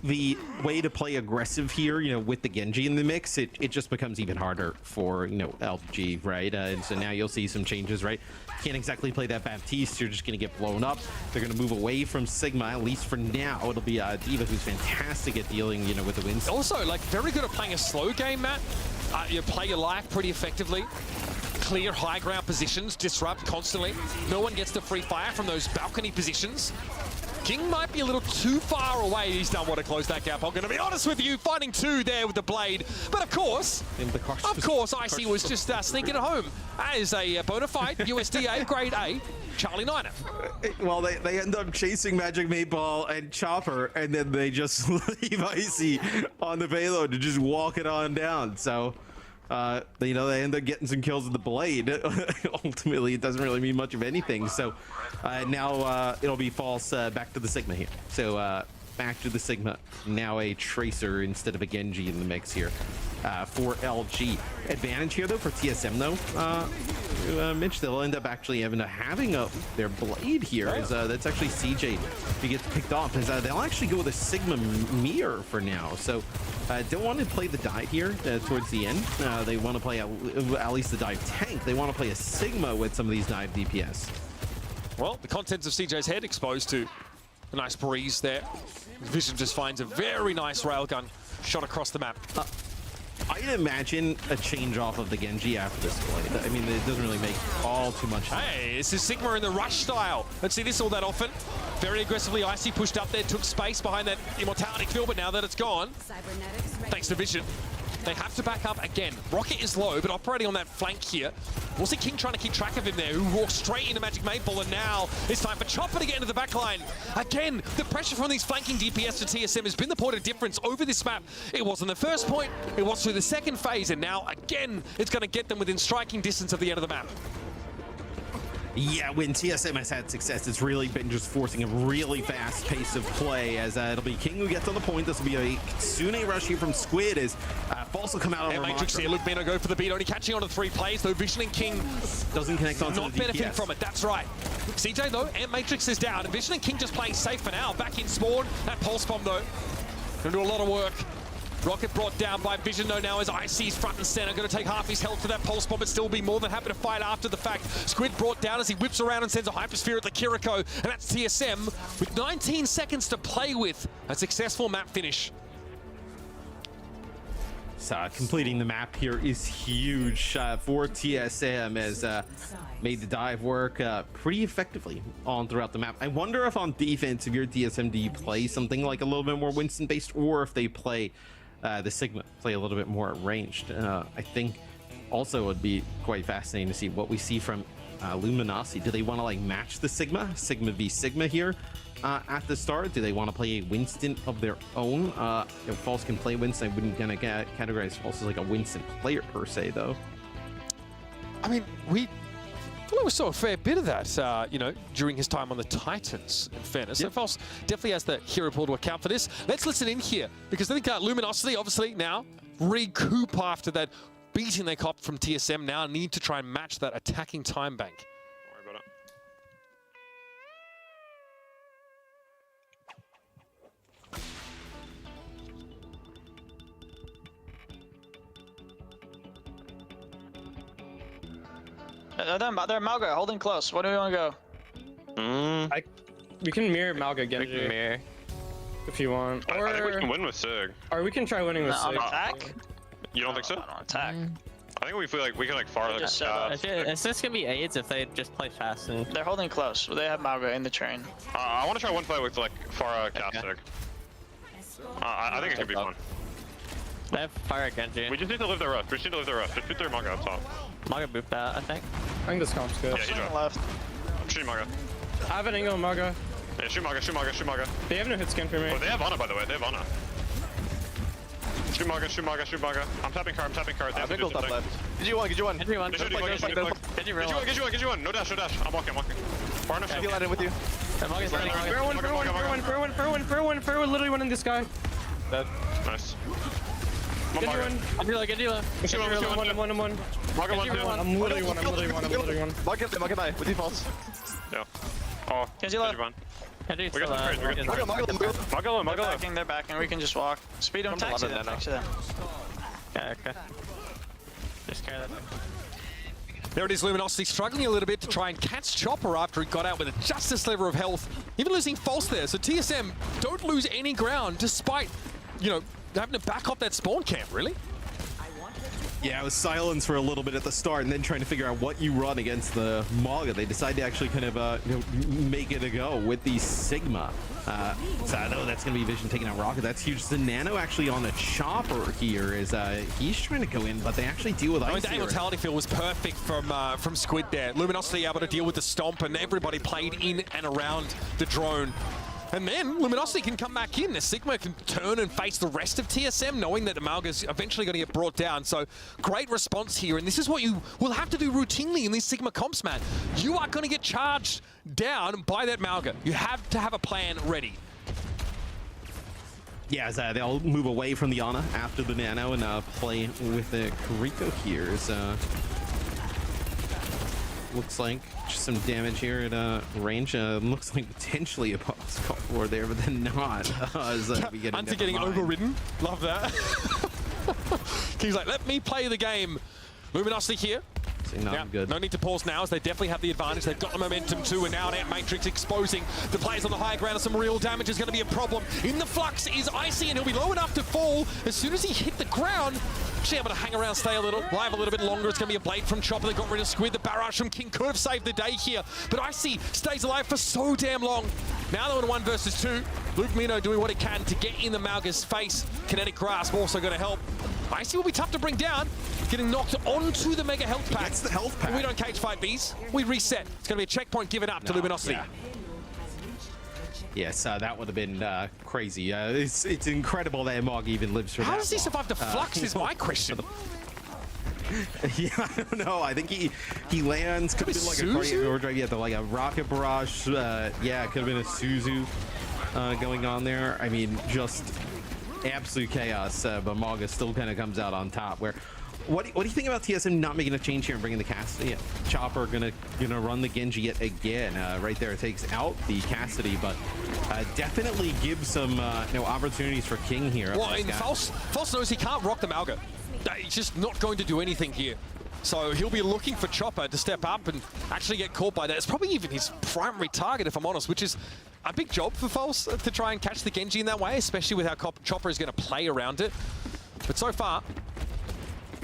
[SPEAKER 7] way to play aggressive here, you know, with the Genji in the mix, it just becomes even harder for, you know, LG, right? And so now you'll see some changes, right? Can't exactly play that Baptiste. You're just going to get blown up. They're going to move away from Sigma, at least for now. It'll be D.Va, who's fantastic at dealing, you know, with the wins.
[SPEAKER 8] Also, like, very good at playing a slow game, Matt. You play your life pretty effectively. Clear high ground positions, disrupt constantly. No one gets the free fire from those balcony positions. King might be a little too far away. He's done what to close that gap. I'm going to be honest with you, fighting two there with the blade. But of course, Icy was just sneaking it home as a bona fide USDA grade A Charlie Niner.
[SPEAKER 7] Well, they end up chasing Magic 8 Ball and Chopper, and then they just leave Icy on the payload to just walk it on down. So, you know, they end up getting some kills with the blade. Ultimately, it doesn't really mean much of anything. So now it'll be false back to the Sigma here. So back to the Sigma. Now a Tracer instead of a Genji in the mix here for LG. Advantage here, though, for TSM, though. Mitch, they'll end up actually having their blade here. Is, that's actually CJ who gets picked off. As, they'll actually go with a Sigma Mirror for now. So don't want to play the dive here towards the end. They want to play at least the dive tank. They want to play a Sigma with some of these dive DPS.
[SPEAKER 8] Well, the contents of CJ's head exposed to a nice breeze there. Vision just finds a very nice railgun shot across the map.
[SPEAKER 7] I'd imagine a change off of the Genji after this play. I mean, it doesn't really make all too much sense.
[SPEAKER 8] Hey, this is Sigma in the rush style. Don't see this all that often. Very aggressively, Icy pushed up there, took space behind that Immortality Field, but now that it's gone, thanks to Vision, they have to back up again. Rocket is low, but operating on that flank here. We'll see King trying to keep track of him there, who walks straight into Magic 8 Ball, and now it's time for Chopper to get into the back line. Again, the pressure from these flanking DPS to TSM has been the point of difference over this map. It was in the first point, it was through the second phase, and now, again, it's going to get them within striking distance of the end of the map.
[SPEAKER 7] Yeah, when TSM has had success, it's really been just forcing a really fast pace of play, as it'll be King who gets on the point. This will be a Kitsune rush here from Squid, as False will come out on
[SPEAKER 8] and Matrix here, Luke Mino go for the beat, only catching on to 3 plays, though Vision and King
[SPEAKER 7] doesn't connect onto
[SPEAKER 8] not
[SPEAKER 7] the DPS.
[SPEAKER 8] benefiting from it, that's right. CJ though, and Matrix is down, and Vision and King just playing safe for now. Back in spawn, that Pulse Bomb though, gonna do a lot of work. Rocket brought down by Vision though now as Icy's front and center. Going to take half his health to that Pulse Bomb, but still be more than happy to fight after the fact. Squid brought down as he whips around and sends a Hypersphere at the Kiriko, and that's TSM with 19 seconds to play with. A successful map finish.
[SPEAKER 7] So completing the map here is huge for TSM, as made the dive work pretty effectively on throughout the map. I wonder if on defense, if you're TSM, do you play something like a little bit more Winston based, or if they play the Sigma, play a little bit more ranged. I think also it would be quite fascinating to see what we see from Luminosity. Do they want to like match the Sigma v Sigma here at the start? Do they want to play a Winston of their own? If False can play Winston, I wouldn't gonna categorize False as like a Winston player per se, though.
[SPEAKER 8] I mean, we saw a fair bit of that, you know, during his time on the Titans, in fairness.
[SPEAKER 7] Yep.
[SPEAKER 8] So False definitely has the hero pool to account for this. Let's listen in here, because I think Luminosity, obviously, now recoup after that beating they copped from TSM, now need to try and match that attacking time bank.
[SPEAKER 11] Don't worry about it.
[SPEAKER 13] They're Malga holding close. Where do we want to go?
[SPEAKER 14] We can mirror Malga Genji.
[SPEAKER 11] We can mirror.
[SPEAKER 14] If you want.
[SPEAKER 11] I think we can win with Sig.
[SPEAKER 14] Or we can try winning with Sig.
[SPEAKER 13] Attack?
[SPEAKER 11] You don't think so?
[SPEAKER 13] On attack.
[SPEAKER 11] I think we feel like we can like far
[SPEAKER 13] Just
[SPEAKER 14] It's just gonna be AIDS if they just play fast. And...
[SPEAKER 13] They're holding close. They have Mauga in the train.
[SPEAKER 11] I want to try one play with like Pharah Caustic. I think it could be fun.
[SPEAKER 14] They have Fire Genji.
[SPEAKER 11] We just need to live their rush. We just need to live their rush. Just shoot their Mauga up top.
[SPEAKER 14] Mauga booped that, I think.
[SPEAKER 15] I think this comp's good.
[SPEAKER 11] Yeah, he dropped.
[SPEAKER 13] Left.
[SPEAKER 11] I'm shooting Mauga.
[SPEAKER 15] I have an angle on Mauga.
[SPEAKER 11] Yeah, shoot Mauga, shoot Mauga, shoot Mauga.
[SPEAKER 15] They have no hit scan for me.
[SPEAKER 11] Oh, they have Ana, by the way. They have Ana. Shoot Mauga, shoot Mauga, shoot Mauga. I'm tapping car, I'm tapping car. They have to do something.
[SPEAKER 13] Get you one.
[SPEAKER 14] Genji one.
[SPEAKER 11] Get you one. Get you one. No dash, no dash. I'm walking. Far enough.
[SPEAKER 13] Heal in with you.
[SPEAKER 15] Throw one, literally one in this guy.
[SPEAKER 11] Nice.
[SPEAKER 14] Genji one.
[SPEAKER 15] One. I'm literally one.
[SPEAKER 13] Mark him with defaults.
[SPEAKER 11] Yeah. Oh,
[SPEAKER 13] Genji left.
[SPEAKER 14] Genji's
[SPEAKER 11] We got some trades. We got some Mauga.
[SPEAKER 13] They're backing. We can just walk. Speed them, taxi them.
[SPEAKER 14] Okay. Just carry that.
[SPEAKER 8] There it is, Luminosity struggling a little bit to try and catch Chopper after he got out with a just a sliver of health. Even losing False there, so TSM don't lose any ground despite, you know, having to back up that spawn camp, really.
[SPEAKER 7] Yeah, it was silence for a little bit at the start, and then trying to figure out what you run against the Mauga. They decide to actually kind of make it a go with the Sigma. So I know that's going to be Vision taking out Rocket. That's huge. The Nano actually on a chopper here is he's trying to go in, but they actually deal with Ice.
[SPEAKER 8] The Immortality field was perfect from Squid there. Luminosity able to deal with the stomp, and everybody played in and around the drone. And then Luminosity can come back in. The Sigma can turn and face the rest of TSM, knowing that the Mauga's eventually going to get brought down. So great response here. And this is what you will have to do routinely in these Sigma comps, man. You are going to get charged down by that Mauga. You have to have a plan ready.
[SPEAKER 7] Yeah, they'll move away from the Ana after the Nano and play with the Kuriko here. Looks like just some damage here at range. Looks like potentially a boss call for there, but then not.
[SPEAKER 8] Hunter getting overridden. Love that. He's like, let me play the game. Luminosity here.
[SPEAKER 7] Good.
[SPEAKER 8] No need to pause now, as they definitely have the advantage. They've got the momentum too, and now that Matrix exposing the players on the higher ground. Some real damage is going to be a problem. In the flux is Icy, and he'll be low enough to fall as soon as he hit the ground. Actually able to hang around, stay alive a little bit longer. It's going to be a blade from Chopper. They got rid of Squid. The barrage from King could have saved the day here, but Icy stays alive for so damn long. Now they're in 1 versus 2. Luke Mino doing what he can to get in the Mauga's face. Kinetic Grasp also going to help. Icy will be tough to bring down. Getting knocked onto the Mega Health Pack.
[SPEAKER 7] That's the health pack.
[SPEAKER 8] We don't cage fight these. We reset. It's going to be a checkpoint given up to Luminosity.
[SPEAKER 7] Yeah. Yes, that would have been crazy. It's incredible that Mog even lives for that.
[SPEAKER 8] How does he survive the flux is my question.
[SPEAKER 7] Yeah, I don't know. I think he lands. Could have been like a cardiac overdrive. Yeah, like a rocket barrage. Yeah, it could have been a Suzu going on there. I mean, just absolute chaos. But Maga still kind of comes out on top. What do you think about TSM not making a change here and bringing the Cassidy? Yeah, Chopper gonna run the Genji yet again. Right there, it takes out the Cassidy, but definitely gives some opportunities for King here.
[SPEAKER 8] Well, in False knows he can't rock the Mauga. He's just not going to do anything here. So he'll be looking for Chopper to step up and actually get caught by that. It's probably even his primary target, if I'm honest, which is a big job for False to try and catch the Genji in that way, especially with how Chopper is going to play around it. But so far,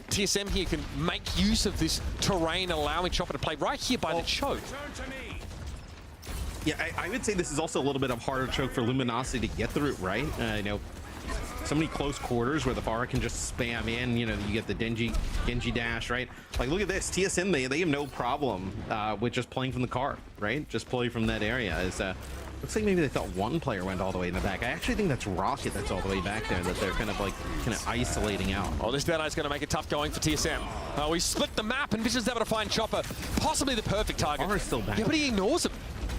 [SPEAKER 8] TSM here can make use of this terrain, allowing Chopper to play right here by the choke.
[SPEAKER 7] Yeah, I would say this is also a little bit of harder choke for Luminosity to get through, right? So many close quarters where the Pharah can just spam in. You get the Genji dash, right? Like, look at this. TSM, they have no problem with just playing from the car, right? Just play from that area. Looks like maybe they thought one player went all the way in the back. I actually think that's Rocket that's all the way back there, that they're kind of isolating out.
[SPEAKER 8] Oh, this Dead-Eye's going to make it tough going for TSM. We split the map, and Vision's able to find Chopper. Possibly the perfect target.
[SPEAKER 7] Pharah's still back.
[SPEAKER 8] Yeah, but he ignores him.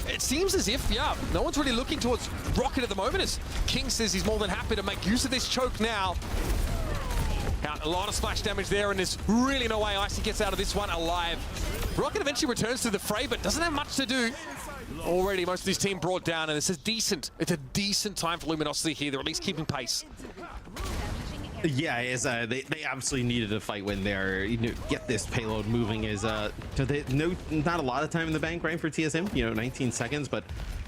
[SPEAKER 8] It seems as if, yeah, no one's really looking towards Rocket at the moment, as King says he's more than happy to make use of this choke now. A lot of splash damage there, and there's really no way Icy gets out of this one alive. Rocket eventually returns to the fray, but doesn't have much to do. Already, most of his team brought down, and it's a decent time for Luminosity here. They're at least keeping pace.
[SPEAKER 7] Yeah, they absolutely needed a fight win there. Get this payload moving. Not a lot of time in the bank, right, for TSM. 19 seconds, but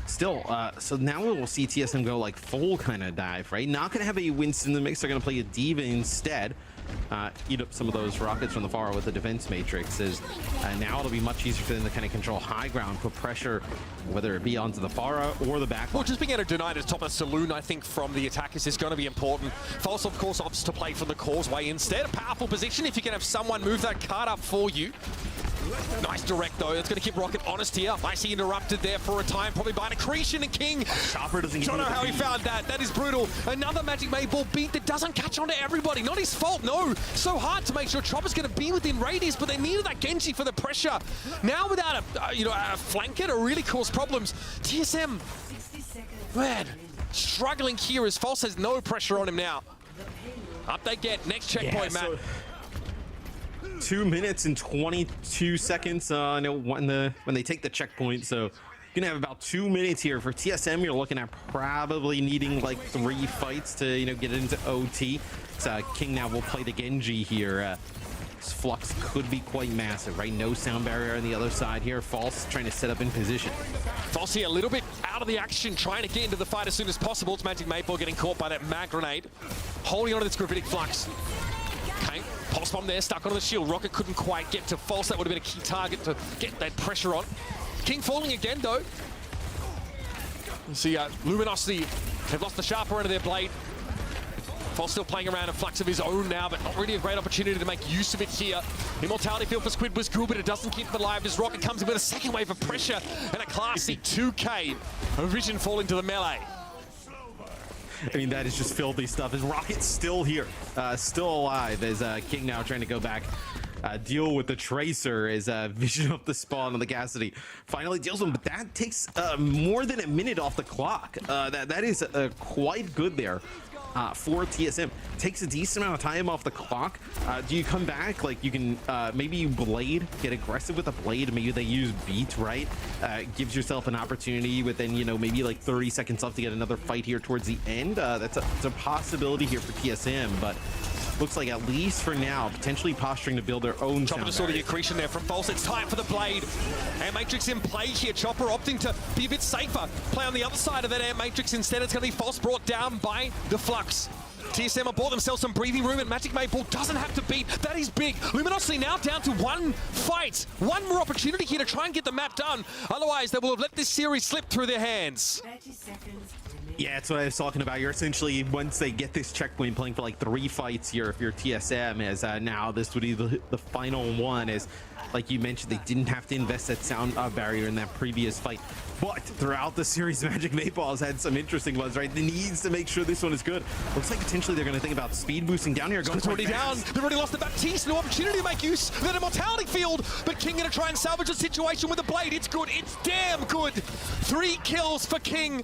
[SPEAKER 7] still. So now we'll see TSM go like full kind of dive, right? Not gonna have a Winston in the mix. They're gonna play a Diva instead. eat up some of those rockets from the far with the defense matrix. Now it'll be much easier for them to kind of control high ground, put pressure, whether it be onto the Pharah or the back.
[SPEAKER 8] Well, just being able to deny it at top of the saloon, I think, from the attackers is going to be important. False, of course, opts to play from the causeway instead. A powerful position if you can have someone move that card up for you. Nice direct, though. It's going to keep Rocket honest here. Icy interrupted there for a time, probably by an accretion, and King.
[SPEAKER 7] Chopper doesn't get
[SPEAKER 8] don't know how he found that. That is brutal. Another Magic 8 Ball beat that doesn't catch on to everybody. Not his fault, no. So hard to make sure Chopper's going to be within radius, but they needed that Genji for the pressure. Now without a flanker to really cause problems. TSM, man, struggling here as False has no pressure on him now. Up they get. Next checkpoint, Matt.
[SPEAKER 7] 2 minutes and 22 seconds when they take the checkpoint, so you're gonna have about 2 minutes here for TSM. You're looking at probably needing like 3 fights to get into OT. So King now will play the Genji here. This Flux could be quite massive, right? No sound barrier on the other side here. False trying to set up in position.
[SPEAKER 8] False here a little bit out of the action, trying to get into the fight as soon as possible. It's Magic 8 Ball getting caught by that mag grenade, holding onto this gravitic flux. Okay, pulse bomb there, stuck onto the shield. Rocket couldn't quite get to False. That would have been a key target to get that pressure on. King falling again, though. You see Luminosity, they've lost the sharper end of their blade. False still playing around a flux of his own now, but not really a great opportunity to make use of it here. Immortality field for Squid was good, but it doesn't keep him alive as Rocket comes in with a second wave of pressure and a classy 2K. A Vision fall into the melee.
[SPEAKER 7] I mean, that is just filthy stuff. Is Rocket still here, still alive? As King now trying to go back, deal with the Tracer as Vision up the spawn on the Cassidy. Finally deals with him, but that takes more than a minute off the clock. That is quite good there. For TSM. Takes a decent amount of time off the clock. Do you come back? Like, you can maybe you Blade, get aggressive with a Blade. Maybe they use Beat, right? Gives yourself an opportunity within, maybe like 30 seconds left to get another fight here towards the end. That's a possibility here for TSM, but looks like at least for now, potentially posturing to build their own.
[SPEAKER 8] Chopper just saw the accretion there from False. It's time for the Blade. Air Matrix in play here. Chopper opting to be a bit safer. Play on the other side of that Air Matrix instead. It's going to be False brought down by the Flux. TSM have bought themselves some breathing room, and Magic 8 Ball doesn't have to beat. That is big. Luminosity now down to 1 fight. One more opportunity here to try and get the map done. Otherwise, they will have let this series slip through their hands.
[SPEAKER 16] 30 seconds.
[SPEAKER 7] Yeah, that's what I was talking about. You're essentially, once they get this checkpoint, playing for like 3 fights here if you're TSM, as now this would be the final one. As, like you mentioned, they didn't have to invest that sound barrier in that previous fight. But throughout the series, Magic 8 Ball has had some interesting ones, right? They needs to make sure this one is good. Looks like potentially they're going to think about speed boosting down here.
[SPEAKER 8] It's already down. They've already lost the Baptiste. No opportunity to make use of that Immortality field. But King going to try and salvage the situation with a Blade. It's good. It's damn good. 3 kills for King.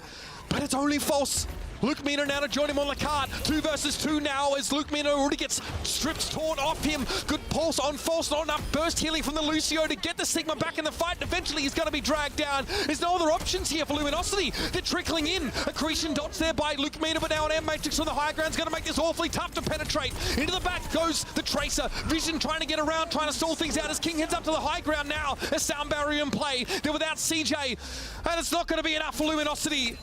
[SPEAKER 8] But it's only False. Luke Mina now to join him on the card. 2 versus 2 now as Luke Mina already gets strips torn off him. Good pulse on False. Not enough burst healing from the Lucio to get the Sigma back in the fight. Eventually he's going to be dragged down. There's no other options here for Luminosity. They're trickling in. Accretion dots there by Luke Mina, but now an Air Matrix on the high ground is going to make this awfully tough to penetrate. Into the back goes the Tracer. Vision trying to get around, trying to stall things out as King heads up to the high ground now. A sound barrier in play. They're without CJ, and it's not going to be enough for Luminosity.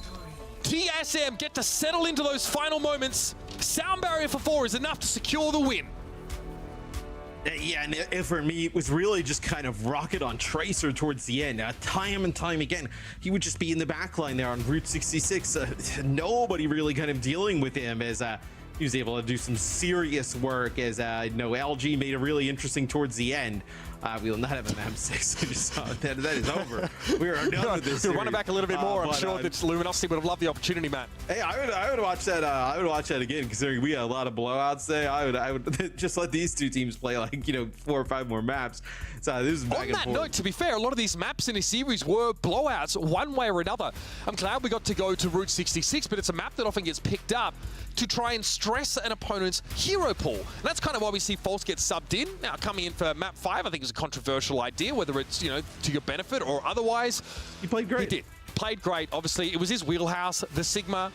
[SPEAKER 8] TSM get to settle into those final moments. Sound barrier for 4 is enough to secure the win.
[SPEAKER 7] Yeah, and for me, it was really just kind of Rocket on Tracer towards the end. Time and time again, he would just be in the backline there on Route 66. Nobody really kind of dealing with him as he was able to do some serious work as LG made it really interesting towards the end. We will not have a map 6. We just saw that is over. We are done with this.
[SPEAKER 8] We'll run it back a little bit more. I'm sure that Luminosity would have loved the opportunity, Matt.
[SPEAKER 7] Hey, I would watch that. I would watch that again, considering we had a lot of blowouts there. I would just let these 2 teams play like 4 or 5 more maps. So this is back and forth.
[SPEAKER 8] On that note, to be fair, a lot of these maps in this series were blowouts one way or another. I'm glad we got to go to Route 66, but it's a map that often gets picked up to try and stress an opponent's hero pool. And that's kind of why we see False get subbed in. Now, coming in for map 5, I think is a controversial idea, whether it's, to your benefit or otherwise.
[SPEAKER 7] He played great.
[SPEAKER 8] He did. Played great. Obviously, it was his wheelhouse. The Sigma,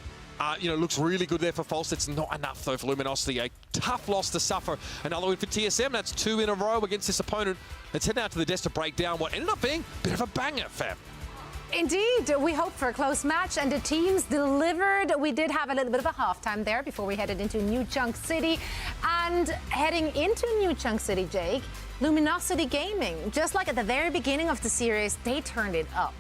[SPEAKER 8] looks really good there for False. It's not enough, though, for Luminosity. A tough loss to suffer. Another win for TSM. That's 2 in a row against this opponent. Let's head out to the desk to break down what ended up being a bit of a banger, fam.
[SPEAKER 1] Indeed, we hoped for a close match and the teams delivered. We did have a little bit of a halftime there before we headed into New Chunk City. And heading into New Chunk City, Jake, Luminosity Gaming, just like at the very beginning of the series, they turned it up.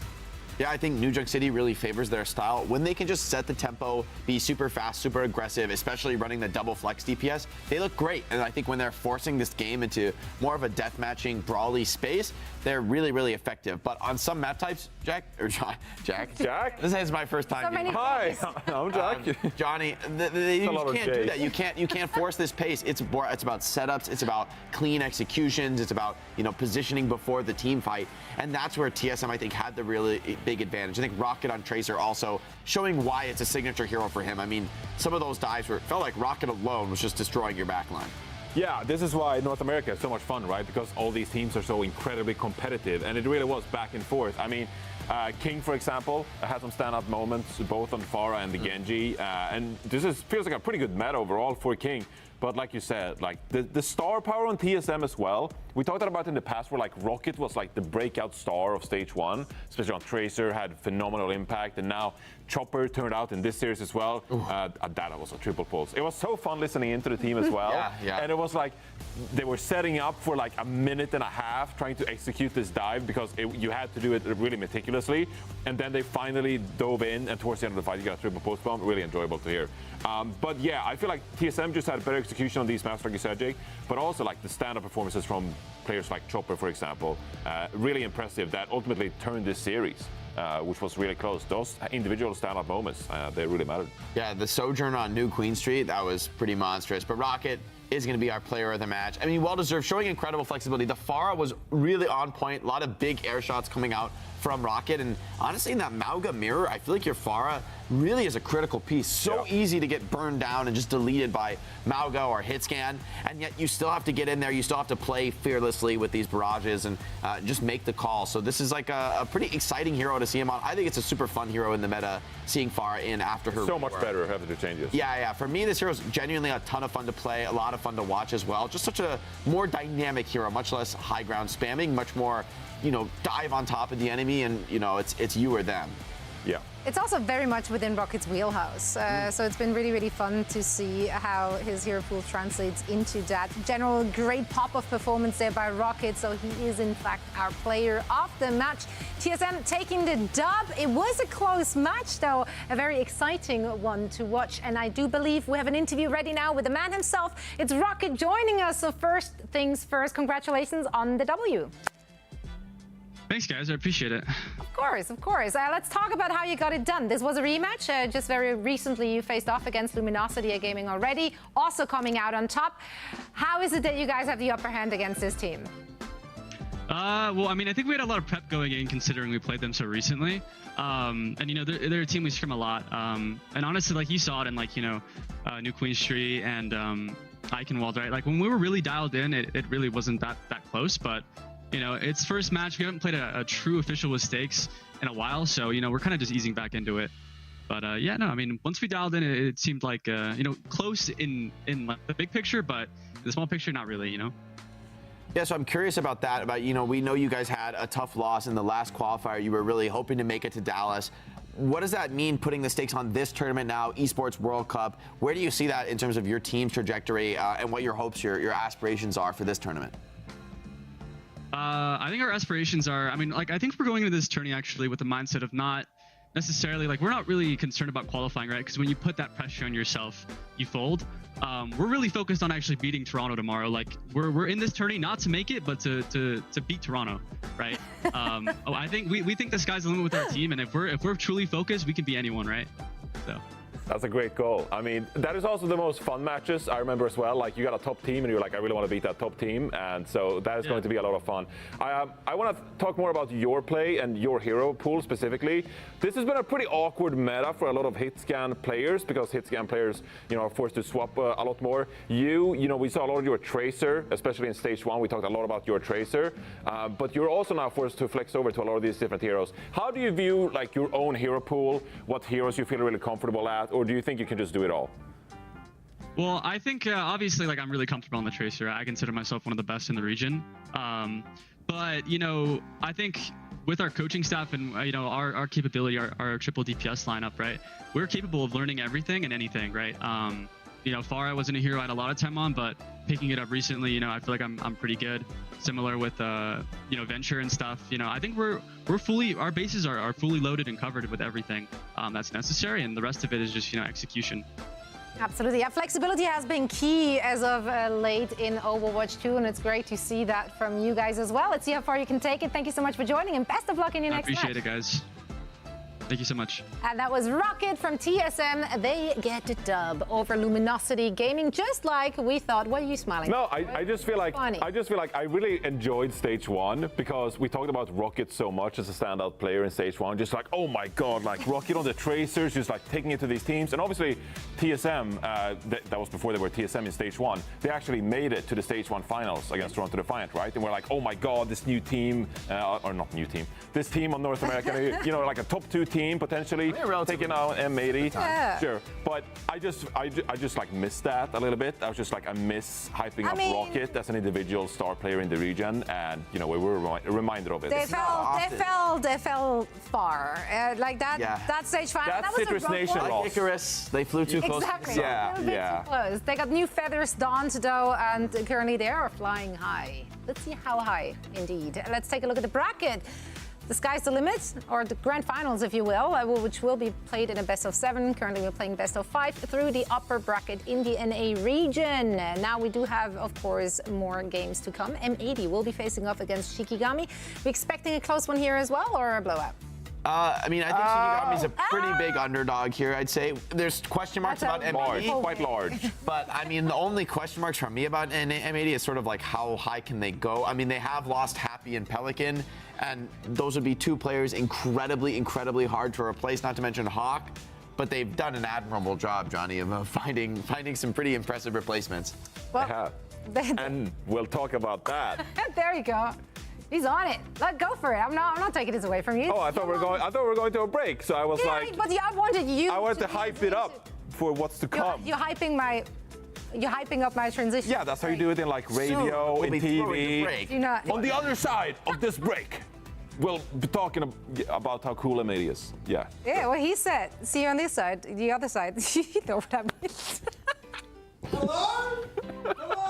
[SPEAKER 2] Yeah, I think New Junk City really favors their style. When they can just set the tempo, be super fast, super aggressive, especially running the double flex DPS, they look great. And I think when they're forcing this game into more of a deathmatching, brawly space, they're really, really effective. But on some map types, Jack. This is my first time.
[SPEAKER 3] Hi, I'm Jack.
[SPEAKER 2] Johnny, you can't do that. You can't force this pace. It's about setups. It's about clean executions. It's about positioning before the team fight, and that's where TSM I think had the really big advantage. I think Rocket on Tracer also showing why it's a signature hero for him. I mean, some of those dives felt like Rocket alone was just destroying your backline.
[SPEAKER 3] Yeah, this is why North America is so much fun, right? Because all these teams are so incredibly competitive, and it really was back and forth. I mean, King, for example, had some standout moments both on Pharah and the Genji, and feels like a pretty good meta overall for King. But like you said, like the star power on TSM as well. We talked about in the past where like Rocket was like the breakout star of stage 1, especially on Tracer, had phenomenal impact, and now Chopper turned out in this series as well. That was a triple pulse. It was so fun listening into the team as well.
[SPEAKER 2] Yeah.
[SPEAKER 3] And it was like they were setting up for like a minute and a half trying to execute this dive because you had to do it really meticulously. And then they finally dove in, and towards the end of the fight, you got a triple post bomb. Really enjoyable to hear. But yeah, I feel like TSM just had better execution on these maps, like you said, Jake. But also like the stand-up performances from players like Chopper, for example, really impressive. That ultimately turned this series, which was really close. Those individual stand-up moments, they really mattered.
[SPEAKER 2] Yeah, the Sojourn on New Queen Street, that was pretty monstrous. But Rocket is going to be our player of the match. I mean, well-deserved, showing incredible flexibility. The Pharah was really on point. A lot of big air shots coming out from Rocket. And honestly, in that Mauga mirror, I feel like your Pharah really is a critical piece. So easy to get burned down and just deleted by Mauga or Hitscan. And yet you still have to get in there. You still have to play fearlessly with these barrages and just make the call. So this is like a pretty exciting hero to see him on. I think it's a super fun hero in the meta, seeing Pharah in after her.
[SPEAKER 3] So much better after the changes.
[SPEAKER 2] Yeah. For me, this hero is genuinely a ton of fun to play, a lot of fun to watch as well. Just such a more dynamic hero, much less high ground spamming, much more, dive on top of the enemy, and it's you or them.
[SPEAKER 3] Yeah.
[SPEAKER 1] It's also very much within Rocket's wheelhouse. So it's been really, really fun to see how his hero pool translates into that. General great pop of performance there by Rocket. So he is, in fact, our player of the match. TSM taking the dub. It was a close match, though. A very exciting one to watch. And I do believe we have an interview ready now with the man himself. It's Rocket joining us. So first things first, congratulations on the W.
[SPEAKER 12] Thanks, guys. I appreciate it.
[SPEAKER 1] Of course. Let's talk about how you got it done. This was a rematch. Just very recently, you faced off against Luminosity Gaming already, also coming out on top. How is it that you guys have the upper hand against this team?
[SPEAKER 12] Well, I mean, I think we had a lot of prep going in, considering we played them so recently. And they're a team we scrim a lot. And honestly, like you saw it in New Queen Street and Eichenwald, right? Like when we were really dialed in, it really wasn't that close, but. It's first match. We haven't played a true official with stakes in a while, so we're kind of just easing back into it. But I mean, once we dialed in, it seemed like close in like the big picture, but the small picture, not really.
[SPEAKER 2] Yeah, so I'm curious about that. We know you guys had a tough loss in the last qualifier. You were really hoping to make it to Dallas. What does that mean, putting the stakes on this tournament now, Esports World Cup? Where do you see that in terms of your team's trajectory and what your hopes, your aspirations are for this tournament?
[SPEAKER 12] I think our aspirations are, I think we're going into this tourney actually with the mindset of not necessarily, we're not really concerned about qualifying, right? Because when you put that pressure on yourself, you fold. We're really focused on actually beating Toronto tomorrow. We're in this tourney not to make it, but to beat Toronto, right? I think we think the sky's the limit with our team, and if we're truly focused, we can beat anyone, right? So.
[SPEAKER 3] That's a great goal. I mean, that is also the most fun matches I remember as well. Like, you got a top team and you're like, I really want to beat that top team. And so that is going to be a lot of fun. I want to talk more about your play and your hero pool specifically. This has been a pretty awkward meta for a lot of hitscan players, because hitscan players, are forced to swap a lot more. We saw a lot of your Tracer, especially in stage 1. We talked a lot about your Tracer. But you're also now forced to flex over to a lot of these different heroes. How do you view your own hero pool? What heroes you feel really comfortable at? Or do you think you can just do it all?
[SPEAKER 12] Well, I think obviously I'm really comfortable on the Tracer. I consider myself one of the best in the region. But I think with our coaching staff and our capability, our triple DPS lineup, right? We're capable of learning everything and anything, right? Pharah wasn't a hero I had a lot of time on, but picking it up recently, I feel like I'm pretty good. Similar with Venture and stuff. I think our bases are fully loaded and covered with everything that's necessary, and the rest of it is just execution.
[SPEAKER 1] Absolutely. Yeah, flexibility has been key as of late in Overwatch 2, and it's great to see that from you guys as well. Let's see how far you can take it. Thank you so much for joining, and best of luck in your next match.
[SPEAKER 12] I appreciate it, guys. Thank you so much.
[SPEAKER 1] And that was Rocket from TSM. They get the dub over Luminosity Gaming, just like we thought. What are you smiling?
[SPEAKER 3] No, I just feel like I really enjoyed stage 1 because we talked about Rocket so much as a standout player in stage 1. Just like, oh my god, like Rocket on the tracers, just like taking it to these teams. And obviously TSM, that was before they were TSM in stage 1. They actually made it to the stage 1 finals against Toronto Defiant, right? And we're like, oh my god, this new team, or not new team, this team on North America, like a top 2 team potentially taking out M80.
[SPEAKER 1] Yeah.
[SPEAKER 3] Sure, but I just like missed that a little bit. I was just like, I miss hyping up Rocket as an individual star player in the region, and we were reminded of it.
[SPEAKER 1] They fell far. Like that.
[SPEAKER 2] Yeah.
[SPEAKER 1] That stage 5.
[SPEAKER 3] That
[SPEAKER 1] was
[SPEAKER 3] Citrus
[SPEAKER 1] a
[SPEAKER 3] Nation
[SPEAKER 1] one.
[SPEAKER 3] loss.
[SPEAKER 2] Icarus, they flew too close.
[SPEAKER 1] Exactly.
[SPEAKER 3] Yeah,
[SPEAKER 1] A little bit too close. They got new feathers donned though, and currently they are flying high. Let's see how high, indeed. Let's take a look at the bracket. The sky's the limit, or the grand finals, if you will, which will be played in a best of 7. Currently, we're playing best of 5 through the upper bracket in the NA region. Now, we do have, of course, more games to come. M80 will be facing off against Shikigami. We're expecting a close one here as well, or a blowout?
[SPEAKER 2] I think Shikigami's a pretty big underdog here, I'd say. There's question marks about M80.
[SPEAKER 3] Quite large.
[SPEAKER 2] But, the only question marks from me about M80 is sort of like how high can they go? They have lost Happy and Pelican, and those would be 2 players incredibly hard to replace, not to mention Hawk. But they've done an admirable job, Johnny, of finding some pretty impressive replacements.
[SPEAKER 1] Well,
[SPEAKER 3] and we'll talk about that.
[SPEAKER 1] There you go. He's on it. Go for it. I'm not taking this away from you.
[SPEAKER 3] Oh, I thought we were going to a break, so I was like.
[SPEAKER 1] But I wanted you.
[SPEAKER 3] I wanted to hype it up for what's to come.
[SPEAKER 1] You're hyping up my transition.
[SPEAKER 3] Yeah, that's how you do it in like radio, in TV.
[SPEAKER 1] On
[SPEAKER 3] the other side of this break, we'll be talking about how cool M80 is. Yeah.
[SPEAKER 1] Yeah, well, he said, see you on this side, the other side. You know what I mean.
[SPEAKER 16] Hello? Hello?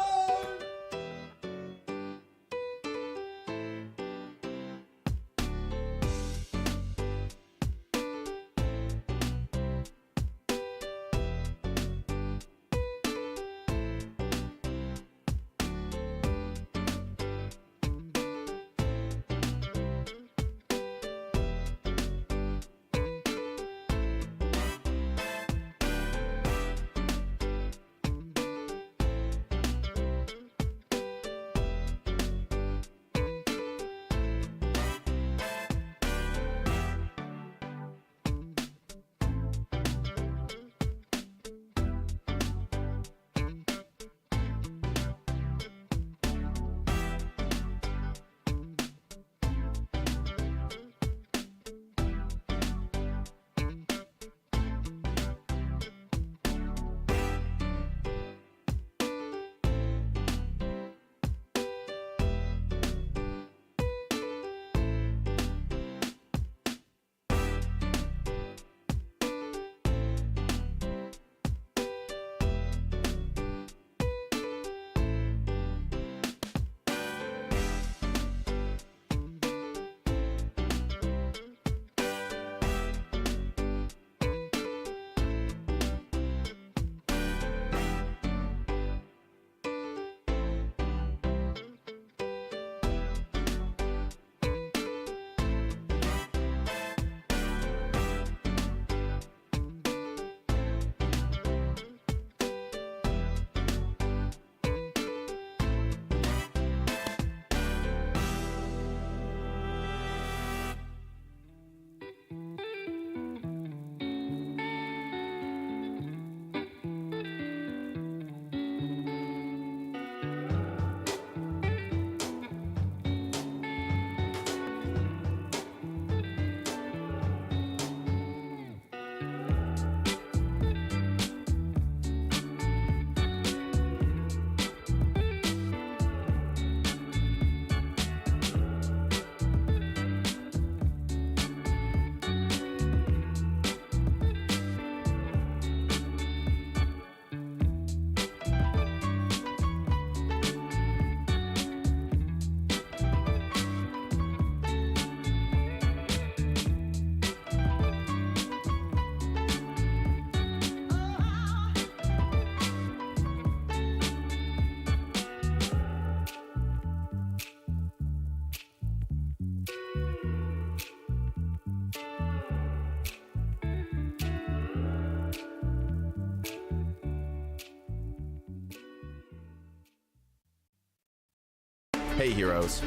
[SPEAKER 2] Hey heroes.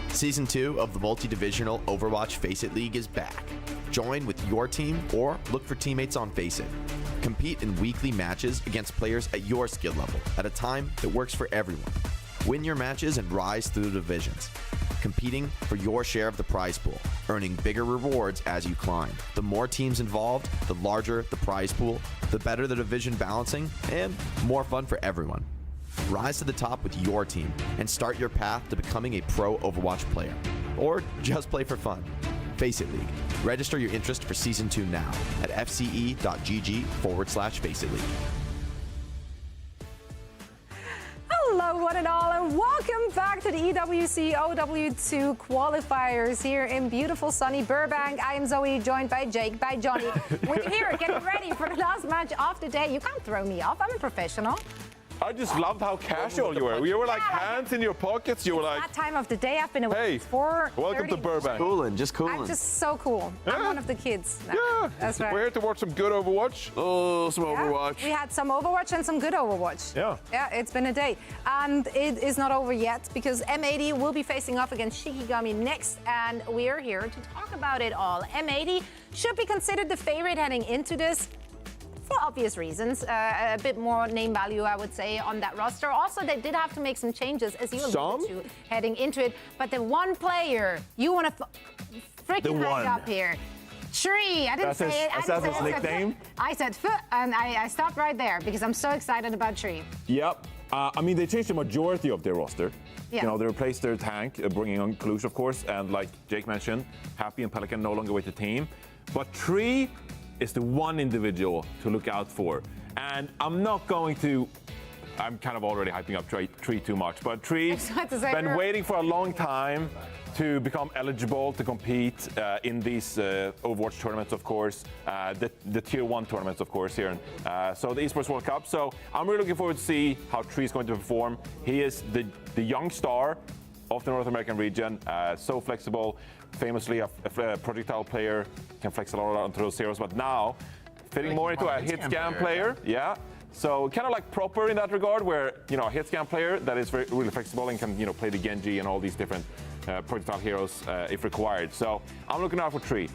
[SPEAKER 2] Season 2 of the multi-divisional Overwatch Faceit League is back. Join with your team or look for teammates on Faceit. Compete in weekly matches against players at your skill level at a time that works for everyone. Win your matches and rise through the divisions, competing for your share of the prize pool, earning bigger rewards as you climb. The more teams involved, the larger the prize pool, the better the division balancing, and more fun for everyone. Rise to the top with your team and start your path to becoming a pro Overwatch player. Or just play for fun. Faceit League. Register your interest for Season 2 now at fce.gg/Faceit League.
[SPEAKER 1] Hello, one and all, and welcome back to the EWC OW2 qualifiers here in beautiful sunny Burbank. I am Zoe, joined by Jake, by Johnny. We're here getting ready for the last match of the day. You can't throw me off. I'm a professional.
[SPEAKER 3] I just loved how casual you were. You were like hands in your pockets. You were like,
[SPEAKER 1] that time of the day. I've been away for
[SPEAKER 3] welcome to Burbank.
[SPEAKER 2] Coolin', just coolin'.
[SPEAKER 1] I'm just so cool.
[SPEAKER 3] Yeah.
[SPEAKER 1] I'm one of the kids now.
[SPEAKER 3] Yeah,
[SPEAKER 1] that's right.
[SPEAKER 3] We're here to watch some good Overwatch.
[SPEAKER 2] Oh, some Overwatch.
[SPEAKER 1] We had some Overwatch and some good Overwatch.
[SPEAKER 3] Yeah.
[SPEAKER 1] Yeah, it's been a day. And it is not over yet because M80 will be facing off against Shikigami next, and we are here to talk about it all. M80 should be considered the favorite heading into this, for obvious reasons. A bit more name value, I would say, on that roster. Also, they did have to make some changes, as you alluded to, heading into it. But the one player you want to freaking hype up here, Tree. I didn't say it.
[SPEAKER 3] That's his nickname?
[SPEAKER 1] I said foot, and I stopped right there because I'm so excited about Tree.
[SPEAKER 3] Yep. I mean, they changed the majority of their roster.
[SPEAKER 1] Yeah.
[SPEAKER 3] You know, they replaced their tank, bringing on Cluj, of course, and like Jake mentioned, Happy and Pelican no longer with the team. But Tree is the one individual to look out for. And I'm kind of already hyping up Tree too much, but Tree's been waiting for a long time to become eligible to compete in these Overwatch tournaments, of course, the Tier 1 tournaments, of course, here. So the Esports World Cup. So I'm really looking forward to see how Tree's going to perform. He is the young star of the North American region, so flexible, famously a projectile player, can flex a lot onto those zeros, but now fitting more into a hit scan player. Yeah. So kind of like proper in that regard, where, you know, a hit scan player that is really flexible and can, you know, play the Genji and all these different projectile heroes if required. So I'm looking out for Tree.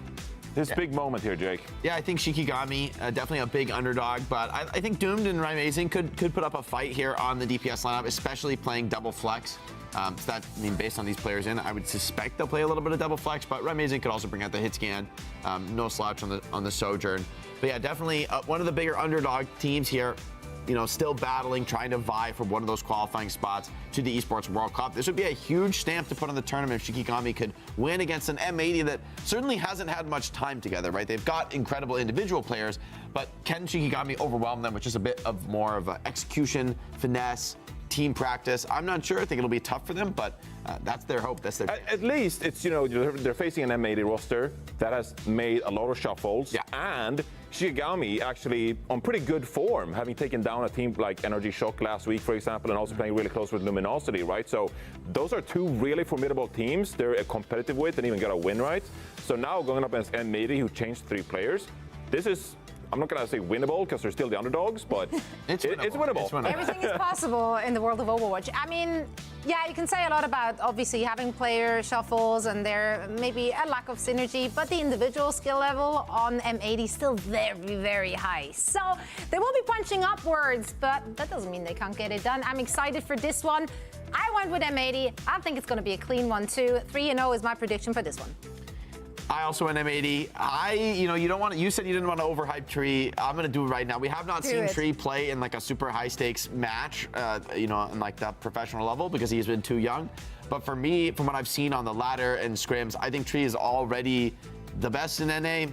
[SPEAKER 3] This big moment here, Jake.
[SPEAKER 2] Yeah, I think Shikigami, definitely a big underdog, but I think Doomed and Amazing could put up a fight here on the DPS lineup, especially playing double flex. So that, I mean, based on these players in, I would suspect they'll play a little bit of double flex, but Amazing could also bring out the hit scan. No slouch on the Sojourn. But yeah, definitely one of the bigger underdog teams here, you know, still battling, trying to vie for one of those qualifying spots to the Esports World Cup. This would be a huge stamp to put on the tournament if Shikigami could win against an M80 that certainly hasn't had much time together, right? They've got incredible individual players, but can Shikigami overwhelm them with just a bit of more of an execution, finesse, team practice? I'm not sure. I think it'll be tough for them, but that's their hope. That's their
[SPEAKER 3] at least it's, you know, they're facing an M80 roster that has made a lot of shuffles. Yeah. And Shikigami actually on pretty good form, having taken down a team like Energy Shock last week, for example, and also playing really close with Luminosity, right? So those are two really formidable teams they're competitive with and even got a win, right? So now going up against M80, who changed 3 players, this is, I'm not going to say winnable because they're still the underdogs, but it's winnable.
[SPEAKER 1] Everything is possible in the world of Overwatch. I mean, yeah, you can say a lot about obviously having player shuffles and there maybe a lack of synergy, but the individual skill level on M80 is still very, very high. So they will be punching upwards, but that doesn't mean they can't get it done. I'm excited for this one. I went with M80. I think it's going to be a clean one too. 3-0 is my prediction for this one.
[SPEAKER 2] I also went M80. You don't want to. You said you didn't want to overhype Tree. I'm gonna do it right now. We have not seen Tree play in like a super high stakes match, in like that professional level because he's been too young. But for me, from what I've seen on the ladder and scrims, I think Tree is already the best in NA.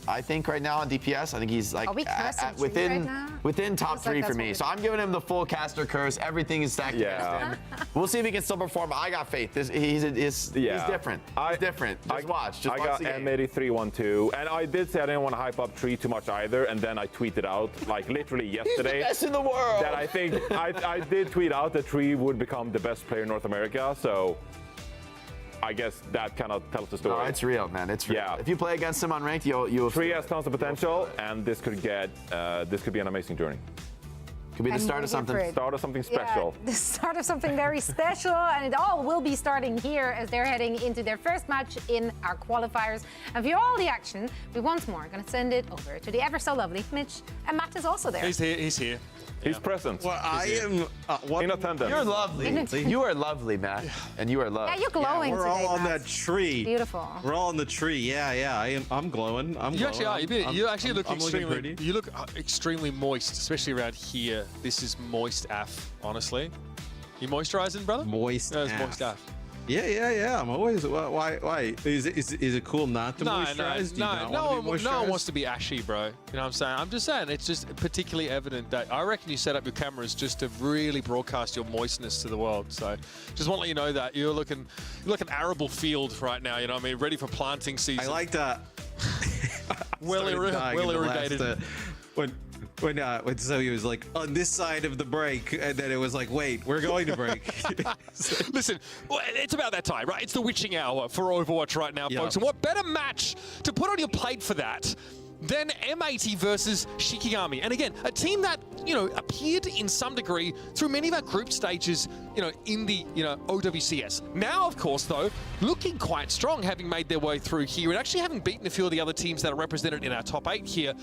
[SPEAKER 2] I think right now on DPS, I think he's like within top 3 for me. So I'm giving him the full caster curse. Everything is stacked against him. We'll see if he can still perform. I got faith. He's different. He's different. Just watch.
[SPEAKER 3] I got M8312, and I did say I didn't want to hype up Tree too much either, and then I tweeted out like literally yesterday.
[SPEAKER 2] He's the best in the world.
[SPEAKER 3] That I think I did tweet out that Tree would become the best player in North America. So I guess that kind of tells the story.
[SPEAKER 2] No, it's real, man. It's real. Yeah. If you play against him on ranked, you'll.
[SPEAKER 3] Tree has tons of potential, and this could be an amazing journey.
[SPEAKER 2] Could be the
[SPEAKER 1] I'm
[SPEAKER 2] start
[SPEAKER 1] really
[SPEAKER 2] of something.
[SPEAKER 1] here for it.
[SPEAKER 3] Start of something special.
[SPEAKER 1] Yeah, the start of something very special, and it all will be starting here as they're heading into their first match in our qualifiers. And for all the action, we once more are going to send it over to the ever so lovely Mitch, and Matt is also there.
[SPEAKER 4] He's here. He's here.
[SPEAKER 3] He's present.
[SPEAKER 7] Well, I am
[SPEAKER 3] in attendance.
[SPEAKER 2] You're lovely. You are lovely, Matt, and you are loved.
[SPEAKER 1] Yeah, you're glowing
[SPEAKER 7] we're
[SPEAKER 1] today,
[SPEAKER 7] all on
[SPEAKER 1] Matt.
[SPEAKER 7] that tree.
[SPEAKER 1] Beautiful.
[SPEAKER 7] We're all on the tree. Yeah. I'm glowing.
[SPEAKER 4] You actually are. You actually look
[SPEAKER 7] I'm looking
[SPEAKER 4] extremely.
[SPEAKER 7] pretty.
[SPEAKER 4] You look extremely moist, especially around here. This is moist AF, honestly. You moisturizing, brother?
[SPEAKER 7] Moist.
[SPEAKER 4] No, it's moist AF.
[SPEAKER 7] Yeah. I'm always. Why? Is it cool not to moisturize? Do you not
[SPEAKER 4] no
[SPEAKER 7] want to be
[SPEAKER 4] one
[SPEAKER 7] moisturized?
[SPEAKER 4] wants to be ashy, bro. You know what I'm saying? I'm just saying, it's just particularly evident that I reckon you set up your cameras just to really broadcast your moistness to the world. So just want to let you know that you're looking arable field right now. You know what I mean? Ready for planting season.
[SPEAKER 7] I like that.
[SPEAKER 4] well irrigated.
[SPEAKER 7] When Zoe was like on this side of the break, and then it was like, wait, we're going to break.
[SPEAKER 4] Listen, it's about that time, right? It's the witching hour for Overwatch right now, folks. And what better match to put on your plate for that than M80 versus Shikigami? And again, a team that, appeared in some degree through many of our group stages, in the, OWCS. Now, of course, though, looking quite strong, having made their way through here and actually having beaten a few of the other teams that are represented in our top 8 here.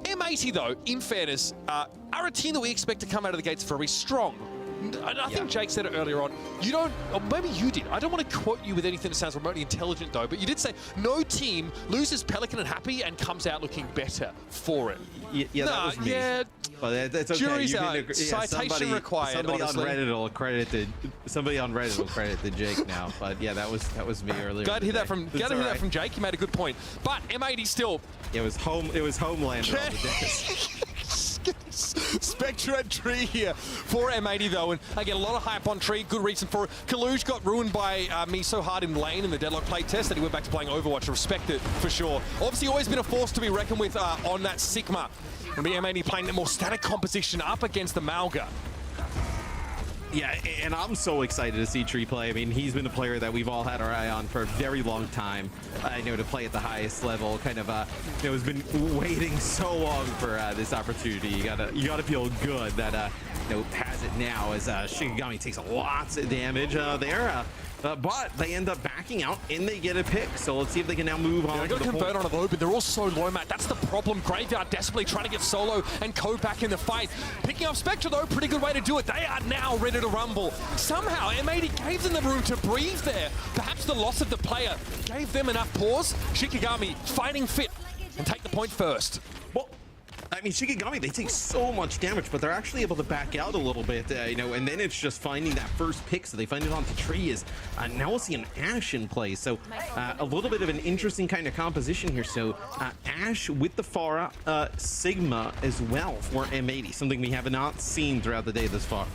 [SPEAKER 4] M80, though, in fairness, are a team that we expect to come out of the gates very strong. I think Jake said it earlier on. You don't, or maybe you did. I don't want to quote you with anything that sounds remotely intelligent, though, but you did say no team loses Pelican and Happy and comes out looking better for it.
[SPEAKER 7] Yeah, that was me.
[SPEAKER 4] Yeah.
[SPEAKER 7] But that's okay.
[SPEAKER 4] Jury's out. Citation required.
[SPEAKER 7] Somebody
[SPEAKER 4] honestly.
[SPEAKER 7] on Reddit will credit the Jake now. But yeah, that was me earlier.
[SPEAKER 4] Glad to hear that from Jake. You made a good point. But M80 still.
[SPEAKER 7] It was Homelander on the desk.
[SPEAKER 4] Spectre and Tree here for M80 though, and again a lot of hype on Tree, good reason for it. Kaluj got ruined by me so hard in lane in the deadlock play test that he went back to playing Overwatch. Respect it for sure. Obviously always been a force to be reckoned with on that Sigma. And be M80 playing a more static composition up against the Malga.
[SPEAKER 7] Yeah, and I'm so excited to see Tree play. I mean, he's been a player that we've all had our eye on for a very long time. To play at the highest level, kind of, has been waiting so long for this opportunity. You gotta feel good that has it now as Shikigami takes lots of damage there. But they end up backing out and they get a pick. So let's see if they can now move on.
[SPEAKER 4] They're going to convert on a low, but they're all so low, Matt. That's the problem. Graveyard desperately trying to get Solo and Co back in the fight. Picking up Spectre, though, pretty good way to do it. They are now ready to rumble. Somehow, M80 gave them the room to breathe there. Perhaps the loss of the player gave them enough pause. Shikigami fighting fit and take the point first.
[SPEAKER 7] Well, I mean, Shikigami, they take so much damage, but they're actually able to back out a little bit, and then it's just finding that first pick, so they find it onto Tree. Now we'll see an Ashe in play, so a little bit of an interesting kind of composition here. So Ashe with the Pharah, Sigma as well for M80, something we have not seen throughout the day this far.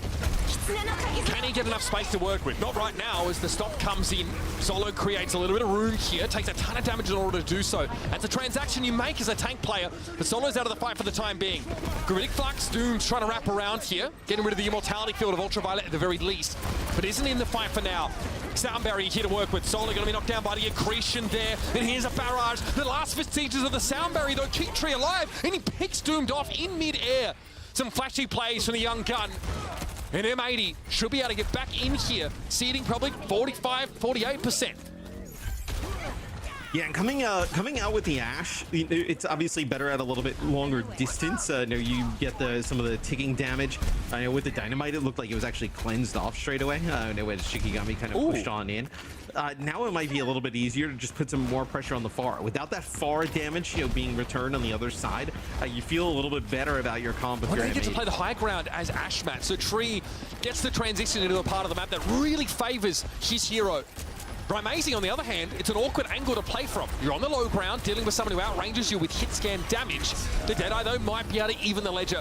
[SPEAKER 4] Can he get enough space to work with? Not right now as the stop comes in. Solo creates a little bit of room here, takes a ton of damage in order to do so. That's a transaction you make as a tank player, but Solo's out of the fight for the time being. Gravitic Flux, Doom's trying to wrap around here, getting rid of the immortality field of Ultraviolet at the very least, but isn't in the fight for now. Soundberry here to work with. Solo going to be knocked down by the accretion there, and here's a barrage. The last vestiges of the Soundberry though keep Tree alive, and he picks Doomed off in mid-air. Some flashy plays from the young gun. And M80 should be able to get back in here, seeding probably 45, 48%.
[SPEAKER 7] Yeah, and coming out with the Ashe, it's obviously better at a little bit longer distance. You get some of the ticking damage. With the Dynamite, it looked like it was actually cleansed off straight away. When Shikigami kind of pushed on in. Now it might be a little bit easier to just put some more pressure on the Pharah. Without that Pharah damage, being returned on the other side, you feel a little bit better about your combo.
[SPEAKER 4] Well, they get to play the high ground as Ashe, Matt. So Tree gets the transition into a part of the map that really favors his hero. Rymazing, on the other hand, it's an awkward angle to play from. You're on the low ground, dealing with someone who outranges you with hit scan damage. The Deadeye, though, might be able to even the ledger.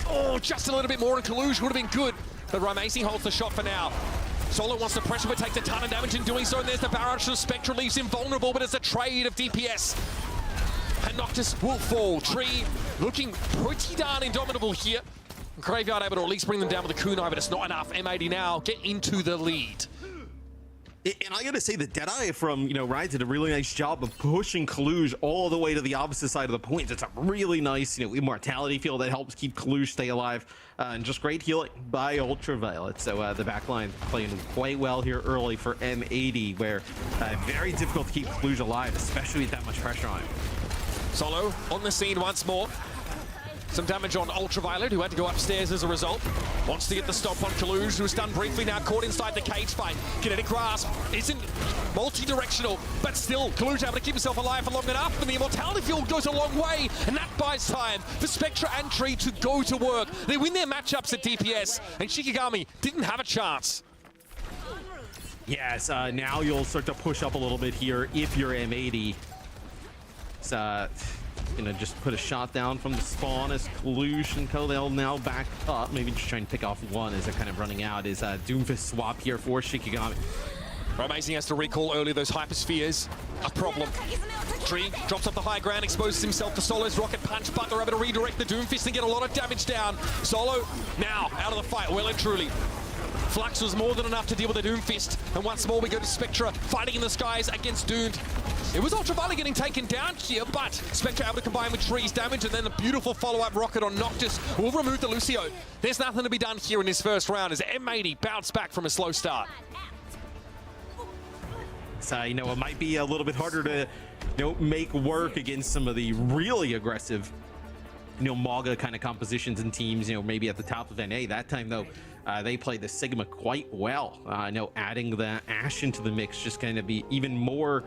[SPEAKER 4] Oh, just a little bit more, and Kaluj would have been good. But Rymazing holds the shot for now. Solo wants to pressure, but takes a ton of damage in doing so, and there's the barrage. The Spectre leaves him vulnerable, but it's a trade of DPS. And Noctis will fall. Tree looking pretty darn indomitable here. Graveyard able to at least bring them down with a kunai, but it's not enough. M80 now get into the lead.
[SPEAKER 7] And I gotta say, the Deadeye from, Riot did a really nice job of pushing Kaluj all the way to the opposite side of the point. It's a really nice, immortality field that helps keep Kaluj stay alive. And just great healing by Ultraviolet. So the backline playing quite well here early for M80, where very difficult to keep Kaluj alive, especially with that much pressure on him.
[SPEAKER 8] Solo on the scene once more. Some damage on Ultraviolet, who had to go upstairs as a result. Wants to get the stop on Kaluj, who's done briefly now, caught inside the cage fight. Kinetic Grasp isn't multi-directional, but still, Kaluj able to keep himself alive for long enough, and the Immortality Field goes a long way, and that buys time for Spectra and Tree to go to work. They win their matchups at DPS, and Shikigami didn't have a chance.
[SPEAKER 7] Yes, now you'll start to push up a little bit here if you're M80. Gonna just put a shot down from the spawn as Kaluj and Kodel now back up. Maybe just trying to pick off one as they're kind of running out. Is Doomfist swap here for Shikigami.
[SPEAKER 8] Amazing has to recall early those hyperspheres. A problem. Tree drops off the high ground, exposes himself to Solo's rocket punch, but they're able to redirect the Doomfist and get a lot of damage down. Solo now out of the fight, well and truly. Flux was more than enough to deal with the Doomfist, and once more we go to Spectra fighting in the skies against Doomed. It was Ultraviolet getting taken down here, but Spectra able to combine with Tree's damage, and then a beautiful follow-up rocket on Noctis will remove the Lucio. There's nothing to be done here in this first round as M80 bounced back from a slow start.
[SPEAKER 7] So, it might be a little bit harder to, make work against some of the really aggressive, Mauga kind of compositions and teams, maybe at the top of NA. That time, though, they played the Sigma quite well. Adding the Ashe into the mix just kind of be even more,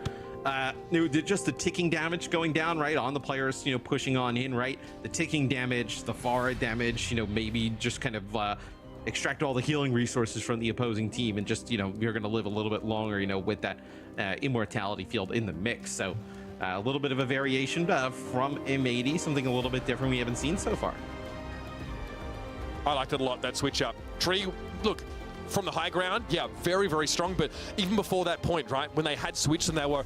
[SPEAKER 7] just the ticking damage going down, right, on the players, pushing on in, right? The ticking damage, the Pharah damage, maybe just kind of extract all the healing resources from the opposing team and just, you're going to live a little bit longer, with that immortality field in the mix. So a little bit of a variation from M80, something a little bit different we haven't seen so far.
[SPEAKER 8] I liked it a lot, that switch up. Tree, look, from the high ground, yeah, very, very strong, but even before that point, right, when they had switched and they were,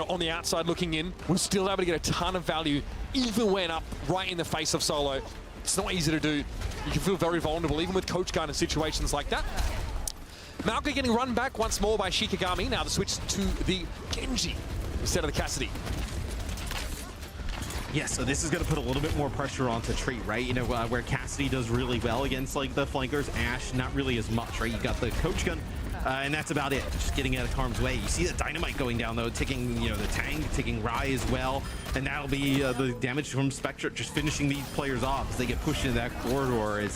[SPEAKER 8] on the outside looking in, was still able to get a ton of value, even when up right in the face of Solo. It's not easy to do. You can feel very vulnerable, even with Coach Gun in situations like that. Malka getting run back once more by Shikigami. Now the switch to the Genji instead of the Cassidy.
[SPEAKER 7] Yeah, so this is going to put a little bit more pressure onto Tree, right? Where Cassidy does really well against, the flankers, Ashe, not really as much, right? You got the Coach Gun, and that's about it. Just getting out of harm's way. You see the Dynamite going down, though, taking, the tank, taking Rai as well, and that'll be the damage from Spectre, just finishing these players off as they get pushed into that corridor. And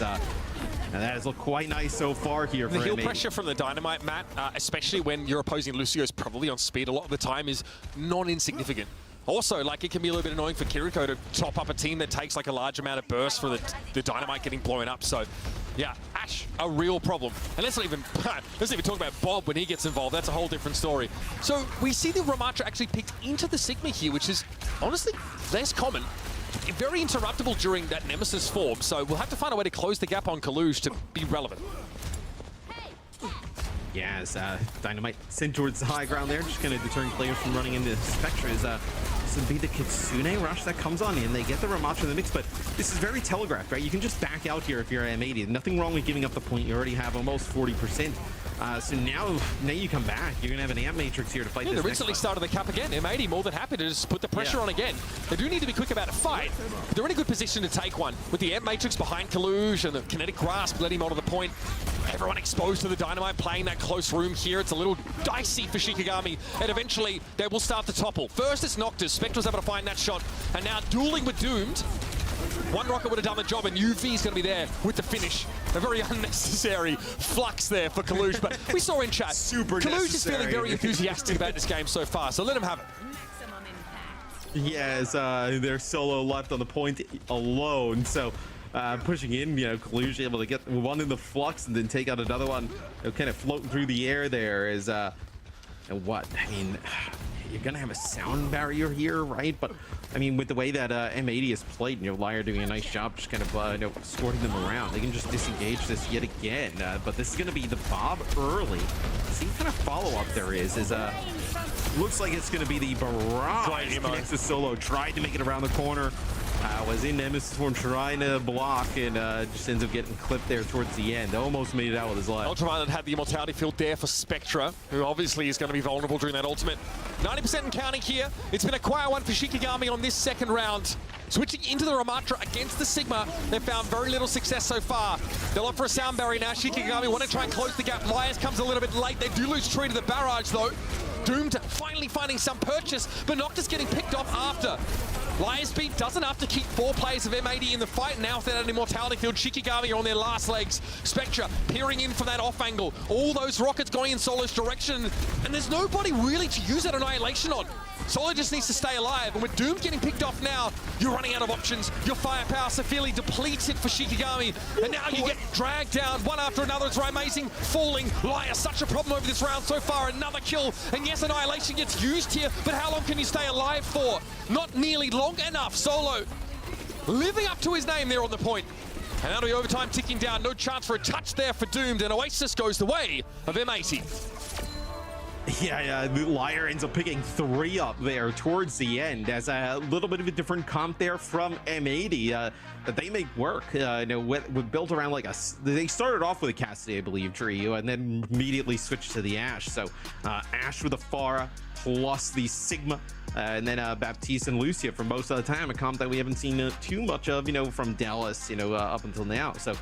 [SPEAKER 7] that has looked quite nice so far here for
[SPEAKER 8] the heal
[SPEAKER 7] M80.
[SPEAKER 8] pressure from the Dynamite, Matt, especially when your opposing Lucio is probably on speed a lot of the time, is non-insignificant. Also, it can be a little bit annoying for Kiriko to top up a team that takes, a large amount of burst for the Dynamite getting blown up. So, yeah, Ashe, a real problem. And let's not even talk about Bob when he gets involved. That's a whole different story. So, we see the Ramatra actually picked into the Sigma here, which is, honestly, less common. Very interruptible during that Nemesis form. So, we'll have to find a way to close the gap on Kaluj to be relevant.
[SPEAKER 7] Yeah, as Dynamite sent towards the high ground there, just going to deterring players from running into Spectre. This would be the Kitsune rush that comes on in. They get the Ramatra in the mix, but this is very telegraphed, right? You can just back out here if you're M80. Nothing wrong with giving up the point. You already have almost 40%. So now you come back. You're going to have an Amp Matrix here to fight this
[SPEAKER 8] they recently started the cap again. M80 more than happy to just put the pressure on again. They do need to be quick about a fight. But they're in a good position to take one. With the Amp Matrix behind Kaluj and the Kinetic Grasp letting him onto the point. Everyone exposed to the Dynamite, playing that close room here. It's a little dicey for Shikigami, and eventually they will start to topple. First it's Noctis. Spectre's able to find that shot, and now dueling with Doomed. One rocket would have done the job, and UV's going to be there with the finish. A very unnecessary flux there for Kaluj, but we saw in chat, Kaluj is feeling very enthusiastic about this game so far, so let him have it.
[SPEAKER 7] Yes, they're solo left on the point alone, so pushing in, Kaluj able to get one in the flux and then take out another one, kind of floating through the air there is, you're gonna have a sound barrier here, right? But I mean, with the way that M80 is played, Liar doing a nice job just kind of escorting them around. They can just disengage this yet again, but this is gonna be the Bob early. See what kind of follow-up there is looks like it's gonna be the Barrage. Connects the Solo, tried to make it around the corner. Was in Nemesis form trying to block and just ends up getting clipped there towards the end. Almost made it out with his life.
[SPEAKER 8] Ultraviolet had the immortality field there for Spectra, who obviously is going to be vulnerable during that ultimate. 90% in counting here. It's been a quiet one for Shikigami on this second round. Switching into the Ramatra against the Sigma, they've found very little success so far. They'll opt for a sound barrier now. Shikigami want to try and close the gap. Liars comes a little bit late. They do lose Tree to the barrage though. Doomed finally finding some purchase, but Noctis getting picked off after. Liars beat does enough to keep 4 players of M80 in the fight. Now without an immortality field, Shikigami are on their last legs. Spectra peering in from that off angle. All those rockets going in Solo's direction, and there's nobody really to use that annihilation on. Solo just needs to stay alive, and with Doom getting picked off now, you're running out of options. Your firepower severely depleted for Shikigami, and now you get dragged down one after another. It's amazing falling. Liar, such a problem over this round so far. Another kill, and yes, annihilation gets used here, but how long can you stay alive for? Not nearly long enough. Solo living up to his name there on the point. And that'll be overtime ticking down. No chance for a touch there for Doomed, and Oasis goes the way of M80.
[SPEAKER 7] Yeah, Liar ends up picking 3 up there towards the end as a little bit of a different comp there from M80 that they make work. You know, with built around like they started off with a Cassidy, I believe, Trio, and then immediately switched to the Ashe. So Ashe with a Pharah plus the Sigma. And then Baptiste and Lucia for most of the time, a comp that we haven't seen too much of, you know, from Dallas, you know, up until now. So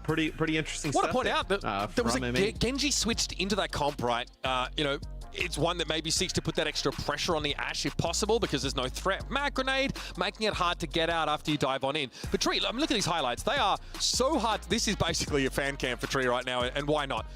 [SPEAKER 7] pretty interesting stuff.
[SPEAKER 8] I want to point out that there was Genji switched into that comp, right? You know, it's one that maybe seeks to put that extra pressure on the Ashe if possible because there's no threat. Mag grenade, making it hard to get out after you dive on in. But Tree, I mean, look at these highlights. They are so hard. This is basically a fan cam for Tree right now, and why not?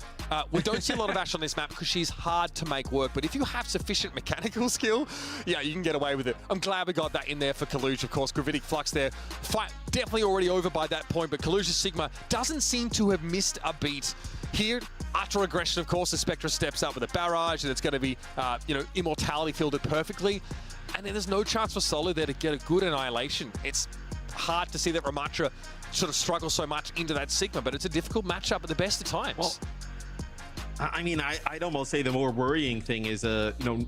[SPEAKER 8] We don't see a lot of Ashe on this map because she's hard to make work, but if you have sufficient mechanical skill, yeah, you can get away with it. I'm glad we got that in there for Kaluj, of course. Gravitic Flux there. Fight definitely already over by that point, but Kaluj's Sigma doesn't seem to have missed a beat. Here, utter aggression, of course, as Spectra steps up with a barrage, and it's going to be, you know, immortality fielded perfectly. And then there's no chance for Solo there to get a good annihilation. It's hard to see that Ramatra sort of struggles so much into that Sigma, but it's a difficult matchup at the best of times.
[SPEAKER 7] Well, I mean, I'd almost say the more worrying thing is, you know,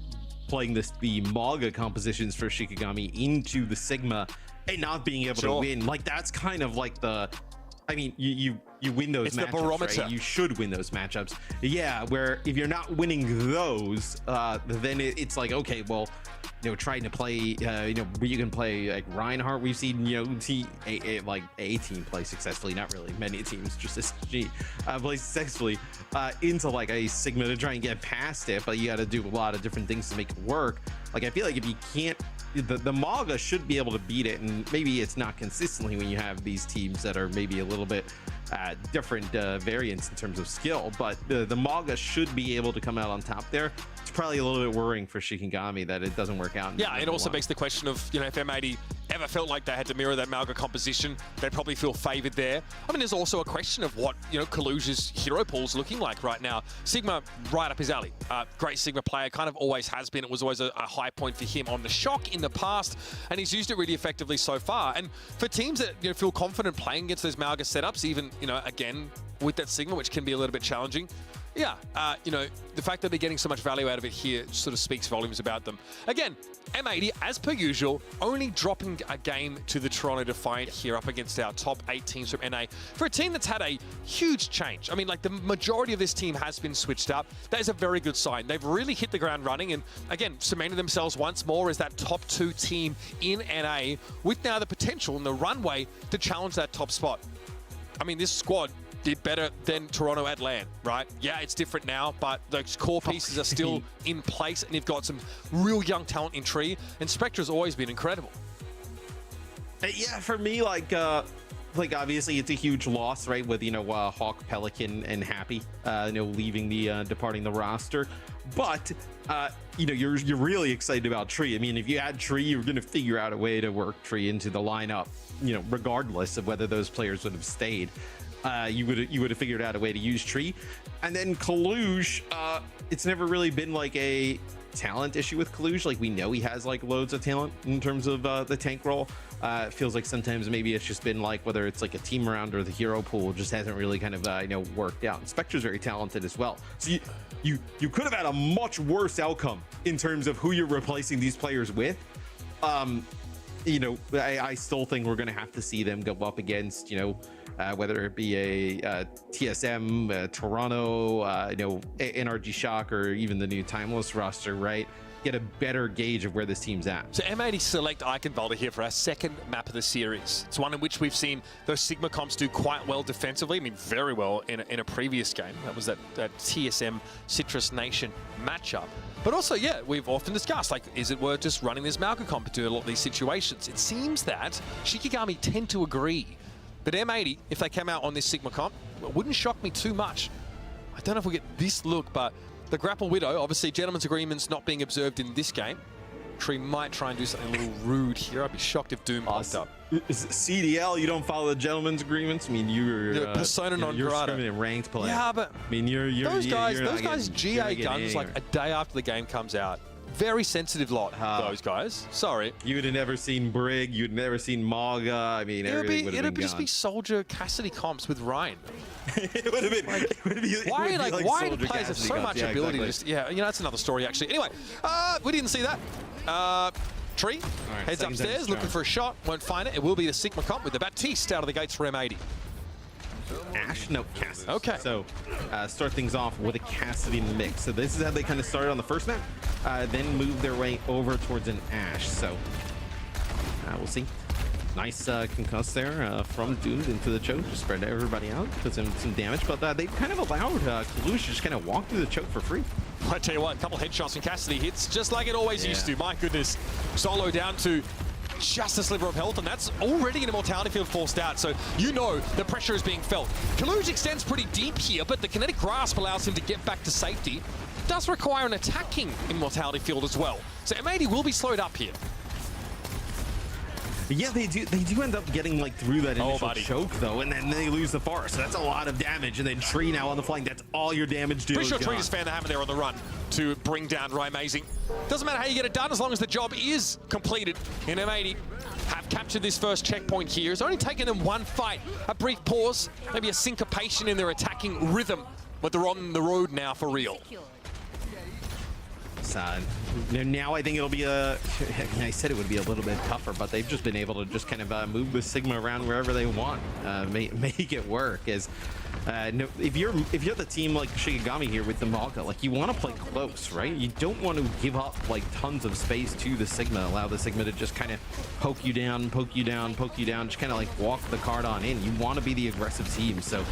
[SPEAKER 7] playing the Maga compositions for Shikigami into the Sigma and not being able to win. Like, that's kind of like the... I mean, you win those matchups, the barometer. Right? You should win those matchups. Yeah, where if you're not winning those, then it's like, okay, well, you know, trying to play, you know, you can play like Reinhardt. We've seen, you know, like a team play successfully, not really many teams, just SG play successfully into like a Sigma to try and get past it, but you got to do a lot of different things to make it work. Like, I feel like if you can't, the Maga should be able to beat it, and maybe it's not consistently when you have these teams that are maybe a little bit different variants in terms of skill, but the Maga should be able to come out on top there. It's probably a little bit worrying for Shikigami that it doesn't work out.
[SPEAKER 8] Yeah, it also begs the question of, you know, if M80 ever felt like they had to mirror that Maga composition, they probably feel favored there. I mean, there's also a question of what, you know, Kaluj's hero pool's looking like right now. Sigma, right up his alley. Great Sigma player, kind of always has been. It was always a high point for him on the shock in the past, and he's used it really effectively so far. And for teams that, you know, feel confident playing against those Maga setups, even, you know, again, with that Sigma, which can be a little bit challenging, yeah, you know, the fact that they're getting so much value out of it here sort of speaks volumes about them. Again, M80, as per usual, only dropping a game to the Toronto Defiant here up against our top 8 teams from NA. For a team that's had a huge change, I mean, like, the majority of this team has been switched up. That is a very good sign. They've really hit the ground running and, again, cemented themselves once more as that top 2 team in NA, with now the potential and the runway to challenge that top spot. I mean, this squad did better than Toronto at LAN, right? Yeah, it's different now, but those core pieces are still in place, and you've got some real young talent in Tree, and Spectra's always been incredible.
[SPEAKER 7] Yeah, for me, like obviously it's a huge loss, right? With, you know, Hawk, Pelican, and Happy, you know, leaving departing the roster. But you know, you're really excited about Tree. I mean, if you had Tree, you're going to figure out a way to work Tree into the lineup, you know, regardless of whether those players would have stayed. You would have figured out a way to use Tree. And then Kaluj, it's never really been like a talent issue with Kaluj. Like, we know he has like loads of talent in terms of the tank role. It feels like sometimes maybe it's just been like, whether it's like a team round or the hero pool just hasn't really kind of you know, worked out. And Spectra's very talented as well. So you could have had a much worse outcome in terms of who you're replacing these players with. you know, I still think we're going to have to see them go up against, you know, whether it be a TSM, Toronto, you know, NRG Shock, or even the new Timeless roster, right? Get a better gauge of where this team's at.
[SPEAKER 8] So M80 select IcyVolk here for our second map of the series. It's one in which we've seen those Sigma comps do quite well defensively. I mean, very well in a previous game. That was that TSM Citrus Nation matchup. But also, yeah, we've often discussed, like, is it worth just running this Malga comp to a lot of these situations? It seems that Shikigami tend to agree. But M80, if they came out on this Sigma comp, it wouldn't shock me too much. I don't know if we get this look, but the Grapple Widow, obviously gentlemen's agreements not being observed in this game. Tree might try and do something a little rude here. I'd be shocked if Doom popped up.
[SPEAKER 7] CDL, you don't follow the gentlemen's agreements. I mean, you're
[SPEAKER 8] persona non
[SPEAKER 7] you're
[SPEAKER 8] grata.
[SPEAKER 7] scrimming in ranked play.
[SPEAKER 8] Yeah, but
[SPEAKER 7] I mean,
[SPEAKER 8] those guys
[SPEAKER 7] you're
[SPEAKER 8] GA guns like a day after the game comes out. Very sensitive lot, those guys. Sorry.
[SPEAKER 7] You would have never seen Brig. You'd never seen Maga. I mean, everything would have been
[SPEAKER 8] just
[SPEAKER 7] gone.
[SPEAKER 8] be Soldier Cassidy comps with Ryan.
[SPEAKER 7] It would have been.
[SPEAKER 8] Why
[SPEAKER 7] Soldier
[SPEAKER 8] players have
[SPEAKER 7] Cassidy
[SPEAKER 8] so
[SPEAKER 7] comps.
[SPEAKER 8] much
[SPEAKER 7] Yeah,
[SPEAKER 8] ability
[SPEAKER 7] exactly.
[SPEAKER 8] to just, yeah, you know, that's another story actually. Anyway, we didn't see that. Tree heads
[SPEAKER 7] second
[SPEAKER 8] upstairs
[SPEAKER 7] time's
[SPEAKER 8] looking
[SPEAKER 7] charm.
[SPEAKER 8] for a shot, won't find it. It will be the Sigma comp with the Baptiste out of the gates for M80.
[SPEAKER 7] Ash, no, Cassidy.
[SPEAKER 8] Okay.
[SPEAKER 7] So start things off with a Cassidy in the mix. So this is how they kind of started on the first map, then move their way over towards an Ash. So we'll see. Nice concuss there from Doomed into the choke, just spread everybody out, put some damage, but they've kind of allowed Kalush to just kind of walk through the choke for free.
[SPEAKER 8] I tell you what, a couple headshots from Cassidy hits just like it always used to. My goodness, Solo down to just a sliver of health, and that's already an immortality field forced out, so you know the pressure is being felt. Kalush extends pretty deep here, but the kinetic grasp allows him to get back to safety. Does require an attacking immortality field as well, so M80 will be slowed up here.
[SPEAKER 7] But yeah, they do end up getting like through that initial
[SPEAKER 8] buddy.
[SPEAKER 7] choke though, and then they lose the forest. So that's a lot of damage, and then Tree now on the flank. That's all your damage dealers.
[SPEAKER 8] Pretty sure Tree
[SPEAKER 7] gone.
[SPEAKER 8] just found the hammer there on the run to bring down Amazing. Doesn't matter how you get it done as long as the job is completed. In M80 have captured this first checkpoint here. It's only taken them one fight. A brief pause, maybe a syncopation in their attacking rhythm, but they're on the road now for real.
[SPEAKER 7] Now I think it'll be I said it would be a little bit tougher, but they've just been able to just kind of move the Sigma around wherever they want, make it work. No, if you're the team like Shikigami here with the Maga, like you want to play close, right? You don't want to give up like tons of space to the Sigma, allow the Sigma to just kind of poke you down, just kind of like walk the card on in. You want to be the aggressive team, so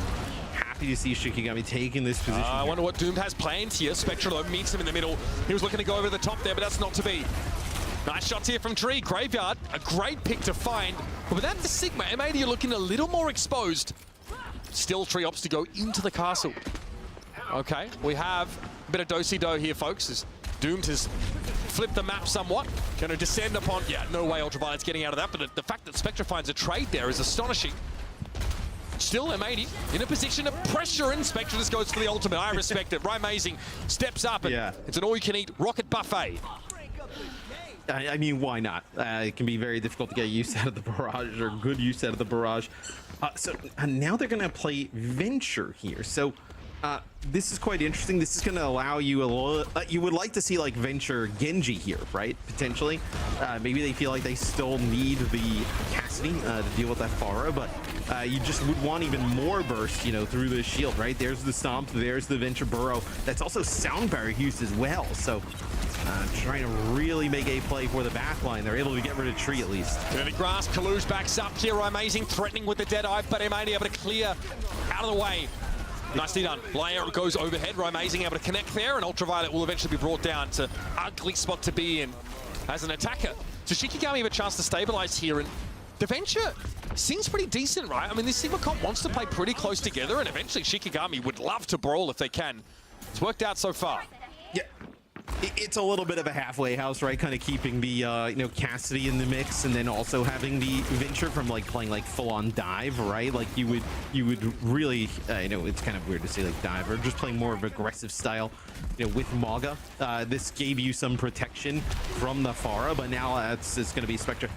[SPEAKER 7] happy to see Shikigami taking this position.
[SPEAKER 8] I wonder what Doomed has planned here. Spectral meets him in the middle. He was looking to go over the top there, but that's not to be. Nice shots here from Tree. Graveyard, a great pick to find. But without the Sigma, M80 are looking a little more exposed. Still Tree opts to go into the castle. Okay, we have a bit of do-si-do here, folks, as Doomed has flipped the map somewhat. Going to descend upon, yeah, no way Ultraviolet's getting out of that, but the fact that Spectre finds a trade there is astonishing. Still M80 in a position of pressure, and Spectre just goes for the ultimate. I respect it. Amazing steps up, and it's an all-you-can-eat rocket buffet.
[SPEAKER 7] I mean, why not? It can be very difficult to get use out of the barrage, or good use out of the barrage. So now they're going to play Venture here. So this is quite interesting. This is going to allow you a little, you would like to see like Venture Genji here, right? Potentially. Maybe they feel like they still need the Cassidy to deal with that Pharah, but you just would want even more burst, you know, through the shield, right? There's the Stomp, there's the Venture Burrow. That's also Sound Barrier used as well. So trying to really make a play for the backline. They're able to get rid of Tree at least.
[SPEAKER 8] Kinetic Grasp, Kalush backs up here. Amazing, threatening with the Deadeye, but M80 able to clear out of the way. Nicely done. Layer goes overhead. Amazing able to connect there, and Ultraviolet will eventually be brought down to ugly spot to be in as an attacker. So Shikigami have a chance to stabilize here, and the Venture seems pretty decent, right? I mean, this Sigma comp wants to play pretty close together, and eventually Shikigami would love to brawl if they can. It's worked out so far.
[SPEAKER 7] Yeah. It's a little bit of a halfway house, right? Kind of keeping the you know, Cassidy in the mix, and then also having the Venture from like playing like full-on dive, right? Like you would really, you know, it's kind of weird to say like dive, or just playing more of aggressive style, you know, with Maga. This gave you some protection from the Pharah, but now it's going to be Spectre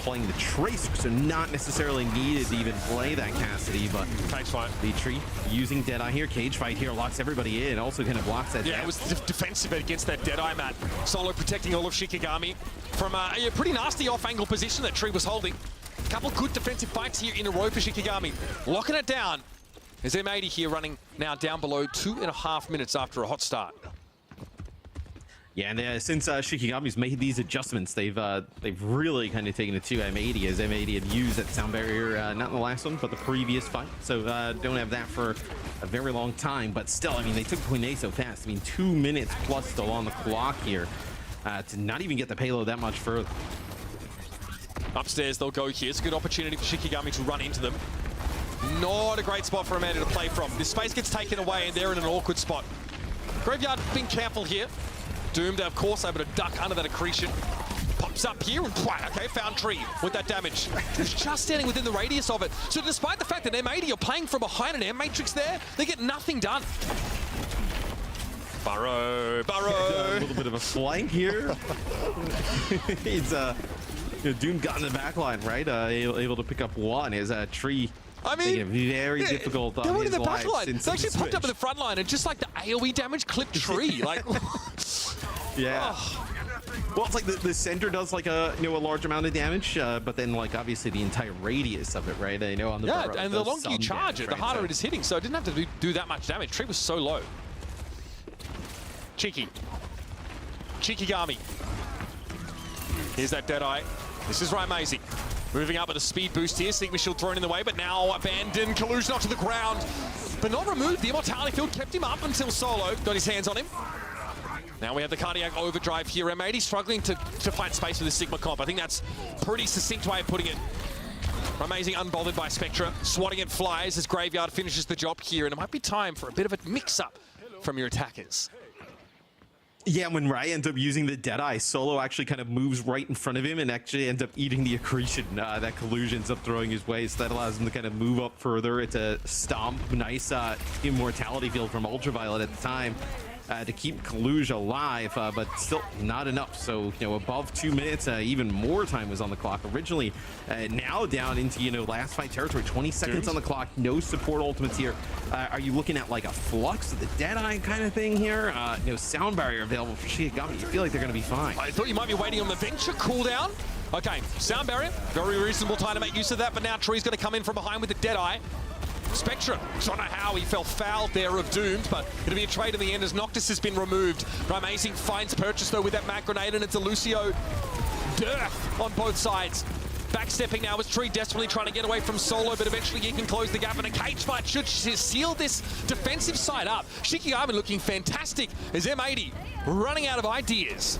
[SPEAKER 7] playing the Tracer, so not necessarily needed to even play that Cassidy, but
[SPEAKER 8] Cage fight.
[SPEAKER 7] Dimitri using Deadeye here. Cage fight here locks everybody in, also kind of blocks that.
[SPEAKER 8] Yeah, it was defensive against that Deadeye, Matt. Solo protecting all of Shikigami from a pretty nasty off-angle position that Tree was holding. A couple good defensive fights here in a row for Shikigami. Locking it down. There's M80 here running now down below 2.5 minutes after a hot start.
[SPEAKER 7] Yeah, and since Shikigami's made these adjustments, they've really kind of taken it to M80, as M80 had used that sound barrier, not in the last one, but the previous fight. So don't have that for a very long time, but still, I mean, they took point A so fast. I mean, 2 minutes plus still on the clock here to not even get the payload that much further.
[SPEAKER 8] Upstairs they'll go here. It's a good opportunity for Shikigami to run into them. Not a great spot for Amanda to play from. This space gets taken away and they're in an awkward spot. Graveyard being careful here. Doomed, of course, able to duck under that accretion. Pops up here and okay, found Tree with that damage. He's just standing within the radius of it. So despite the fact that M80 are playing from behind an M matrix there, they get nothing done. Burrow.
[SPEAKER 7] A little bit of a flank here. It's Doom got in the back line, right? Able to pick up one as Tree.
[SPEAKER 8] I mean,
[SPEAKER 7] very difficult
[SPEAKER 8] they
[SPEAKER 7] on
[SPEAKER 8] were
[SPEAKER 7] his
[SPEAKER 8] in the back
[SPEAKER 7] life.
[SPEAKER 8] line. They actually popped up in the front line and just like the AoE damage clipped Tree. Like,
[SPEAKER 7] yeah.
[SPEAKER 8] Oh.
[SPEAKER 7] Well, it's like the center does like a large amount of damage, but then like obviously the entire radius of it, right? On the
[SPEAKER 8] yeah, and the longer you charge it, the harder it is hitting. So it didn't have to do that much damage. Tree was so low. Shikigami. Here's that Deadeye. This is Raimezi. Moving up with a speed boost here. Sigma Shield thrown in the way, but now abandoned. Collusion knocked to the ground, but not removed. The Immortality Field kept him up until Solo got his hands on him. Now we have the Cardiac Overdrive here. M80 struggling to find space with the Sigma comp. I think that's pretty succinct way of putting it. Amazing, unbothered by Spectra. Swatting at flies as Graveyard finishes the job here, and it might be time for a bit of a mix-up from your attackers.
[SPEAKER 7] Yeah, when Rai ends up using the Deadeye, Solo actually kind of moves right in front of him and actually ends up eating the accretion that Collusion ends up throwing his way. So that allows him to kind of move up further. It's a stomp, nice Immortality Field from Ultraviolet at the time to keep Collusion alive, but still not enough. So, above 2 minutes, even more time was on the clock originally. Now down into, last fight territory, 20 seconds on the clock, no support ultimates here. Are you looking at like a Flux of the Deadeye kind of thing here? Sound barrier available for Shikigami. You feel like they're going to be fine.
[SPEAKER 8] I thought you might be waiting on the Venture cooldown. Okay, sound barrier, very reasonable time to make use of that, but now Tree's going to come in from behind with the Deadeye. Spectra, don't know how he fell foul there of Doomed, but it'll be a trade in the end as Noctis has been removed. Amazing finds purchase though with that Mag Grenade, and it's a Lucio dearth on both sides. Backstepping now as Tree desperately trying to get away from Solo, but eventually he can close the gap, and a cage fight should seal this defensive side up. Shikigami looking fantastic as M80 running out of ideas.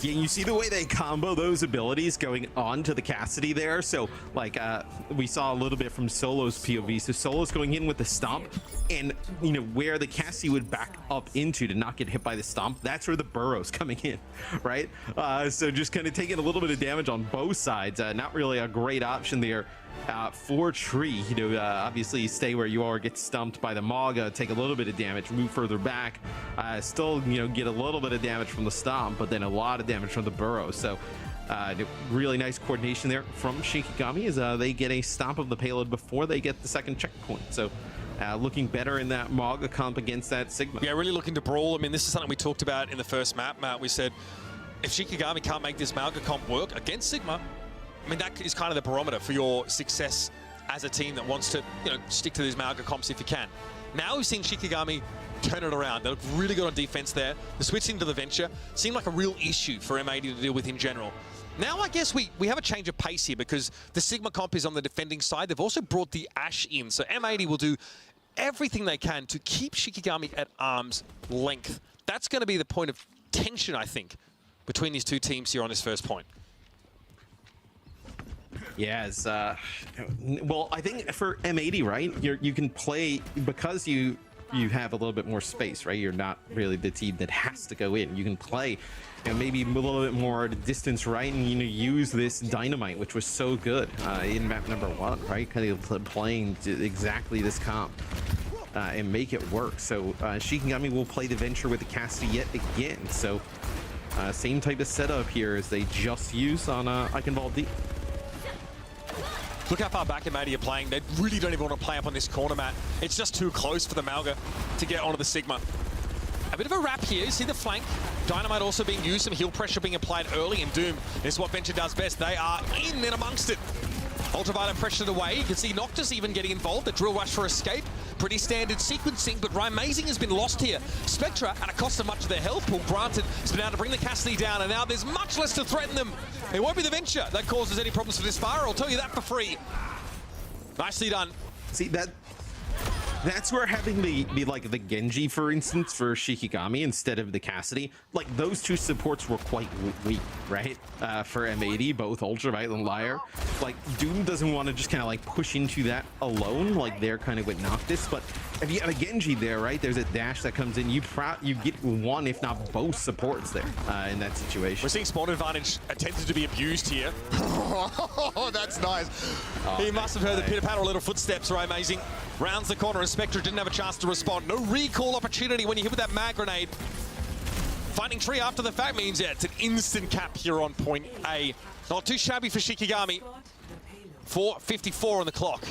[SPEAKER 7] Yeah, you see the way they combo those abilities going on to the Cassidy there. So, like, we saw a little bit from Solo's POV. So Solo's going in with the Stomp, and, where the Cassidy would back up into to not get hit by the Stomp, that's where the Burrow's coming in, right? So just kind of taking a little bit of damage on both sides. Not really a great option there. For Tree, obviously stay where you are, get stumped by the Maga, take a little bit of damage, move further back, still, get a little bit of damage from the Stomp, but then a lot of damage from the Burrow. So really nice coordination there from Shikigami as they get a Stomp of the payload before they get the second checkpoint. So looking better in that Maga comp against that Sigma.
[SPEAKER 8] Yeah, really looking to brawl. I mean, this is something we talked about in the first map, Matt. We said, if Shikigami can't make this Maga comp work against Sigma, I mean, that is kind of the barometer for your success as a team that wants to, stick to these Maga comps if you can. Now we've seen Shikigami turn it around. They look really good on defense there. The switch into the Venture seemed like a real issue for M80 to deal with in general. Now I guess we have a change of pace here because the Sigma comp is on the defending side. They've also brought the Ashe in. So M80 will do everything they can to keep Shikigami at arm's length. That's going to be the point of tension, I think, between these two teams here on this first point.
[SPEAKER 7] Yes, well, I think for M80, right, you can play because you have a little bit more space, right? You're not really the team that has to go in. You can play, maybe a little bit more at a distance, right? And use this Dynamite, which was so good in map number 1, right? Kind of playing exactly this comp and make it work. So Shikigami will play the Venture with the Cassidy yet again. So Same type of setup here as they just used on IcyVolk D.
[SPEAKER 8] Look how far back M80 are playing. They really don't even want to play up on this corner, Matt. It's just too close for the Malga to get onto the Sigma. A bit of a wrap here. See the flank. Dynamite also being used. Some heal pressure being applied early. And Doom is what Venture does best. They are in and amongst it. Ultraviolet pressured away. You can see Noctis even getting involved. The drill rush for escape. Pretty standard sequencing, but Amazing has been lost here. Spectra, at a cost of much of their health pool, granted, has been able to bring the Cassidy down, and now there's much less to threaten them. It won't be the Venture that causes any problems for this fire. I'll tell you that for free. Nicely done.
[SPEAKER 7] See, that's where having the Genji, for instance, for Shikigami instead of the Cassidy, like those two supports were quite weak, right? For M80, both Ultraviolet and Liar. Like Doom doesn't want to just kind of like push into that alone, like they're kind of with Noctis. But if you have a Genji there, right? There's a dash that comes in. You get one, if not both, supports there in that situation.
[SPEAKER 8] We're seeing spawn advantage attempted to be abused here. Oh, that's nice. He must have heard the pitter-patter little footsteps, right? Amazing. Rounds the corner, and Spectre didn't have a chance to respond. No recall opportunity when you hit with that mag grenade. Finding Tree after the fact means, yeah, it's an instant cap here on point A. Not too shabby for Shikigami. 4:54 on the clock.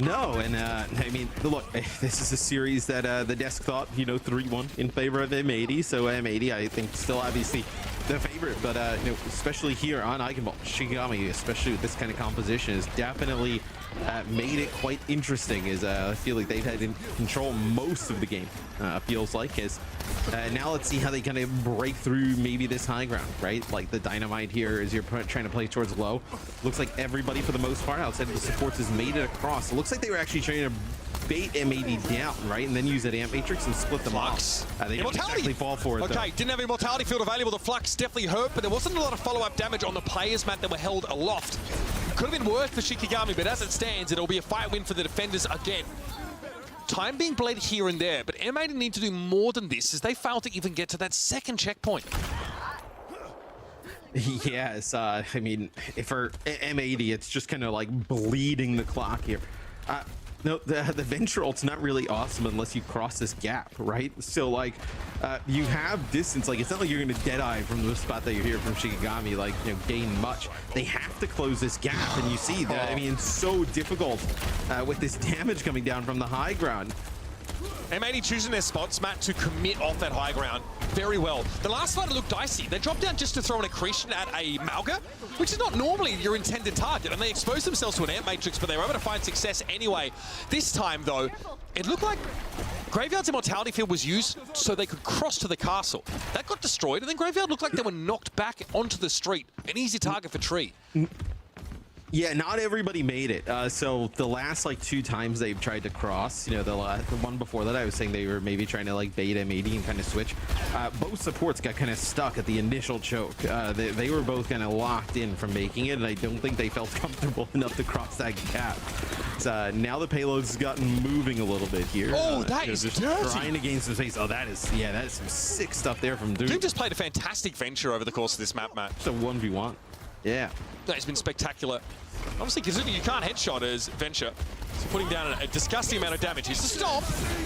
[SPEAKER 7] No, and I mean, look, this is a series that the desk thought, 3-1 in favor of M80, so M80, I think, still obviously the favorite, but especially here on IcyVolk, Shikigami, especially with this kind of composition, has definitely made it quite interesting. As I feel like they've had in control most of the game. Feels like as now let's see how they kind of break through maybe this high ground, right? Like the Dynamite here as you're trying to play towards low. Looks like everybody for the most part outside of the supports has made it across. It looks like they were actually trying to bait M80 down, right? And then use that amp matrix and split them off. They didn't exactly fall for it,
[SPEAKER 8] okay, didn't have Immortality field available. The Flux definitely hurt, but there wasn't a lot of follow-up damage on the players, Matt, that were held aloft. Could have been worse for Shikigami, but as it stands, it'll be a fight win for the defenders again. Time being bled here and there, but M80 need to do more than this as they fail to even get to that second checkpoint.
[SPEAKER 7] Yes, I mean, for M80, it's just kind of like bleeding the clock here. No, the Venture ult's not really awesome unless you cross this gap, right? So, like, you have distance. Like, it's not like you're going to Deadeye from the spot that you're here from Shikigami, like, gain much. They have to close this gap, and you see that, I mean, it's so difficult with this damage coming down from the high ground.
[SPEAKER 8] M80 choosing their spots, Matt, to commit off that high ground very well. The last fight looked dicey. They dropped down just to throw an accretion at a Malga, which is not normally your intended target, and they exposed themselves to an amp matrix, but they were able to find success anyway. This time, though, it looked like Graveyard's Immortality field was used so they could cross to the castle. That got destroyed, and then Graveyard looked like they were knocked back onto the street. An easy target for Tree.
[SPEAKER 7] Yeah, not everybody made it. So the last like 2 times they've tried to cross, the one before that I was saying they were maybe trying to like bait M80 and kind of switch. Both supports got kind of stuck at the initial choke. They were both kind of locked in from making it, and I don't think they felt comfortable enough to cross that gap. So now the payload's gotten moving a little bit here.
[SPEAKER 8] Oh, that is
[SPEAKER 7] just
[SPEAKER 8] dirty.
[SPEAKER 7] trying to gain some space. Oh, that is some sick stuff there from Doom.
[SPEAKER 8] Doom just played a fantastic Venture over the course of this map, Matt.
[SPEAKER 7] It's a 1v1. Yeah.
[SPEAKER 8] That's been spectacular. Obviously, considering you can't headshot as Venture, so putting down a disgusting amount of damage. Here's the stop.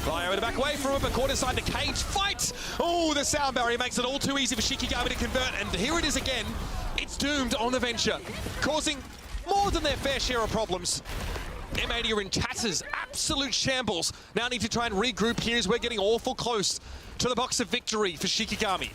[SPEAKER 8] Lio to back away from it, but caught inside the cage. Fight! Oh, the sound barrier makes it all too easy for Shikigami to convert, and here it is again. It's doomed on the Venture, causing more than their fair share of problems. M80 are in tatters, absolute shambles. Now need to try and regroup here as we're getting awful close to the box of victory for Shikigami.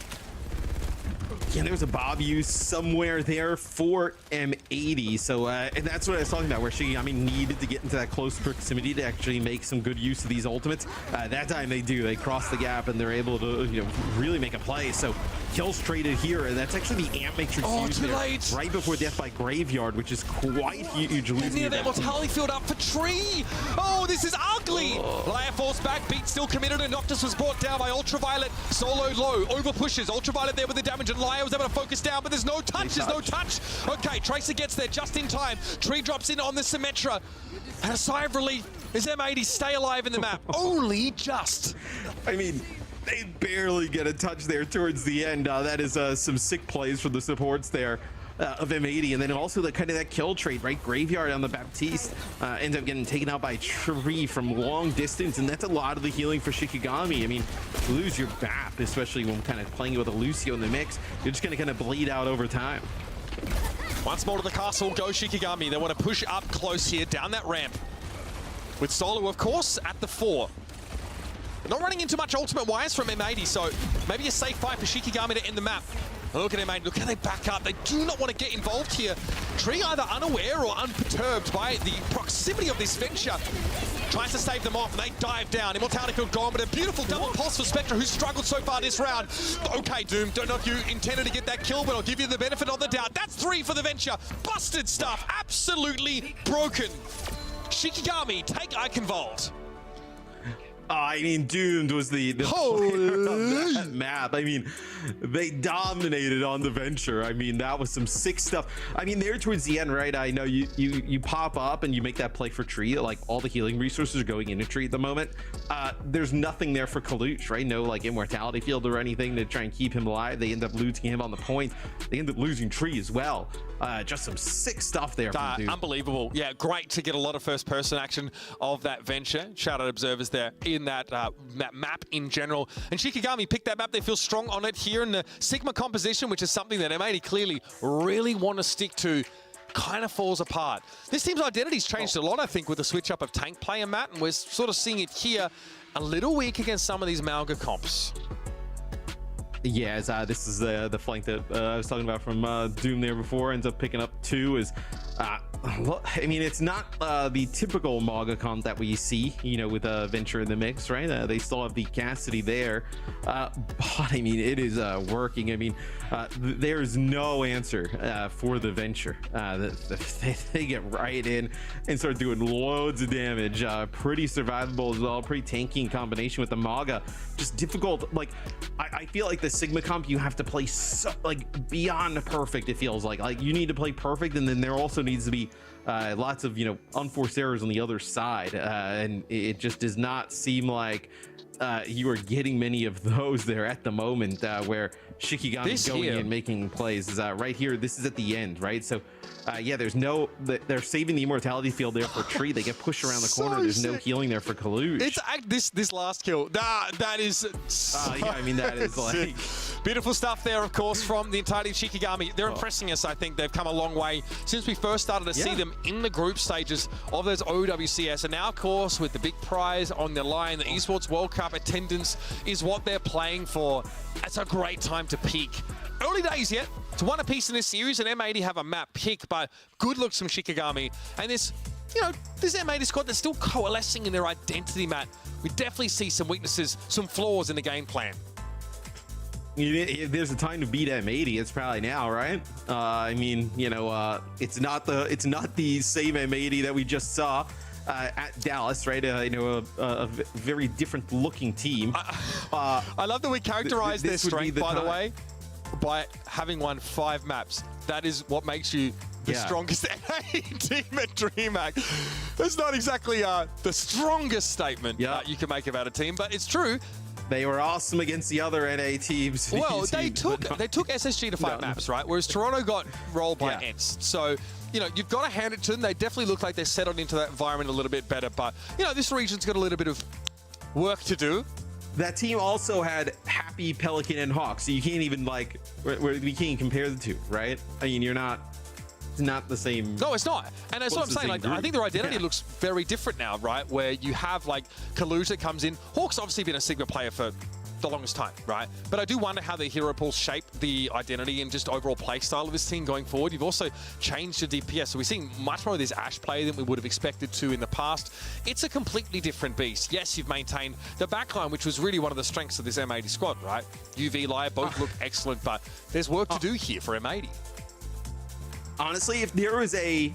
[SPEAKER 7] Yeah, there was a Bob use somewhere there for M80, so and that's what I was talking about, where Shikigami needed to get into that close proximity to actually make some good use of these ultimates. That time they do. They cross the gap and they're able to, really make a play. So kills traded here, and that's actually the amp matrix used there right before death by Graveyard, which is quite huge.
[SPEAKER 8] Near that Mortality field up for Tree. Oh, this is ugly. Lair forced back, Beat still committed, and Noctis was brought down by Ultraviolet. Soloed low, over pushes. Ultraviolet there with the damage, and Lair was able to focus down, but there's no touch. There's no touch. Okay, Tracer gets there just in time. Tree drops in on the Symmetra. And a sigh of relief as M80 stay alive in the map. Only just.
[SPEAKER 7] I mean, they barely get a touch there towards the end. That is some sick plays from the supports there. of M80, and then also the kind of that kill trait, right? Graveyard on the Baptiste ends up getting taken out by a tree from long distance, and that's a lot of the healing for Shikigami. I mean, lose your BAP, especially when kind of playing with a Lucio in the mix, you're just going to kind of bleed out over time.
[SPEAKER 8] Once more to the castle, go Shikigami. They want to push up close here, down that ramp. With Solo, of course, at the 4. Not running into much ultimate wires from M80, so maybe a safe fight for Shikigami to end the map. Look at M80, look how they back up. They do not want to get involved here. Tree either unaware or unperturbed by the proximity of this venture. Tries to save them off, and they dive down. Immortality Field gone, but a beautiful double pulse for Spectre, who's struggled so far this round. Okay, Doom, don't know if you intended to get that kill, but I'll give you the benefit of the doubt. That's 3 for the venture. Busted stuff, absolutely broken. Shikigami, take IcyVolk.
[SPEAKER 7] I mean, Doomed was the player of that map. I mean, they dominated on the venture. I mean, that was some sick stuff. I mean, there towards the end, right? I know you pop up and you make that play for Tree. Like, all the healing resources are going into Tree at the moment. There's nothing there for Kalush, right? No, like, Immortality Field or anything to try and keep him alive. They end up losing him on the point. They end up losing Tree as well. Just some sick stuff there from Doom.
[SPEAKER 8] Unbelievable. Yeah, great to get a lot of first-person action of that venture. Shout out observers there in that map in general. And Shikigami picked that map. They feel strong on it here in the Sigma composition, which is something that M80 clearly really want to stick to. Kind of falls apart. This team's identity's changed a lot, I think, with the switch up of tank play and Matt, and we're sort of seeing it here a little weak against some of these Malga comps.
[SPEAKER 7] Yeah, this is the flank that I was talking about from Doom there before. Ends up picking up 2 is, well, I mean, it's not the typical Malga comp that we see, you know, with Venture in the mix, right? They still have the Cassidy there, but I mean, it is working. I mean, there's no answer for the Venture. They get right in and start doing loads of damage. Pretty survivable as well, pretty tanky in combination with the Malga. Just difficult. Like, I feel like the Sigma comp, you have to play so, like, beyond perfect. It feels like you need to play perfect, and then there also needs to be lots of, you know, unforced errors on the other side, and it just does not seem like you are getting many of those there at the moment, where Shikigami going and making plays is right here. This is at the end, right? So yeah, there's no, they're saving the Immortality Field there for Tree. They get pushed around the corner. There's no healing there for Kalush.
[SPEAKER 8] It's this last kill. That is
[SPEAKER 7] yeah, I mean, that is like
[SPEAKER 8] beautiful stuff there, of course, from the entirety of Shikigami. They're impressing us. I think they've come a long way since we first started to see them in the group stages of those OWCS, and now, of course, with the big prize on the line, the Esports World Cup attendance is what they're playing for. It's a great time to peak. Early days yet. It's one apiece in this series, and M80 have a map pick, but good looks from Shikigami. And this, you know, this M80 squad that's still coalescing in their identity, Matt. We definitely see some weaknesses, some flaws in the game plan.
[SPEAKER 7] If there's a time to beat M80, it's probably now, right? I mean, you know, it's not the same M80 that we just saw at Dallas, right? You know, a very different looking team.
[SPEAKER 8] I love that we characterize their strength, by the way, by having won 5 maps. That is what makes you the strongest NA team at DreamHack. That's not exactly the strongest statement you can make about a team, but it's true.
[SPEAKER 7] They were awesome against the other NA teams.
[SPEAKER 8] Well, they took SSG to 5 maps, right? Whereas Toronto got rolled by Ents. So, you know, you've got to hand it to them. They definitely look like they're settled into that environment a little bit better. But, you know, this region's got a little bit of work to do.
[SPEAKER 7] That team also had Happy, Pelican, and Hawk, so you can't even, like, we can't compare the two, right? I mean, it's not the same.
[SPEAKER 8] No, it's not. And that's what I'm saying. Like, I think their identity looks very different now, right? Where you have, like, Kalush that comes in. Hawk's obviously been a Sigma player for the longest time, right? But I do wonder how the hero pools shape the identity and just overall play style of this team going forward. You've also changed your DPS, so we're seeing much more of this Ashe play than we would have expected to in the past. It's a completely different beast. Yes, you've maintained the backline, which was really one of the strengths of this M80 squad, right? UV, Liar both look excellent, but there's work to do here for M80.
[SPEAKER 7] Honestly, if there was a,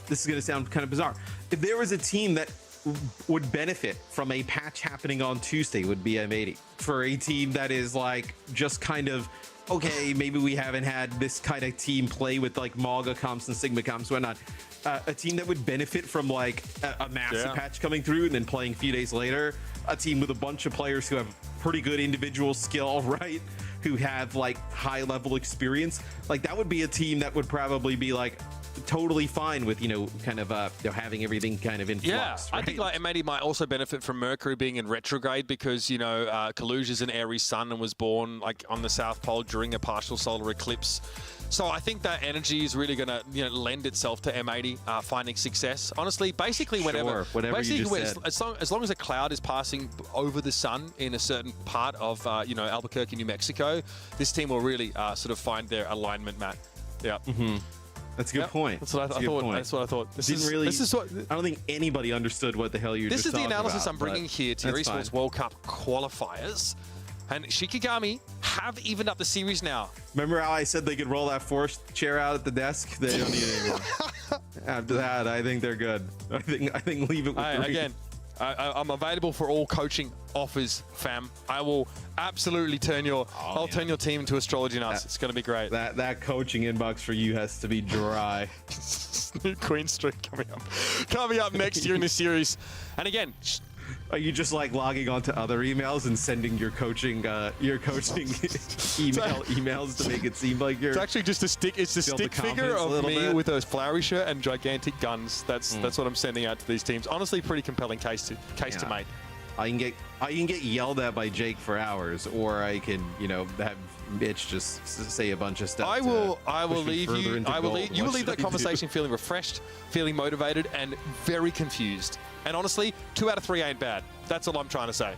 [SPEAKER 7] this is going to sound kind of bizarre, if there was a team that would benefit from a patch happening on Tuesday, would be M80. For a team that is like just kind of, okay, maybe we haven't had this kind of team play with like Malga comps and Sigma comps, whatnot. A team that would benefit from like a massive patch coming through and then playing a few days later. A team with a bunch of players who have pretty good individual skill, right? who have like high level experience, like that would be a team that would probably be like totally fine with, kind of having everything kind of in flux. Right?
[SPEAKER 8] I think like M80 might also benefit from Mercury being in retrograde because, Kaluj is an Aries sun and was born like on the South Pole during a partial solar eclipse. So I think that energy is really going to, lend itself to M80 finding success. Honestly, basically whatever
[SPEAKER 7] you just said.
[SPEAKER 8] As long as a cloud is passing over the sun in a certain part of, Albuquerque, New Mexico, this team will really sort of find their alignment, Matt. Yeah.
[SPEAKER 7] Mm-hmm. That's a good point.
[SPEAKER 8] That's what I thought. That's what I thought. This is what
[SPEAKER 7] I don't think anybody understood what the hell you were just talking about.
[SPEAKER 8] This is the analysis I'm bringing here to your Esports World Cup qualifiers. And Shikigami have evened up the series now.
[SPEAKER 7] Remember how I said they could roll that force chair out at the desk? They don't need it anymore. After that, I think they're good. I think leave it with
[SPEAKER 8] again. I'm available for all coaching offers, fam. I will absolutely turn your turn your team into astrology nuts. It's going to be great.
[SPEAKER 7] That coaching inbox for you has to be dry.
[SPEAKER 8] New Queen streak coming up next year in the series. And again,
[SPEAKER 7] are you just like logging onto other emails and sending your coaching emails to make it seem like you're?
[SPEAKER 8] It's actually just a stick. It's a stick figure of me with a flowery shirt and gigantic guns. That's what I'm sending out to these teams. Honestly, pretty compelling case to make.
[SPEAKER 7] I can get yelled at by Jake for hours, or I can have Mitch just say a bunch of stuff.
[SPEAKER 8] I will leave you. You will leave that conversation feeling refreshed, feeling motivated, and very confused. And honestly, 2 out of 3 ain't bad. That's all I'm trying to say.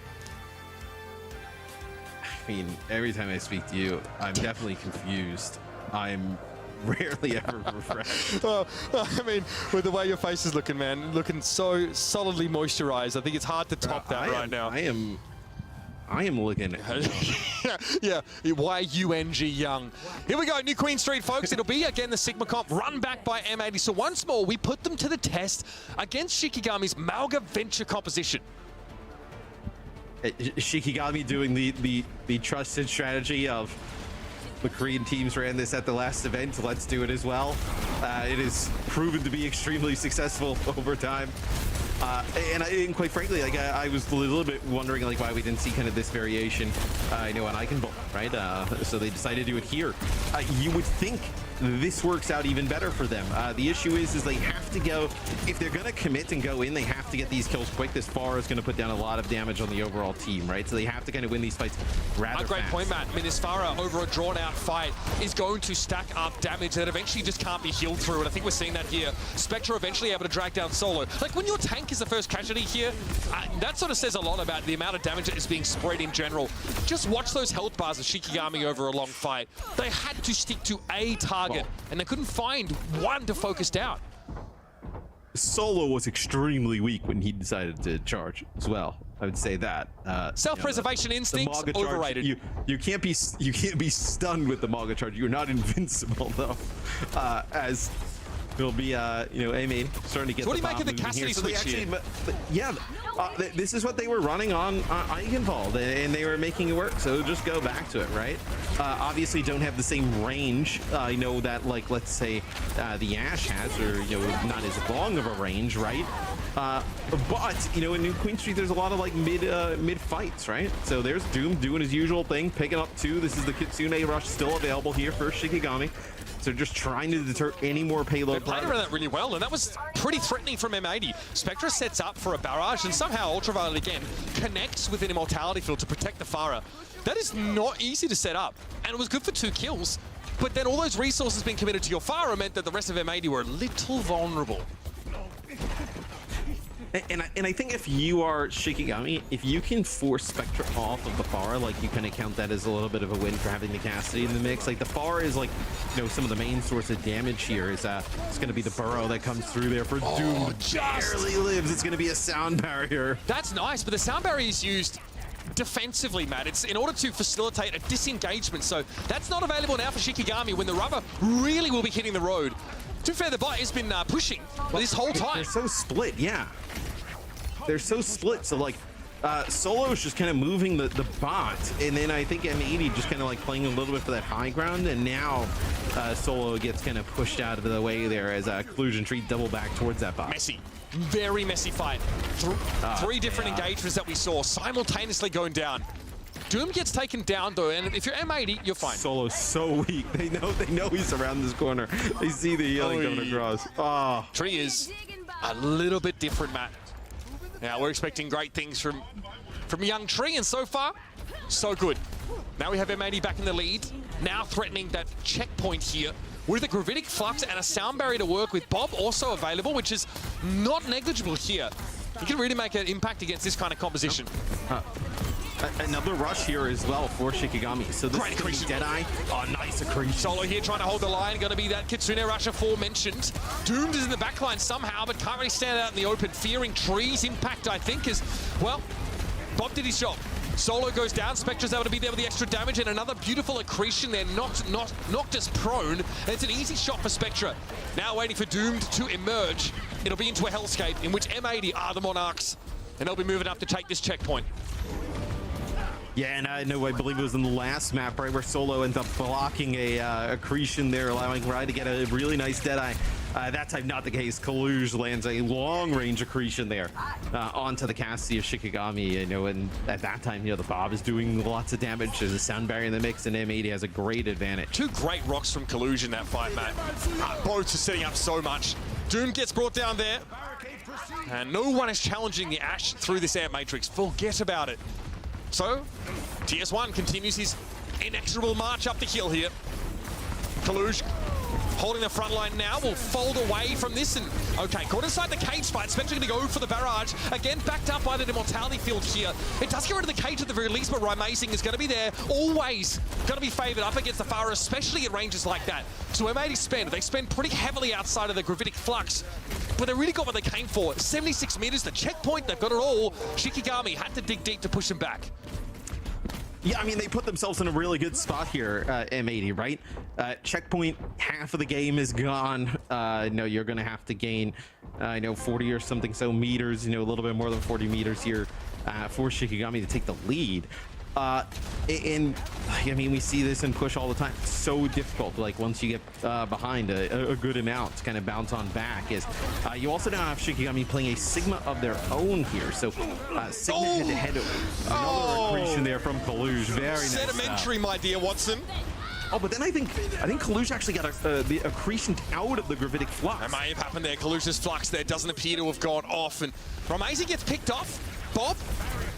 [SPEAKER 7] I mean, every time I speak to you, I'm definitely confused. I'm rarely ever refreshed.
[SPEAKER 8] I mean, with the way your face is looking, man, looking so solidly moisturized, I think it's hard to top that right now.
[SPEAKER 7] I am looking.
[SPEAKER 8] Yeah, Y-U-N-G young. Here we go, New Queen Street, folks. It'll be again the Sigma comp run back by M80. So once more, we put them to the test against Shikigami's Malga Venture composition.
[SPEAKER 7] Shikigami doing the trusted strategy of the Korean teams ran this at the last event. Let's do it as well. It is proven to be extremely successful over time. And quite frankly, like I was a little bit wondering like why we didn't see kind of this variation, on IcyVolk, right? So they decided to do it here. You would think this works out even better for them. The issue is they have to go, if they're going to commit and go in, they have to get these kills quick. This Pharah is going to put down a lot of damage on the overall team, right? So they have to kind of win these fights rather fast.
[SPEAKER 8] A great point, Matt. I mean, this Pharah over a drawn-out fight is going to stack up damage that eventually just can't be healed through, and I think we're seeing that here. Spectre eventually able to drag down Solo. Like, when your tank is the first casualty here, that sort of says a lot about the amount of damage that is being spread in general. Just watch those health bars of Shikigami over a long fight. They had to stick to a target, and they couldn't find one to focus down.
[SPEAKER 7] Solo was extremely weak when he decided to charge as well. I would say that.
[SPEAKER 8] Self-preservation instincts overrated.
[SPEAKER 7] You can't be stunned with the Maga charge. You're not invincible though. As it'll be Amy starting to get.
[SPEAKER 8] So what do you make of the Cassidy switch here?
[SPEAKER 7] This is what they were running on IcyVolk, and they were making it work. So just go back to it, right? Obviously, don't have the same range. I know that, like, let's say the Ashe has, or not as long of a range, right? But in New Queen Street, there's a lot of like mid fights, right? So there's Doom doing his usual thing, picking up 2. This is the Kitsune Rush still available here for Shikigami. So just trying to deter any more payload.
[SPEAKER 8] They played around that really well, and that was pretty threatening from M80. Spectre sets up for a barrage, and somehow Ultraviolet again connects with an Immortality Field to protect the Pharah. That is not easy to set up, and it was good for 2 kills. But then all those resources being committed to your Pharah meant that the rest of M80 were a little vulnerable.
[SPEAKER 7] And I think if you are Shikigami, if you can force Spectre off of the Pharah, like you kind of count that as a little bit of a win for having the Cassidy in the mix. Like the Pharah is like, some of the main source of damage here is it's going to be the burrow that comes through there for Doom. Barely lives. It's going to be a sound barrier.
[SPEAKER 8] That's nice, but the sound barrier is used defensively, Matt. It's in order to facilitate a disengagement. So that's not available now for Shikigami when the rubber really will be hitting the road. To be fair, the bot has been pushing this whole time.
[SPEAKER 7] They're so split, yeah. They're so split. So like Solo's just kind of moving the bot, and then I think M80 just kind of like playing a little bit for that high ground, and now Solo gets kind of pushed out of the way there as Collusion Tree double back towards that bot.
[SPEAKER 8] Messy. Very messy fight. 3 different engagements that we saw simultaneously going down. Doom gets taken down though, and if you're M80, you're fine.
[SPEAKER 7] Solo's so weak. They know he's around this corner. They see the healing coming across. Oh.
[SPEAKER 8] Tree is a little bit different, Matt. Now we're expecting great things from young Tree, and so far, so good. Now we have M80 back in the lead, now threatening that checkpoint here with a Gravitic Flux and a sound barrier to work with. Bob also available, which is not negligible here. He can really make an impact against this kind of composition.
[SPEAKER 7] Another rush here as well for Shikigami. So this
[SPEAKER 8] Great accretion.
[SPEAKER 7] Deadeye. Oh, nice accretion.
[SPEAKER 8] Solo here trying to hold the line. Going to be that Kitsune rush aforementioned. Doomed is in the backline somehow, but can't really stand out in the open. Fearing Tree's impact, I think, is, well, Bob did his job. Solo goes down. Spectre's able to be there with the extra damage, and another beautiful accretion there. Knocked us prone. And it's an easy shot for Spectre. Now waiting for Doomed to emerge. It'll be into a hellscape in which M80 are the Monarchs. And they'll be moving up to take this checkpoint.
[SPEAKER 7] Yeah, and I believe it was in the last map, right, where Solo ends up blocking a accretion there, allowing Rai to get a really nice Deadeye. That time, not the case. Kaluj lands a long-range accretion there onto the Cassie of Shikigami, and at that time, the Bob is doing lots of damage. There's a sound barrier in the mix, and M80 has a great advantage.
[SPEAKER 8] Two great rocks from Kaluj in that fight, Matt. Both are setting up so much. Doom gets brought down there, and no one is challenging the Ashe through this air matrix. Forget about it. So, TS1 continues his inexorable march up the hill here. Kaluj holding the front line now, will fold away from this, and okay, caught inside the cage fight. Spectre going to go for the barrage. Again, backed up by the immortality field here. It does get rid of the cage at the very least, but Raimazing is going to be there. Always going to be favored up against the Pharah, especially at ranges like that. So M80 they spend pretty heavily outside of the Gravitic Flux, but they really got what they came for. 76 meters, the checkpoint, they've got it all. Shikigami had to dig deep to push him back.
[SPEAKER 7] Yeah, I mean, they put themselves in a really good spot here, M80, right? Checkpoint, half of the game is gone. You're going to have to gain, 40 or something so meters, a little bit more than 40 meters here for Shikigami to take the lead. And I mean, we see this in push all the time. It's so difficult, like once you get behind a good amount to kind of bounce on back. Is you also now have Shikigami playing a Sigma of their own here. So Sigma head-to-head, another accretion there from Kaluj. Very nice.
[SPEAKER 8] Sedimentary, my dear Watson.
[SPEAKER 7] Oh, but then I think Kaluj actually got the accretion out of the Gravitic Flux.
[SPEAKER 8] That may have happened there. Kaluj's Flux there doesn't appear to have gone off, and Raimazing gets picked off. Bob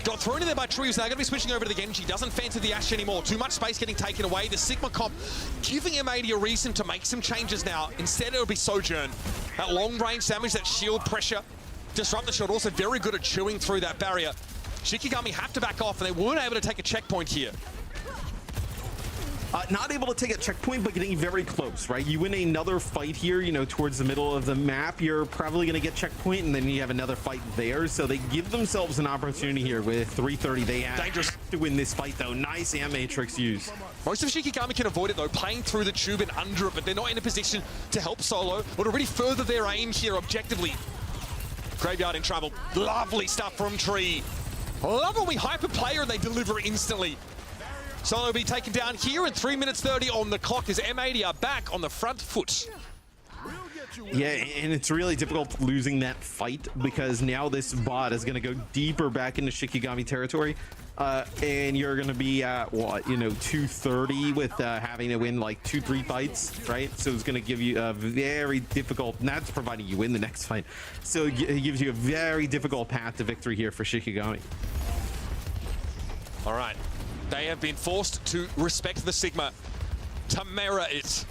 [SPEAKER 8] got thrown in there by Tree, who's now going to be switching over to the Genji. Doesn't fancy the Ashe anymore. Too much space getting taken away. The Sigma comp giving M80 a reason to make some changes now. Instead, it'll be Sojourn. That long-range damage, that shield pressure. Disrupt the shield, also very good at chewing through that barrier. Shikigami have to back off, and they weren't able to take a checkpoint here.
[SPEAKER 7] Not able to take a checkpoint, but getting very close, right? You win another fight here, towards the middle of the map, you're probably going to get checkpoint, and then you have another fight there. So they give themselves an opportunity here with 330. They have to win this fight, though. Nice matrix use.
[SPEAKER 8] Most of Shikigami can avoid it, though, playing through the tube and under it, but they're not in a position to help Solo, or to really further their aim here objectively. Graveyard in trouble. Lovely stuff from Tree. Love when we hype a player and they deliver instantly. Solo will be taken down here, and 3 minutes 30 on the clock as M80 are back on the front foot.
[SPEAKER 7] Yeah, and it's really difficult losing that fight because now this bot is going to go deeper back into Shikigami territory. And you're going to be at, 230 with having to win like 2-3 fights, right? So it's going to give you a very difficult, and that's providing you win the next fight. So it gives you a very difficult path to victory here for Shikigami.
[SPEAKER 8] All right. They have been forced to respect the Sigma. Tamara it.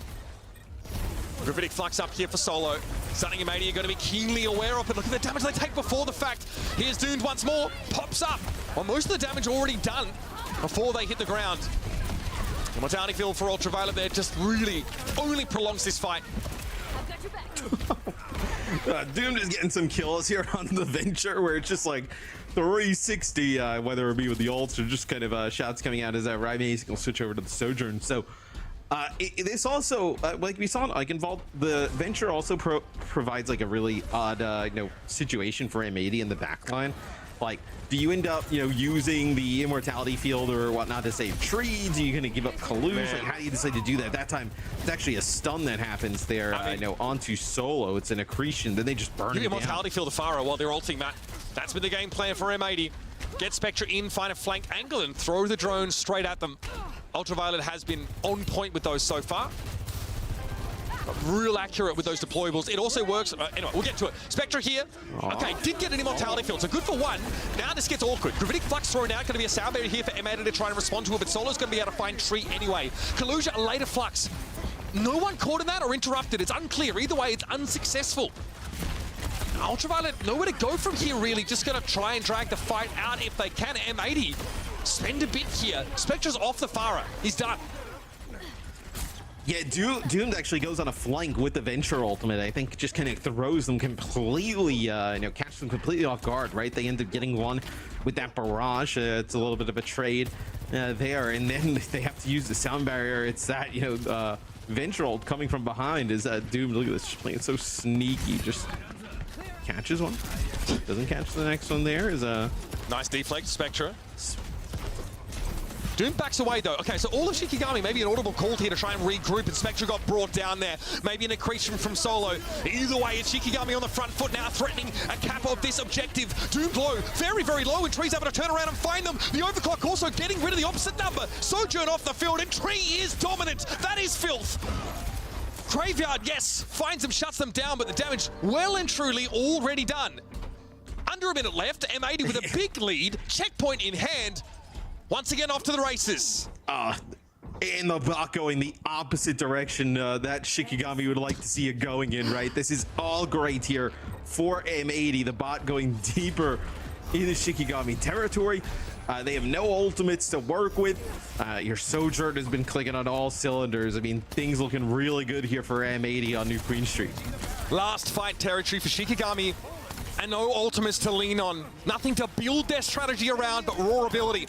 [SPEAKER 8] Gravitic Flux up here for Solo. Something M80 are going to be keenly aware of, but look at the damage they take before the fact. Here's Doomed once more. Pops up. Well, most of the damage already done before they hit the ground. The mortality field for Ultraviolet there just really only prolongs this fight.
[SPEAKER 7] Doomed is getting some kills here on the Venture, where it's just like 360, whether it be with the ults or just kind of shots coming out as that Raimazing will switch over to the Sojourn. So this also, like we saw in Eichenwald, the Venture also provides like a really odd, situation for M80 in the backline. Like, do you end up, using the immortality field or whatnot to save trees? Are you going to give up Kaluj? Like, how do you decide to do that? That time, it's actually a stun that happens there, onto Solo. It's an accretion. Then they just burn it down.
[SPEAKER 8] Immortality field of Pharah while they're ulting, Matt. That's been the game plan for M80. get Spectre in, find a flank angle, and throw the drone straight at them. Ultraviolet has been on point with those so far. Real accurate with those deployables. It also works. Anyway, we'll get to it. Spectre here. Okay, did get an immortality field, so good for one. Now this gets awkward. Gravitic Flux thrown out. Going to be a sound barrier here for M80 to try and respond to it, but Solo's going to be able to find Tree anyway. Kaluja, a later Flux. No one caught in that or interrupted. It's unclear. Either way, it's unsuccessful. Ultraviolet, nowhere to go from here, really. Just going to try and drag the fight out if they can. M80, spend a bit here. Spectre's off the Pharah. He's done.
[SPEAKER 7] Yeah, Doomed actually goes on a flank with the Venture ultimate. I think just kind of throws them completely, catch them completely off guard, right? They end up getting one with that barrage. It's a little bit of a trade there, and then they have to use the sound barrier. It's that, Venture ult coming from behind is Doomed. Look at this, just playing so sneaky. Just catches one, doesn't catch the next one. There is a
[SPEAKER 8] nice deflect, Spectre. Doom backs away though. Okay, so all of Shikigami, maybe an audible call here to try and regroup, and Spectre got brought down there. Maybe an accretion from Solo. Either way, it's Shikigami on the front foot now, threatening a cap of this objective. Doom low, very, very low, and Tree's able to turn around and find them. The overclock also getting rid of the opposite number. Sojourn off the field, and Tree is dominant. That is filth. Graveyard, yes, finds them, shuts them down, but the damage well and truly already done. Under a minute left, M80 with a big lead, checkpoint in hand. Once again, off to the races.
[SPEAKER 7] And the bot going the opposite direction that Shikigami would like to see it going in, right? This is all great here for M80. The bot going deeper into Shikigami territory. They have no ultimates to work with. Your Sojourn has been clicking on all cylinders. I mean, things looking really good here for M80 on New Queen Street.
[SPEAKER 8] Last fight territory for Shikigami. And no ultimates to lean on. Nothing to build their strategy around, but raw ability.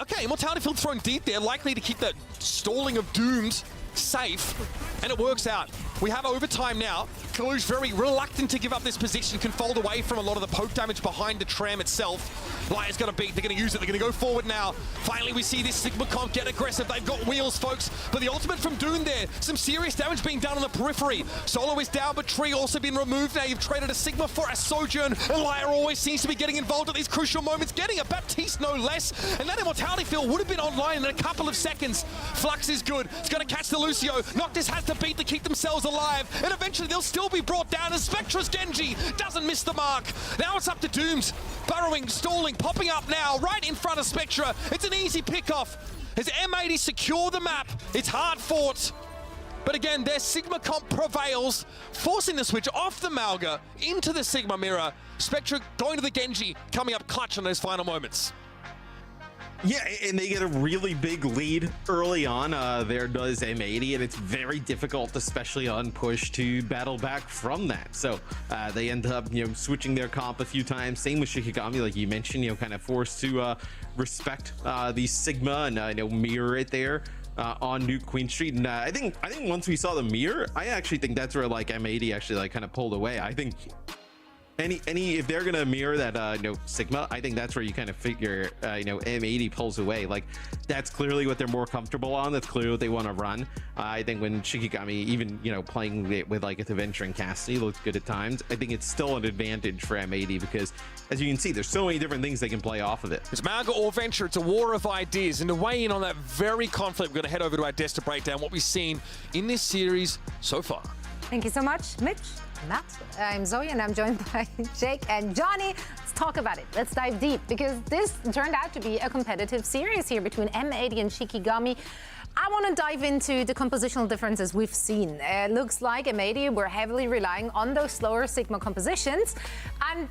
[SPEAKER 8] Okay, Immortality Field thrown deep there, likely to keep that stalling of Doomed safe, and it works out. We have overtime now. Kalu's very reluctant to give up this position, can fold away from a lot of the poke damage behind the tram itself. Lions gonna beat, they're gonna use it, they're gonna go forward now. Finally, we see this Sigma comp get aggressive. They've got wheels, folks, but the ultimate from Doom there. Some serious damage being done on the periphery. Solo is down, but Tree also been removed. Now you've traded a Sigma for a Sojourn. Elia always seems to be getting involved at these crucial moments, getting a Baptiste no less, and that Immortality Field would have been online in a couple of seconds. Flux is good, it's gonna catch the Lucio. Noctis has to beat to keep themselves alive, and eventually they'll still be brought down as Spectre's Genji doesn't miss the mark. Now it's up to Dooms, burrowing, stalling, popping up now, right in front of Spectre. It's an easy pickoff. As M80 secure the map, it's hard fought. But again, their Sigma comp prevails, forcing the switch off the Malga into the Sigma mirror. Spectre going to the Genji, coming up clutch in those final moments.
[SPEAKER 7] Yeah, and they get a really big lead early on. There does M80, and it's very difficult, especially on push, to battle back from that. So they end up, switching their comp a few times. Same with Shikigami, like you mentioned, kind of forced to respect the Sigma and mirror it there on New Queen Street. And I think once we saw the mirror, I actually think that's where M80 actually kind of pulled away. I think. If they're gonna mirror that Sigma, I think that's where you kind of figure M80 pulls away. Like, that's clearly what they're more comfortable on. That's clearly what they want to run. I think when Shikigami, even playing it with like Adventure and Cassidy, looks good at times, I think it's still an advantage for M80 because, as you can see, there's so many different things they can play off of it.
[SPEAKER 8] It's Malga or Venture. It's a war of ideas, and to weigh in on that very conflict, we're gonna head over to our desk to break down what we've seen in this series so far.
[SPEAKER 1] Thank you so much, Mitch. Matt, I'm Zoe, and I'm joined by Jake and Johnny. Let's talk about it. Let's dive deep, because this turned out to be a competitive series here between M80 and Shikigami. I want to dive into the compositional differences we've seen. It looks like M80 were heavily relying on those slower Sigma compositions, and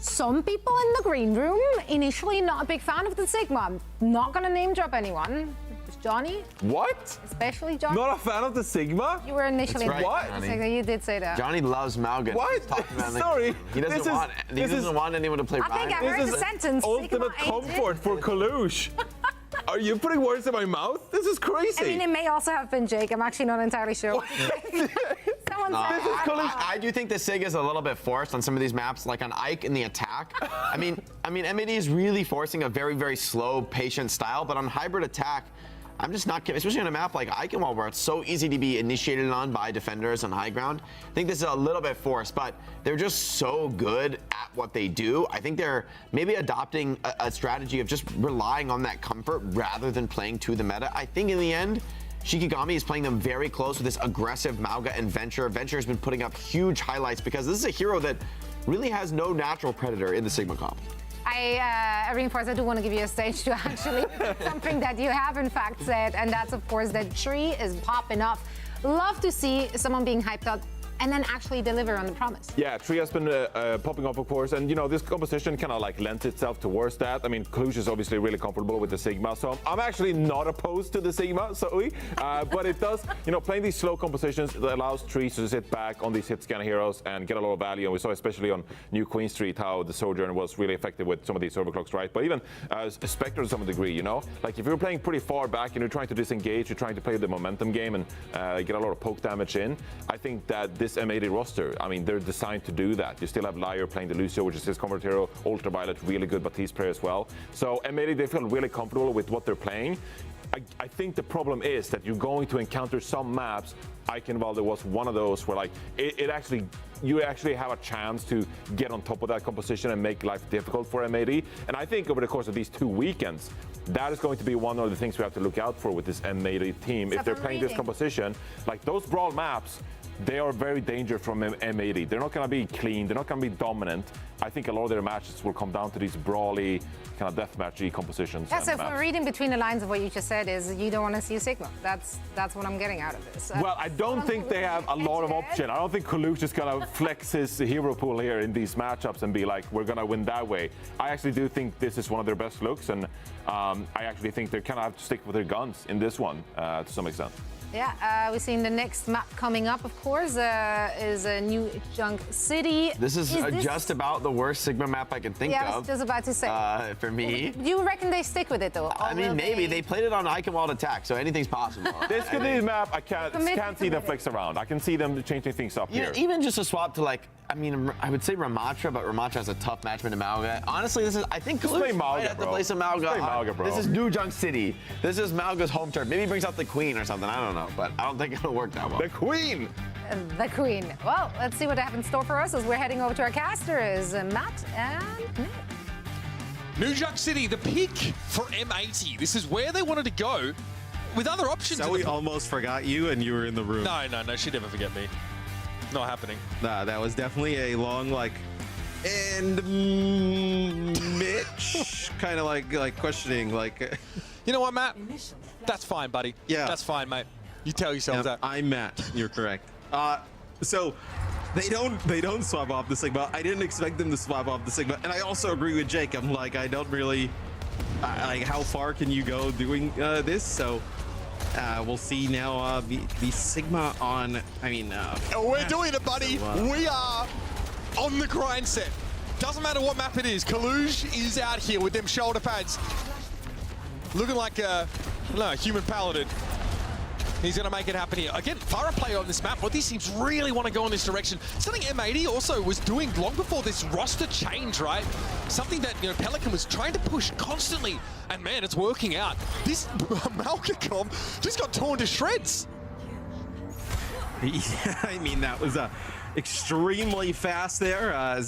[SPEAKER 1] some people in the green room initially not a big fan of the Sigma. I'm not going to name drop anyone. Johnny?
[SPEAKER 3] What?
[SPEAKER 1] Especially Johnny?
[SPEAKER 3] Not a fan of the Sigma?
[SPEAKER 1] You were initially
[SPEAKER 2] right,
[SPEAKER 3] what?
[SPEAKER 1] Sigma. You did say that.
[SPEAKER 2] Johnny loves Malga.
[SPEAKER 3] What? Sorry.
[SPEAKER 2] He doesn't want anyone to play
[SPEAKER 1] I think I heard the sentence.
[SPEAKER 3] Ultimate comfort for Kalush. Are you putting words in my mouth? This is crazy.
[SPEAKER 1] I mean, it may also have been Jake. I'm actually not entirely sure.
[SPEAKER 2] I do think the Sig is a little bit forced on some of these maps, like on Ike in the attack. I mean, M80 is really forcing a very, very slow, patient style, but on hybrid attack, I'm just not kidding, especially on a map like IcyVolk where it's so easy to be initiated on by defenders on high ground. I think this is a little bit forced, but they're just so good at what they do. I think they're maybe adopting a strategy of just relying on that comfort rather than playing to the meta. I think in the end, Shikigami is playing them very close with this aggressive Mauga and Venture. Venture has been putting up huge highlights because this is a hero that really has no natural predator in the Sigma comp.
[SPEAKER 1] Reinforce, I do want to give you a stage to actually something that you have in fact said, and that's of course that Tree is popping up. Love to see someone being hyped up and then actually deliver on the promise.
[SPEAKER 3] Yeah, Tree has been popping up, of course, and you know this composition kind of like lends itself towards that. I mean, Kalush is obviously really comfortable with the Sigma, so I'm actually not opposed to the Sigma, but it does, you know, playing these slow compositions that allows Tree to sit back on these hit scan heroes and get a lot of value. And we saw especially on New Queen Street how the Sojourn was really effective with some of these overclocks, right? But even Spectre to some degree, you know, like if you're playing pretty far back and you're trying to disengage, you're trying to play the momentum game and get a lot of poke damage in, I think that this M80 roster, I mean, they're designed to do that. You still have Liar playing the Lucio, which is his comfort hero, Ultraviolet, really good Baptiste player as well. So M80, they feel really comfortable with what they're playing. I think the problem is that you're going to encounter some maps. IcyVolk was one of those where like you actually have a chance to get on top of that composition and make life difficult for M80. And I think over the course of these 2 weekends, that is going to be one of the things we have to look out for with this M80 team. If they're playing this composition, like those brawl maps, they are very dangerous from M80. They're not going to be clean. They're not going to be dominant. I think a lot of their matches will come down to these brawly, kind of deathmatchy compositions.
[SPEAKER 1] Yeah, so if we're reading between the lines of what you just said is you don't want to see Sigma. That's what I'm getting out of this.
[SPEAKER 3] Well, I don't think they have a lot of option. I don't think Kalush is going to flex his hero pool here in these matchups and be like, we're going to win that way. I actually do think this is one of their best looks, and I actually think they kind of have to stick with their guns in this one to some extent.
[SPEAKER 1] Yeah, we've seen the next map coming up, of course, is a New Junk City.
[SPEAKER 2] This is just about the worst Sigma map I can think of.
[SPEAKER 1] Yeah, I was just about to say.
[SPEAKER 2] For me.
[SPEAKER 1] Do you reckon they stick with it, though?
[SPEAKER 2] I mean, maybe. They played it on IcyVolk Attack, so anything's possible.
[SPEAKER 3] This could be a map I can't see them flex around. I can see them changing things up here.
[SPEAKER 2] Even just a swap to, like, I mean, I would say Ramatra, but Ramatra has a tough matchman to Mauga. Honestly, this is, I think Kalush might have to play some Mauga. This is New Junk City. This is Mauga's home turf. Maybe he brings out the Queen or something. I don't know, but I don't think it'll work that well.
[SPEAKER 3] The Queen!
[SPEAKER 1] The Queen. Well, let's see what they have in store for us as we're heading over to our casters, Matt and Nick.
[SPEAKER 8] New Junk City, the peak for M80. This is where they wanted to go with other options.
[SPEAKER 7] So we almost forgot you and you were in the room.
[SPEAKER 8] No, she'd never forget me. Not happening.
[SPEAKER 7] Nah, that was definitely a long, like, and Mitch kind of like questioning, like.
[SPEAKER 8] You know what, Matt? That's fine, buddy.
[SPEAKER 7] Yeah.
[SPEAKER 8] That's fine, mate. You tell yourself that.
[SPEAKER 7] I'm Matt. You're correct. So they don't swap off the Sigma. I didn't expect them to swap off the Sigma, and I also agree with Jake. I'm like, I don't really like how far can you go doing this? So we'll see now. The Sigma on. I mean,
[SPEAKER 8] we're doing it, buddy. So, we are on the grind set. Doesn't matter what map it is. Kalush is out here with them shoulder pads, looking like a human paladin. He's going to make it happen here. Again, Farah play on this map. What these teams really want to go in this direction. Something M80 also was doing long before this roster change, right? Something that, you know, Pelican was trying to push constantly. And man, it's working out. This Malcolm just got torn to shreds.
[SPEAKER 7] Yeah, I mean, that was extremely fast there. As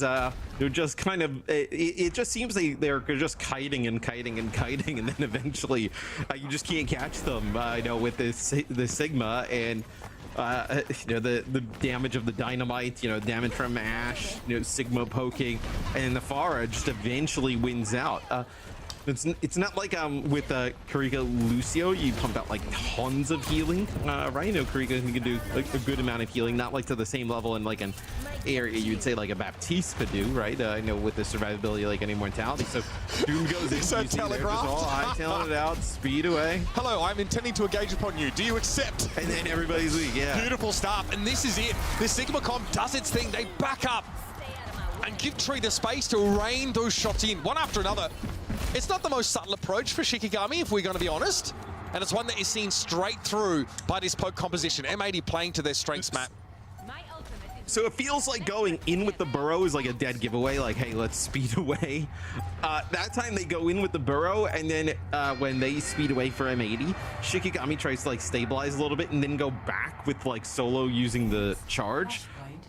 [SPEAKER 7] they're just kind of, it just seems they're just kiting, and then eventually you just can't catch them. You know, with the Sigma and you know, the damage of the dynamite, you know, damage from Ash, you know, Sigma poking, and the Farah just eventually wins out. It's not like with Karika Lucio, you pump out like tons of healing, right? You know, Karika can do like a good amount of healing, not like to the same level in like an area you'd say like a Baptiste could do, right? I know with the survivability like any mortality. So Doom goes in,
[SPEAKER 8] so telegraphed.
[SPEAKER 7] All hightailing it out, speed away.
[SPEAKER 8] Hello, I'm intending to engage upon you. Do you accept?
[SPEAKER 7] And then everybody's weak, yeah.
[SPEAKER 8] Beautiful stuff, and this is it. The Sigma comp does its thing. They back up and give Tree the space to rain those shots in, one after another. It's not the most subtle approach for Shikigami, if we're going to be honest. And it's one that is seen straight through by this poke composition. M80 playing to their strengths, Matt.
[SPEAKER 7] So it feels like going in with the burrow is like a dead giveaway. Like, hey, let's speed away. That time they go in with the burrow, and then when they speed away for M80, Shikigami tries to like stabilize a little bit and then go back with like solo using the charge.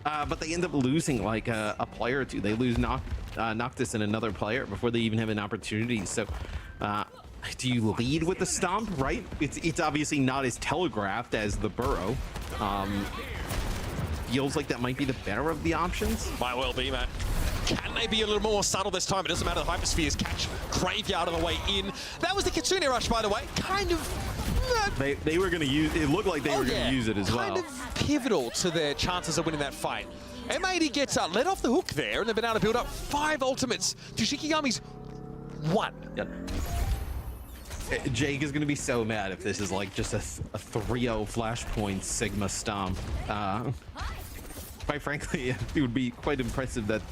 [SPEAKER 7] But they end up losing like a player or two. They lose Noctis and another player before they even have an opportunity. So do you lead with the stomp, right? It's obviously not as telegraphed as the burrow. Feels like that might be the better of the options.
[SPEAKER 8] Might well be, man. Can they be a little more subtle this time? It doesn't matter. The Hyperspheres catch Graveyard on the way in. That was the Kitsune Rush, by the way. Kind of...
[SPEAKER 7] They were going to use... It looked like they were going to use it as well.
[SPEAKER 8] Kind of pivotal to their chances of winning that fight. M80 gets let off the hook there, and they've been able to build up 5 ultimates to Shikigami's 1.
[SPEAKER 7] Yep. Jake is going to be so mad if this is like just a 3-0 Flashpoint Sigma Stomp. Quite frankly, it would be quite impressive that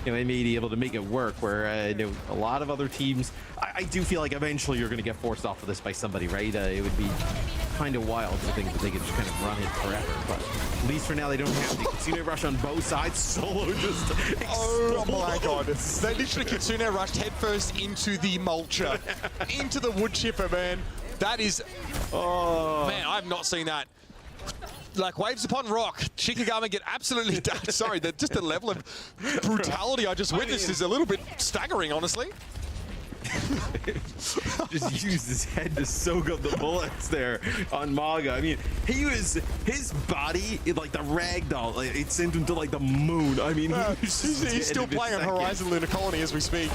[SPEAKER 7] they may be able to make it work. Where a lot of other teams, I do feel like eventually you're going to get forced off of this by somebody, right? It would be kind of wild to think that they could just kind of run it forever. But at least for now, they don't have to. Kitsune Rush on both sides. Solo just
[SPEAKER 8] oh my god! They literally Kitsune rushed headfirst into the mulcher, into the wood chipper, man. That is, man, I've not seen that. Like waves upon rock, Shikigami get absolutely sorry. Just the level of brutality I just witnessed is a little bit staggering, honestly.
[SPEAKER 7] Just used his head to soak up the bullets there on Maga. I mean, his body, like the ragdoll, it sent him to like the moon. I mean,
[SPEAKER 8] he's still playing on Horizon Lunar Colony as we speak.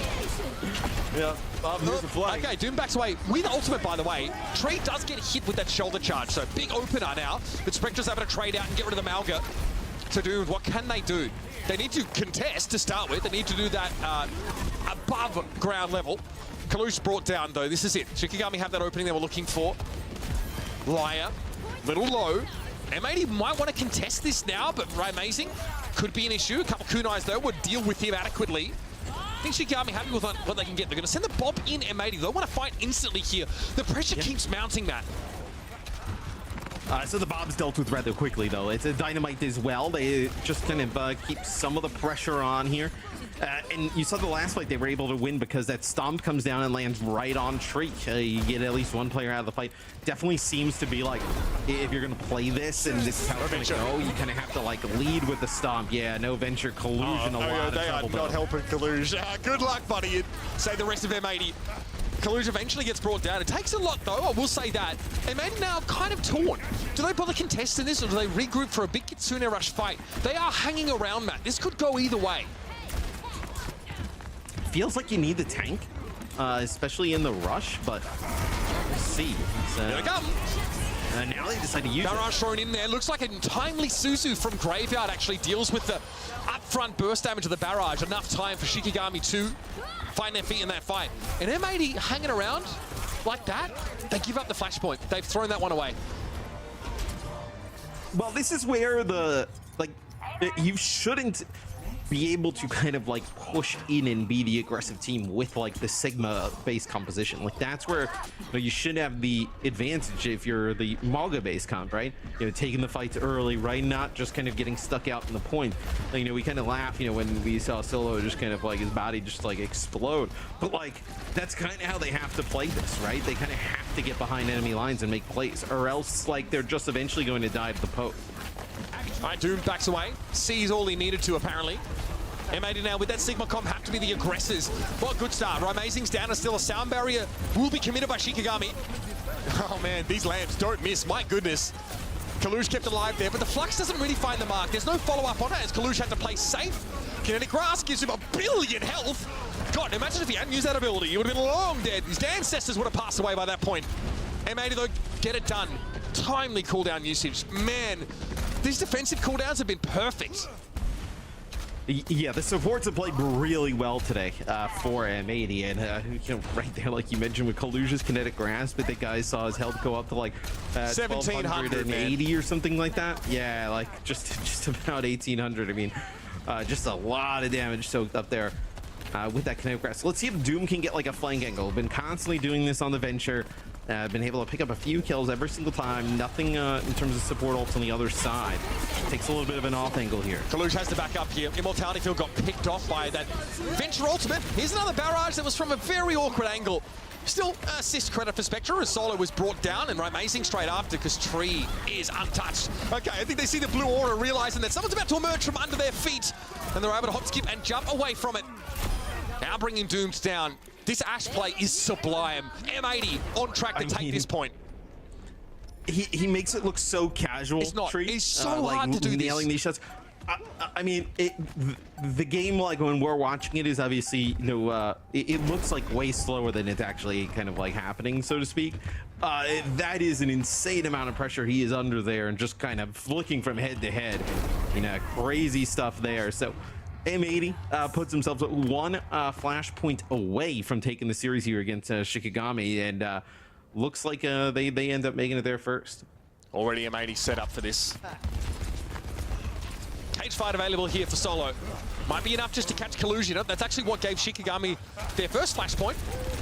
[SPEAKER 7] Yeah. Here's the flag.
[SPEAKER 8] Okay, Doom backs away with ultimate, by the way. Trey does get hit with that shoulder charge, so big opener now. But Spectre's able to trade out and get rid of the Malga to Doom. What can they do? They need to contest to start with. They need to do that above ground level. Kalush brought down, though. This is it. Shikigami have that opening they were looking for. Liar, little low. M80 might want to contest this now, but amazing. Could be an issue. A couple kunais, though, would deal with him adequately. I think Shikigami happy with what they can get. They're going to send the Bob in M80. They want to fight instantly here. The pressure keeps mounting, Matt.
[SPEAKER 7] So the Bob's dealt with rather quickly, though. It's a Dynamite as well. They just kind of keep some of the pressure on here. And you saw the last fight they were able to win because that stomp comes down and lands right on Treek. You get at least one player out of the fight. Definitely seems to be like, if you're going to play this and this is how it's going to go, you kind of have to like lead with the stomp. Yeah, no Venture, Collusion, a lot of trouble.
[SPEAKER 8] They are not helping Collusion. Good luck, buddy. Say the rest of M80. Kalush eventually gets brought down. It takes a lot, though, I will say that. M80 now kind of torn. Do they bother contesting this, or do they regroup for a big Kitsune Rush fight? They are hanging around, Matt. This could go either way.
[SPEAKER 7] Feels like you need the tank, especially in the rush, but we'll see.
[SPEAKER 8] Here they come.
[SPEAKER 7] Now they decide to use
[SPEAKER 8] Barrage thrown in there. Looks like a timely Suzu from Graveyard actually deals with the upfront burst damage of the barrage. Enough time for Shikigami to find their feet in that fight. And M80 hanging around like that, they give up the flashpoint. They've thrown that one away.
[SPEAKER 7] Well, this is where you shouldn't be able to kind of like push in and be the aggressive team with like the Sigma base composition. Like that's where you should have the advantage if you're the Maga base comp, right? Taking the fights early, right? Not just kind of getting stuck out in the point. We kind of laugh, when we saw Solo just kind of like his body just like explode. But like that's kind of how they have to play this, right? They kind of have to get behind enemy lines and make plays, or else like they're just eventually going to die to the poke.
[SPEAKER 8] All right, Doom backs away. Sees all he needed to, apparently. M80 now with that Sigma comp have to be the aggressors. What a good start. Amazing's down and still a sound barrier will be committed by Shikigami. Oh man, these lamps don't miss. My goodness. Kalush kept alive there, but the Flux doesn't really find the mark. There's no follow-up on it as Kalush had to play safe. Kinetic Grass gives him 1 billion health. God, imagine if he hadn't used that ability. He would have been long dead. His ancestors would have passed away by that point. M80 though, get it done. Timely cooldown usage. Man, these defensive cooldowns have been perfect.
[SPEAKER 7] Yeah, the supports have played really well today for M80, and right there, like you mentioned with Kalush's Kinetic Grasp, but the guy saw his health go up to like 1780 or something like that. Yeah, like just about 1800. I mean, just a lot of damage soaked up there with that Kinetic Grasp. So let's see if Doom can get like a flank angle. Been constantly doing this on the Venture. Been able to pick up a few kills every single time. Nothing in terms of support ults on the other side. Takes a little bit of an off angle here.
[SPEAKER 8] Kalush has to back up here. Immortality Field got picked off by that Venture ultimate. Here's another barrage that was from a very awkward angle. Still, assist credit for Spectre as Solo was brought down, and amazing straight after because Tree is untouched. Okay, I think they see the blue aura, realizing that someone's about to emerge from under their feet, and they're able to hop, skip, and jump away from it. Now bringing Dooms down. This Ashe play is sublime. M80 on track to take this point.
[SPEAKER 7] He makes it look so casual.
[SPEAKER 8] It's not.
[SPEAKER 7] Tree.
[SPEAKER 8] It's so hard to do
[SPEAKER 7] nailing these shots. I mean, the game, like when we're watching it, is obviously, you know, it looks like way slower than it's actually kind of like happening, so to speak. That is an insane amount of pressure he is under there, and just kind of flicking from head to head. You know, crazy stuff there. So M80 puts themselves one flashpoint away from taking the series here against Shikigami, and looks like they end up making it there first.
[SPEAKER 8] Already M80 set up for this. Cage fight available here for Solo. Might be enough just to catch Collusion. That's actually what gave Shikigami their first flashpoint.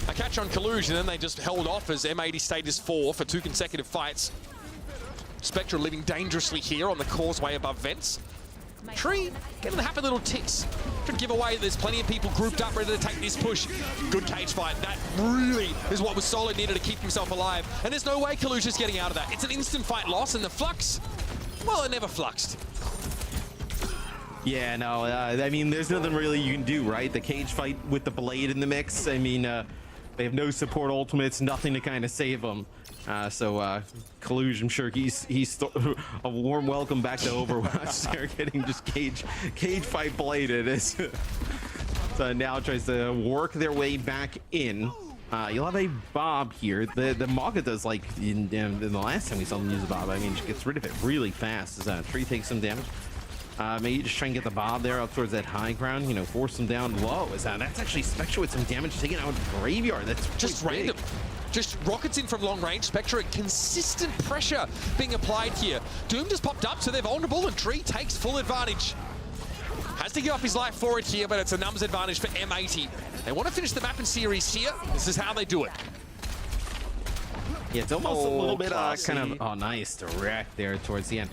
[SPEAKER 8] A catch on Collusion, and they just held off as M80 stayed as 4 for 2 consecutive fights. Spectre living dangerously here on the causeway above Vents. Tree getting the happy little ticks. Should give away there's plenty of people grouped up ready to take this push. Good cage fight. That really is what was Solo needed to keep himself alive. And there's no way Collusion's getting out of that. It's an instant fight loss, and the flux, well, it never fluxed.
[SPEAKER 7] Yeah, no, I mean, there's nothing really you can do, right? The cage fight with the blade in the mix, I mean, they have no support ultimates, nothing to kind of save them. So Kaluj, I'm sure he's a warm welcome back to Overwatch. They're getting just cage fight bladed. So now tries to work their way back in. You'll have a Bob here. The Maga does, like in the last time we saw them use the Bob, I mean, she gets rid of it really fast as Tree takes some damage. Maybe just try and get the Bob there up towards that high ground, you know, force them down low. That's actually Spectre with some damage taken out Graveyard. That's
[SPEAKER 8] just random. Just rockets in from long range. Spectre, consistent pressure being applied here. Doom just popped up, so they're vulnerable, and Tree takes full advantage. Has to give up his life for it here, but it's a numbers advantage for M80. They want to finish the map and series here. This is how they do it.
[SPEAKER 7] Yeah, it's almost a little bit kind of, oh, nice, direct there towards the end.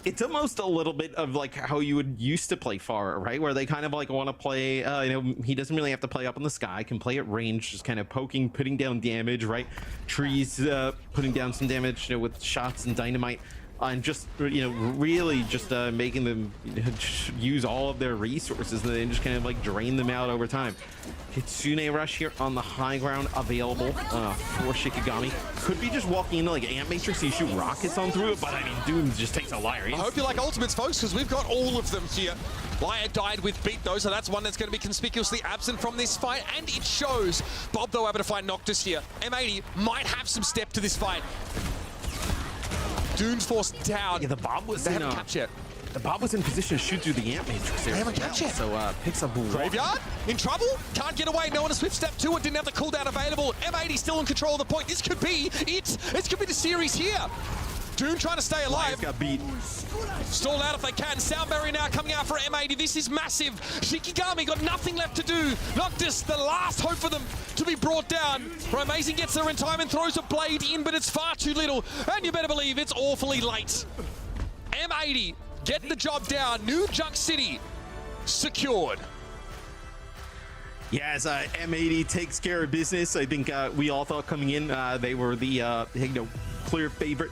[SPEAKER 7] It's almost a little bit of like how you would used to play Pharah, right? Where they kind of like want to play, you know, he doesn't really have to play up in the sky, can play at range, just kind of poking, putting down damage, right? Trees putting down some damage, you know, with shots and dynamite. And just, you know, really just making them use all of their resources and then just kind of like drain them out over time. Kitsune Rush here on the high ground available for Shikigami. Could be just walking into like Ant Matrix, you shoot rockets on through it, but I mean, Doom just takes a liar.
[SPEAKER 8] I hope you like ultimates, folks, because we've got all of them here. Liar died with Beat, though, so that's one that's going to be conspicuously absent from this fight, and it shows. Bob, though, able to find Noctis here. M80 might have some step to this fight. Dune's forced down.
[SPEAKER 7] Yeah, the Bob was
[SPEAKER 8] they haven't catch yet.
[SPEAKER 7] The Bob was in position to shoot through the Ant Matrix.
[SPEAKER 8] They haven't catch yet.
[SPEAKER 7] So picks up
[SPEAKER 8] Graveyard in trouble. Can't get away. No one to swift step to it. Didn't have the cooldown available. M80 still in control of the point. This could be it. This could be the series here. Doom trying to stay alive.
[SPEAKER 7] Got beat.
[SPEAKER 8] Stall out if they can. Sound barrier now coming out for M80. This is massive. Shikigami got nothing left to do. Noctis, the last hope for them to be brought down. Amazing gets there in time and throws a blade in, but it's far too little. And you better believe it's awfully late. M80 getting the job down. New Junk City secured.
[SPEAKER 7] Yes, M80 takes care of business. I think we all thought coming in they were the you know, clear favorite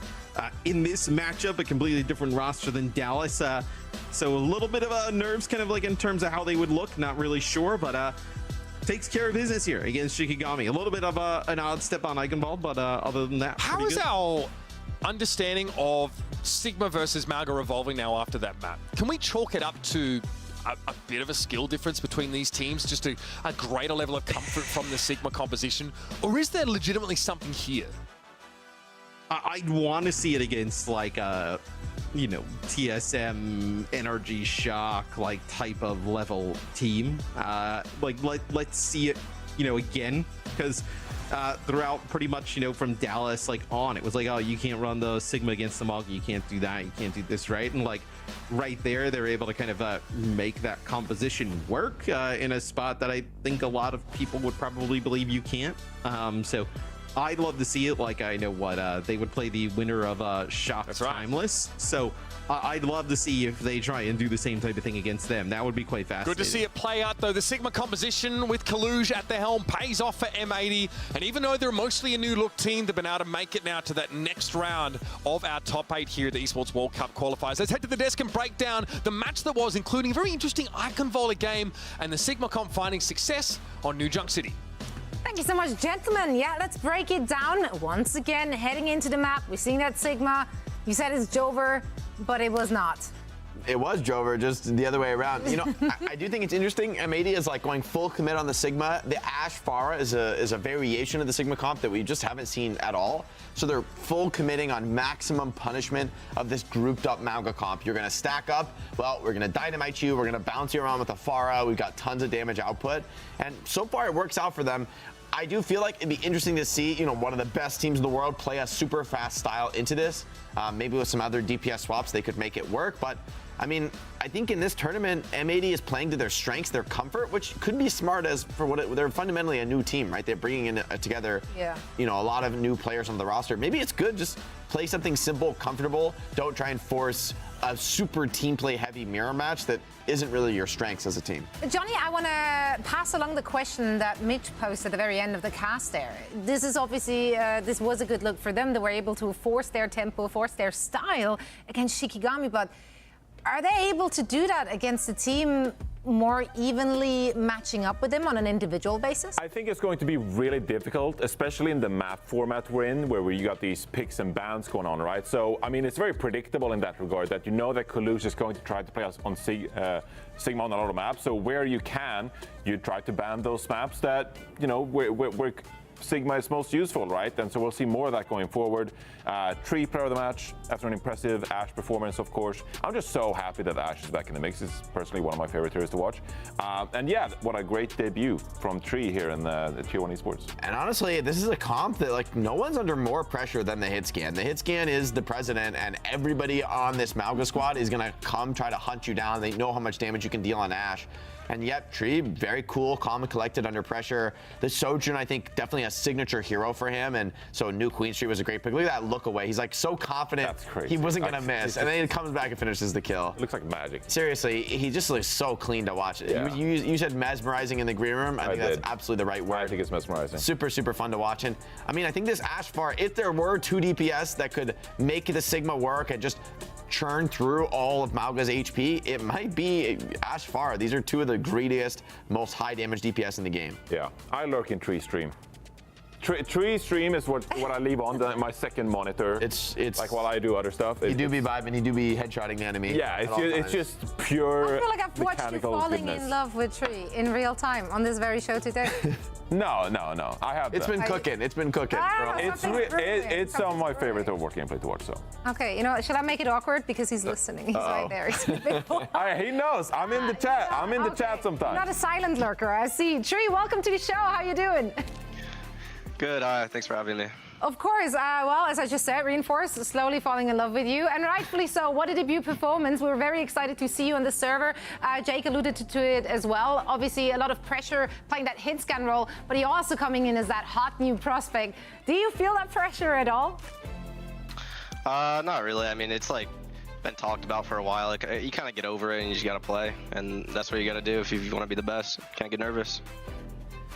[SPEAKER 7] in this matchup, a completely different roster than Dallas. So a little bit of nerves kind of like in terms of how they would look, not really sure, but takes care of business here against Shikigami. A little bit of an odd step on IcyVolk, but other than that,
[SPEAKER 8] how is our understanding of Sigma versus Malga evolving now after that map? Can we chalk it up to a bit of a skill difference between these teams, just a greater level of comfort from the Sigma composition, or is there legitimately something here?
[SPEAKER 7] I'd want to see it against like you know, TSM, Energy Shock, like type of level team. Like let's see it, you know, again, because throughout pretty much, you know, from Dallas like on, it was like, oh, you can't run the Sigma against the Malga, you can't do that, you can't do this, right? And like right there, they're able to kind of make that composition work in a spot that I think a lot of people would probably believe you can't. So I'd love to see it. Like, I know what they would play the winner of Shocked Timeless. So I'd love to see if they try and do the same type of thing against them. That would be quite fascinating.
[SPEAKER 8] Good to see it play out, though. The Sigma composition with Kaluge at the helm pays off for M80. And even though they're mostly a new-look team, they've been able to make it now to that next round of our top 8 here at the Esports World Cup qualifiers. Let's head to the desk and break down the match that was, including a very interesting IcyVolk game and the Sigma comp finding success on New Junk City.
[SPEAKER 1] Thank you so much, gentlemen. Yeah, let's break it down. Once again, heading into the map, we're seeing that Sigma. You said it's Jover, but it was not.
[SPEAKER 2] It was Jover, just the other way around. You know, I do think it's interesting. M80 is like going full commit on the Sigma. The Ashe Pharah is a variation of the Sigma comp that we just haven't seen at all. So they're full committing on maximum punishment of this grouped up Mauga comp. You're gonna stack up, well, we're gonna dynamite you, we're gonna bounce you around with the Pharah, we've got tons of damage output. And so far it works out for them. I do feel like it'd be interesting to see, you know, one of the best teams in the world play a super fast style into this. Maybe with some other DPS swaps, they could make it work. But I mean, I think in this tournament, M80 is playing to their strengths, their comfort, which could be smart as for what they're fundamentally a new team, right? They're bringing in together, you know, a lot of new players on the roster. Maybe it's good just play something simple, comfortable. Don't try and force a super team play heavy mirror match that isn't really your strengths as a team.
[SPEAKER 1] Johnny, I want to pass along the question that Mitch posted at the very end of the cast there. This is obviously, this was a good look for them. They were able to force their tempo, force their style against Shikigami, but are they able to do that against a team more evenly matching up with them on an individual basis?
[SPEAKER 3] I think it's going to be really difficult, especially in the map format we're in, where you got these picks and bans going on, right? So, I mean, it's very predictable in that regard, that you know that Kaluge is going to try to play us on Sigma on a lot of maps. So where you can, you try to ban those maps that, you know, where Sigma is most useful, right? And so we'll see more of that going forward. Tree player of the match after an impressive Ashe performance, of course. I'm just so happy that Ashe is back in the mix. It's personally one of my favorite heroes to watch. And yeah, what a great debut from Tree here in the Tier 1 Esports.
[SPEAKER 2] And honestly, this is a comp that like no one's under more pressure than the hit scan. The hit scan is the president, and everybody on this Mauga squad is gonna come try to hunt you down. They know how much damage you can deal on Ashe. And yet, Tree, very cool, calm and collected under pressure. The Sojun, I think, definitely a signature hero for him. And so New Queen Street was a great pick. Look at that look away. He's like so confident he wasn't going to miss. And then he comes back and finishes the kill.
[SPEAKER 3] It looks like magic.
[SPEAKER 2] Seriously, he just looks so clean to watch.
[SPEAKER 3] Yeah.
[SPEAKER 2] You said mesmerizing in the green room. I think that's absolutely the right word.
[SPEAKER 3] I think it's mesmerizing.
[SPEAKER 2] Super, super fun to watch. And I mean, I think this Ashe Pharah, if there were 2 DPS that could make the Sigma work and just churn through all of Mauga's HP, it might be Ashe Pharah. These are 2 of the greediest, most high damage DPS in the game.
[SPEAKER 3] Yeah, I lurk in Tree stream. Tree stream is what I leave on my second monitor. It's like while I do other stuff.
[SPEAKER 2] You do be vibing, you do be headshotting the enemy.
[SPEAKER 3] Yeah, it's just pure.
[SPEAKER 1] I feel like I've watched you falling in love with Tree in real time on this very show today.
[SPEAKER 3] No. I have.
[SPEAKER 2] It's been cooking. It's been cooking.
[SPEAKER 3] It's some of my favorite Overwatch gameplay to watch. So.
[SPEAKER 1] Okay, you know, should I make it awkward because he's listening? He's right there.
[SPEAKER 3] He knows. I'm in the chat. I'm in the chat sometimes.
[SPEAKER 1] Not a silent lurker. I see. Tree, welcome to the show. How you doing?
[SPEAKER 10] Good. Thanks for having me.
[SPEAKER 1] Of course. Well, as I just said, Reinforce slowly falling in love with you, and rightfully so. What a debut performance. We're very excited to see you on the server. Jake alluded to it as well. Obviously, a lot of pressure playing that hit scan role, but you're also coming in as that hot new prospect. Do you feel that pressure at all?
[SPEAKER 10] Not really. I mean, it's like been talked about for a while. Like, you kind of get over it and you just got to play, and that's what you got to do if you want to be the best. Can't get nervous.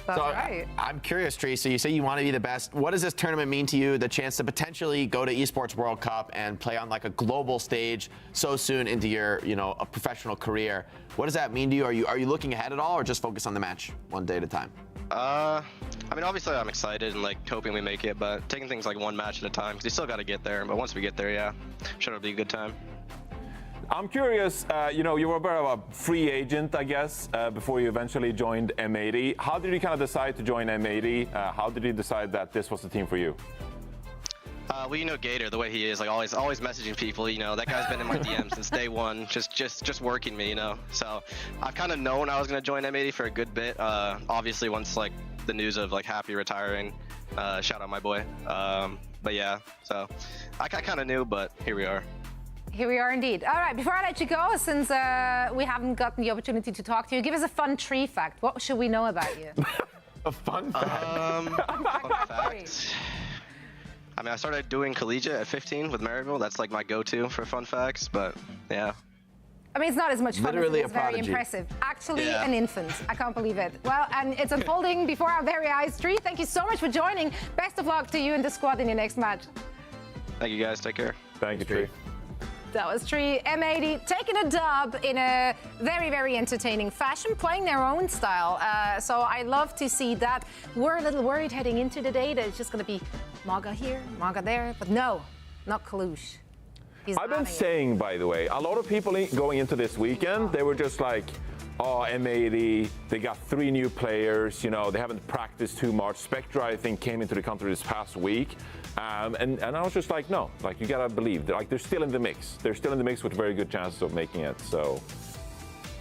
[SPEAKER 1] That's right.
[SPEAKER 2] I'm curious, Tree. So you say you want to be the best. What does this tournament mean to you? The chance to potentially go to Esports World Cup and play on like a global stage so soon into your, you know, a professional career. What does that mean to you? Are you looking ahead at all, or just focus on the match one day at a time?
[SPEAKER 10] I mean, obviously I'm excited and like hoping we make it, but taking things like one match at a time because you still got to get there. But once we get there, yeah, sure it'll be a good time.
[SPEAKER 3] I'm curious, you know, you were a bit of a free agent, I guess, before you eventually joined M80. How did you kind of decide to join M80? How did you decide that this was the team for you?
[SPEAKER 10] Well, you know Gator, the way he is, like always messaging people, you know, that guy's been in my DM since day one, just working me, you know. So I've kind of known I was going to join M80 for a good bit. Obviously, once like the news of like Happy retiring, shout out my boy. But yeah, so I kind of knew, but here we are.
[SPEAKER 1] Here we are indeed. All right, before I let you go, since we haven't gotten the opportunity to talk to you, give us a fun Tree fact. What should we know about you?
[SPEAKER 2] A fun fact.
[SPEAKER 10] Fun fact. I mean, I started doing collegiate at 15 with Maryville. That's like my go-to for fun facts, but yeah.
[SPEAKER 1] I mean, it's not as much fun
[SPEAKER 2] Literally
[SPEAKER 1] as it is
[SPEAKER 2] a
[SPEAKER 1] very
[SPEAKER 2] prodigy.
[SPEAKER 1] impressive. Actually,
[SPEAKER 10] Yeah.
[SPEAKER 1] an infant. I can't believe it. Well, and it's unfolding before our very eyes. Tree, thank you so much for joining. Best of luck to you and the squad in your next match.
[SPEAKER 10] Thank you guys. Take care.
[SPEAKER 3] Thank you, Tree.
[SPEAKER 1] That was Tree. M80 taking a dub in a very, very entertaining fashion, playing their own style. So I love to see that. We're a little worried heading into the day that it's just going to be Maga here, Maga there. But no, not Kalush.
[SPEAKER 3] I've been saying, by the way, a lot of people going into this weekend, they were just like, oh, M80, they got 3 new players, you know, they haven't practiced too much. Spectra, I think, came into the country this past week. And I was just like, no, like, you gotta believe, they're still in the mix. They're still in the mix with very good chances of making it. So,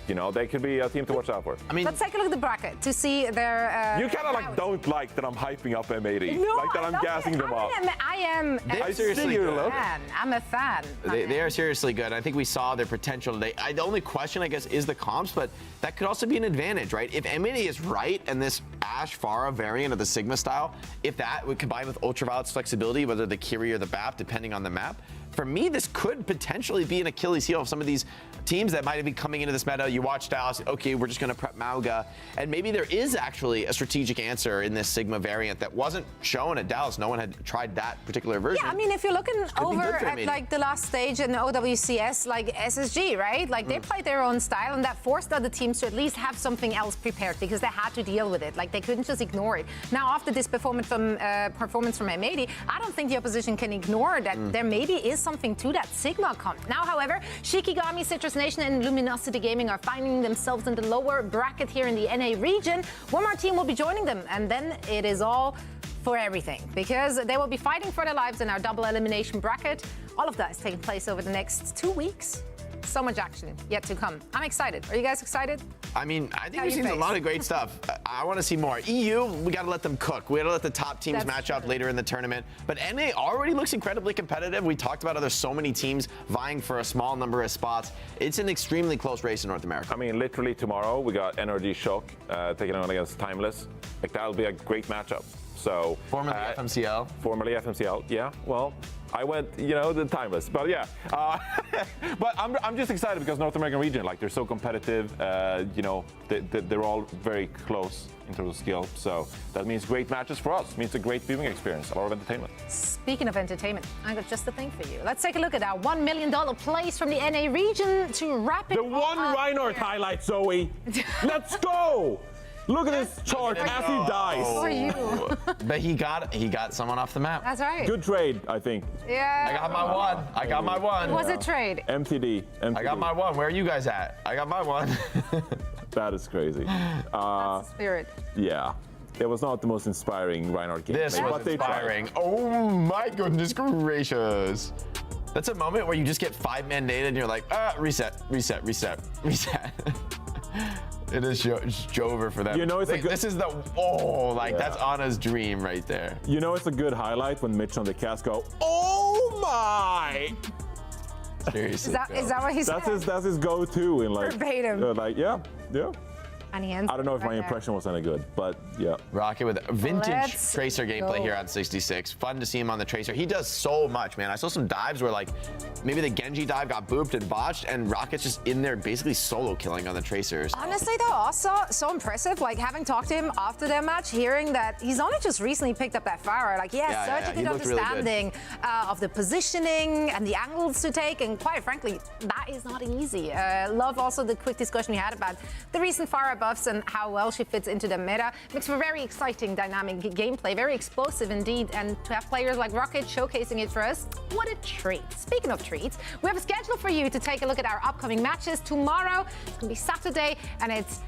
[SPEAKER 3] you know, they could be a team to watch out for.
[SPEAKER 2] I mean,
[SPEAKER 1] let's take a look at the bracket to see their.
[SPEAKER 3] You kind of like don't like that I'm hyping up M80,
[SPEAKER 1] No,
[SPEAKER 3] like that I'm gassing them up.
[SPEAKER 1] I am.
[SPEAKER 2] They're seriously good.
[SPEAKER 1] I'm a fan.
[SPEAKER 2] They are seriously good. I think we saw their potential today. The only question, I guess, is the comps, but that could also be an advantage, right? If M80 is right and this Ashe Pharah variant of the Sigma style, if that would combine with Ultraviolet's flexibility, whether the Kiri or the BAP, depending on the map, for me, this could potentially be an Achilles heel of some of these teams that might be coming into this meta. You watch Dallas, okay, we're just going to prep Mauga. And maybe there is actually a strategic answer in this Sigma variant that wasn't shown at Dallas. No one had tried that particular version.
[SPEAKER 1] Yeah, I mean, if you're looking over at
[SPEAKER 2] M80.
[SPEAKER 1] like the last stage in the OWCS, like SSG, right? Like they played their own style, and that forced other teams to at least have something else prepared because they had to deal with it. Like they couldn't just ignore it. Now, after this performance from M80, I don't think the opposition can ignore that there maybe is something to that Sigma comp. Now, however, Shikigami, Citrus Nation, and Luminosity Gaming are finding themselves in the lower bracket here in the NA region. One more team will be joining them, and then it is all for everything because they will be fighting for their lives in our double elimination bracket. All of that is taking place over the next 2 weeks. So much action yet to come. I'm excited. Are you guys excited?
[SPEAKER 2] I mean, I think we've seen a lot of great stuff. I want to see more. EU, we got to let them cook. We got to let the top teams match up later in the tournament. But NA already looks incredibly competitive. We talked about how there's so many teams vying for a small number of spots. It's an extremely close race in North America.
[SPEAKER 3] I mean, literally tomorrow, we got NRG Shock taking on against Timeless. Like, that'll be a great matchup. So
[SPEAKER 2] formerly FMCL.
[SPEAKER 3] Formerly FMCL, yeah. Well, I went, you know, the Timeless, but yeah. But I'm just excited because North American region, like they're so competitive. You know, they're all very close in terms of skill. So that means great matches for us. It means a great viewing experience, a lot of entertainment.
[SPEAKER 1] Speaking of entertainment, I got just the thing for you. Let's take a look at our $1 million plays from the NA region to wrap it
[SPEAKER 3] The one Reinhardt highlight, Zoe. Let's go. Look at this chart as he dies.
[SPEAKER 1] For you.
[SPEAKER 2] But he got someone off the map.
[SPEAKER 1] That's right.
[SPEAKER 3] Good trade, I think.
[SPEAKER 1] Yeah.
[SPEAKER 2] I got my one. I got my one.
[SPEAKER 1] Was it trade?
[SPEAKER 3] MTD.
[SPEAKER 2] I got my one. Where are you guys at? I got my one.
[SPEAKER 3] That is crazy.
[SPEAKER 1] That's the spirit.
[SPEAKER 3] Yeah. It was not the most inspiring Reinhardt game.
[SPEAKER 2] This was inspiring. Oh my goodness gracious. That's a moment where you just get 5-man data and you're like, reset. It is Jover for them.
[SPEAKER 3] You know, it's a good.
[SPEAKER 2] This is the that's Anna's dream right there.
[SPEAKER 3] You know, it's a good highlight when Mitch on the cast go, "Oh my!"
[SPEAKER 2] Seriously.
[SPEAKER 1] Is that what he said?
[SPEAKER 3] That's his go-to in like
[SPEAKER 1] verbatim.
[SPEAKER 3] Yeah.
[SPEAKER 1] And he
[SPEAKER 3] I don't know if my impression was any good, but yeah.
[SPEAKER 2] Rocket with vintage
[SPEAKER 1] Let's
[SPEAKER 2] Tracer gameplay
[SPEAKER 1] go.
[SPEAKER 2] here on 66. Fun to see him on the Tracer. He does so much, man. I saw some dives where like maybe the Genji dive got booped and botched, and Rocket's just in there basically solo killing on the Tracers.
[SPEAKER 1] Honestly, though, also so impressive. Like having talked to him after their match, hearing that he's only just recently picked up that Pharah. Like, such a good understanding of the positioning and the angles to take, and quite frankly, that is not easy. Love also the quick discussion we had about the recent Pharah buffs and how well she fits into the meta. Makes for very exciting, dynamic gameplay, very explosive indeed, and to have players like Rocket showcasing it for us, what a treat. Speaking of treats, we have a schedule for you to take a look at our upcoming matches. Tomorrow, it's gonna be Saturday, and it's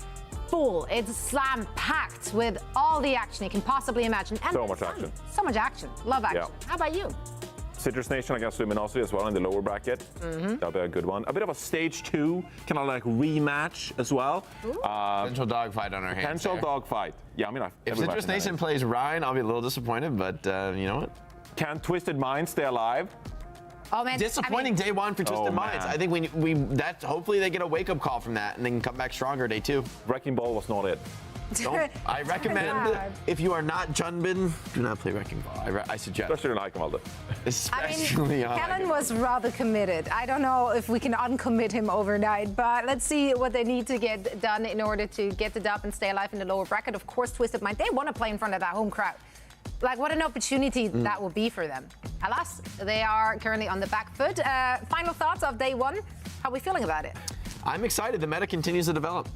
[SPEAKER 1] full. It's slam-packed with all the action you can possibly imagine. And
[SPEAKER 3] So much action.
[SPEAKER 1] So much action. Love action.
[SPEAKER 3] Yeah.
[SPEAKER 1] How about you?
[SPEAKER 3] Citrus Nation against Luminosity as well in the lower bracket. That'll be a good one. A bit of a stage 2, kind of like rematch as well.
[SPEAKER 2] Potential dogfight on our hands.
[SPEAKER 3] Potential dogfight. Yeah, I mean,
[SPEAKER 2] if Citrus Nation plays Ryan, I'll be a little disappointed, but you know what?
[SPEAKER 3] Can Twisted Minds stay alive?
[SPEAKER 1] Oh man,
[SPEAKER 2] disappointing day one for Twisted Minds. I think hopefully they get a wake-up call from that and they can come back stronger day 2.
[SPEAKER 3] Wrecking Ball was not it.
[SPEAKER 2] I recommend, if you are not Junbin, do not play Wrecking Ball. I suggest.
[SPEAKER 3] Especially on Ikemalda.
[SPEAKER 2] Especially on
[SPEAKER 1] Kellen was rather committed. I don't know if we can uncommit him overnight, but let's see what they need to get done in order to get the dub and stay alive in the lower bracket. Of course, Twisted Mind, they want to play in front of that home crowd. Like, what an opportunity that will be for them. Alas, they are currently on the back foot. Final thoughts of day one. How are we feeling about it?
[SPEAKER 2] I'm excited. The meta continues to develop.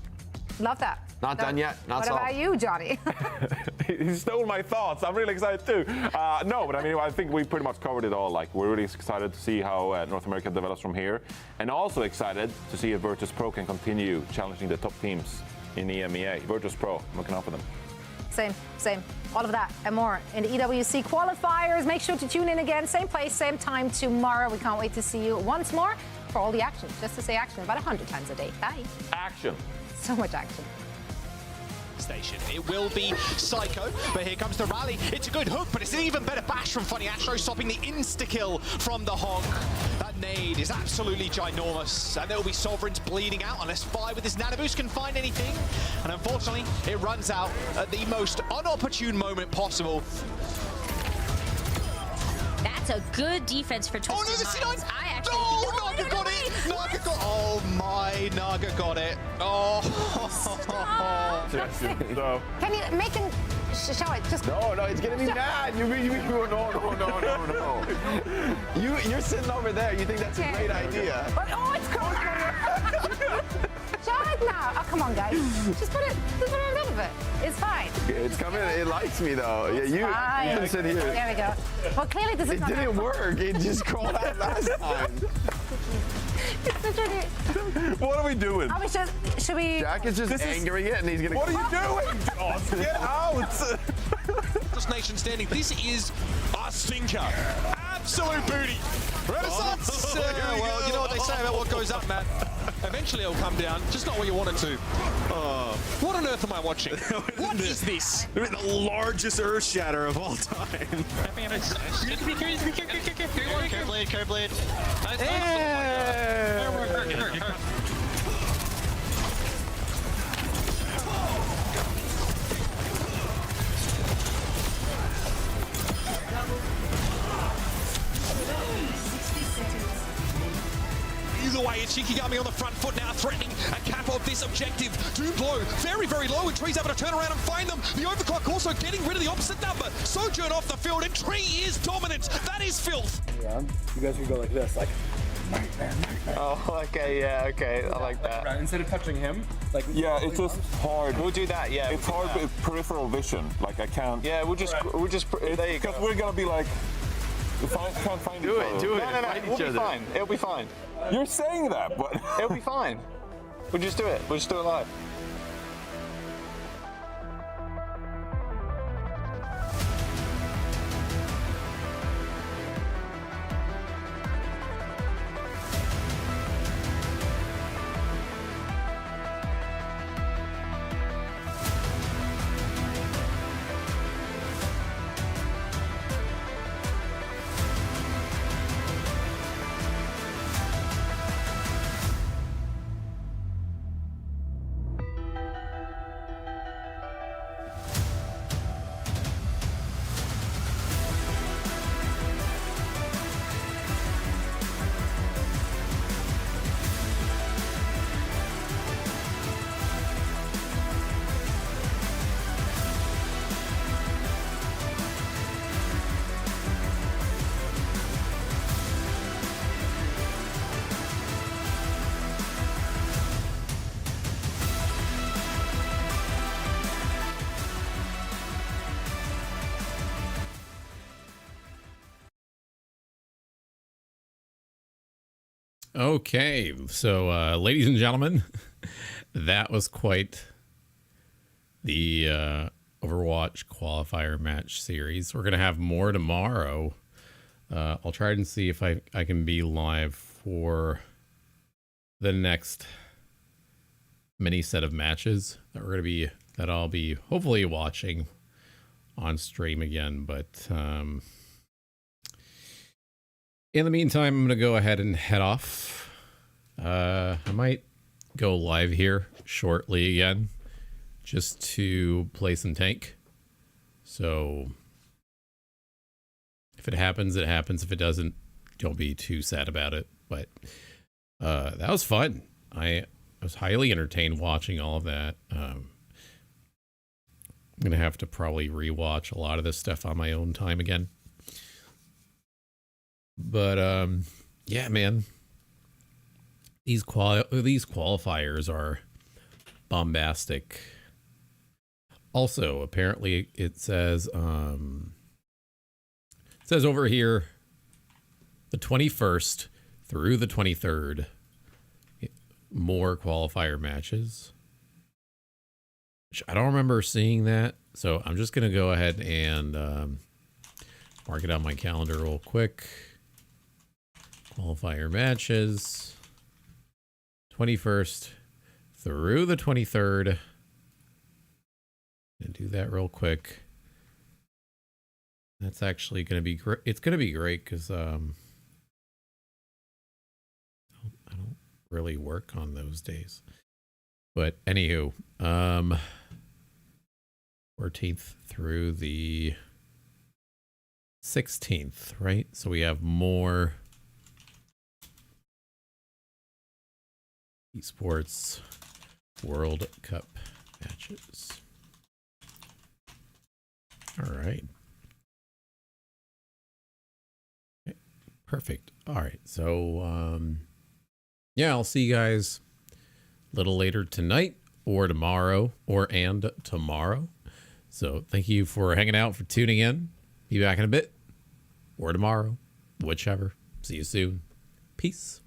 [SPEAKER 1] Love that.
[SPEAKER 2] Not done yet. Not solved.
[SPEAKER 1] What about you, Johnny?
[SPEAKER 3] He stole my thoughts. I'm really excited too. No, but I mean, I think we pretty much covered it all. Like, we're really excited to see how North America develops from here, and also excited to see if Virtus Pro can continue challenging the top teams in EMEA. Virtus Pro, I'm looking out for them.
[SPEAKER 1] Same. All of that and more in the EWC qualifiers. Make sure to tune in again. Same place, same time tomorrow. We can't wait to see you once more for all the action. Just to say action about 100 times a day. Bye.
[SPEAKER 3] Action.
[SPEAKER 1] So much action.
[SPEAKER 4] Station. It will be Psycho, but here comes the rally. It's a good hook, but it's an even better bash from Funny Astro, stopping the insta-kill from the Honk. That nade is absolutely ginormous, and there will be Sovereigns bleeding out unless Fire with his nano boost can find anything. And unfortunately, it runs out at the most unopportune moment possible.
[SPEAKER 5] That's a good defense for Twisted Minds. I actually
[SPEAKER 4] Naga got it! Naga got oh my, Naga got it. Oh.
[SPEAKER 3] So.
[SPEAKER 1] Can you make him show it? Just
[SPEAKER 2] no, it's gonna be bad. No. You're sitting over there. You think that's a great idea.
[SPEAKER 1] But, it's coming. Show it now. Oh, come on, guys. Just put it on top of it. It's fine.
[SPEAKER 2] It's coming. It likes me though. Yeah, you can sit here.
[SPEAKER 1] There we go. Well, clearly this is not.
[SPEAKER 2] It didn't work. It just crawled out last time.
[SPEAKER 3] What are we doing?
[SPEAKER 1] Should we?
[SPEAKER 2] Jack is just angering it, and he's gonna.
[SPEAKER 3] What are you doing? Get out!
[SPEAKER 8] This nation standing. This is a stinker. Absolute booty. Renaissance. Well, you know what they say about what goes up, Matt. Eventually it'll come down, just not where you want it to. What on earth am I watching? What is this?
[SPEAKER 7] The largest earth shatter of all time.
[SPEAKER 14] Curve blade.
[SPEAKER 8] Either way, it's Shikigami on the front foot now, threatening a cap of this objective. Doom very, very low, and Tree's able to turn around and find them. The overclock also getting rid of the opposite number. Sojourn off the field, and Tree is dominant. That is filth.
[SPEAKER 16] Yeah, you guys can go like this, like.
[SPEAKER 2] Oh, okay, yeah, okay, I like that.
[SPEAKER 16] Right, instead of touching him, like.
[SPEAKER 3] Yeah, it's just hard.
[SPEAKER 2] We'll do that, yeah.
[SPEAKER 3] It's hard with peripheral vision. Like, I can't.
[SPEAKER 2] Yeah, we'll just. There you go.
[SPEAKER 3] Because we're gonna be like. Can't find
[SPEAKER 2] do
[SPEAKER 3] each
[SPEAKER 2] it,
[SPEAKER 3] other.
[SPEAKER 2] do it.
[SPEAKER 7] No, we'll be fine. It'll be fine.
[SPEAKER 3] You're saying that, but
[SPEAKER 7] It'll be fine. We'll just do it. We'll just do it live.
[SPEAKER 6] Okay, so ladies and gentlemen, that was quite the Overwatch qualifier match series. We're going to have more tomorrow. I'll try and see if I can be live for the next mini set of matches that I'll be hopefully watching on stream again, but in the meantime, I'm going to go ahead and head off. I might go live here shortly again. just to play some tank. So if it happens, it happens. If it doesn't, don't be too sad about it. But that was fun. I was highly entertained watching all of that. I'm going to have to probably rewatch a lot of this stuff on my own time again. But yeah, man. These qualifiers are bombastic. Also, apparently it says over here the 21st through the 23rd more qualifier matches. Which I don't remember seeing that, so I'm just going to go ahead and mark it on my calendar real quick. Qualifier matches 21st through the 23rd. And do that real quick. That's actually going to be great. It's going to be great because I don't really work on those days. But anywho, 14th through the 16th, right? So we have more Esports World Cup matches. All right. Okay, perfect. All right. So, yeah, I'll see you guys a little later tonight or tomorrow and tomorrow. So thank you for hanging out, for tuning in. Be back in a bit or tomorrow, whichever. See you soon. Peace.